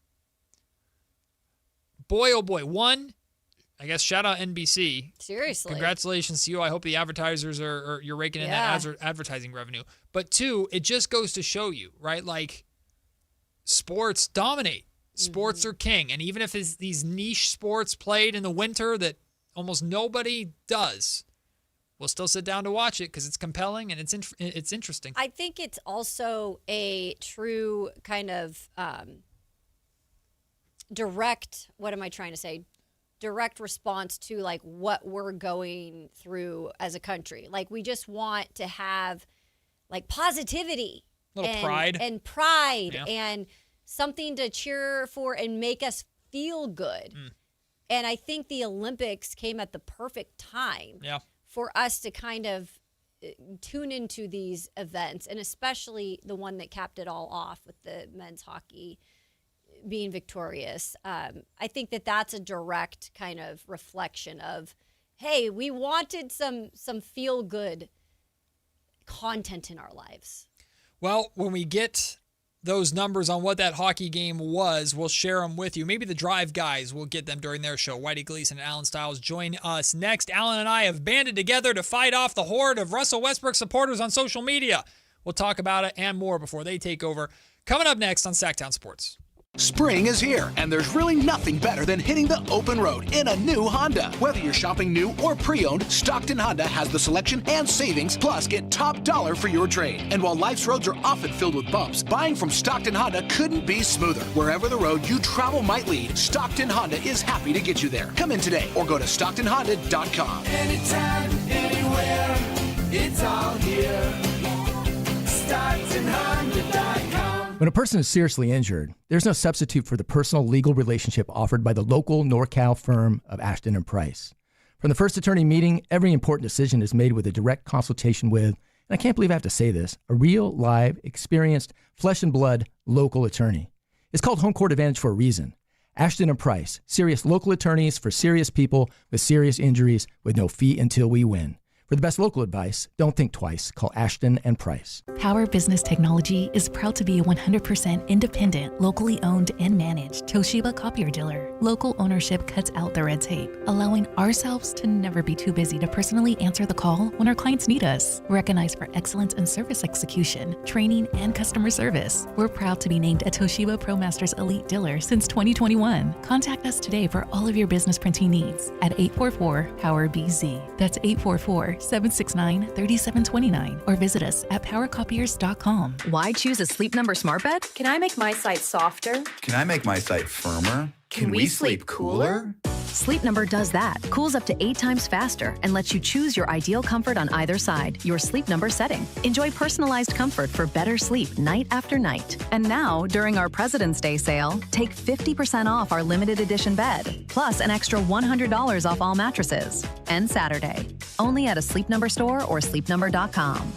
Speaker 11: Boy, oh boy, one, I guess shout out NBC.
Speaker 12: Seriously.
Speaker 11: Congratulations to you. I hope the advertisers you're raking in that advertising revenue. But two, it just goes to show you, right? Like, sports dominate. Sports are king. And even if it's these niche sports played in the winter that almost nobody does, we'll still sit down to watch it because it's compelling and it's interesting.
Speaker 12: I think it's also a true kind of direct response to like what we're going through as a country. Like we just want to have like positivity, pride and something to cheer for and make us feel good. And I think the Olympics came at the perfect time. For us to kind of tune into these events, and especially the one that capped it all off with the men's hockey being victorious. I think that that's a direct kind of reflection of, hey, we wanted some feel-good content in our lives.
Speaker 11: Well, when we get those numbers on what that hockey game was, we'll share them with you. Maybe the Drive guys will get them during their show. Whitey Gleason and Alan Stiles join us next. Alan and I have banded together to fight off the horde of Russell Westbrook supporters on social media. We'll talk about it and more before they take over. Coming up next on Sactown Sports.
Speaker 1: Spring is here, and there's really nothing better than hitting the open road in a new Honda. Whether you're shopping new or pre-owned, Stockton Honda has the selection and savings, plus get top dollar for your trade. And while life's roads are often filled with bumps, buying from Stockton Honda couldn't be smoother. Wherever the road you travel might lead, Stockton Honda is happy to get you there. Come in today or go to StocktonHonda.com.
Speaker 2: Anytime, anywhere, it's all here. StocktonHonda.com.
Speaker 3: When a person is seriously injured, there's no substitute for the personal legal relationship offered by the local NorCal firm of Ashton & Price. From the first attorney meeting, every important decision is made with a direct consultation with, and I can't believe I have to say this, a real, live, experienced, flesh and blood local attorney. It's called Home Court Advantage for a reason. Ashton & Price, serious local attorneys for serious people with serious injuries with no fee until we win. For the best local advice, don't think twice. Call Ashton & Price.
Speaker 14: Power Business Technology is proud to be a 100% independent, locally owned and managed Toshiba copier dealer. Local ownership cuts out the red tape, allowing ourselves to never be too busy to personally answer the call when our clients need us. Recognized for excellence in service execution, training, and customer service, we're proud to be named a Toshiba ProMasters Elite dealer since 2021. Contact us today for all of your business printing needs at 844-POWER-BZ. That's 844-769-3729, or visit us at powercopiers.com.
Speaker 9: Why choose a Sleep Number smart bed?
Speaker 10: Can I make my site softer?
Speaker 19: Can I make my site firmer?
Speaker 10: Can we sleep cooler?
Speaker 9: Sleep Number does that. Cools up to 8 times faster and lets you choose your ideal comfort on either side, your Sleep Number setting. Enjoy personalized comfort for better sleep night after night. And now, during our President's Day sale, take 50% off our limited edition bed, plus an extra $100 off all mattresses. And Saturday, only at a Sleep Number store or sleepnumber.com.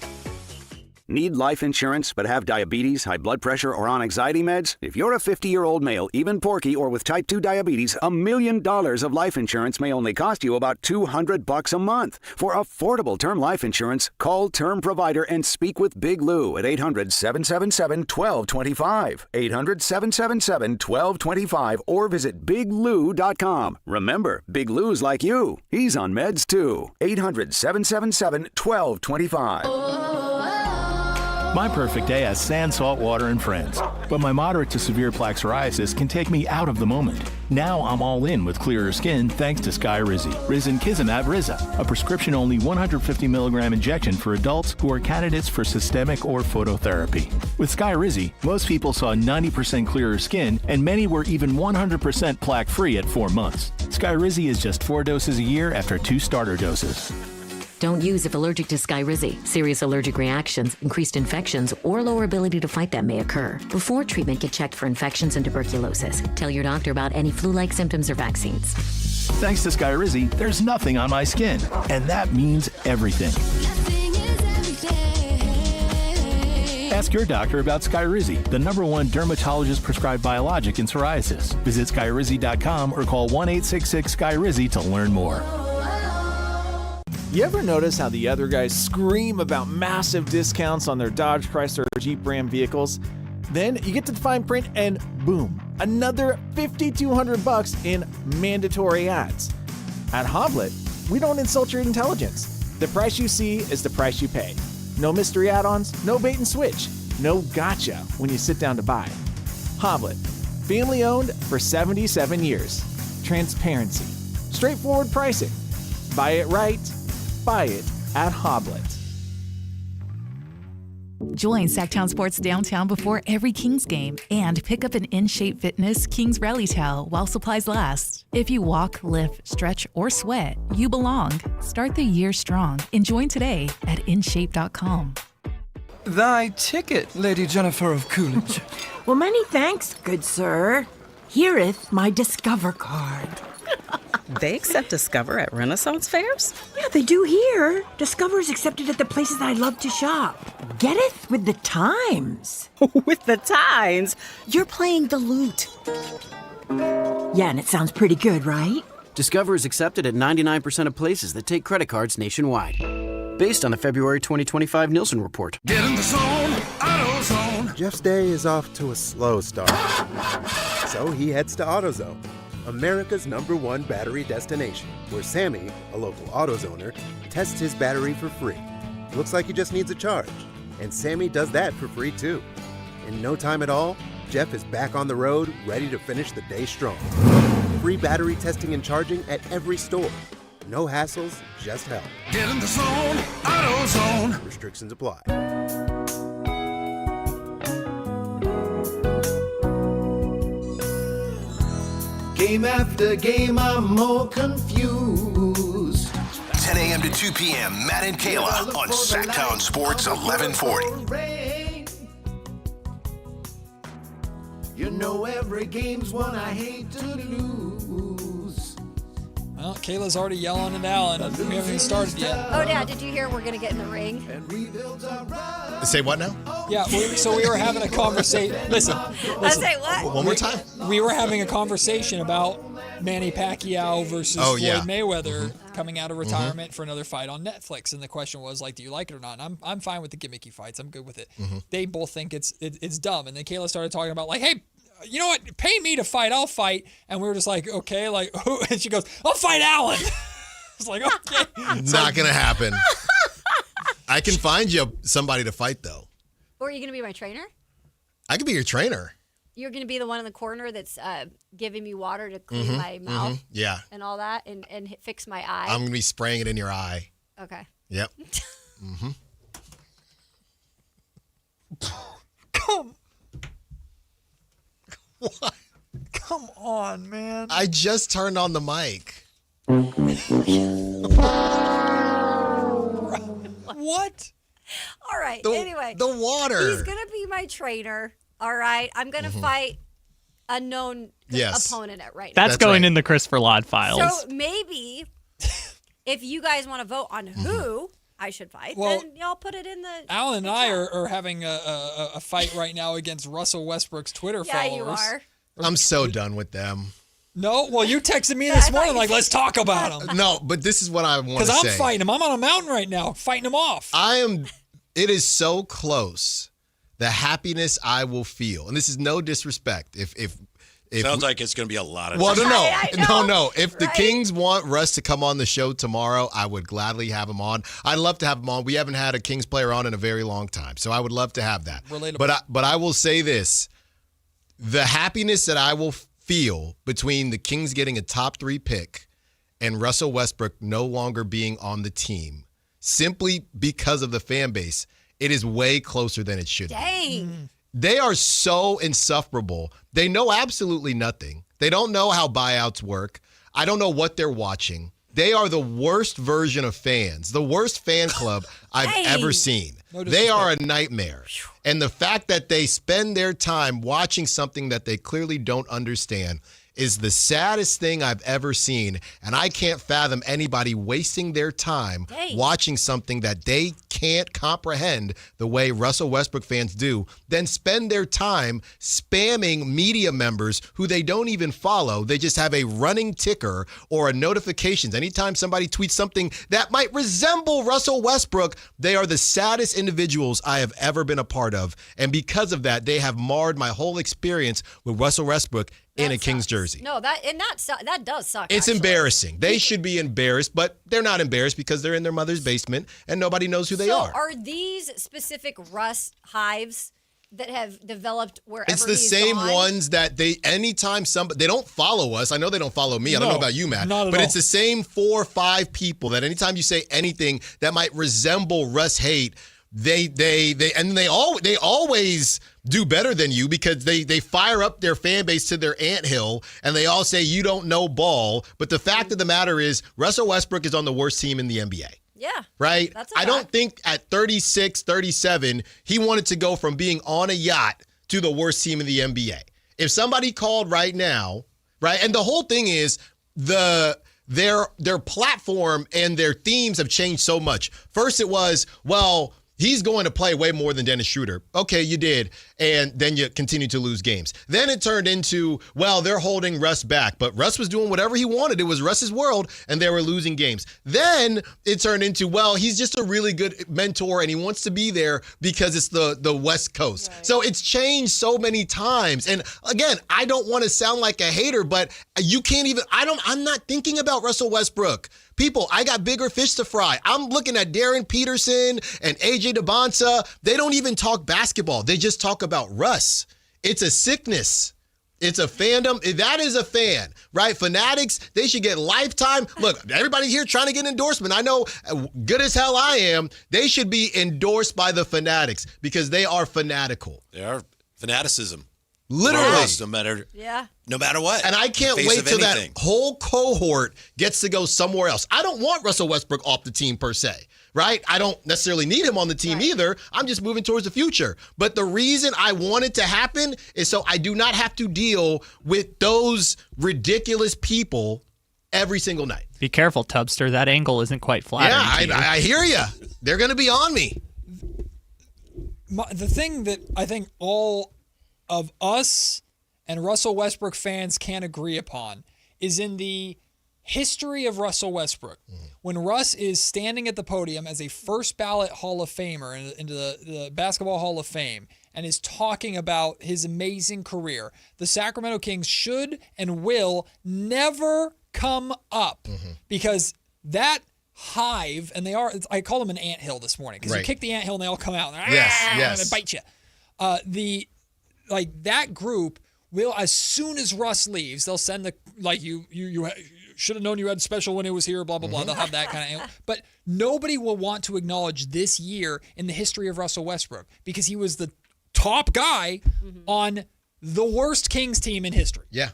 Speaker 15: Need life insurance but have diabetes, high blood pressure, or on anxiety meds? If you're a 50-year-old male, even porky, or with type 2 diabetes, $1 million of life insurance may only cost you about $200 a month. For affordable term life insurance, call Term Provider and speak with Big Lou at 800-777-1225. 800-777-1225 or visit biglou.com. Remember, Big Lou's like you. He's on meds too. 800-777-1225.
Speaker 24: My perfect day has sand, salt water, and friends. But my moderate to severe plaque psoriasis can take me out of the moment. Now I'm all in with clearer skin thanks to Skyrizi. Risankizumab Riza, a prescription-only 150 milligram injection for adults who are candidates for systemic or phototherapy. With Skyrizi, most people saw 90% clearer skin, and many were even 100% plaque-free at 4 months. Skyrizi is just 4 doses a year after 2 starter doses.
Speaker 5: Don't use if allergic to Skyrizi. Serious allergic reactions, increased infections, or lower ability to fight them may occur. Before treatment, get checked for infections and tuberculosis. Tell your doctor about any flu-like symptoms or vaccines.
Speaker 24: Thanks to Skyrizi, there's nothing on my skin, and that means everything. Ask your doctor about Skyrizi, the #1 dermatologist-prescribed biologic in psoriasis. Visit Skyrizi.com or call 1-866-SKYRIZI to learn more.
Speaker 6: You ever notice how the other guys scream about massive discounts on their Dodge, Chrysler, or Jeep Ram vehicles? Then you get to the fine print and boom, another $5,200 in mandatory ads. At Hoblet, we don't insult your intelligence. The price you see is the price you pay. No mystery add-ons, no bait and switch, no gotcha when you sit down to buy. Hoblet, family owned for 77 years. Transparency, straightforward pricing. Buy it right, buy it at Hoblet.
Speaker 14: Join Sactown Sports downtown before every Kings game and pick up an In Shape Fitness Kings Rally Towel while supplies last. If you walk, lift, stretch, or sweat, you belong. Start the year strong and join today at InShape.com.
Speaker 7: Thy ticket, Lady Jennifer of Coolidge.
Speaker 16: Well, many thanks, good sir. Hereeth my Discover card.
Speaker 17: They accept Discover at Renaissance fairs?
Speaker 16: Yeah, they do here. Discover is accepted at the places I love to shop. Getteth with the times.
Speaker 17: With the times? You're playing the lute.
Speaker 16: Yeah, and it sounds pretty good, right?
Speaker 20: Discover is accepted at 99% of places that take credit cards nationwide. Based on the February 2025 Nielsen report.
Speaker 2: Get in the zone, AutoZone.
Speaker 26: Jeff's day is off to a slow start. So he heads to AutoZone, America's #1 battery destination, where Sammy, a local AutoZoner, tests his battery for free. Looks like he just needs a charge, and Sammy does that for free too. In no time at all, Jeff is back on the road, ready to finish the day strong. Free battery testing and charging at every store. No hassles, just help.
Speaker 2: Get in the zone, AutoZone.
Speaker 26: Restrictions apply.
Speaker 2: Game after game, I'm more confused.
Speaker 28: 10 a.m. to 2 p.m., Matt and Kayla on Sactown Sports 1140.
Speaker 2: You know every game's one I hate to lose.
Speaker 11: Well, Kayla's already yelling at Alan. We haven't even started yet.
Speaker 12: Oh, yeah. Did you hear we're going to get in the ring?
Speaker 29: Say what now?
Speaker 11: Yeah, so we were having a conversation. Listen.
Speaker 12: I say what?
Speaker 29: One more time.
Speaker 11: We were having a conversation about Manny Pacquiao versus Floyd Mayweather coming out of retirement for another fight on Netflix, and the question was like, do you like it or not? And I'm fine with the gimmicky fights. I'm good with it. They both think it's dumb, and then Kayla started talking about like, hey, you know what? Pay me to fight. I'll fight. And we were just like, okay, like who? And she goes, I'll fight Alan. I was like, okay.
Speaker 29: Not gonna happen. I can find you somebody to fight though.
Speaker 12: Or are you going to be my trainer?
Speaker 29: I could be your trainer.
Speaker 12: You're going to be the one in the corner that's giving me water to clean my mouth.
Speaker 29: Yeah.
Speaker 12: And all that and fix my eye.
Speaker 29: I'm gonna be spraying it in your eye.
Speaker 12: Okay.
Speaker 29: Yep. What?
Speaker 11: Come on, man.
Speaker 29: I just turned on the mic.
Speaker 11: What?
Speaker 12: All right. Anyway.
Speaker 29: The water.
Speaker 12: He's going to be my trainer. All right. I'm going to fight a known opponent at right now.
Speaker 13: That's going in the Christopher Laud files.
Speaker 12: So maybe if you guys want to vote on who I should fight, then y'all put it in the...
Speaker 11: Alan and I are having a fight right now against Russell Westbrook's Twitter followers.
Speaker 12: Yeah, you are.
Speaker 29: I'm so done with them.
Speaker 11: No? Well, you texted me this morning like, let's talk about him.
Speaker 29: No, but this is what I want to say.
Speaker 11: Because I'm fighting him. I'm on a mountain right now, fighting him off.
Speaker 29: It is so close, the happiness I will feel. And this is no disrespect. If
Speaker 30: Sounds like it's going to be a lot of
Speaker 29: no.
Speaker 12: know.
Speaker 29: If the Kings want Russ to come on the show tomorrow, I would gladly have him on. I'd love to have him on. We haven't had a Kings player on in a very long time, so I would love to have that.
Speaker 11: Relatable.
Speaker 29: But I will say this. The happiness that I will feel between the Kings getting a top 3 pick and Russell Westbrook no longer being on the team, simply because of the fan base, it is way closer than it should be.
Speaker 12: Dang.
Speaker 29: They are so insufferable. They know absolutely nothing. They don't know how buyouts work. I don't know what they're watching. They are the worst version of fans, the worst fan club I've ever seen. They are a nightmare. And the fact that they spend their time watching something that they clearly don't understand is the saddest thing I've ever seen. And I can't fathom anybody wasting their time watching something that they can't comprehend the way Russell Westbrook fans do, then spend their time spamming media members who they don't even follow. They just have a running ticker or a notifications. Anytime somebody tweets something that might resemble Russell Westbrook, they are the saddest individuals I have ever been a part of. And because of that, they have marred my whole experience with Russell Westbrook in a Kings jersey.
Speaker 12: No, that does suck.
Speaker 29: It's embarrassing. They should be embarrassed, but they're not embarrassed because they're in their mother's basement and nobody knows who they are.
Speaker 12: So are these specific Russ hives that have developed wherever
Speaker 29: It's the same
Speaker 12: gone?
Speaker 29: ones that anytime somebody, they don't follow us. I know they don't follow me. I don't know about you, Matt.
Speaker 11: Not at
Speaker 29: but
Speaker 11: all.
Speaker 29: it's the same 4 or 5 people that anytime you say anything that might resemble Russ hate, they always do better than you because they fire up their fan base to their anthill and they all say you don't know ball. But the fact of the matter is Russell Westbrook is on the worst team in the NBA.
Speaker 12: Yeah.
Speaker 29: Right?
Speaker 12: That's a
Speaker 29: I don't think at 36, 37, he wanted to go from being on a yacht to the worst team in the NBA. If somebody called right now, right? And the whole thing is their platform and their themes have changed so much. First it was, well, he's going to play way more than Dennis Schroeder. Okay, you did. And then you continue to lose games. Then it turned into, well, they're holding Russ back. But Russ was doing whatever he wanted. It was Russ's world, and they were losing games. Then it turned into, well, he's just a really good mentor, and he wants to be there because it's the West Coast. Right. So it's changed so many times. And again, I don't want to sound like a hater, but you can't even, I'm not thinking about Russell Westbrook. People, I got bigger fish to fry. I'm looking at Darren Peterson and AJ DeBonsa. They don't even talk basketball. They just talk about Russ. It's a sickness. It's a fandom. That is a fan, right? Fanatics, they should get lifetime. Look, everybody here trying to get endorsement. I know good as hell I am. They should be endorsed by the Fanatics because they are fanatical.
Speaker 30: They are fanaticism.
Speaker 29: Literally.
Speaker 30: No matter what.
Speaker 29: And I can't wait till that whole cohort gets to go somewhere else. I don't want Russell Westbrook off the team per se, right? I don't necessarily need him on the team either. I'm just moving towards the future. But the reason I want it to happen is so I do not have to deal with those ridiculous people every single night.
Speaker 13: Be careful, Tubster. That angle isn't quite flattering.
Speaker 29: Yeah, I hear you. They're going to be on me.
Speaker 11: The thing that I think all of us and Russell Westbrook fans can agree upon is in the history of Russell Westbrook. When Russ is standing at the podium as a first ballot Hall of Famer into the Basketball Hall of Fame and is talking about his amazing career, the Sacramento Kings should and will never come up because that hive, and I call them an anthill this morning because you kick the anthill and they all come out and they bite you. That group will, as soon as Russ leaves, they'll send you should have known you had special when it was here, blah, blah, blah. They'll have that kind of, but nobody will want to acknowledge this year in the history of Russell Westbrook because he was the top guy on the worst Kings team in history.
Speaker 29: Yeah.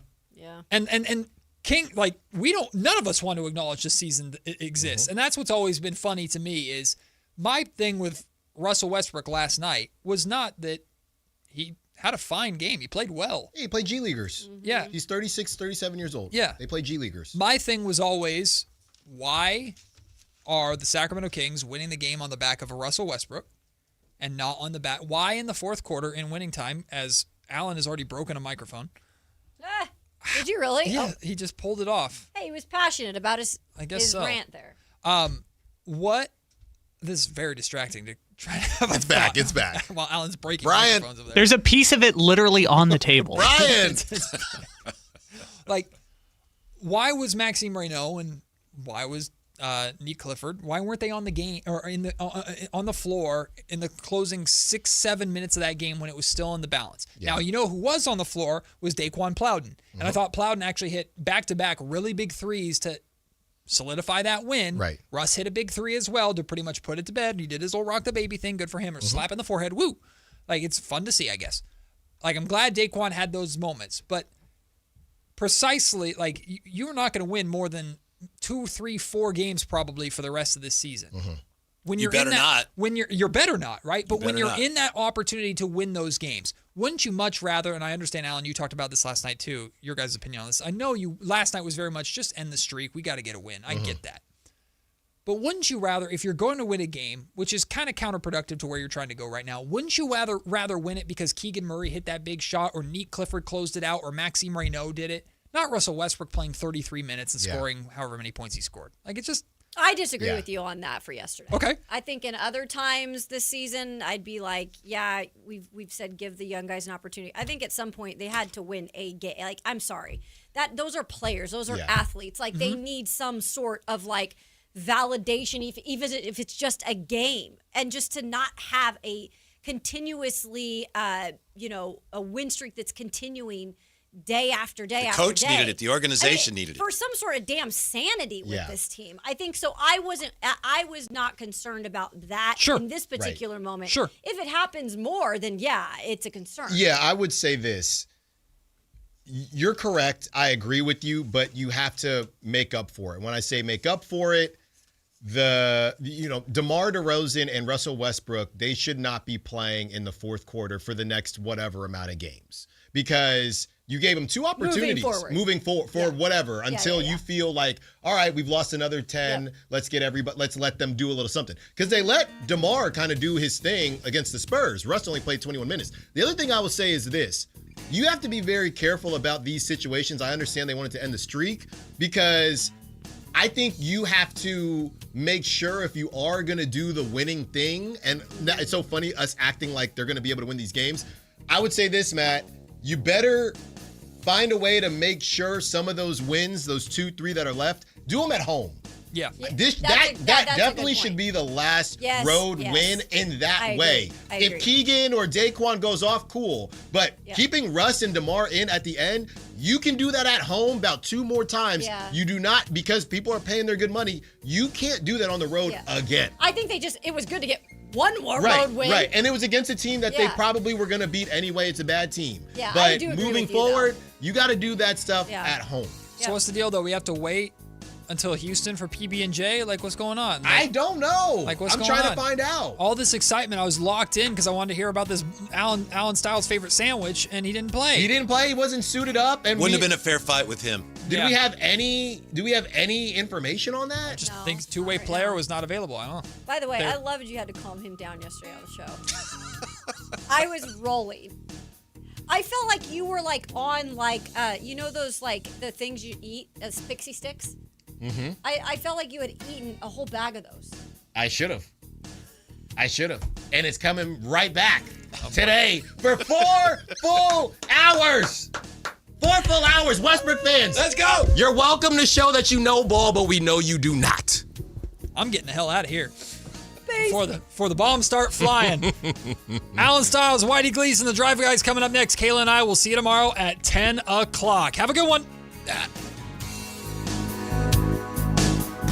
Speaker 11: And King, none of us want to acknowledge this season exists. And that's what's always been funny to me is my thing with Russell Westbrook last night was not that he had a fine game. He played well.
Speaker 29: Yeah, he played G Leaguers.
Speaker 11: Yeah.
Speaker 29: He's 36, 37 years old.
Speaker 11: Yeah.
Speaker 29: They play G Leaguers.
Speaker 11: My thing was always, why are the Sacramento Kings winning the game on the back of a Russell Westbrook and not on the back? Why in the fourth quarter in winning time, as Alan has already broken a microphone?
Speaker 12: Did you really?
Speaker 11: Yeah, he just pulled it off.
Speaker 12: Hey, he was passionate about his rant there.
Speaker 11: This is very distracting to try to have
Speaker 29: It's back. It's back.
Speaker 11: While Alan's breaking
Speaker 29: Brian,
Speaker 11: microphones over there.
Speaker 13: There's a piece of it literally on the table.
Speaker 29: Brian!
Speaker 11: Why was Maxime Raynaud and why was Nique Clifford? Why weren't they on the game or on the floor in the closing 6-7 minutes of that game when it was still in the balance? Yeah. Now, you know who was on the floor was Daquan Plowden. And I thought Plowden actually hit back-to-back really big threes to solidify that win.
Speaker 29: Right.
Speaker 11: Russ hit a big three as well to pretty much put it to bed. He did his little rock the baby thing. Good for him. Or slap in the forehead. Woo. It's fun to see, I guess. I'm glad Daquan had those moments. But precisely, you're not going to win more than 2, 3, 4 games probably for the rest of this season.
Speaker 29: Mm-hmm.
Speaker 11: When
Speaker 30: You
Speaker 11: you're
Speaker 30: better
Speaker 11: in that,
Speaker 30: not.
Speaker 11: When you're better not, right? But when you're
Speaker 30: not.
Speaker 11: in that opportunity to win those games, wouldn't you much rather? And I understand, Alan, you talked about this last night too. Your guys' opinion on this. I know you last night was very much just end the streak. We got to get a win. I get that. But wouldn't you rather, if you're going to win a game, which is kind of counterproductive to where you're trying to go right now, wouldn't you rather win it because Keegan Murray hit that big shot, or Nique Clifford closed it out, or Maxime Raynaud did it? Not Russell Westbrook playing 33 minutes and scoring however many points he scored. Like, it's just...
Speaker 12: I disagree with you on that for yesterday.
Speaker 11: Okay.
Speaker 12: I think in other times this season, I'd be like, yeah, we've said give the young guys an opportunity. I think at some point they had to win a game. Like, I'm sorry. Those are players. Those are athletes. Like, they need some sort of, like, validation, even if it's just a game. And just to not have a continuously, a win streak that's continuing day after day after day.
Speaker 30: The coach needed it. The organization needed it.
Speaker 12: For some sort of damn sanity with this team. I think so. I was not concerned about that in this particular moment.
Speaker 29: Sure.
Speaker 12: If it happens more, then it's a concern.
Speaker 29: Yeah, I would say this. You're correct. I agree with you, but you have to make up for it. When I say make up for it, DeMar DeRozan and Russell Westbrook, they should not be playing in the fourth quarter for the next whatever amount of games, because you gave them 2 opportunities moving forward for whatever until you feel like, all right, we've lost another 10. Let's let them do a little something. Because they let DeMar kind of do his thing against the Spurs. Russ only played 21 minutes. The other thing I will say is this. You have to be very careful about these situations. I understand they wanted to end the streak, because I think you have to make sure if you are going to do the winning thing, and it's so funny us acting like they're going to be able to win these games. I would say this, Matt, you better find a way to make sure some of those wins, those 2, 3 that are left, do them at home.
Speaker 11: Yeah.
Speaker 29: That definitely should be the last road win in that way. If Keegan or Daquan goes off, cool. But keeping Russ and DeMar in at the end, you can do that at home about 2 more times.
Speaker 12: Yeah.
Speaker 29: You do not, because people are paying their good money, you can't do that on the road again.
Speaker 12: I think it was good to get one more road win.
Speaker 29: Right, and it was against a team that they probably were going to beat anyway. It's a bad team.
Speaker 12: Yeah,
Speaker 29: but
Speaker 12: I do agree
Speaker 29: moving
Speaker 12: with you,
Speaker 29: forward, you got to do that stuff at home.
Speaker 11: So what's the deal, though? We have to wait until Houston for PB&J? Like, what's going on? Like,
Speaker 29: I don't know.
Speaker 11: Like, what's
Speaker 29: I'm
Speaker 11: going on?
Speaker 29: trying to find out.
Speaker 11: All this excitement, I was locked in because I wanted to hear about this Alan Styles' favorite sandwich, and he didn't play.
Speaker 29: He didn't play. He wasn't suited up. And
Speaker 30: Wouldn't have been a fair fight with him.
Speaker 29: Do we have any information on that?
Speaker 11: I just think two-way player was not available. I don't know.
Speaker 12: By the way, I loved you had to calm him down yesterday on the show. I was rolling. I felt like you were like on those like the things you eat as pixie sticks.
Speaker 29: Mm-hmm.
Speaker 12: I felt like you had eaten a whole bag of those.
Speaker 29: I should have. And it's coming right back today for 4 full hours. 4 full hours, Westbrook fans.
Speaker 30: Let's go.
Speaker 29: You're welcome to show that you know ball, but we know you do not.
Speaker 11: I'm getting the hell out of here. Before the bombs start flying. Alan Styles, Whitey Gleason, the Drive Guys coming up next. Kayla and I will see you tomorrow at 10 o'clock. Have a good one.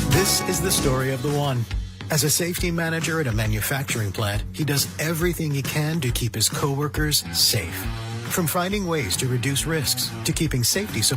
Speaker 2: This is the story of the one. As a safety manager at a manufacturing plant, he does everything he can to keep his coworkers safe. From finding ways to reduce risks to keeping safety